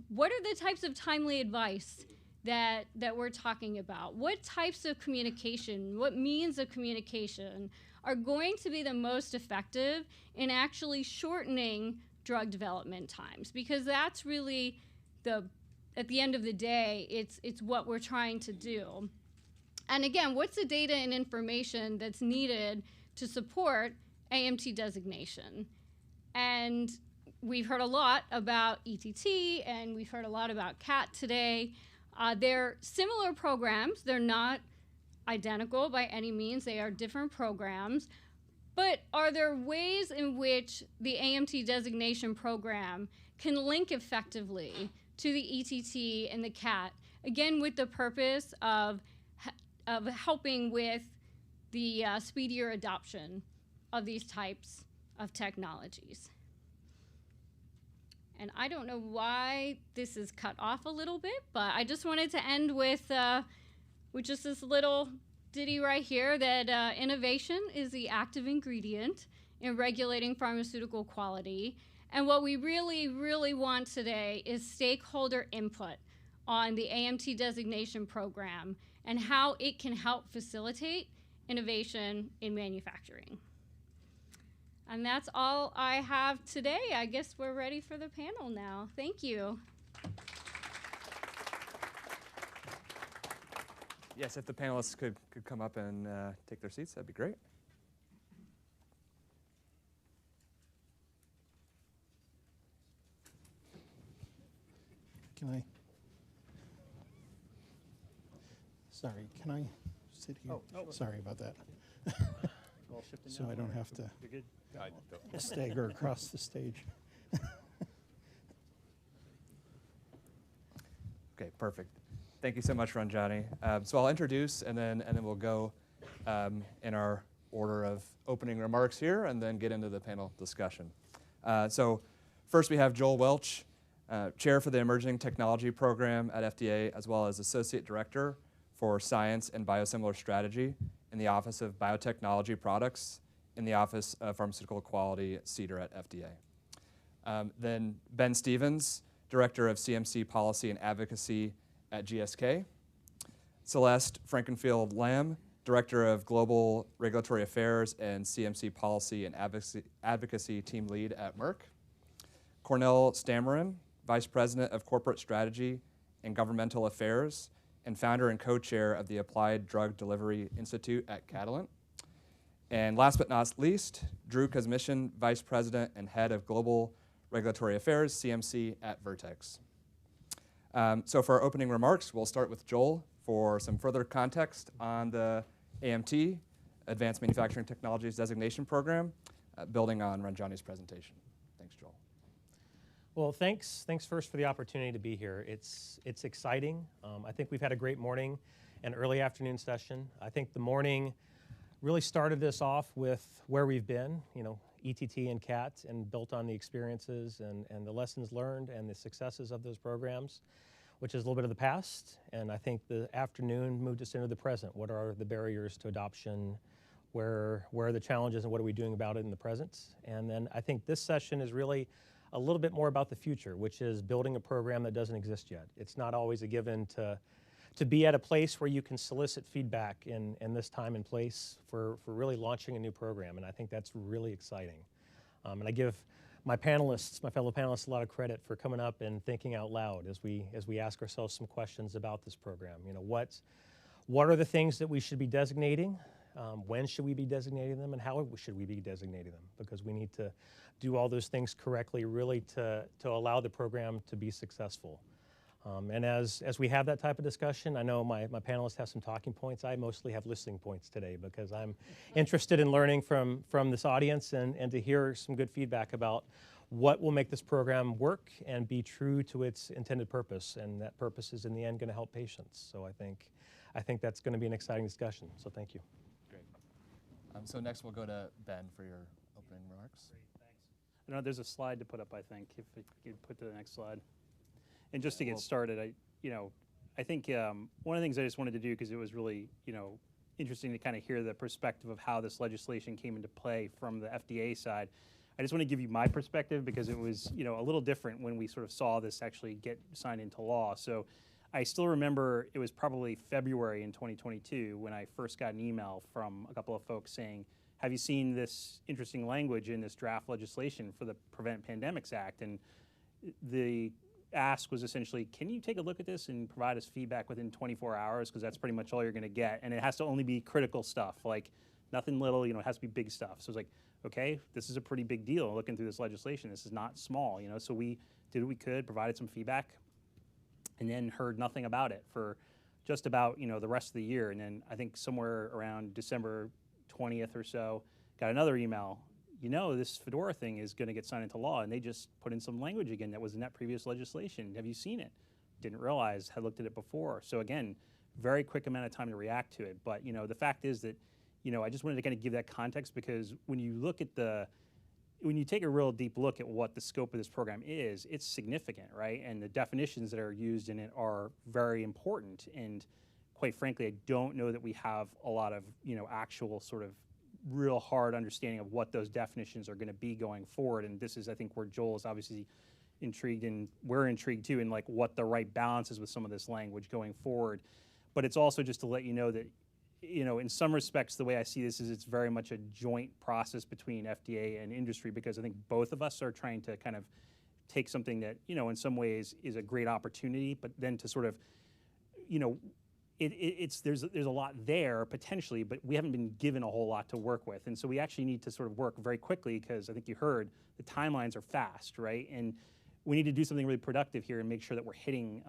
what are the types of timely advice that we're talking about? What types of communication, what means of communication are going to be the most effective in actually shortening drug development times? Because that's really at the end of the day, it's what we're trying to do. And again, what's the data and information that's needed to support AMT designation? And we've heard a lot about ETT, and we've heard a lot about CAT today. They're similar programs. They're not identical by any means. They are different programs. But are there ways in which the AMT designation program can link effectively to the ETT and the CAT, again, with the purpose of helping with the speedier adoption of these types of technologies? And I don't know why this is cut off a little bit, but I just wanted to end with just this little ditty right here that innovation is the active ingredient in regulating pharmaceutical quality. And what we really, really want today is stakeholder input on the AMT designation program and how it can help facilitate innovation in manufacturing. And that's all I have today. I guess we're ready for the panel now. Thank you. Yes, if the panelists could come up and take their seats, that'd be great. Can I? Sorry, can I sit here? Oh, no. Sorry about that. All shifting So now. I don't have to You're good. stagger across the stage. Okay, perfect. Thank you so much, Ranjani. So I'll introduce, and then we'll go in our order of opening remarks here, and then get into the panel discussion. So first we have Joel Welch, Chair for the Emerging Technology Program at FDA, as well as Associate Director for Science and Biosimilar Strategy in the Office of Biotechnology Products in the Office of Pharmaceutical Quality at CDER at FDA. Then Ben Stevens, Director of CMC Policy and Advocacy at GSK. Celeste Frankenfield-Lamb, Director of Global Regulatory Affairs and CMC Policy and Advocacy Team Lead at Merck. Cornell Stammerin, Vice President of Corporate Strategy and Governmental Affairs, and founder and co-chair of the Applied Drug Delivery Institute at Catalent. And last but not least, Drew Kosmician, Vice President and Head of Global Regulatory Affairs, CMC at Vertex. So for our opening remarks, we'll start with Joel for some further context on the AMT, Advanced Manufacturing Technologies Designation Program. building on Ranjani's presentation. Thanks, Joel. Well, thanks first for the opportunity to be here. It's exciting. I think we've had a great morning and early afternoon session. I think the morning really started this off with where we've been, ETT and CAT, and built on the experiences and the lessons learned and the successes of those programs, which is a little bit of the past. And I think the afternoon moved us into the present. What are the barriers to adoption? Where are the challenges and what are we doing about it in the present? And then I think this session is really a little bit more about the future, which is building a program that doesn't exist yet. It's not always a given to be at a place where you can solicit feedback in this time and place for really launching a new program. And I think that's really exciting. And I give my fellow panelists, a lot of credit for coming up and thinking out loud as we ask ourselves some questions about this program. What are the things that we should be designating? When should we be designating them, and how should we be designating them? Because we need to do all those things correctly, really, to allow the program to be successful. And as we have that type of discussion, I know my panelists have some talking points. I mostly have listening points today because I'm interested in learning from this audience and to hear some good feedback about what will make this program work and be true to its intended purpose. And that purpose is in the end going to help patients. So I think that's going to be an exciting discussion. So thank you. So next we'll go to Ben for your opening remarks. Great, thanks. I know there's a slide to put up, I think, if you could put to the next slide. And just to get started, I think one of the things I just wanted to do, because it was really, interesting to kind of hear the perspective of how this legislation came into play from the FDA side. I just want to give you my perspective because it was, a little different when we sort of saw this actually get signed into law. So I still remember it was probably February in 2022 when I first got an email from a couple of folks saying, have you seen this interesting language in this draft legislation for the Prevent Pandemics Act? And the ask was essentially, can you take a look at this and provide us feedback within 24 hours? Because that's pretty much all you're going to get. And it has to only be critical stuff, like nothing little, it has to be big stuff. So it's like, okay, this is a pretty big deal looking through this legislation. This is not small, So we did what we could, provided some feedback, and then heard nothing about it for just about, the rest of the year. And then I think somewhere around December 20th or so, got another email, this Fedora thing is going to get signed into law, and they just put in some language again that was in that previous legislation. Have you seen it? Didn't realize, had looked at it before. So again, very quick amount of time to react to it. But, the fact is that, I just wanted to kind of give that context because when you look at when you take a real deep look at what the scope of this program is, it's significant, right? And the definitions that are used in it are very important. And quite frankly, I don't know that we have a lot of, actual sort of real hard understanding of what those definitions are going to be going forward. And this is, I think, where Joel is obviously intrigued, and we're intrigued too, in like what the right balance is with some of this language going forward. But it's also just to let you know that, in some respects, the way I see this is it's very much a joint process between FDA and industry, because I think both of us are trying to kind of take something that, in some ways is a great opportunity, but then to sort of, there's a lot there potentially, but we haven't been given a whole lot to work with. And so we actually need to sort of work very quickly because I think you heard the timelines are fast, right? And we need to do something really productive here and make sure that we're hitting,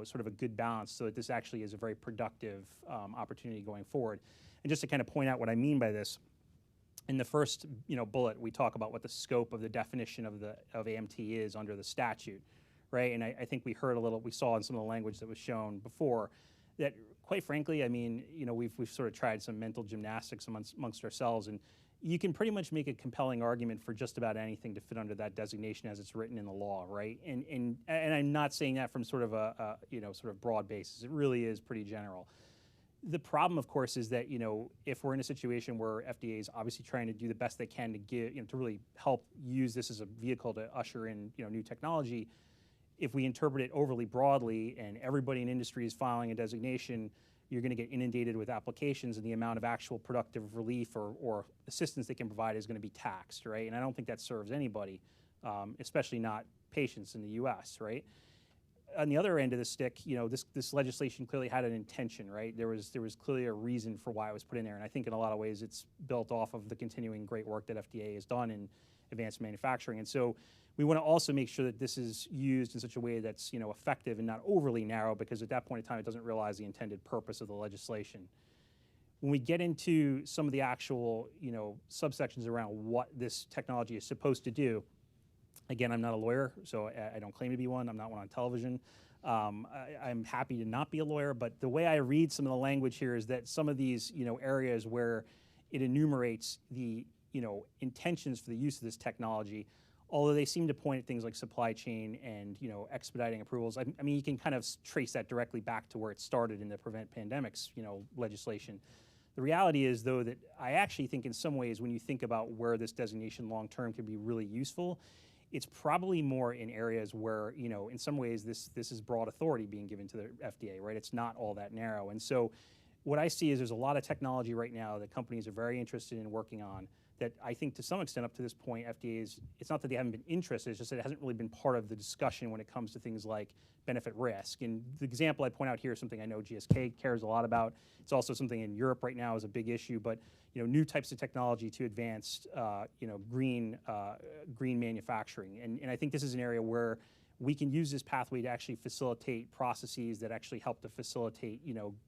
sort of a good balance so that this actually is a very productive opportunity going forward. And just to kind of point out what I mean by this, in the first, bullet, we talk about what the scope of the definition of AMT is under the statute, right? And I think we saw in some of the language that was shown before that, quite frankly, I mean, we've sort of tried some mental gymnastics amongst ourselves, and you can pretty much make a compelling argument for just about anything to fit under that designation as it's written in the law, right? And I'm not saying that from sort of a sort of broad basis. It really is pretty general. The problem, of course, is that, if we're in a situation where FDA is obviously trying to do the best they can to to really help use this as a vehicle to usher in, new technology, if we interpret it overly broadly and everybody in industry is filing a designation, you're going to get inundated with applications, and the amount of actual productive relief or assistance they can provide is going to be taxed, right? And I don't think that serves anybody, especially not patients in the U.S., right? On the other end of the stick, this legislation clearly had an intention, right? There was clearly a reason for why it was put in there, and I think in a lot of ways it's built off of the continuing great work that FDA has done in advanced manufacturing. And so we want to also make sure that this is used in such a way that's effective and not overly narrow, because at that point in time it doesn't realize the intended purpose of the legislation. When we get into some of the actual, subsections around what this technology is supposed to do, again, I'm not a lawyer, so I don't claim to be one. I'm not one on television. I'm happy to not be a lawyer, but the way I read some of the language here is that some of these, areas where it enumerates the, intentions for the use of this technology, although they seem to point at things like supply chain and, expediting approvals. I mean, you can kind of trace that directly back to where it started in the Prevent Pandemics, legislation. The reality is, though, that I actually think in some ways when you think about where this designation long-term could be really useful, it's probably more in areas where, in some ways this is broad authority being given to the FDA, right? It's not all that narrow. And so what I see is there's a lot of technology right now that companies are very interested in working on that I think to some extent up to this point, FDA is, it's not that they haven't been interested, it's just that it hasn't really been part of the discussion when it comes to things like benefit risk. And the example I point out here is something I know GSK cares a lot about. It's also something in Europe right now is a big issue, but new types of technology to advance green manufacturing. And I think this is an area where we can use this pathway to actually facilitate processes that actually help to facilitate,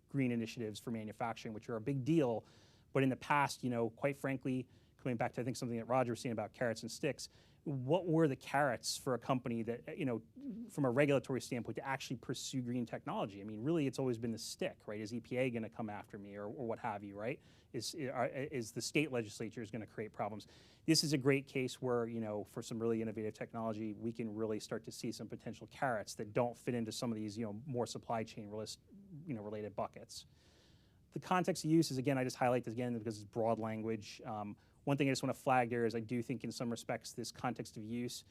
green initiatives for manufacturing, which are a big deal. But in the past, quite frankly, coming back to I think something that Roger was saying about carrots and sticks, what were the carrots for a company that, from a regulatory standpoint to actually pursue green technology? I mean, really, it's always been the stick, right? Is EPA going to come after me or what have you, right? Is the state legislature is going to create problems? This is a great case where, for some really innovative technology, we can really start to see some potential carrots that don't fit into some of these, more supply chain related buckets. The context of use is, again, I just highlight this again because it's broad language. One thing I just want to flag there is I do think in some respects this context of use,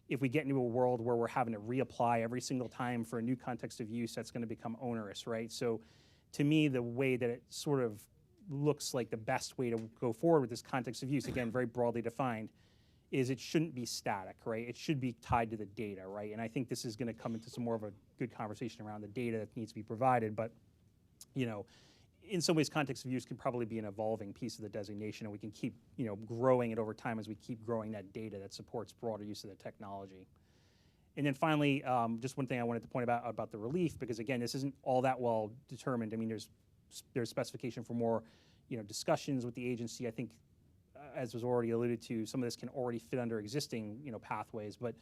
if we get into a world where we're having to reapply every single time for a new context of use, that's going to become onerous, right? So to me, the way that it sort of looks like the best way to go forward with this context of use, again, very broadly defined, is it shouldn't be static, right? It should be tied to the data, right? And I think this is going to come into some more of a good conversation around the data that needs to be provided, but, in some ways, context of use can probably be an evolving piece of the designation, and we can keep, growing it over time as we keep growing that data that supports broader use of the technology. And then finally, just one thing I wanted to point about the relief, because again, this isn't all that well determined. I mean, there's specification for more, discussions with the agency. I think, as was already alluded to, some of this can already fit under existing, pathways, but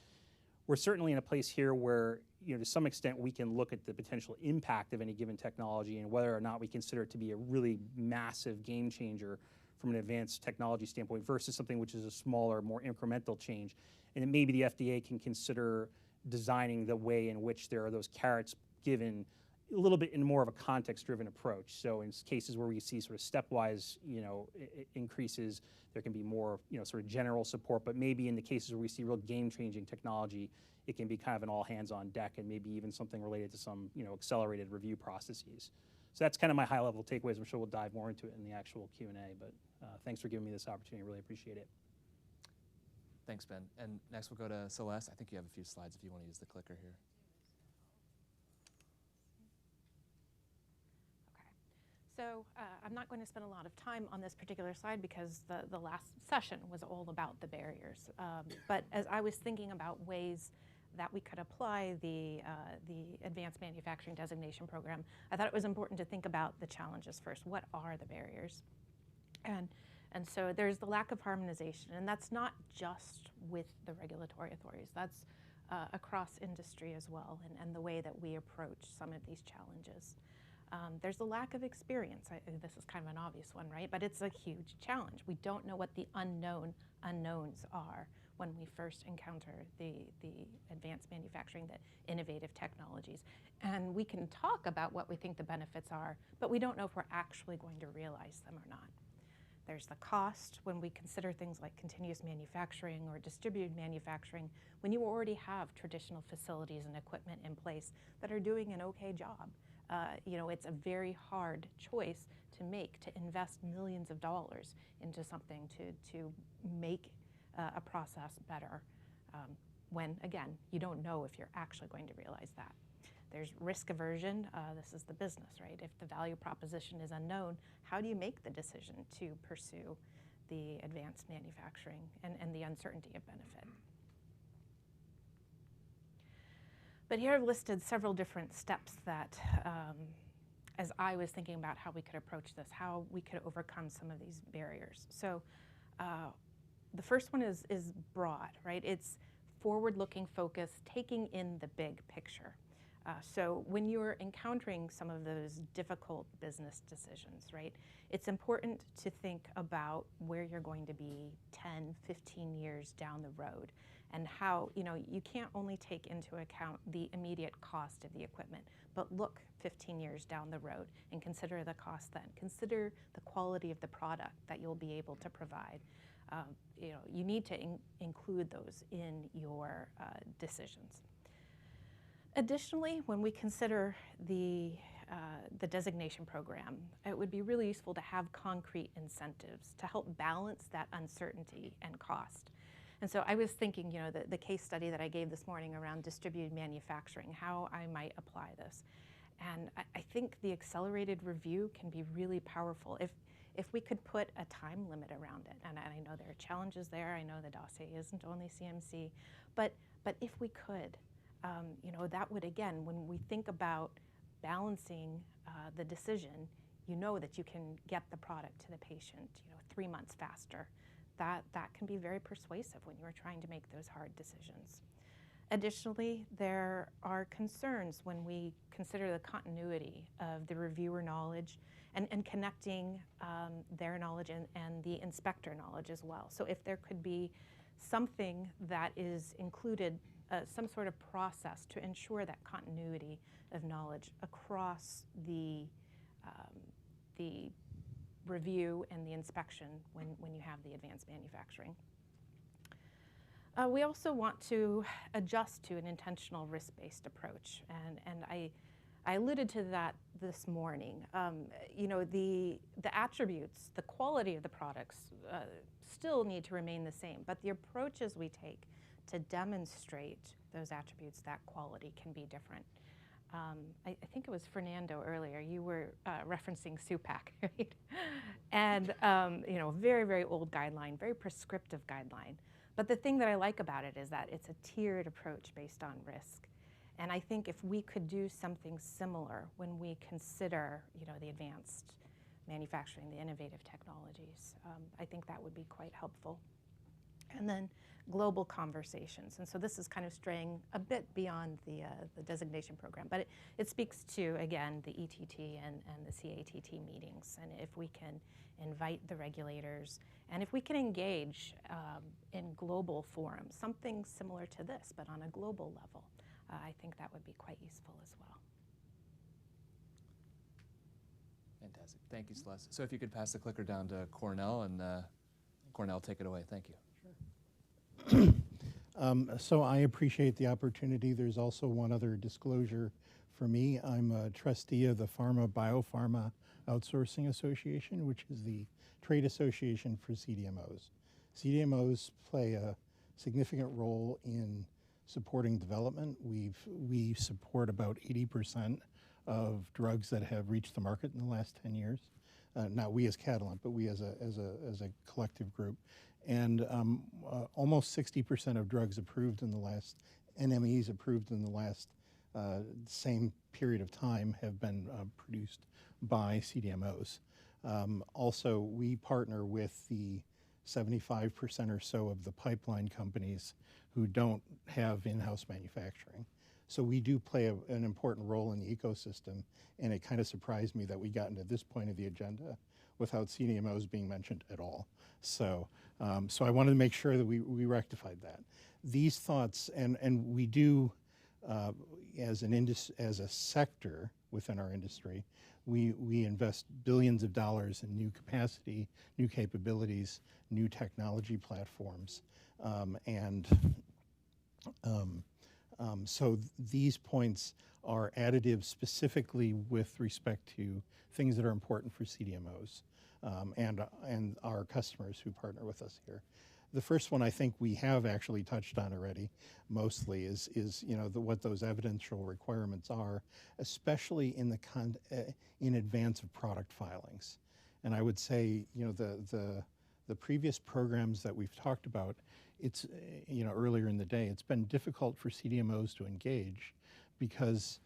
we're certainly in a place here where, to some extent, we can look at the potential impact of any given technology and whether or not we consider it to be a really massive game changer from an advanced technology standpoint versus something which is a smaller, more incremental change. And then maybe the FDA can consider designing the way in which there are those carrots given a little bit in more of a context-driven approach. So in cases where we see sort of stepwise, increases, there can be more, sort of general support. But maybe in the cases where we see real game-changing technology, it can be kind of an all-hands-on deck and maybe even something related to some, accelerated review processes. So that's kind of my high-level takeaways. I'm sure we'll dive more into it in the actual Q&A. But thanks for giving me this opportunity. I really appreciate it. Thanks, Ben. And next we'll go to Celeste. I think you have a few slides if you want to use the clicker here. So I'm not going to spend a lot of time on this particular slide because the last session was all about the barriers. But as I was thinking about ways that we could apply the Advanced Manufacturing Designation Program, I thought it was important to think about the challenges first. What are the barriers? And so there's the lack of harmonization, and that's not just with the regulatory authorities. That's across industry as well, and the way that we approach some of these challenges. There's the lack of experience. This is kind of an obvious one, right? But it's a huge challenge. We don't know what the unknown unknowns are when we first encounter the advanced manufacturing, the innovative technologies. And we can talk about what we think the benefits are, but we don't know if we're actually going to realize them or not. There's the cost when we consider things like continuous manufacturing or distributed manufacturing, when you already have traditional facilities and equipment in place that are doing an okay job. It's a very hard choice to make, to invest millions of dollars into something to make a process better when, again, you don't know if you're actually going to realize that. There's risk aversion. This is the business, right? If the value proposition is unknown, how do you make the decision to pursue the advanced manufacturing and the uncertainty of benefit? But here I've listed several different steps that as I was thinking about how we could approach this, how we could overcome some of these barriers. So the first one is broad, right? It's forward-looking focus, taking in the big picture. So when you're encountering some of those difficult business decisions, right, it's important to think about where you're going to be 10, 15 years down the road, and how, you can't only take into account the immediate cost of the equipment, but look 15 years down the road and consider the cost then. Consider the quality of the product that you'll be able to provide. You need to include those in your decisions. Additionally, when we consider the designation program, it would be really useful to have concrete incentives to help balance that uncertainty and cost. And so I was thinking, the case study that I gave this morning around distributed manufacturing, how I might apply this. And I think the accelerated review can be really powerful if we could put a time limit around it. And I know there are challenges there. I know the dossier isn't only CMC, but if we could, that would, again, when we think about balancing the decision, that you can get the product to the patient, 3 months faster. That can be very persuasive when you're trying to make those hard decisions. Additionally, there are concerns when we consider the continuity of the reviewer knowledge and connecting their knowledge and the inspector knowledge as well. So if there could be something that is included, some sort of process to ensure that continuity of knowledge across the review and the inspection when you have the advanced manufacturing. We also want to adjust to an intentional risk-based approach, and I alluded to that this morning. The attributes, the quality of the products still need to remain the same, but the approaches we take to demonstrate those attributes, that quality, can be different. I think it was Fernando earlier, you were referencing SUPAC, right? And very, very old guideline, very prescriptive guideline. But the thing that I like about it is that it's a tiered approach based on risk. And I think if we could do something similar when we consider, the advanced manufacturing, the innovative technologies, I think that would be quite helpful. And then global conversations. And so this is kind of straying a bit beyond the designation program, but it speaks to, again, the ETT and the CATT meetings. And if we can invite the regulators, and if we can engage in global forums, something similar to this, but on a global level, I think that would be quite useful as well. Fantastic. Thank you, Celeste. So if you could pass the clicker down to Cornell, and Cornell, take it away. Thank you. So I appreciate the opportunity. There's also one other disclosure for me. I'm a trustee of the Biopharma Outsourcing Association, which is the trade association for CDMOs. CDMOs play a significant role in supporting development. We support about 80% of drugs that have reached the market in the last 10 years. Not we as Catalent, but we as a collective group. And almost 60% of drugs approved in the last, NMEs approved in the last same period of time have been produced by CDMOs. Also, we partner with the 75% or so of the pipeline companies who don't have in-house manufacturing. So we do play an important role in the ecosystem, and it kind of surprised me that we got into this point of the agenda without CDMOs being mentioned at all. So, so I wanted to make sure that we rectified that. These thoughts, and we do, as a sector within our industry, we invest billions of dollars in new capacity, new capabilities, new technology platforms, so these points are additive specifically with respect to things that are important for CDMOs and our customers who partner with us here. The first one I think we have actually touched on already mostly is what those evidential requirements are, especially in advance of product filings. And I would say the previous programs that we've talked about, it's earlier in the day, it's been difficult for CDMOs to engage because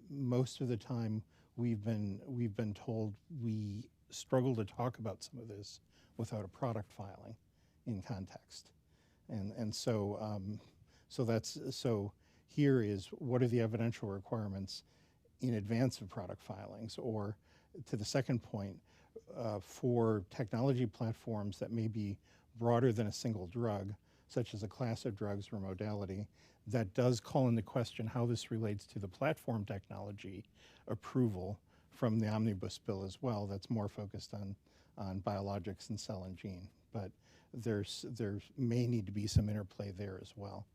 most of the time we've been told we struggle to talk about some of this without a product filing in context, and so so here is what are the evidential requirements in advance of product filings, or to the second point, for technology platforms that may be broader than a single drug, such as a class of drugs or modality, that does call into question how this relates to the platform technology approval from the omnibus bill as well. That's more focused on biologics and cell and gene, but there may need to be some interplay there as well.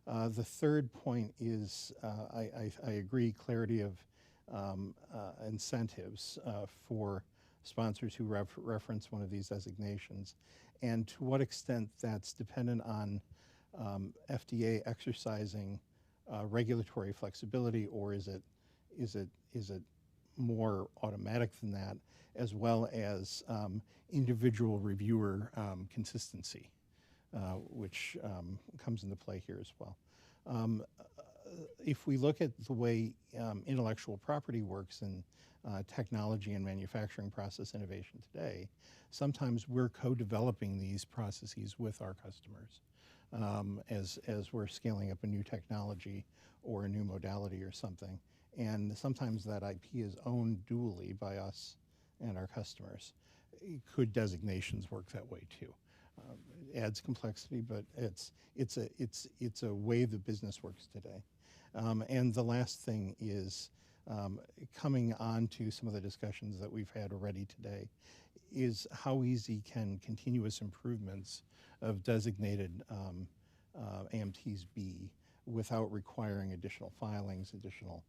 The third point is I agree, clarity of incentives for sponsors who reference one of these designations, and to what extent that's dependent on FDA exercising regulatory flexibility, or is it more automatic than that, as well as individual reviewer consistency, which comes into play here as well. If we look at the way intellectual property works in technology and manufacturing process innovation today, sometimes we're co-developing these processes with our customers as we're scaling up a new technology or a new modality or something. And sometimes that IP is owned dually by us and our customers. Could designations work that way too? It adds complexity, but it's a way the business works today. And the last thing is coming on to some of the discussions that we've had already today, is how easy can continuous improvements of designated AMTs be without requiring additional filings, additional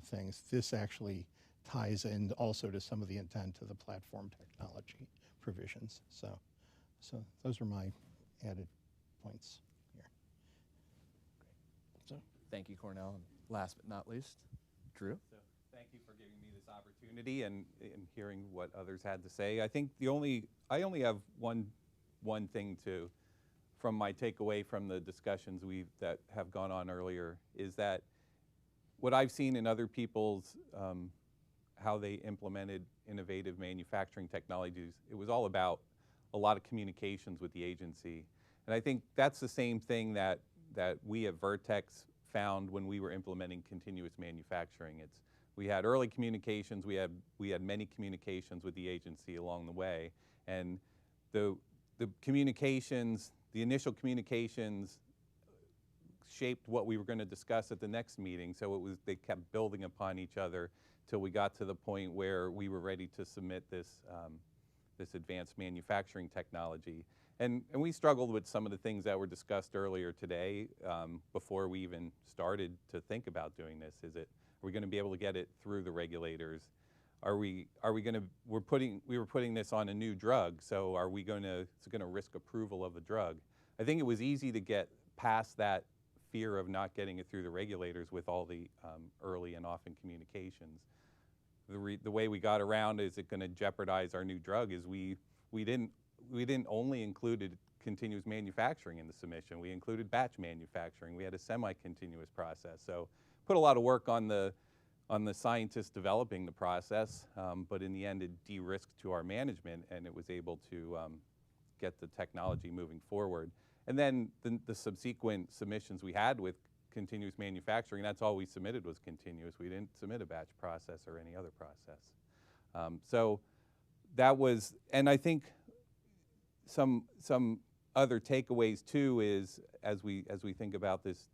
things. This actually ties in also to some of the intent of the platform technology provisions. So those are my added points here. So thank you, Cornell. And last but not least, Drew. So thank you for giving me this opportunity and hearing what others had to say. I think I only have one thing from my takeaway from the discussions that have gone on earlier, is that what I've seen in other people's how they implemented innovative manufacturing technologies, it was all about a lot of communications with the agency. And I think that's the same thing that we at Vertex found when we were implementing continuous manufacturing. We had early communications, we had many communications with the agency along the way, and the communications, the initial communications shaped what we were going to discuss at the next meeting. So they kept building upon each other till we got to the point where we were ready to submit this advanced manufacturing technology. And we struggled with some of the things that were discussed earlier today before we even started to think about doing this. Are we going to be able to get it through the regulators? We were putting this on a new drug, so is it going to risk approval of the drug? I think it was easy to get past that fear of not getting it through the regulators with all the early and often communications. The way we got around, is it going to jeopardize our new drug, is we didn't only include continuous manufacturing in the submission. We included batch manufacturing. We had a semi-continuous process. So put a lot of work on the scientists developing the process, but in the end it de-risked to our management, and it was able to get the technology moving forward. And then the subsequent submissions we had with continuous manufacturing, that's all we submitted was continuous. We didn't submit a batch process or any other process. So that was, and I think some other takeaways too is, as we think about this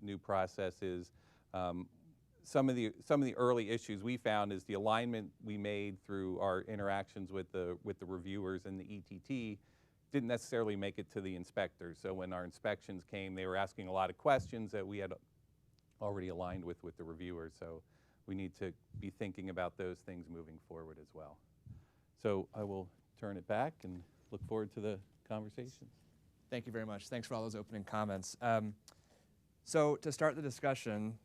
new process, is some of the early issues we found is the alignment we made through our interactions with the reviewers and the ETT didn't necessarily make it to the inspectors. So when our inspections came, they were asking a lot of questions that we had already aligned with the reviewers. So we need to be thinking about those things moving forward as well. So I will turn it back and look forward to the conversations. Thank you very much. Thanks for all those opening comments. So to start the discussion,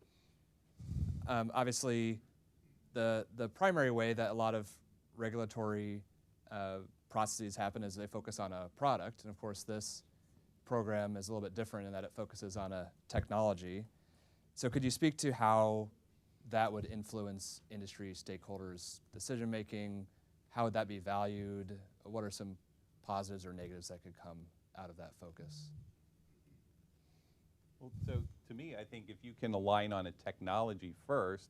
obviously the primary way that a lot of regulatory processes happen is they focus on a product, and of course this program is a little bit different in that it focuses on a technology. So could you speak to how that would influence industry stakeholders' decision making? How would that be valued? What are some positives or negatives that could come out of that focus? Well, so to me, I think if you can align on a technology first,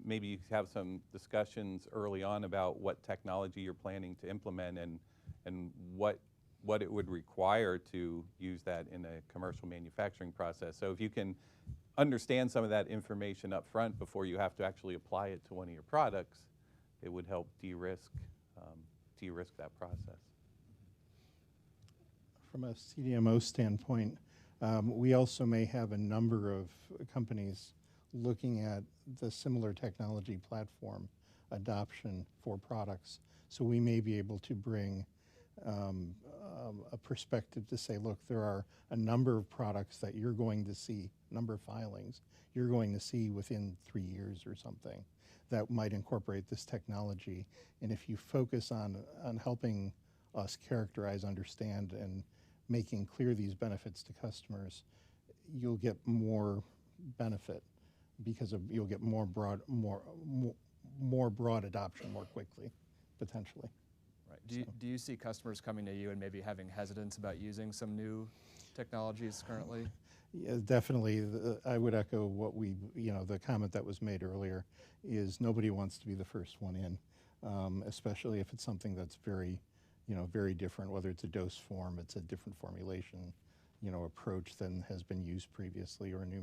maybe you have some discussions early on about what technology you're planning to implement and what it would require to use that in a commercial manufacturing process. So if you can understand some of that information up front before you have to actually apply it to one of your products, it would help de-risk that process. From a CDMO standpoint, we also may have a number of companies looking at the similar technology platform adoption for products. So we may be able to bring a perspective to say, look, there are a number of products that you're going to see, number of filings, you're going to see within 3 years or something that might incorporate this technology. And if you focus on helping us characterize, understand, and making clear these benefits to customers, you'll get more benefit because you'll get more broad adoption more quickly, potentially. Right. Do you see customers coming to you and maybe having hesitance about using some new technologies currently? Yeah, definitely. I would echo what the comment that was made earlier is nobody wants to be the first one in, especially if it's something that's very different, whether it's a dose form, it's a different formulation, approach than has been used previously, or a new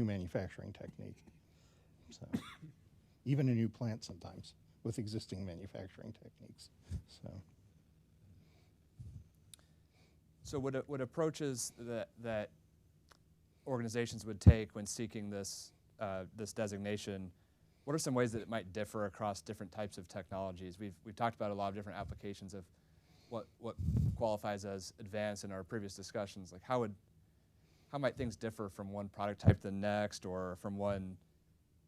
manufacturing technique. So even a new plant sometimes with existing manufacturing techniques. So would approaches that organizations would take when seeking this designation, what are some ways that it might differ across different types of technologies? We've talked about a lot of different applications of what qualifies as advanced in our previous discussions. Like how might things differ from one product type to the next, or from one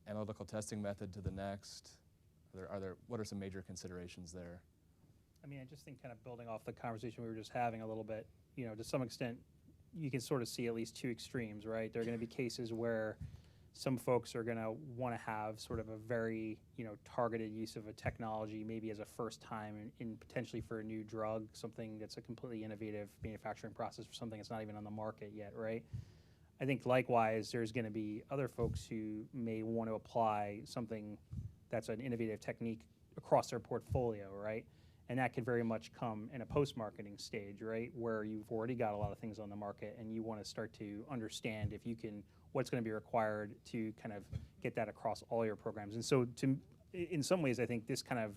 analytical testing method to the next? What are some major considerations there? I mean, I just think kind of building off the conversation we were just having a little bit, to some extent, you can sort of see at least two extremes, right? There are going to be cases where some folks are going to want to have sort of a very, targeted use of a technology, maybe as a first time in potentially for a new drug, something that's a completely innovative manufacturing process for something that's not even on the market yet, right? I think likewise, there's going to be other folks who may want to apply something that's an innovative technique across their portfolio, right? And that could very much come in a post-marketing stage, right? Where you've already got a lot of things on the market and you want to start to understand what's going to be required to kind of get that across all your programs. And so in some ways, I think this kind of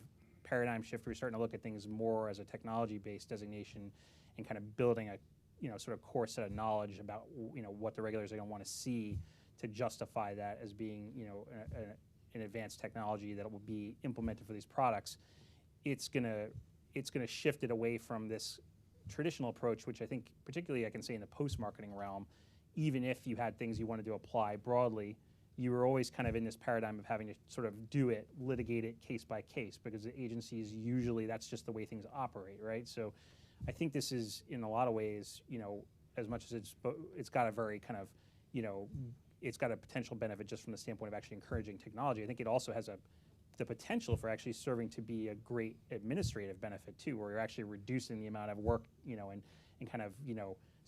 paradigm shift, we're starting to look at things more as a technology-based designation and kind of building a, sort of core set of knowledge about, what the regulators are going to want to see to justify that as being, an advanced technology that will be implemented for these products. It's gonna shift it away from this traditional approach, which I think particularly I can say in the post-marketing realm, even if you had things you wanted to apply broadly, you were always kind of in this paradigm of having to sort of litigate it case by case, because the agencies usually, that's just the way things operate, right? So I think this is, in a lot of ways, as much as it's got a very kind of, it's got a potential benefit just from the standpoint of actually encouraging technology. I think it also has the potential for actually serving to be a great administrative benefit too, where you're actually reducing the amount of work, and kind of,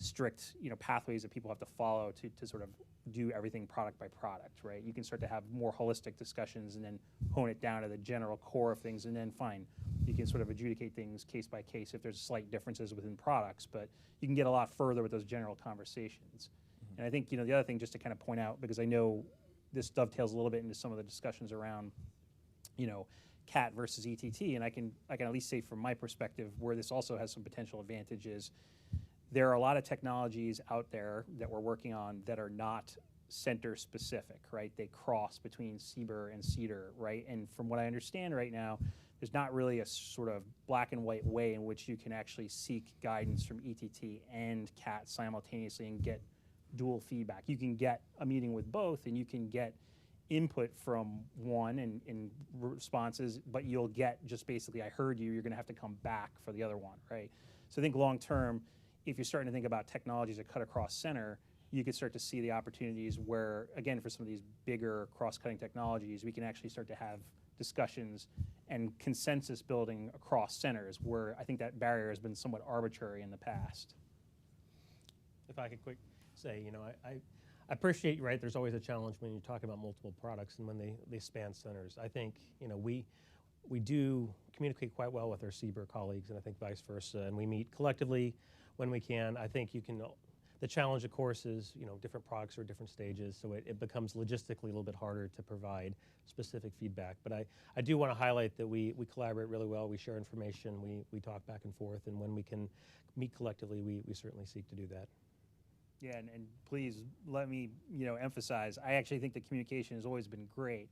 strict, pathways that people have to follow to sort of do everything product by product, right? You can start to have more holistic discussions and then hone it down to the general core of things, and then fine, you can sort of adjudicate things case by case if there's slight differences within products, but you can get a lot further with those general conversations. And I think, the other thing just to kind of point out, because I know this dovetails a little bit into some of the discussions around, CAT versus ETT, and I can at least say from my perspective where this also has some potential advantages. There are a lot of technologies out there that we're working on that are not center specific, right? They cross between CBER and CDER, right? And from what I understand right now, there's not really a sort of black and white way in which you can actually seek guidance from ETT and CAT simultaneously and get dual feedback. You can get a meeting with both, and you can get input from one and responses, but you'll get just basically, I heard you, you're going to have to come back for the other one, right? So I think long term, if you're starting to think about technologies that cut across center, you could start to see the opportunities where, again, for some of these bigger cross-cutting technologies, we can actually start to have discussions and consensus building across centers, where I think that barrier has been somewhat arbitrary in the past. If I could quick say, you know, I appreciate, right, there's always a challenge when you talk about multiple products and when they span centers. I think, you know, we do communicate quite well with our CBER colleagues, and I think vice versa, and we meet collectively when we can. I think you can, the challenge, of course, is, you know, different products are at different stages, so it becomes logistically a little bit harder to provide specific feedback. But I do want to highlight that we collaborate really well, we share information, we talk back and forth, and when we can meet collectively, we certainly seek to do that. Yeah, and please let me, you know, emphasize, I actually think the communication has always been great.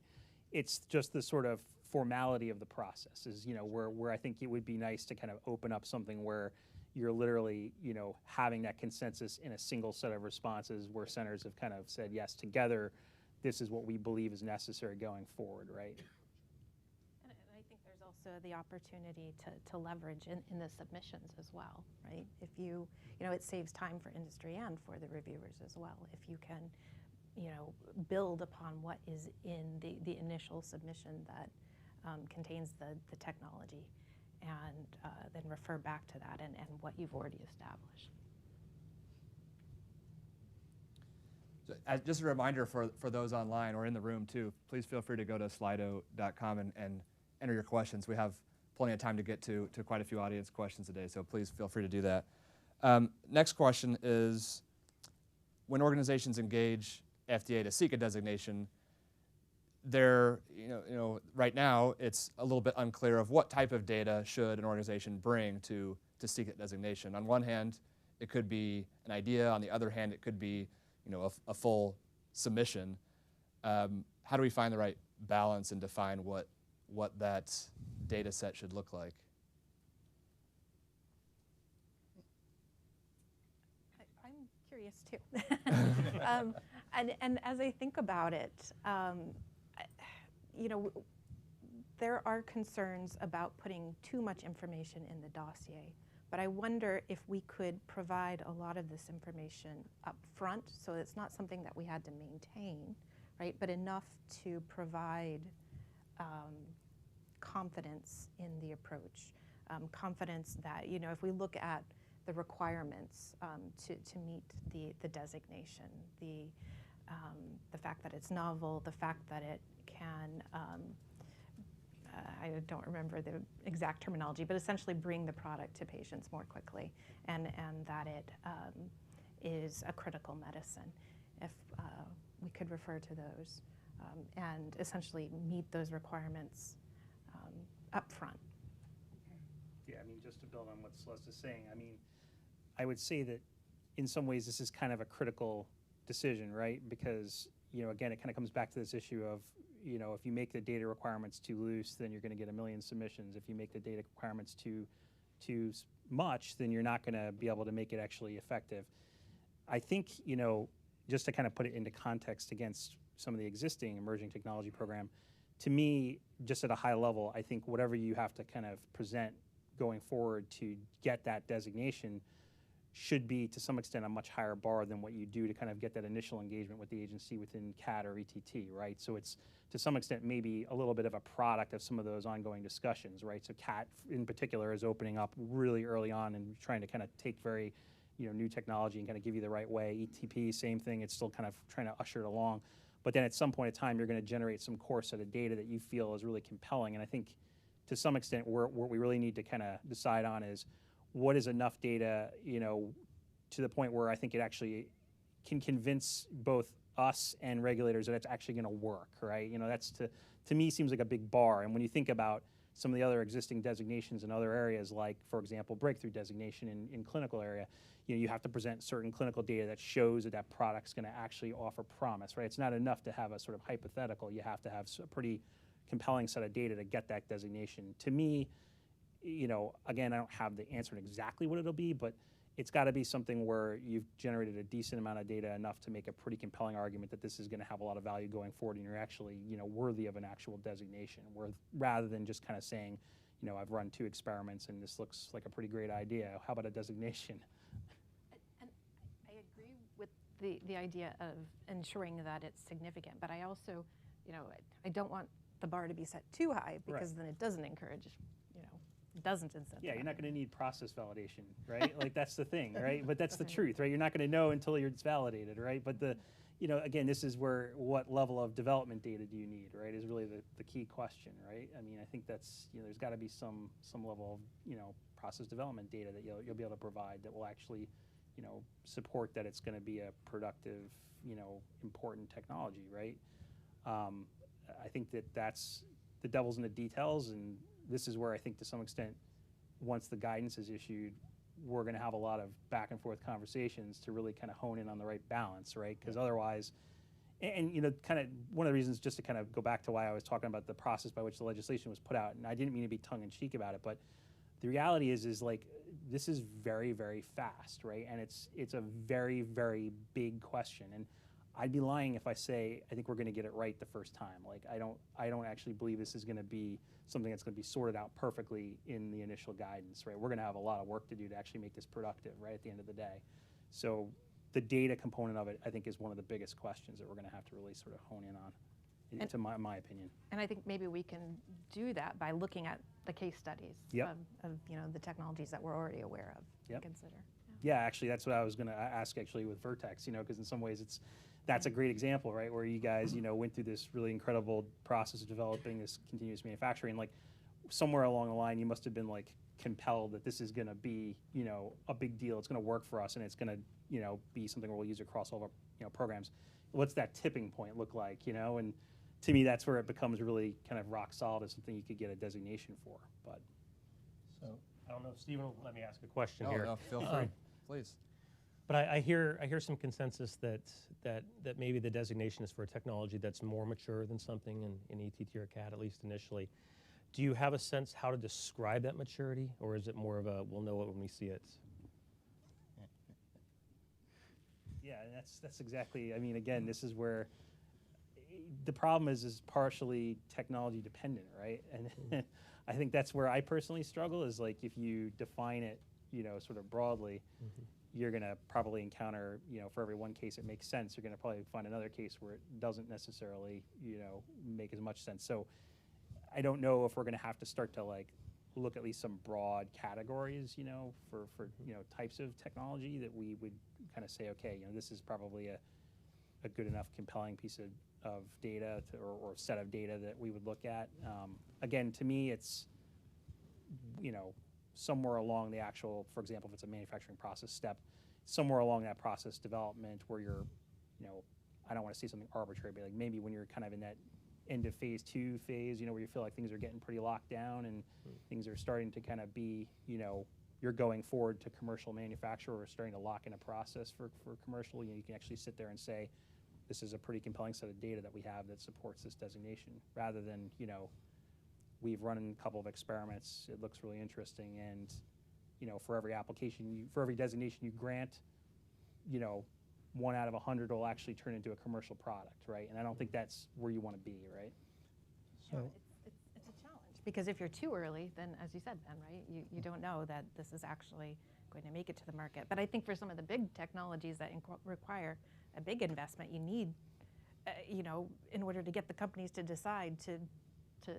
It's just the sort of formality of the process is, you know, where I think it would be nice to kind of open up something where you're literally, you know, having that consensus in a single set of responses where centers have kind of said, yes, together, this is what we believe is necessary going forward, right? And I think there's also the opportunity to leverage in the submissions as well, right? If you know, it saves time for industry and for the reviewers as well. If you can, you know, build upon what is in the initial submission that contains the technology, and then refer back to that and what you've already established. So, just a reminder for those online or in the room too, please feel free to go to slido.com and enter your questions. We have plenty of time to get to quite a few audience questions today, so please feel free to do that. Next question is, when organizations engage FDA to seek a designation, they're, right now it's a little bit unclear of what type of data should an organization bring to seek that designation. On one hand, it could be an idea. On the other hand, it could be, a full submission. How do we find the right balance and define what that data set should look like? I'm curious too. And as I think about it, there are concerns about putting too much information in the dossier, but I wonder if we could provide a lot of this information up front, so it's not something that we had to maintain, right, but enough to provide confidence in the approach, confidence that, if we look at the requirements to meet the designation, the fact that it's novel, the fact that it can, I don't remember the exact terminology, but essentially bring the product to patients more quickly, and that it is a critical medicine. If we could refer to those and essentially meet those requirements up front. Yeah, I mean, just to build on what Celeste is saying, I mean, I would say that in some ways this is kind of a critical decision, right? Because, again, it kind of comes back to this issue of, if you make the data requirements too loose, then you're going to get 1 million submissions. If you make the data requirements too much, then you're not going to be able to make it actually effective. I think, just to kind of put it into context against some of the existing emerging technology program, to me, just at a high level, I think whatever you have to kind of present going forward to get that designation should be, to some extent, a much higher bar than what you do to kind of get that initial engagement with the agency within CAT or ETT, right? So it's, to some extent, maybe a little bit of a product of some of those ongoing discussions, right? So CAT, in particular, is opening up really early on and trying to kind of take very, new technology and kind of give you the right way. ETP, same thing. It's still kind of trying to usher it along. But then at some point in time, you're going to generate some core set of data that you feel is really compelling. And I think, to some extent, what we really need to kind of decide on is, what is enough data, to the point where I think it actually can convince both us and regulators that it's actually going to work, right? That's to me seems like a big bar. And when you think about some of the other existing designations in other areas, like, for example, breakthrough designation in clinical area, you have to present certain clinical data that shows that that product's going to actually offer promise, right? It's not enough to have a sort of hypothetical. You have to have a pretty compelling set of data to get that designation. To me, again, I don't have the answer to exactly what it'll be, but it's got to be something where you've generated a decent amount of data enough to make a pretty compelling argument that this is going to have a lot of value going forward, and you're actually, worthy of an actual designation, rather than just kind of saying, I've run 2 experiments and this looks like a pretty great idea. How about a designation? And I agree with the idea of ensuring that it's significant, but I also, I don't want the bar to be set too high because then it doesn't encourage, it doesn't incentivize. Yeah, you're not going to need process validation, right? Like that's the thing, right? But that's the truth, right? You're not going to know until it's validated, right? But again, this is where what level of development data do you need, right? Is really the key question, right? I mean, I think that's there's got to be some level of process development data that you'll be able to provide that will actually support that it's going to be a productive, important technology, right? I think that's the devil's in the details, and this is where I think to some extent, once the guidance is issued, we're going to have a lot of back and forth conversations to really kind of hone in on the right balance, right? Because otherwise, and kind of one of the reasons, just to kind of go back to why I was talking about the process by which the legislation was put out, and I didn't mean to be tongue in cheek about it, but the reality is like this is very, very fast, right? And it's a very, very big question, and I'd be lying if I say I think we're going to get it right the first time. Like I don't actually believe this is going to be something that's going to be sorted out perfectly in the initial guidance, right? We're going to have a lot of work to do to actually make this productive, right, at the end of the day. So the data component of it, I think, is one of the biggest questions that we're going to have to really sort of hone in on, to my opinion. And I think maybe we can do that by looking at the case studies of the technologies that we're already aware of and consider. Yeah, actually, that's what I was going to ask actually with Vertex, because in some ways that's a great example, right, where you guys, went through this really incredible process of developing this continuous manufacturing. Like somewhere along the line, you must have been like compelled that this is going to be, a big deal. It's going to work for us, and it's going to, be something we'll use across all of our, programs. What's that tipping point look like, And to me, that's where it becomes really kind of rock solid as something you could get a designation for. But so I don't know if Stephen will let me ask a question No, here. no, feel free, please. But I hear some consensus that maybe the designation is for a technology that's more mature than something in ETT or CAD, at least initially. Do you have a sense how to describe that maturity, or is it more of a we'll know it when we see it? Yeah, and that's exactly. I mean, again, this is where the problem is partially technology dependent, right? And I think that's where I personally struggle is like if you define it, sort of broadly. You're going to probably encounter, for every one case it makes sense, you're going to probably find another case where it doesn't necessarily, make as much sense. So I don't know if we're going to have to start to like look at least some broad categories, for types of technology that we would kind of say, okay, this is probably a good enough compelling piece of data or set of data that we would look at. Again, to me, it's, somewhere along the actual, for example, if it's a manufacturing process step, somewhere along that process development where you're, I don't want to say something arbitrary, but like maybe when you're kind of in that end of phase 2 phase, where you feel like things are getting pretty locked down and things are starting to kind of be, you're going forward to commercial manufacture or starting to lock in a process for commercial, you can actually sit there and say, this is a pretty compelling set of data that we have that supports this designation, rather than, we've run a couple of experiments. It looks really interesting, and for every application, for every designation you grant, 1 out of 100 will actually turn into a commercial product, right? And I don't think that's where you want to be, right? So it's a challenge because if you're too early, then as you said, Ben, right, you don't know that this is actually going to make it to the market. But I think for some of the big technologies that require a big investment, you need, in order to get the companies to decide to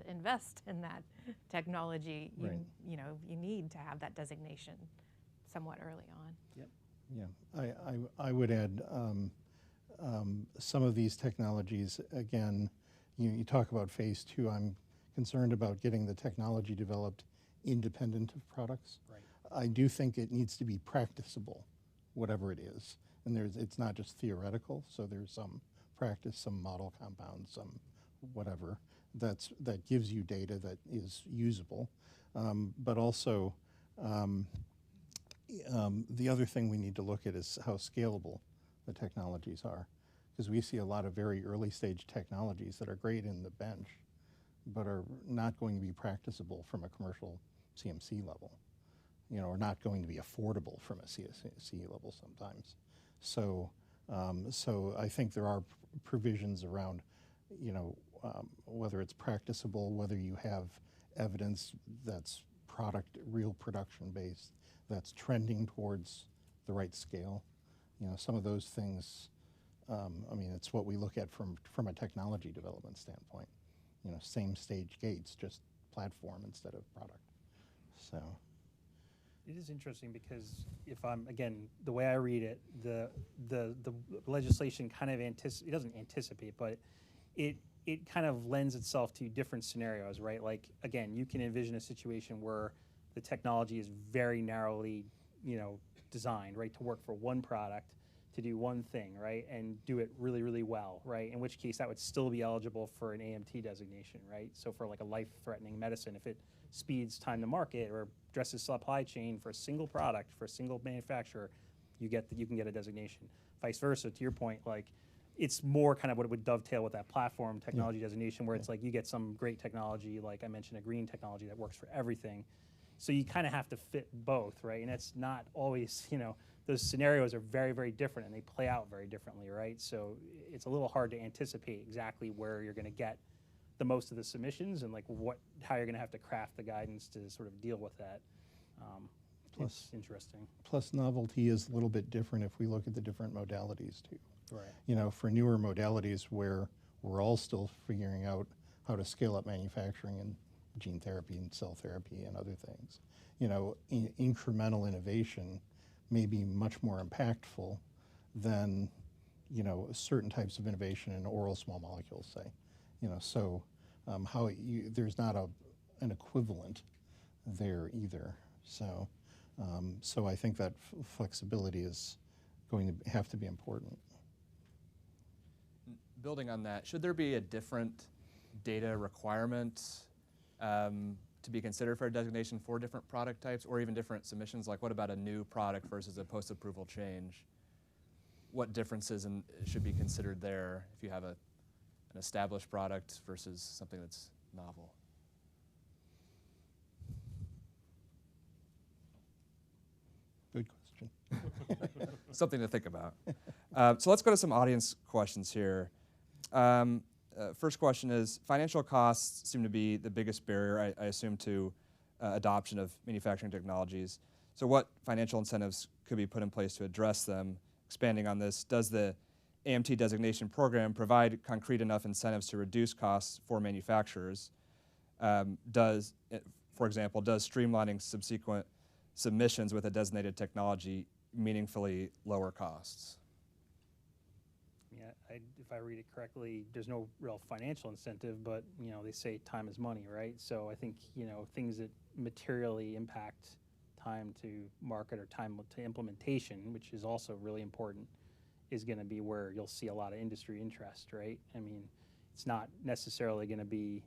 invest in that technology, you need to have that designation somewhat early on. Yep. Yeah, I would add some of these technologies, again, you talk about phase 2, I'm concerned about getting the technology developed independent of products. Right. I do think it needs to be practicable, whatever it is. And it's not just theoretical, so there's some practice, some model compounds, some whatever. That gives you data that is usable, but also the other thing we need to look at is how scalable the technologies are, because we see a lot of very early stage technologies that are great in the bench, but are not going to be practicable from a commercial CMC level, or not going to be affordable from a CMC level sometimes. So, so I think there are provisions around, whether it's practicable, whether you have evidence that's real production based, that's trending towards the right scale, Some of those things, I mean, it's what we look at from a technology development standpoint. Same stage gates, just platform instead of product. So. It is interesting because if I'm, again, the way I read it, the legislation kind of it doesn't anticipate, but it kind of lends itself to different scenarios, right? Like, again, you can envision a situation where the technology is very narrowly, designed, right, to work for one product, to do one thing, right, and do it really, really well, right? In which case that would still be eligible for an AMT designation, right? So for like a life-threatening medicine, if it speeds time to market or addresses supply chain for a single product, for a single manufacturer, you can get a designation. Vice versa, to your point, like it's more kind of what it would dovetail with that platform technology designation, where it's like you get some great technology, like I mentioned, a green technology that works for everything. So you kind of have to fit both, right? And it's not always, those scenarios are very, very different and they play out very differently, right? So it's a little hard to anticipate exactly where you're going to get the most of the submissions and like how you're going to have to craft the guidance to sort of deal with that. It's interesting. Plus, novelty is a little bit different if we look at the different modalities too. Right. For newer modalities where we're all still figuring out how to scale up manufacturing and gene therapy and cell therapy and other things, incremental innovation may be much more impactful than, certain types of innovation in oral small molecules, say. So there's not an equivalent there either. So, so I think that flexibility is going to have to be important. Building on that, should there be a different data requirement to be considered for a designation for different product types or even different submissions? Like what about a new product versus a post-approval change? What differences should be considered there if you have an established product versus something that's novel? Good question. Something to think about. So let's go to some audience questions here. First question is, financial costs seem to be the biggest barrier, I assume, to adoption of manufacturing technologies. So what financial incentives could be put in place to address them? Expanding on this, does the AMT designation program provide concrete enough incentives to reduce costs for manufacturers? For example, does streamlining subsequent submissions with a designated technology meaningfully lower costs? Yeah, if I read it correctly, there's no real financial incentive, but they say time is money, right? So I think things that materially impact time to market or time to implementation, which is also really important, is going to be where you'll see a lot of industry interest, right? I mean, it's not necessarily going to be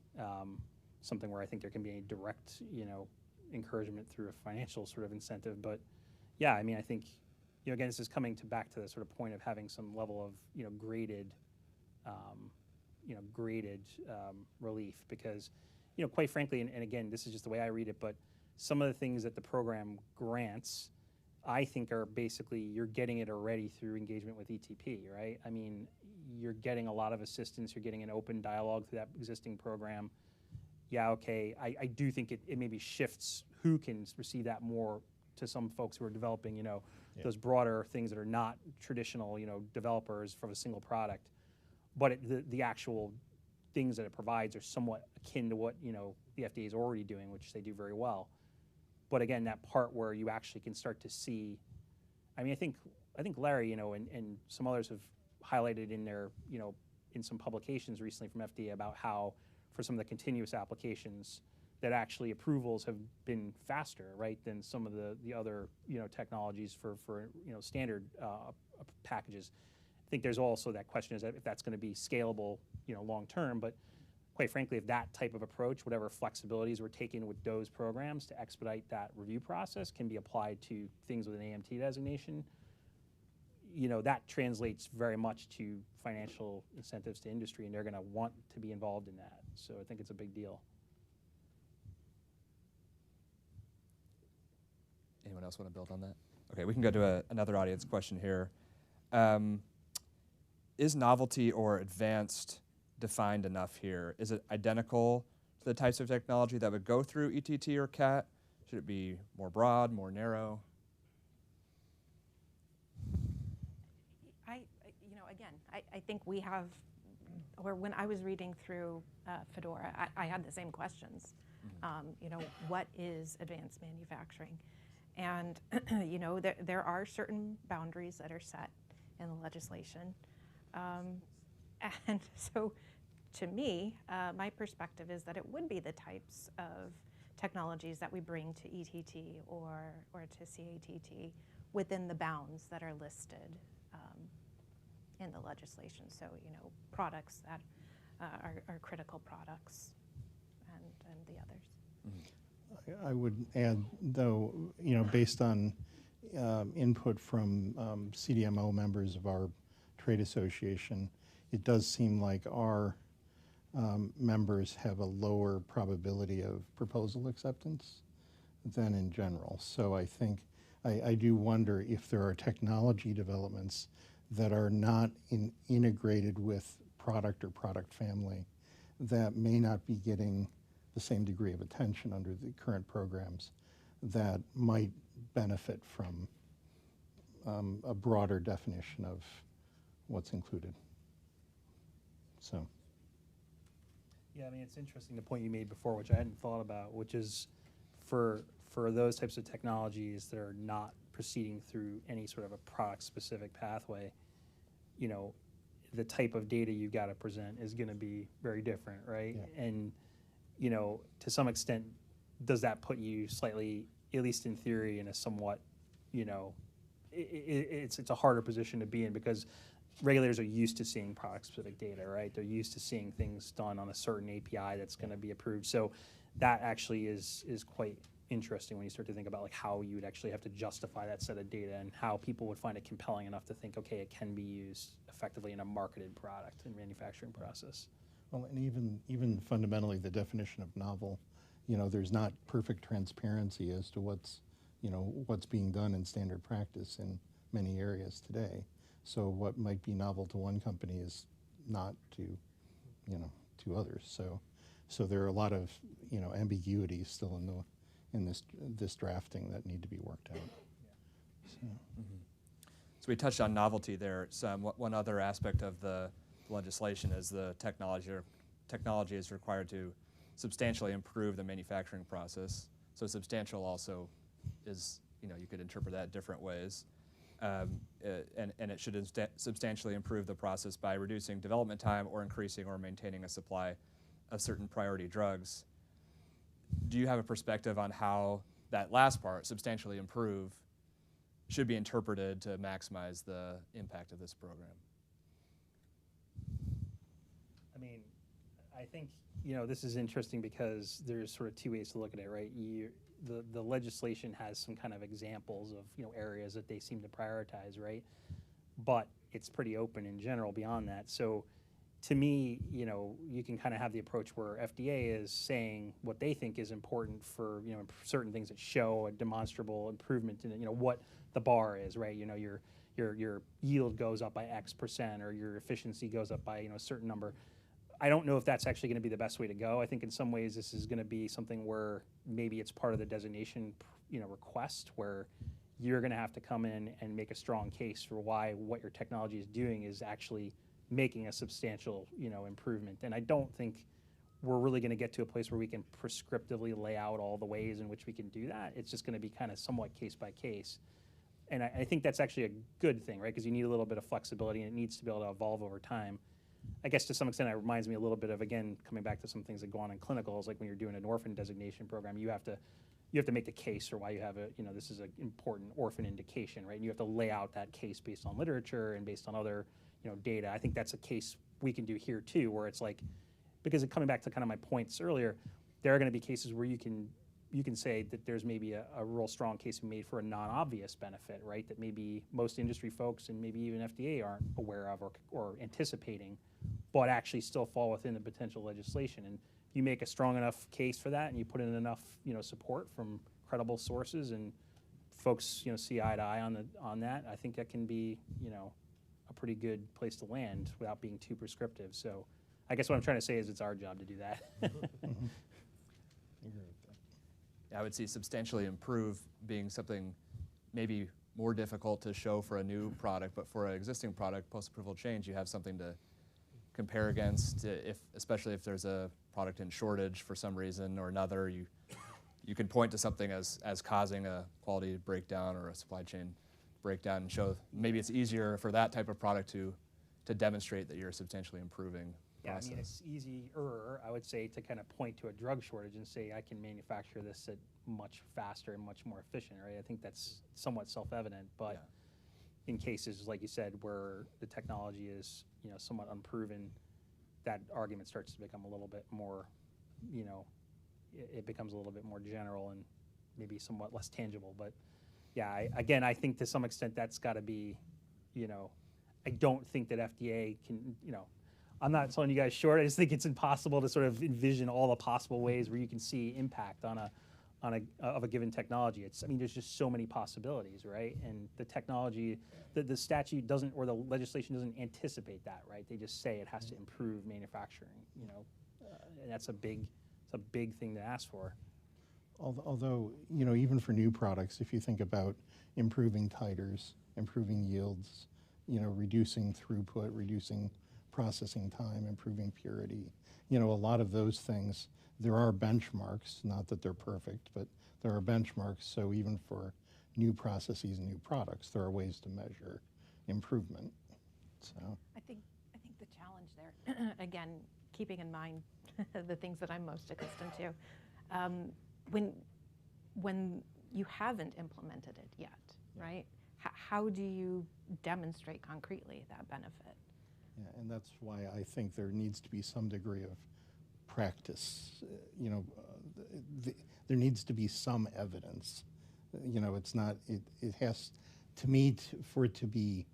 something where I think there can be a direct, encouragement through a financial sort of incentive, but yeah, I mean, I think. Again, this is coming back to the sort of point of having some level of, graded relief because, quite frankly, and again, this is just the way I read it, but some of the things that the program grants, I think are basically, you're getting it already through engagement with ETP, right? I mean, you're getting a lot of assistance, you're getting an open dialogue through that existing program. Yeah, okay, I do think it maybe shifts who can receive that more to some folks who are developing, those broader things that are not traditional, developers from a single product. But the actual things that it provides are somewhat akin to what, the FDA is already doing, which they do very well. But again, that part where you actually can start to see, I mean, I think Larry, and some others have highlighted in their, in some publications recently from FDA about how for some of the continuous applications, that actually approvals have been faster, right, than some of the other technologies for standard packages. I think there's also that question is that if that's going to be scalable, long term. But quite frankly, if that type of approach, whatever flexibilities we're taking with those programs to expedite that review process, can be applied to things with an AMT designation, that translates very much to financial incentives to industry, and they're going to want to be involved in that. So I think it's a big deal. Anyone else want to build on that? Okay, we can go to another audience question here. Is novelty or advanced defined enough here? Is it identical to the types of technology that would go through ETT or CAT? Should it be more broad, more narrow? I think we have, or when I was reading through Fedora, I had the same questions. You know, what is advanced manufacturing? And you know, there are certain boundaries that are set in the legislation. And so to me, my perspective is that it would be the types of technologies that we bring to ETT or to CATT within the bounds that are listed in the legislation. So, you know, products that are critical products and the others. I would add, though, you know, based on input from CDMO members of our trade association, it does seem like our members have a lower probability of proposal acceptance than in general. So I think, I do wonder if there are technology developments that are not integrated with product or product family that may not be getting the same degree of attention under the current programs that might benefit from a broader definition of what's included. So. Yeah, I mean, it's interesting the point you made before, which I hadn't thought about, which is for those types of technologies that are not proceeding through any sort of a product-specific pathway, you know, the type of data you've got to present is going to be very different, right? Yeah. And, you know, to some extent, does that put you slightly, at least in theory, in a somewhat, you know, it's a harder position to be in because regulators are used to seeing product-specific data, right? They're used to seeing things done on a certain API that's going to be approved. So that actually is quite interesting when you start to think about like how you would actually have to justify that set of data and how people would find it compelling enough to think, okay, it can be used effectively in a marketed product and manufacturing process. Well, and even fundamentally, the definition of novel, you know, there's not perfect transparency as to what's being done in standard practice in many areas today. So what might be novel to one company is not to, you know, to others. So there are a lot of, you know, ambiguities still in this drafting that need to be worked out. So. So we touched on novelty there. One other aspect of the legislation is the technology is required to substantially improve the manufacturing process. So substantial also is, you know, you could interpret that different ways. And it should substantially improve the process by reducing development time or increasing or maintaining a supply of certain priority drugs. Do you have a perspective on how that last part, substantially improve, should be interpreted to maximize the impact of this program? I mean, I think, you know, this is interesting because there's sort of two ways to look at it, right? The legislation has some kind of examples of, you know, areas that they seem to prioritize, right? But it's pretty open in general beyond that. So to me, you know, you can kind of have the approach where FDA is saying what they think is important for, you know, certain things that show a demonstrable improvement in, you know, what the bar is, right? You know, your yield goes up by X% or your efficiency goes up by, you know, a certain number. I don't know if that's actually going to be the best way to go. I think in some ways this is going to be something where maybe it's part of the designation, you know, request where you're going to have to come in and make a strong case for why what your technology is doing is actually making a substantial, you know, improvement. And I don't think we're really going to get to a place where we can prescriptively lay out all the ways in which we can do that. It's just going to be kind of somewhat case by case. And I think that's actually a good thing, right? Because you need a little bit of flexibility and it needs to be able to evolve over time. I guess to some extent it reminds me a little bit of, again, coming back to some things that go on in clinicals, like when you're doing an orphan designation program, you have to make the case for why you have a, you know, this is an important orphan indication, right? And you have to lay out that case based on literature and based on other, you know, data. I think that's a case we can do here too, where it's like, because coming back to kind of my points earlier, there are going to be cases where you can say that there's maybe a real strong case made for a non-obvious benefit, right? That maybe most industry folks and maybe even FDA aren't aware of or anticipating, but actually still fall within the potential legislation. And you make a strong enough case for that and you put in enough, you know, support from credible sources and folks, you know, see eye to eye on that, I think that can be, you know, a pretty good place to land without being too prescriptive. So I guess what I'm trying to say is it's our job to do that. I would see substantially improve being something maybe more difficult to show for a new product, but for an existing product, post-approval change, you have something to compare against, especially if there's a product in shortage for some reason or another, you can point to something as causing a quality breakdown or a supply chain breakdown and show maybe it's easier for that type of product to demonstrate that you're substantially improving Yeah, process. I mean, it's easier, I would say, to kind of point to a drug shortage and say, I can manufacture this at much faster and much more efficient, right? I think that's somewhat self-evident, but in cases, like you said, where the technology is, somewhat unproven, that argument starts to become a little bit more, it becomes a little bit more general and maybe somewhat less tangible. But yeah, again, I think to some extent that's got to be, I don't think that FDA can, I'm not telling you guys short. I just think it's impossible to sort of envision all the possible ways where you can see impact of a given technology. I mean, there's just so many possibilities, right? And the technology, the statute doesn't, or the legislation doesn't anticipate that, right? They just say it has to improve manufacturing, and that's a big thing to ask for. Although, even for new products, if you think about improving titers, improving yields, reducing throughput, reducing processing time, improving purity, a lot of those things, there are benchmarks, not that they're perfect, but there are benchmarks. So even for new processes and new products, there are ways to measure improvement. So I think the challenge there, again, keeping in mind the things that I'm most accustomed to, when you haven't implemented it yet, right? How do you demonstrate concretely that benefit? Yeah, and that's why I think there needs to be some degree of practice. There needs to be some evidence. It's not. It has, to me, for it to be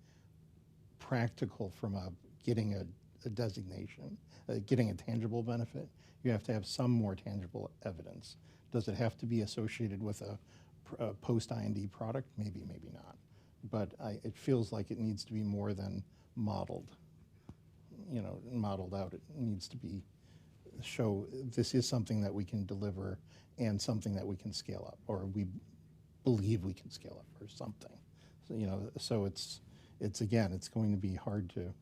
practical from getting a designation, getting a tangible benefit, you have to have some more tangible evidence. Does it have to be associated with a post-IND product? Maybe, maybe not. But it feels like it needs to be more than modeled. Modeled out. It needs to be show this is something that we can deliver and something that we can scale up, or we believe we can scale up, or something. So, so it's again, it's going to be hard to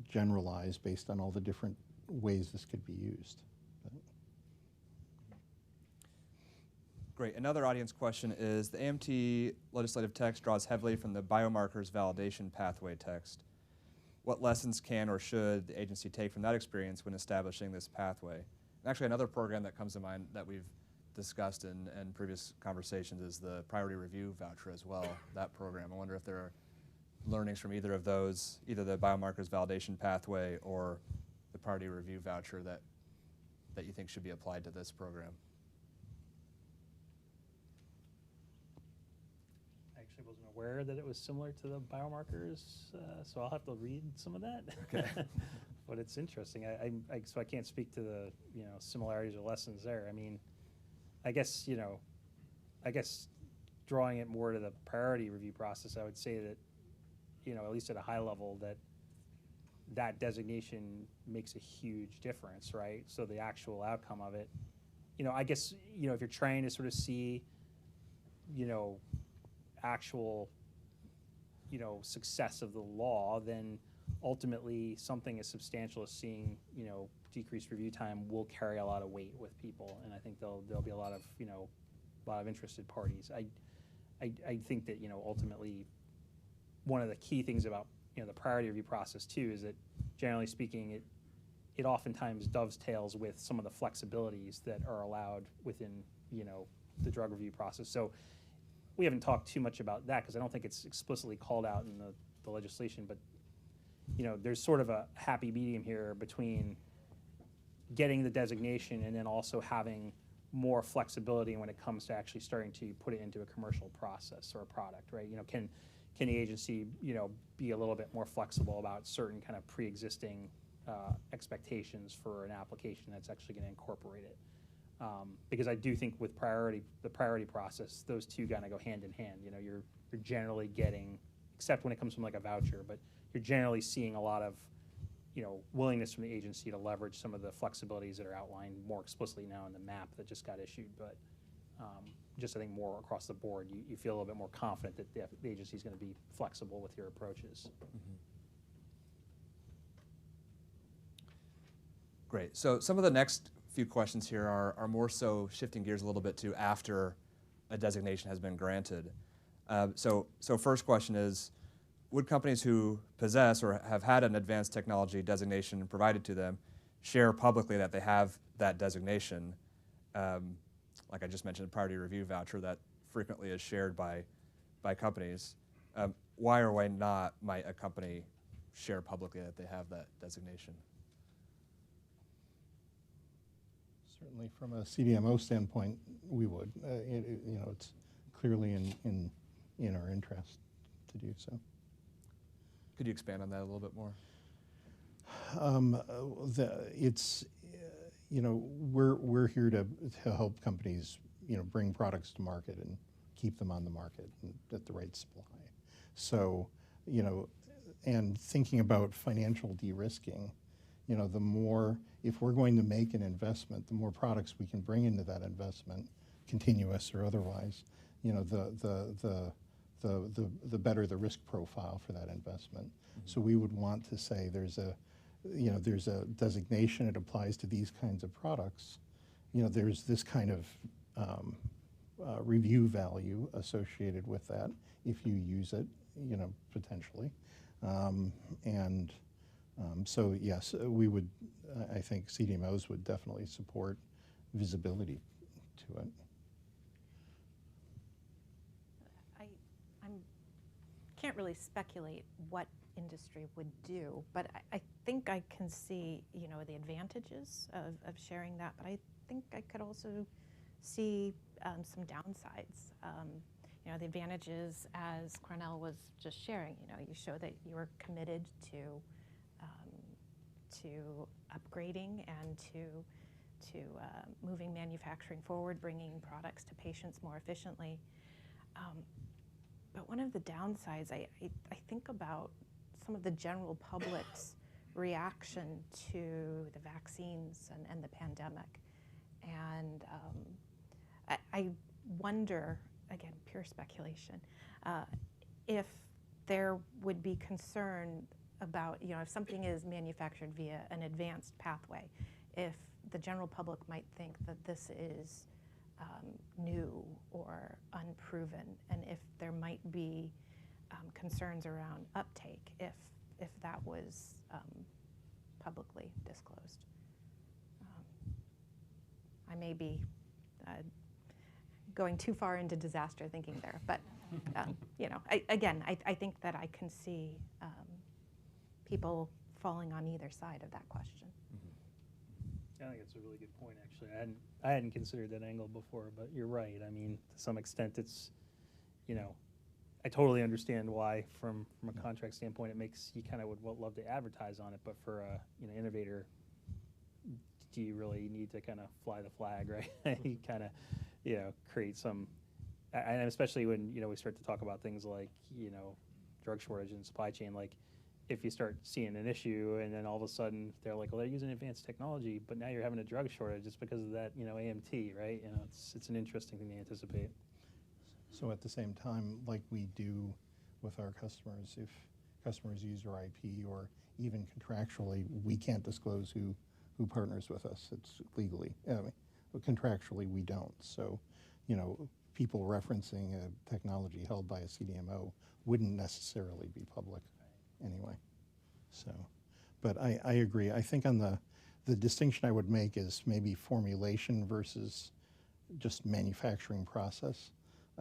generalize based on all the different ways this could be used. Great. Another audience question is, the AMT legislative text draws heavily from the biomarkers validation pathway text. What lessons can or should the agency take from that experience when establishing this pathway? And actually, another program that comes to mind that we've discussed in previous conversations is the priority review voucher as well, that program. I wonder if there are learnings from either of those, either the biomarkers validation pathway or the priority review voucher that you think should be applied to this program. Wasn't aware that it was similar to the biomarkers, so I'll have to read some of that. Okay. But it's interesting. So I can't speak to the similarities or lessons there. I mean, I guess drawing it more to the priority review process, I would say that at least at a high level, that designation makes a huge difference, right? So the actual outcome of it, I guess if you're trying to sort of see actual success of the law, then ultimately something as substantial as seeing decreased review time will carry a lot of weight with people, and I think there'll be a lot of interested parties. I think that ultimately one of the key things about the priority review process too is that generally speaking it oftentimes dovetails with some of the flexibilities that are allowed within the drug review process. So we haven't talked too much about that because I don't think it's explicitly called out in the legislation, but there's sort of a happy medium here between getting the designation and then also having more flexibility when it comes to actually starting to put it into a commercial process or a product, right? Can the agency be a little bit more flexible about certain kind of pre-existing expectations for an application that's actually going to incorporate it? Because I do think with the priority process, those two kind of go hand in hand. You're generally getting, except when it comes from like a voucher, but you're generally seeing a lot of willingness from the agency to leverage some of the flexibilities that are outlined more explicitly now in the map that just got issued. But just I think more across the board, you feel a little bit more confident that the agency is going to be flexible with your approaches. Great. So some of the next few questions here are more so shifting gears a little bit to after a designation has been granted. So first question is, would companies who possess or have had an advanced technology designation provided to them share publicly that they have that designation? Like I just mentioned, a priority review voucher that frequently is shared by companies. Why or why not might a company share publicly that they have that designation? Certainly, from a CDMO standpoint, we would. It's clearly in our interest to do so. Could you expand on that a little bit more? We're here to help companies, bring products to market and keep them on the market and at the right supply. So, and thinking about financial de-risking, the more, if we're going to make an investment, the more products we can bring into that investment, continuous or otherwise, the better the risk profile for that investment. So we would want to say there's a designation, it applies to these kinds of products. There's this kind of review value associated with that if you use it, potentially. So yes, we would, I think CDMOs would definitely support visibility to it. I can't really speculate what industry would do, but I think I can see, the advantages of sharing that, but I think I could also see some downsides. The advantages, as Cornell was just sharing, you show that you are committed to upgrading and to moving manufacturing forward, bringing products to patients more efficiently. But one of the downsides, I think about some of the general public's reaction to the vaccines and the pandemic. And I wonder, again, pure speculation, if there would be concern about, if something is manufactured via an advanced pathway, if the general public might think that this is new or unproven, and if there might be concerns around uptake if that was publicly disclosed. I may be going too far into disaster thinking there, but I think that I can see people falling on either side of that question. I think it's a really good point, actually. I hadn't considered that angle before, but you're right. I mean, to some extent, it's, I totally understand why, from a contract standpoint, it makes you kind of would love to advertise on it, but for a innovator, do you really need to kind of fly the flag, right? You kind of, create some, and especially when we start to talk about things like drug shortage and supply chain, like, if you start seeing an issue and then all of a sudden they're like, well, they're using advanced technology, but now you're having a drug shortage just because of that, AMT, right? It's an interesting thing to anticipate. So at the same time, like we do with our customers, if customers use our IP or even contractually, we can't disclose who partners with us. It's legally, but contractually we don't. So, people referencing a technology held by a CDMO wouldn't necessarily be public anyway. So, but I agree. I think on the distinction I would make is maybe formulation versus just manufacturing process.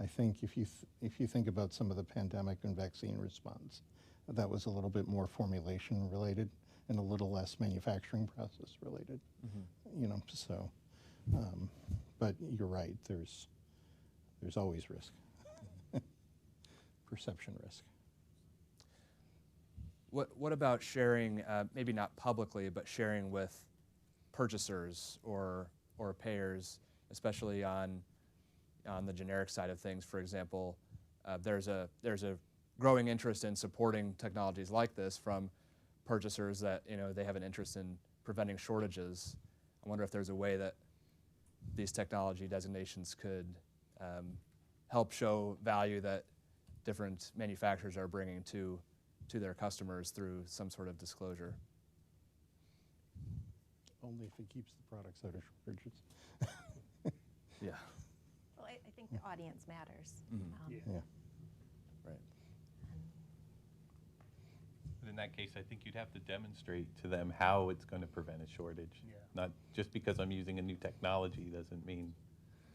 I think if you think about some of the pandemic and vaccine response, that was a little bit more formulation related and a little less manufacturing process related. So, but you're right. There's always risk, perception risk. What about sharing, maybe not publicly, but sharing with purchasers or payers, especially on the generic side of things? For example, there's a growing interest in supporting technologies like this from purchasers that they have an interest in preventing shortages. I wonder if there's a way that these technology designations could help show value that different manufacturers are bringing to their customers through some sort of disclosure. Only if it keeps the products out of shortages. Yeah. Well, I think the audience matters. Yeah. Right. But in that case, I think you'd have to demonstrate to them how it's going to prevent a shortage. Yeah. Not just because I'm using a new technology doesn't mean,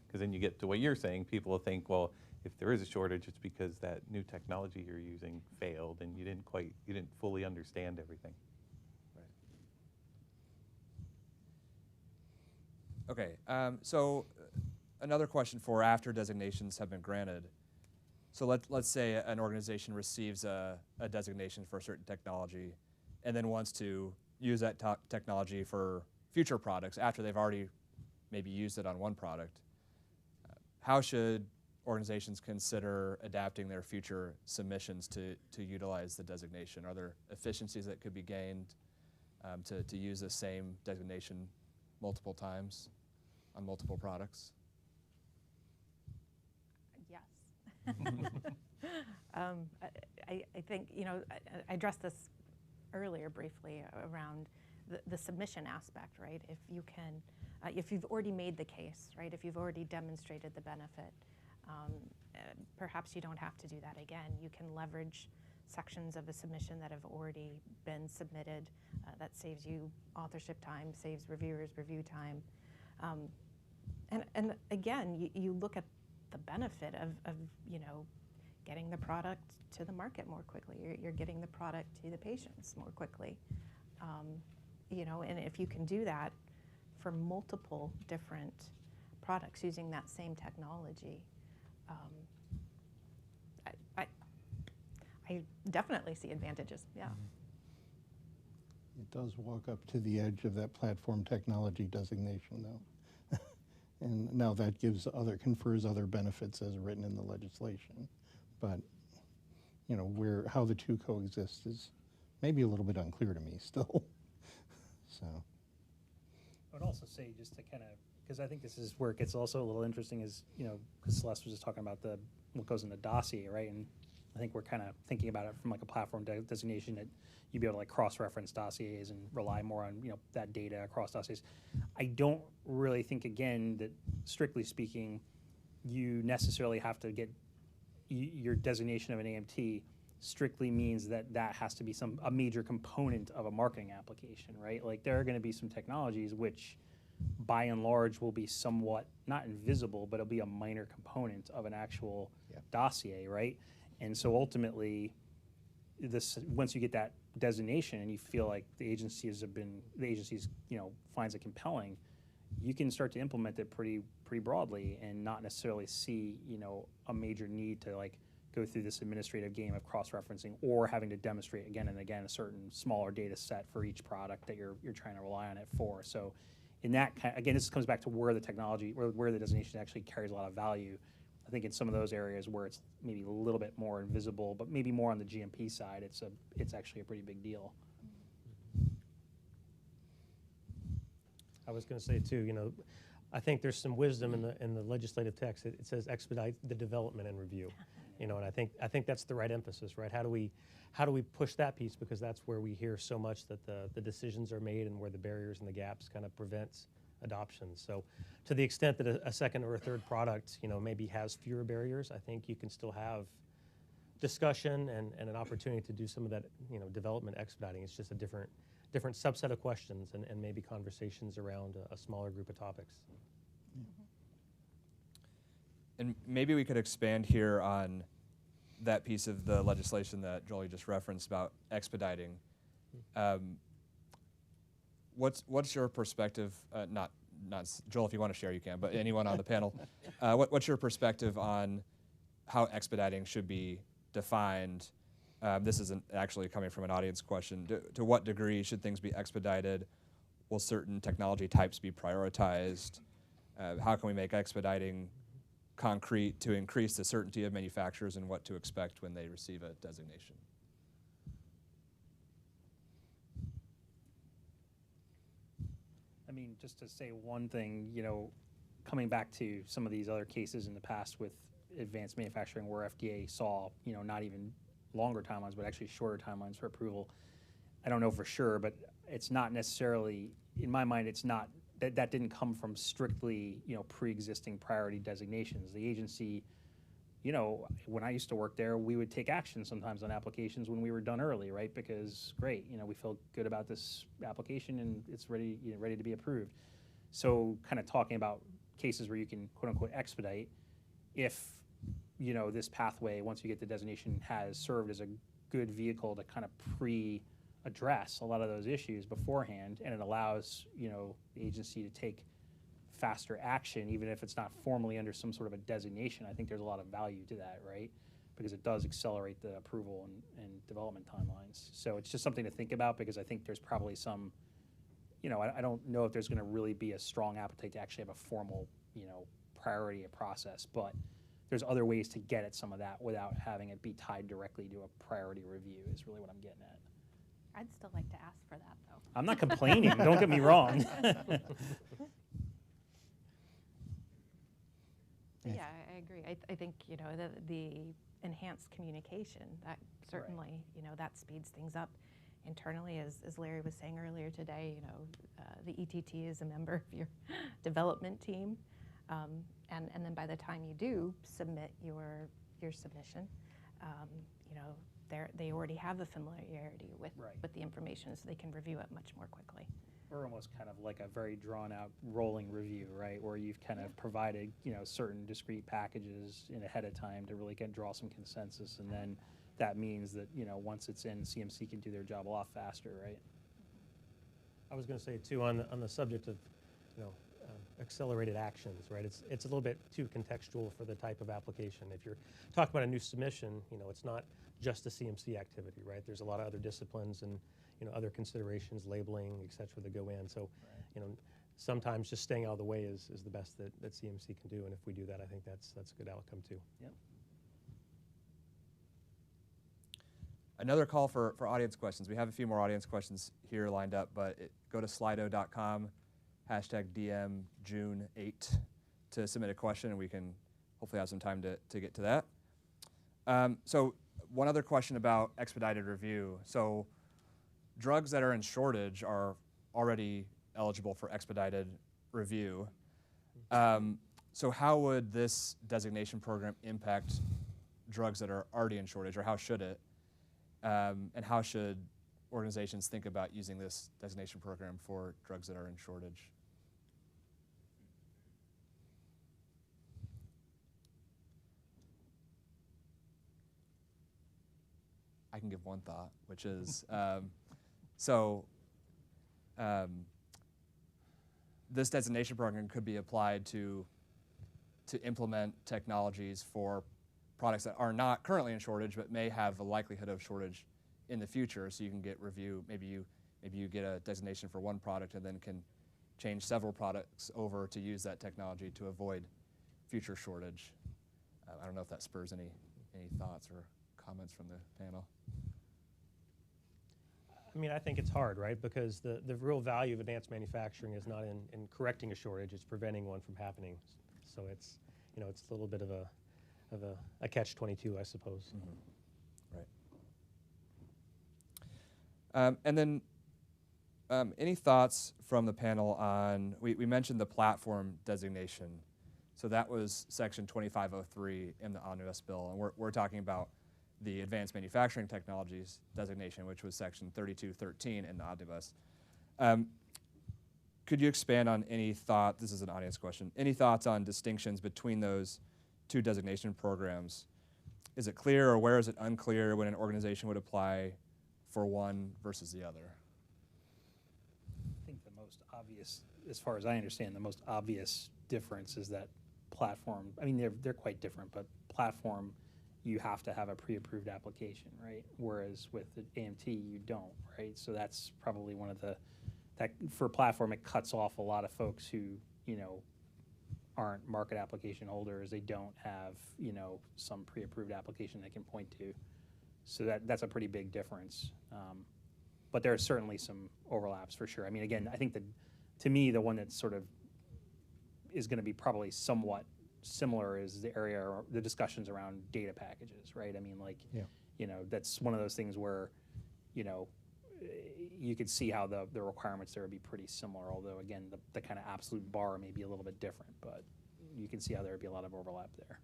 because then you get to what you're saying, people will think, well, if there is a shortage, it's because that new technology you're using failed and you didn't fully understand everything. Okay, so another question for after designations have been granted. So let's say an organization receives a designation for a certain technology and then wants to use that technology for future products after they've already maybe used it on one product. How should organizations consider adapting their future submissions to utilize the designation? Are there efficiencies that could be gained to use the same designation multiple times on multiple products? Yes. I think, I addressed this earlier briefly around the submission aspect, right? If you can, if you've already made the case, right? If you've already demonstrated the benefit, perhaps you don't have to do that again. You can leverage sections of a submission that have already been submitted. That saves you authorship time, saves reviewers review time. And again, you look at the benefit of getting the product to the market more quickly. You're getting the product to the patients more quickly. And if you can do that for multiple different products using that same technology, I definitely see advantages, yeah. It does walk up to the edge of that platform technology designation, though. And now that confers other benefits as written in the legislation. But, how the two coexist is maybe a little bit unclear to me still. So. I would also say, just to kind of, because I think this is where it gets also a little interesting is, because Celeste was just talking about what goes in the dossier, right? And I think we're kind of thinking about it from like a platform designation that you'd be able to like cross-reference dossiers and rely more on, that data across dossiers. I don't really think, again, that strictly speaking, you necessarily have to get your designation of an AMT strictly means that has to be a major component of a marketing application, right? Like there are going to be some technologies which by and large will be somewhat not invisible, but it'll be a minor component of an actual dossier, right? And so ultimately, once you get that designation and you feel like the agencies finds it compelling, you can start to implement it pretty broadly and not necessarily see a major need to like go through this administrative game of cross-referencing or having to demonstrate again and again a certain smaller data set for each product that you're trying to rely on it for. So in that again, this comes back to where the technology, where the designation actually carries a lot of value. I think in some of those areas where it's maybe a little bit more invisible, but maybe more on the GMP side, it's actually a pretty big deal. I was going to say too, I think there's some wisdom in the legislative text. It says expedite the development and review, and I think that's the right emphasis, right? How do we push that piece, because that's where we hear so much that the decisions are made and where the barriers and the gaps kind of prevents adoption. So to the extent that a second or a third product, maybe has fewer barriers, I think you can still have discussion and an opportunity to do some of that, development expediting. It's just a different subset of questions and maybe conversations around a smaller group of topics. And maybe we could expand here on that piece of the legislation that Jolie just referenced about expediting. What's your perspective? Not Joel, if you want to share, you can. But anyone on the panel, what's your perspective on how expediting should be defined? This isn't actually coming from an audience question. To what degree should things be expedited? Will certain technology types be prioritized? How can we make expediting concrete to increase the certainty of manufacturers and what to expect when they receive a designation? I mean, just to say one thing, coming back to some of these other cases in the past with advanced manufacturing where FDA saw, not even longer timelines, but actually shorter timelines for approval. I don't know for sure, but it's not necessarily, in my mind, it's not, that didn't come from strictly, pre-existing priority designations. The agency, when I used to work there, we would take action sometimes on applications when we were done early, right? Because great, we feel good about this application and it's ready, ready to be approved. So kind of talking about cases where you can quote unquote expedite, if this pathway, once you get the designation, has served as a good vehicle to kind of pre-address a lot of those issues beforehand, and it allows the agency to take faster action, even if it's not formally under some sort of a designation. I think there's a lot of value to that, right? Because it does accelerate the approval and development timelines. So it's just something to think about, because I think there's probably some, I don't know if there's going to really be a strong appetite to actually have a formal, priority process, but there's other ways to get at some of that without having it be tied directly to a priority review is really what I'm getting at. I'd still like to ask for that, though. I'm not complaining, don't get me wrong. Yeah, I agree. I think, the enhanced communication, that certainly, that speeds things up internally. As Larry was saying earlier today, the ETT is a member of your development team. And then by the time you do submit your submission, they already have a familiarity with the information, so they can review it much more quickly. Or almost kind of like a very drawn-out rolling review, right, where you've kind of provided, certain discrete packages in ahead of time to really draw some consensus, and then that means that, once it's in, CMC can do their job a lot faster, right? I was going to say too, on the subject of, accelerated actions, right? It's a little bit too contextual for the type of application. If you're talking about a new submission, it's not just a CMC activity, right? There's a lot of other disciplines and other considerations, labeling, et cetera, that go in. So, sometimes just staying out of the way is the best that CMC can do, and if we do that, I think that's a good outcome too. Yep. Another call for audience questions. We have a few more audience questions here lined up, but go to slido.com, #DM June 8 to submit a question, and we can hopefully have some time to get to that. So one other question about expedited review. So drugs that are in shortage are already eligible for expedited review. So how would this designation program impact drugs that are already in shortage, or how should it? And how should organizations think about using this designation program for drugs that are in shortage? I can give one thought, which is, this designation program could be applied to implement technologies for products that are not currently in shortage but may have a likelihood of shortage in the future. So you can get review. Maybe you get a designation for one product and then can change several products over to use that technology to avoid future shortage. I don't know if that spurs any thoughts or comments from the panel. I mean, I think it's hard, right? Because the real value of advanced manufacturing is not in correcting a shortage; it's preventing one from happening. So it's it's a little bit of a catch-22, I suppose. Mm-hmm. Right. And then, any thoughts from the panel on? We mentioned the platform designation. So that was Section 2503 in the Omnibus Bill, and we're talking about the Advanced Manufacturing Technologies designation, which was Section 3213 in the Omnibus. Could you expand on any thought, this is an audience question, any thoughts on distinctions between those two designation programs? Is it clear, or where is it unclear when an organization would apply for one versus the other? I think the most obvious, as far as I understand, the most obvious difference is that platform, I mean, they're quite different, but platform, you have to have a pre-approved application, right? Whereas with the AMT, you don't, right? So that's probably one of the, for platform, it cuts off a lot of folks who, aren't market application holders. They don't have, some pre-approved application they can point to. So that's a pretty big difference. But there are certainly some overlaps for sure. I mean, again, I think that, to me, the one that's sort of is going to be probably somewhat similar is the area or the discussions around data packages, right? I mean, like, Yeah. you know, that's one of those things where, you know, you could see how the requirements there would be pretty similar, although again, the kind of absolute bar may be a little bit different, but you can see how there would be a lot of overlap there.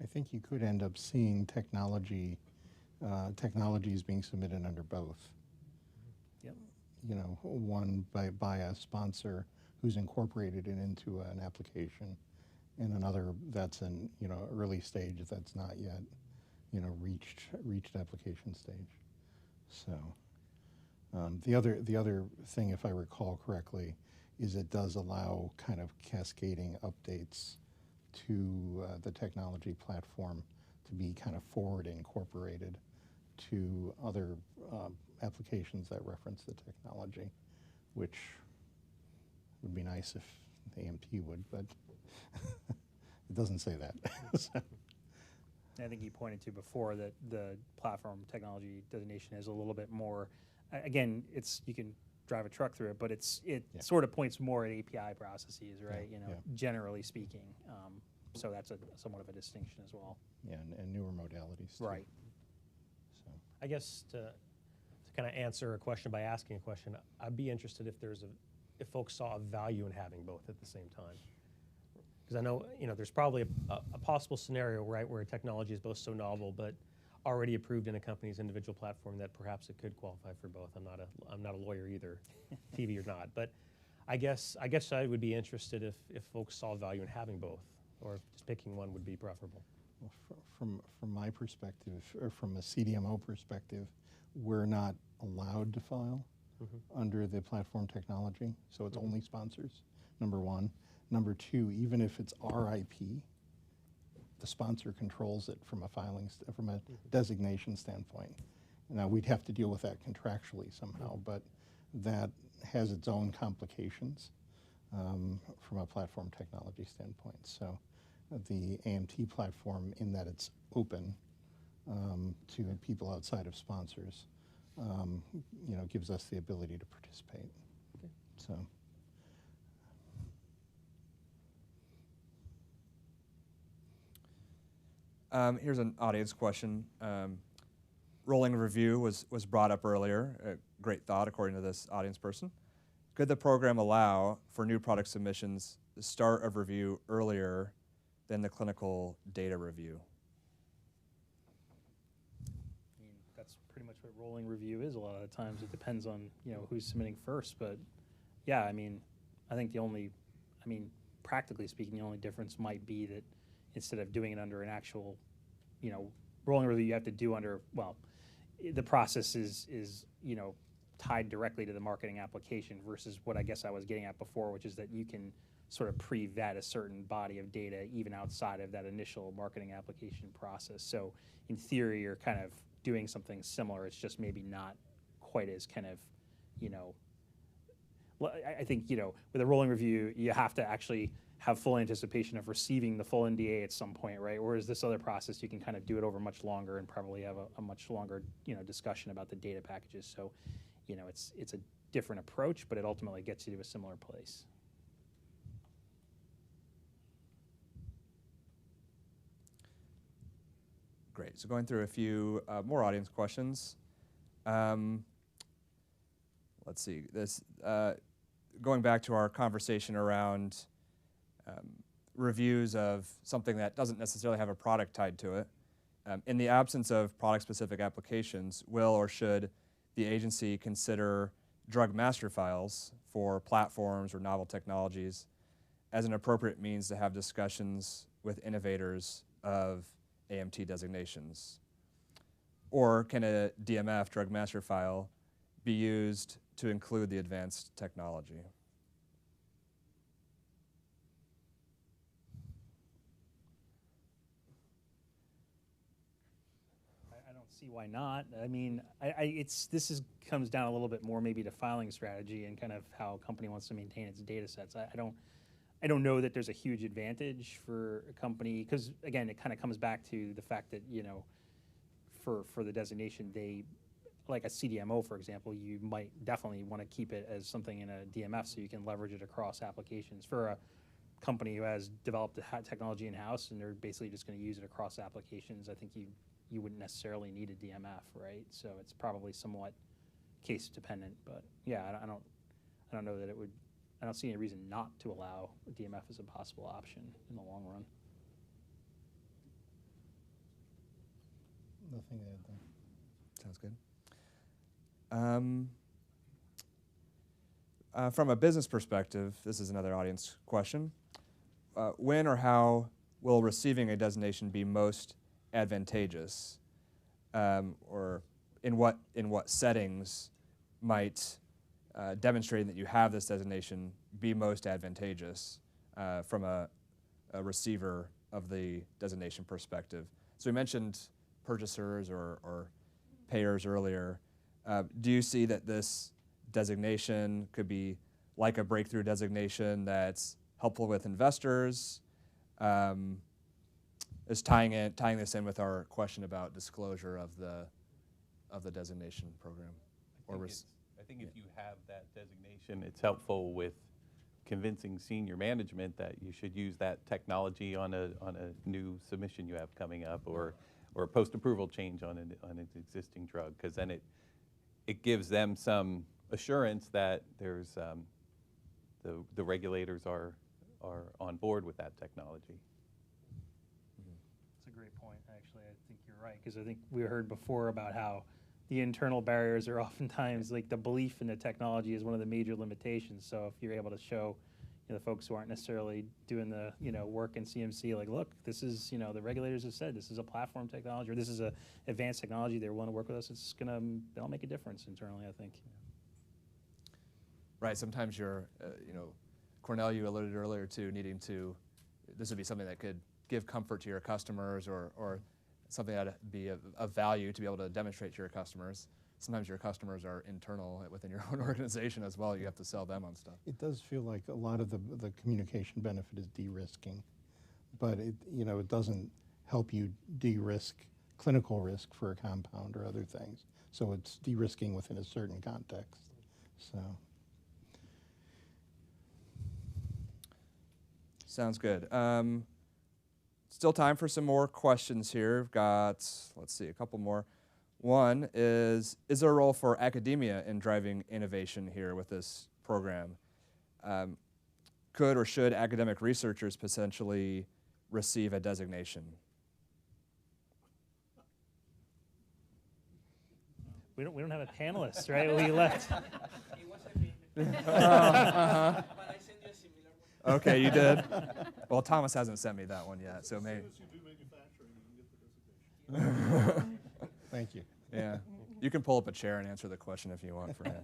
I think you could end up seeing technologies being submitted under both. Yep. You know, one by a sponsor who's incorporated it into an application, and another that's in, you know, early stage that's not yet, you know, reached application stage. So the other thing, if I recall correctly, is it does allow kind of cascading updates to the technology platform to be kind of forward incorporated to other applications that reference the technology, which would be nice if the AMT would, but it doesn't say that. So. I think you pointed to before that the platform technology designation is a little bit more, again, it's, you can drive a truck through it, but it sort of points more at API processes, right? You know, generally speaking. So that's somewhat of a distinction as well. Yeah, and newer modalities too. Right. So I guess to kind of answer a question by asking a question, I'd be interested if folks saw a value in having both at the same time. Because I know, you know, there's probably a possible scenario, right, where technology is both so novel but already approved in a company's individual platform that perhaps it could qualify for both. I'm not a lawyer either, TV or not, but I guess I would be interested if folks saw value in having both, or if just picking one would be preferable. Well, from my perspective, or from a CDMO perspective, we're not allowed to file under the platform technology, so it's only sponsors, number one. Number two, even if it's our IP, the sponsor controls it from a designation standpoint. Now, we'd have to deal with that contractually somehow, but that has its own complications from a platform technology standpoint. So the AMT platform, in that it's open to people outside of sponsors, you know, gives us the ability to participate. Okay. So. Here's an audience question. Rolling review was brought up earlier. A great thought, according to this audience person. Could the program allow for new product submissions the start of review earlier than the clinical data review? I mean, that's pretty much what rolling review is a lot of the times. It depends on, you know, who's submitting first, but yeah, I mean, I think practically speaking, the only difference might be that instead of doing it under an actual, you know, rolling review, you have to do under, well, the process is, you know, tied directly to the marketing application versus what I guess I was getting at before, which is that you can sort of pre-vet a certain body of data even outside of that initial marketing application process. So in theory, you're kind of doing something similar. It's just maybe not quite as kind of, you know, I think, you know, with a rolling review, you have to actually have full anticipation of receiving the full NDA at some point, right? Whereas this other process, you can kind of do it over much longer and probably have a much longer, you know, discussion about the data packages. So, you know, it's a different approach, but it ultimately gets you to a similar place. Great. So going through a few more audience questions. Let's see. This going back to our conversation around reviews of something that doesn't necessarily have a product tied to it. In the absence of product-specific applications, will or should the agency consider drug master files for platforms or novel technologies as an appropriate means to have discussions with innovators of AMT designations? Or can a DMF, drug master file, be used to include the advanced technology? See why not. I mean, this comes down a little bit more maybe to filing strategy and kind of how a company wants to maintain its data sets. I don't know that there's a huge advantage for a company, because again, it kind of comes back to the fact that, you know, for the designation, like a CDMO, for example, you might definitely want to keep it as something in a DMF so you can leverage it across applications. For a company who has developed the technology in-house and they're basically just going to use it across applications, I think you wouldn't necessarily need a DMF, right? So it's probably somewhat case dependent, but yeah, I don't know that it would. I don't see any reason not to allow a DMF as a possible option in the long run. Nothing to add there. Sounds good. From a business perspective, this is another audience question. When or how will receiving a designation be most advantageous? Or in what settings might demonstrating that you have this designation be most advantageous from a receiver of the designation perspective? So we mentioned purchasers or payers earlier. Do you see that this designation could be like a breakthrough designation that's helpful with investors? Is tying this in with our question about disclosure of the designation program? I think if you have that designation, it's helpful with convincing senior management that you should use that technology on a new submission you have coming up, or a post-approval change on an existing drug, because then it gives them some assurance that there's the regulators are on board with that technology. That's a great point, actually. I think you're right, because I think we heard before about how the internal barriers are oftentimes like the belief in the technology is one of the major limitations. So if you're able to show the folks who aren't necessarily doing the work in CMC, like, look, this is, the regulators have said this is a platform technology, or this is a advanced technology, they want to work with us, they'll make a difference internally, I think. Right, sometimes you're, Cornell, you alluded earlier to needing to, this would be something that could give comfort to your customers, or something that would be of value to be able to demonstrate to your customers. Sometimes your customers are internal within your own organization as well. You have to sell them on stuff. It does feel like a lot of the communication benefit is de-risking, but it doesn't help you de-risk clinical risk for a compound or other things. So it's de-risking within a certain context. So. Sounds good. Still time for some more questions here. We've got, let's see, a couple more. One is there a role for academia in driving innovation here with this program? Could or should academic researchers potentially receive a designation? We don't have a panelist, right? We left. Okay, you did? Well, Thomas hasn't sent me that one yet, so maybe. Thank you. Yeah. You can pull up a chair and answer the question if you want for him.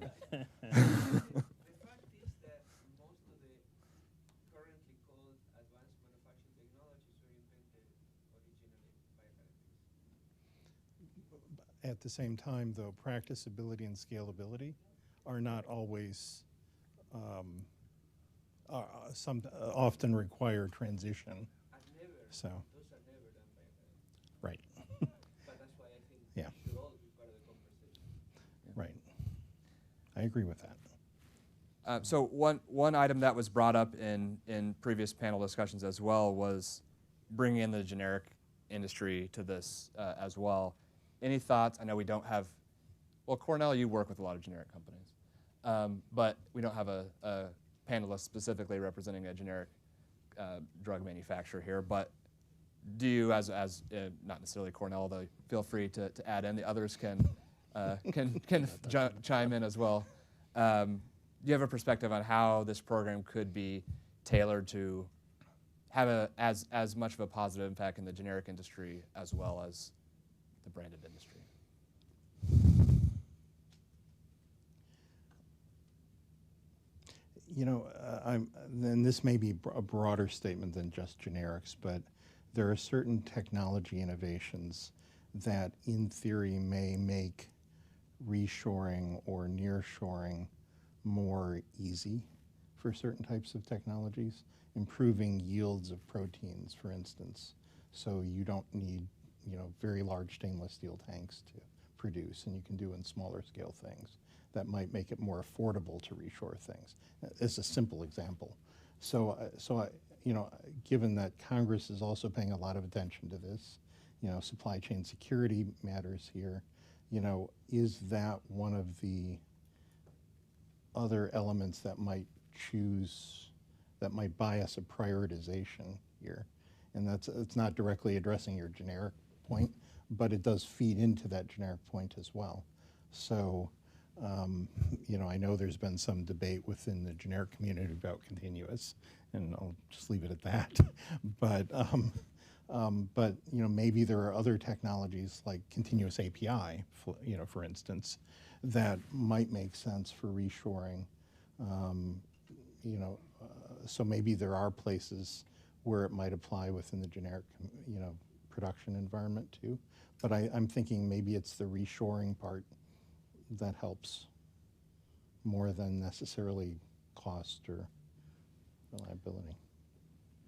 At the same time, though, practicability and scalability are not always, often require transition. So, right. Yeah. Right. I agree with that. So one item that was brought up in previous panel discussions as well was bringing in the generic industry to this as well. Any thoughts? I know we don't have, well, Cornell, you work with a lot of generic companies, but we don't have a panelist specifically representing a generic drug manufacturer here. But do you, as not necessarily Cornell, though, feel free to add in. The others can chime in as well. Do you have a perspective on how this program could be tailored to have as much of a positive impact in the generic industry as well as the branded industry? And this may be a broader statement than just generics, but there are certain technology innovations that, in theory, may make reshoring or nearshoring more easy for certain types of technologies, improving yields of proteins, for instance. So you don't need, very large stainless steel tanks produce, and you can do in smaller scale things that might make it more affordable to reshore things. It's a simple example. So, you know, given that Congress is also paying a lot of attention to this, you know, supply chain security matters here, you know, is that one of the other elements that might bias a prioritization here? And it's not directly addressing your generic point, but it does feed into that generic point as well. So, you know, I know there's been some debate within the generic community about continuous, and I'll just leave it at that. But you know, maybe there are other technologies like continuous API, you know, for instance, that might make sense for reshoring. You know, so maybe there are places where it might apply within the generic, you know, production environment too. But I'm thinking maybe it's the reshoring part that helps more than necessarily cost or reliability.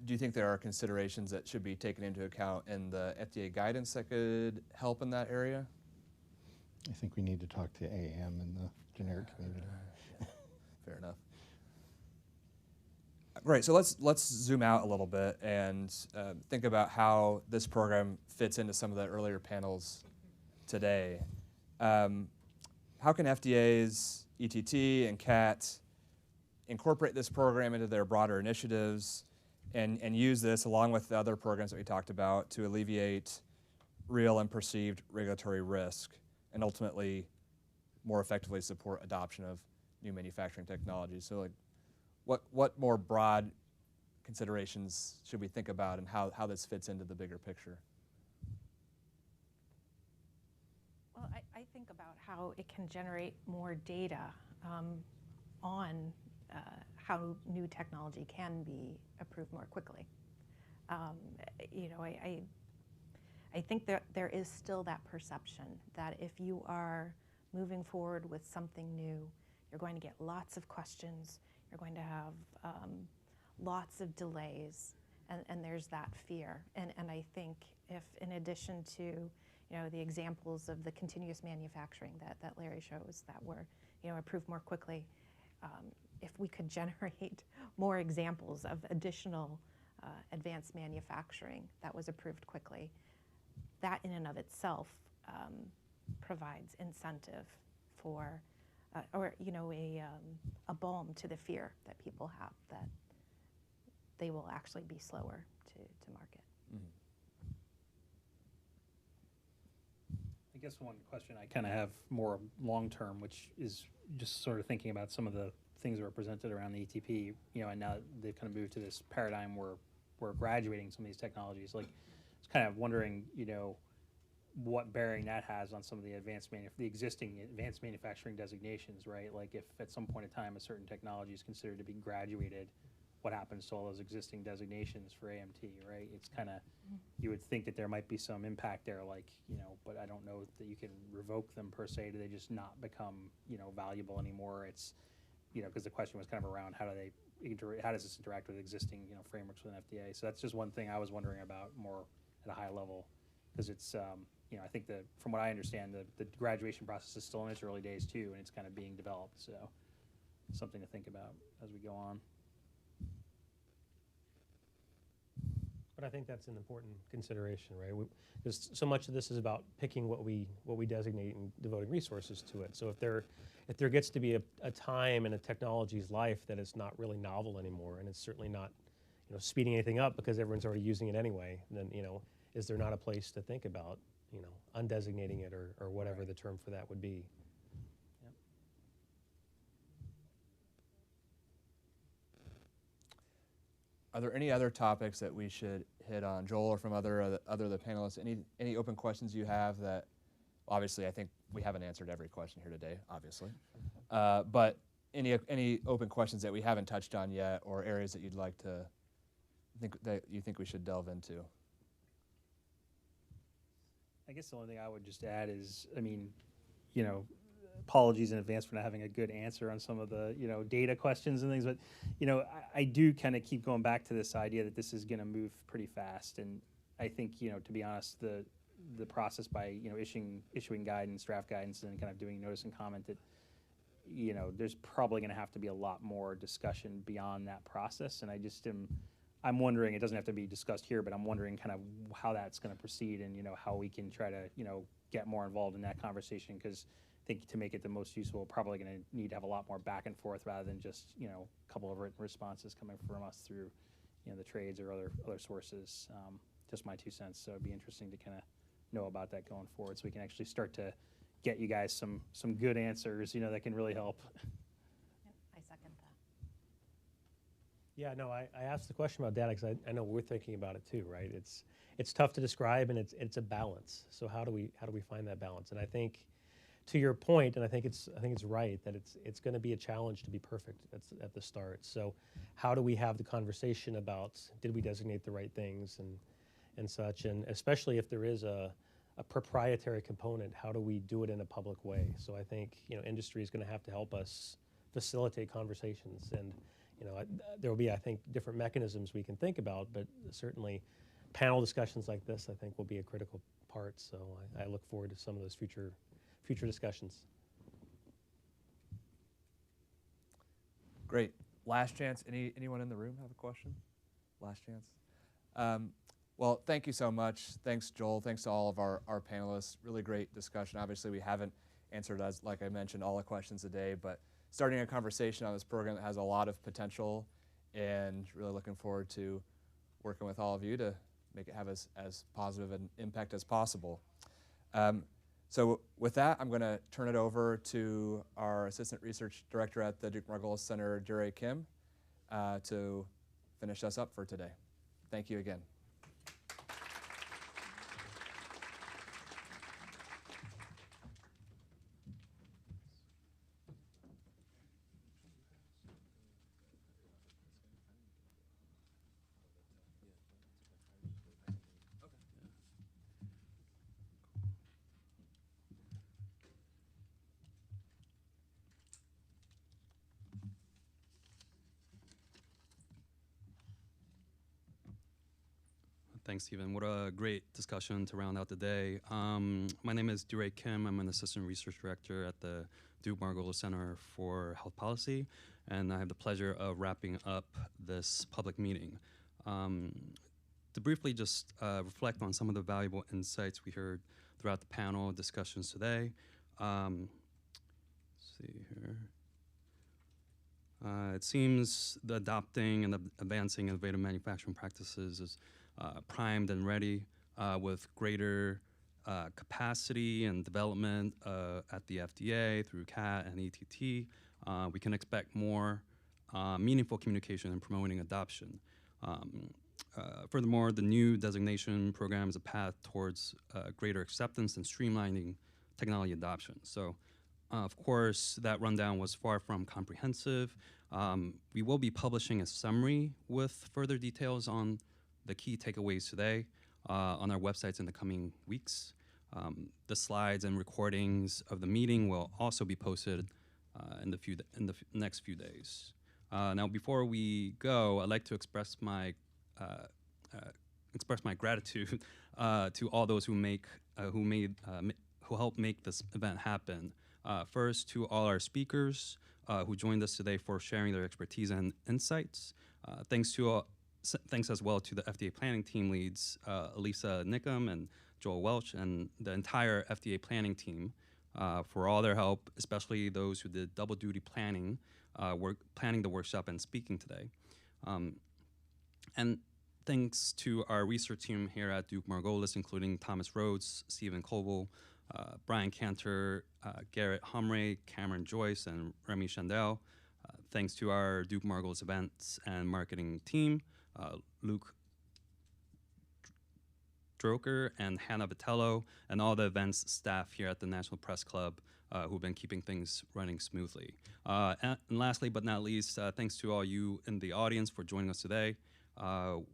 Do you think there are considerations that should be taken into account in the FDA guidance that could help in that area? I think we need to talk to AM and the generic community. Fair enough. Great, so let's zoom out a little bit and think about how this program fits into some of the earlier panels today. How can FDA's ETT and CAT incorporate this program into their broader initiatives and use this along with the other programs that we talked about to alleviate real and perceived regulatory risk and ultimately more effectively support adoption of new manufacturing technologies? So like, what more broad considerations should we think about and how this fits into the bigger picture? Well, I think about how it can generate more data on how new technology can be approved more quickly. You know, I think there is still that perception that if you are moving forward with something new, you're going to get lots of questions, you're going to have lots of delays, and there's that fear. And I think if, in addition to, you know, the examples of the continuous manufacturing that Larry shows that were, you know, approved more quickly, if we could generate more examples of additional advanced manufacturing that was approved quickly, that in and of itself provides incentive for, or, you know, a balm to the fear that people have that they will actually be slower to market. Mm-hmm. I guess one question I kind of have more long-term, which is just sort of thinking about some of the things that were presented around the ETP, you know, and now they've kind of moved to this paradigm where we're graduating some of these technologies. Like, I was kind of wondering, you know, what bearing that has on some of the existing advanced manufacturing designations, right? Like, if at some point in time a certain technology is considered to be graduated, what happens to all those existing designations for AMT, right? It's kind of, you would think that there might be some impact there, like, you know, but I don't know that you can revoke them per se. Do they just not become, you know, valuable anymore? It's, you know, because the question was kind of around how does this interact with existing, you know, frameworks within FDA? So that's just one thing I was wondering about more at a high level, because it's, you know, I think that from what I understand, the graduation process is still in its early days too, and it's kind of being developed. So something to think about as we go on. But I think that's an important consideration, right? Because so much of this is about picking what we designate and devoting resources to it. So if there gets to be a time in a technology's life that it's not really novel anymore, and it's certainly not, you know, speeding anything up because everyone's already using it anyway, then, you know, is there not a place to think about, you know, undesignating it or whatever the term for that would be? Are there any other topics that we should hit on, Joel, or from other of the panelists? Any open questions you have that, obviously, I think we haven't answered every question here today, obviously. But any open questions that we haven't touched on yet, or areas that you'd like to think we should delve into? I guess the only thing I would just add is, I mean, you know, apologies in advance for not having a good answer on some of the, you know, data questions and things, but, you know, I do kind of keep going back to this idea that this is going to move pretty fast. And I think, you know, to be honest, the process by, you know, issuing guidance, draft guidance, and kind of doing notice and comment, that, you know, there's probably going to have to be a lot more discussion beyond that process. And I just I'm wondering, it doesn't have to be discussed here, but I'm wondering kind of how that's going to proceed, and, you know, how we can try to, you know, get more involved in that conversation, because I think to make it the most useful, probably going to need to have a lot more back and forth rather than just, you know, a couple of written responses coming from us through, you know, the trades or other sources. Just my 2 cents. So it'd be interesting to kind of know about that going forward, so we can actually start to get you guys some good answers, you know, that can really help. Yep, I second that. Yeah, no, I asked the question about data because I know we're thinking about it too, right? It's tough to describe, and it's a balance. So how do we find that balance? And I think, to your point, and I think it's right, that it's going to be a challenge to be perfect at the start. So how do we have the conversation about, did we designate the right things and such, and especially if there is a proprietary component, how do we do it in a public way? So I think, you know, industry is going to have to help us facilitate conversations, and, you know, there will be, I think, different mechanisms we can think about, but certainly panel discussions like this, I think, will be a critical part. So I look forward to some of those future discussions. Great. Last chance. Anyone in the room have a question? Last chance. Well, thank you so much. Thanks, Joel. Thanks to all of our panelists. Really great discussion. Obviously, we haven't answered, as like I mentioned, all the questions today, but starting a conversation on this program that has a lot of potential, and really looking forward to working with all of you to make it have as positive an impact as possible. So with that, I'm going to turn it over to our Assistant Research Director at the Duke-Margolis Center, Jure Kim, to finish us up for today. Thank you again. Thanks, Stephen. What a great discussion to round out the day. My name is Jure Kim. I'm an Assistant Research Director at the Duke-Margolis Center for Health Policy, and I have the pleasure of wrapping up this public meeting. To briefly just reflect on some of the valuable insights we heard throughout the panel discussions today. Let's see here. It seems the adopting and advancing innovative manufacturing practices is primed and ready with greater capacity and development at the FDA through CAT and ETT. We can expect more meaningful communication in promoting adoption. Furthermore, the new designation program is a path towards greater acceptance and streamlining technology adoption. So, of course, that rundown was far from comprehensive. We will be publishing a summary with further details on the key takeaways today on our websites in the coming weeks. The slides and recordings of the meeting will also be posted in the next few days. Now, before we go, I'd like to express my gratitude to all those who helped make this event happen. First, to all our speakers who joined us today for sharing their expertise and insights. Thanks as well to the FDA planning team leads, Elisa Nickham and Joel Welch, and the entire FDA planning team for all their help, especially those who did double duty planning the workshop and speaking today. And thanks to our research team here at Duke-Margolis, including Thomas Rhodes, Stephen Coble, Brian Cantor, Garrett Humray, Cameron Joyce, and Remy Chandel. Thanks to our Duke-Margolis events and marketing team, Luke Droker and Hannah Vitello, and all the events staff here at the National Press Club who've been keeping things running smoothly. And lastly, but not least, thanks to all you in the audience for joining us today.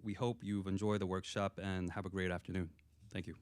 We hope you've enjoyed the workshop and have a great afternoon. Thank you.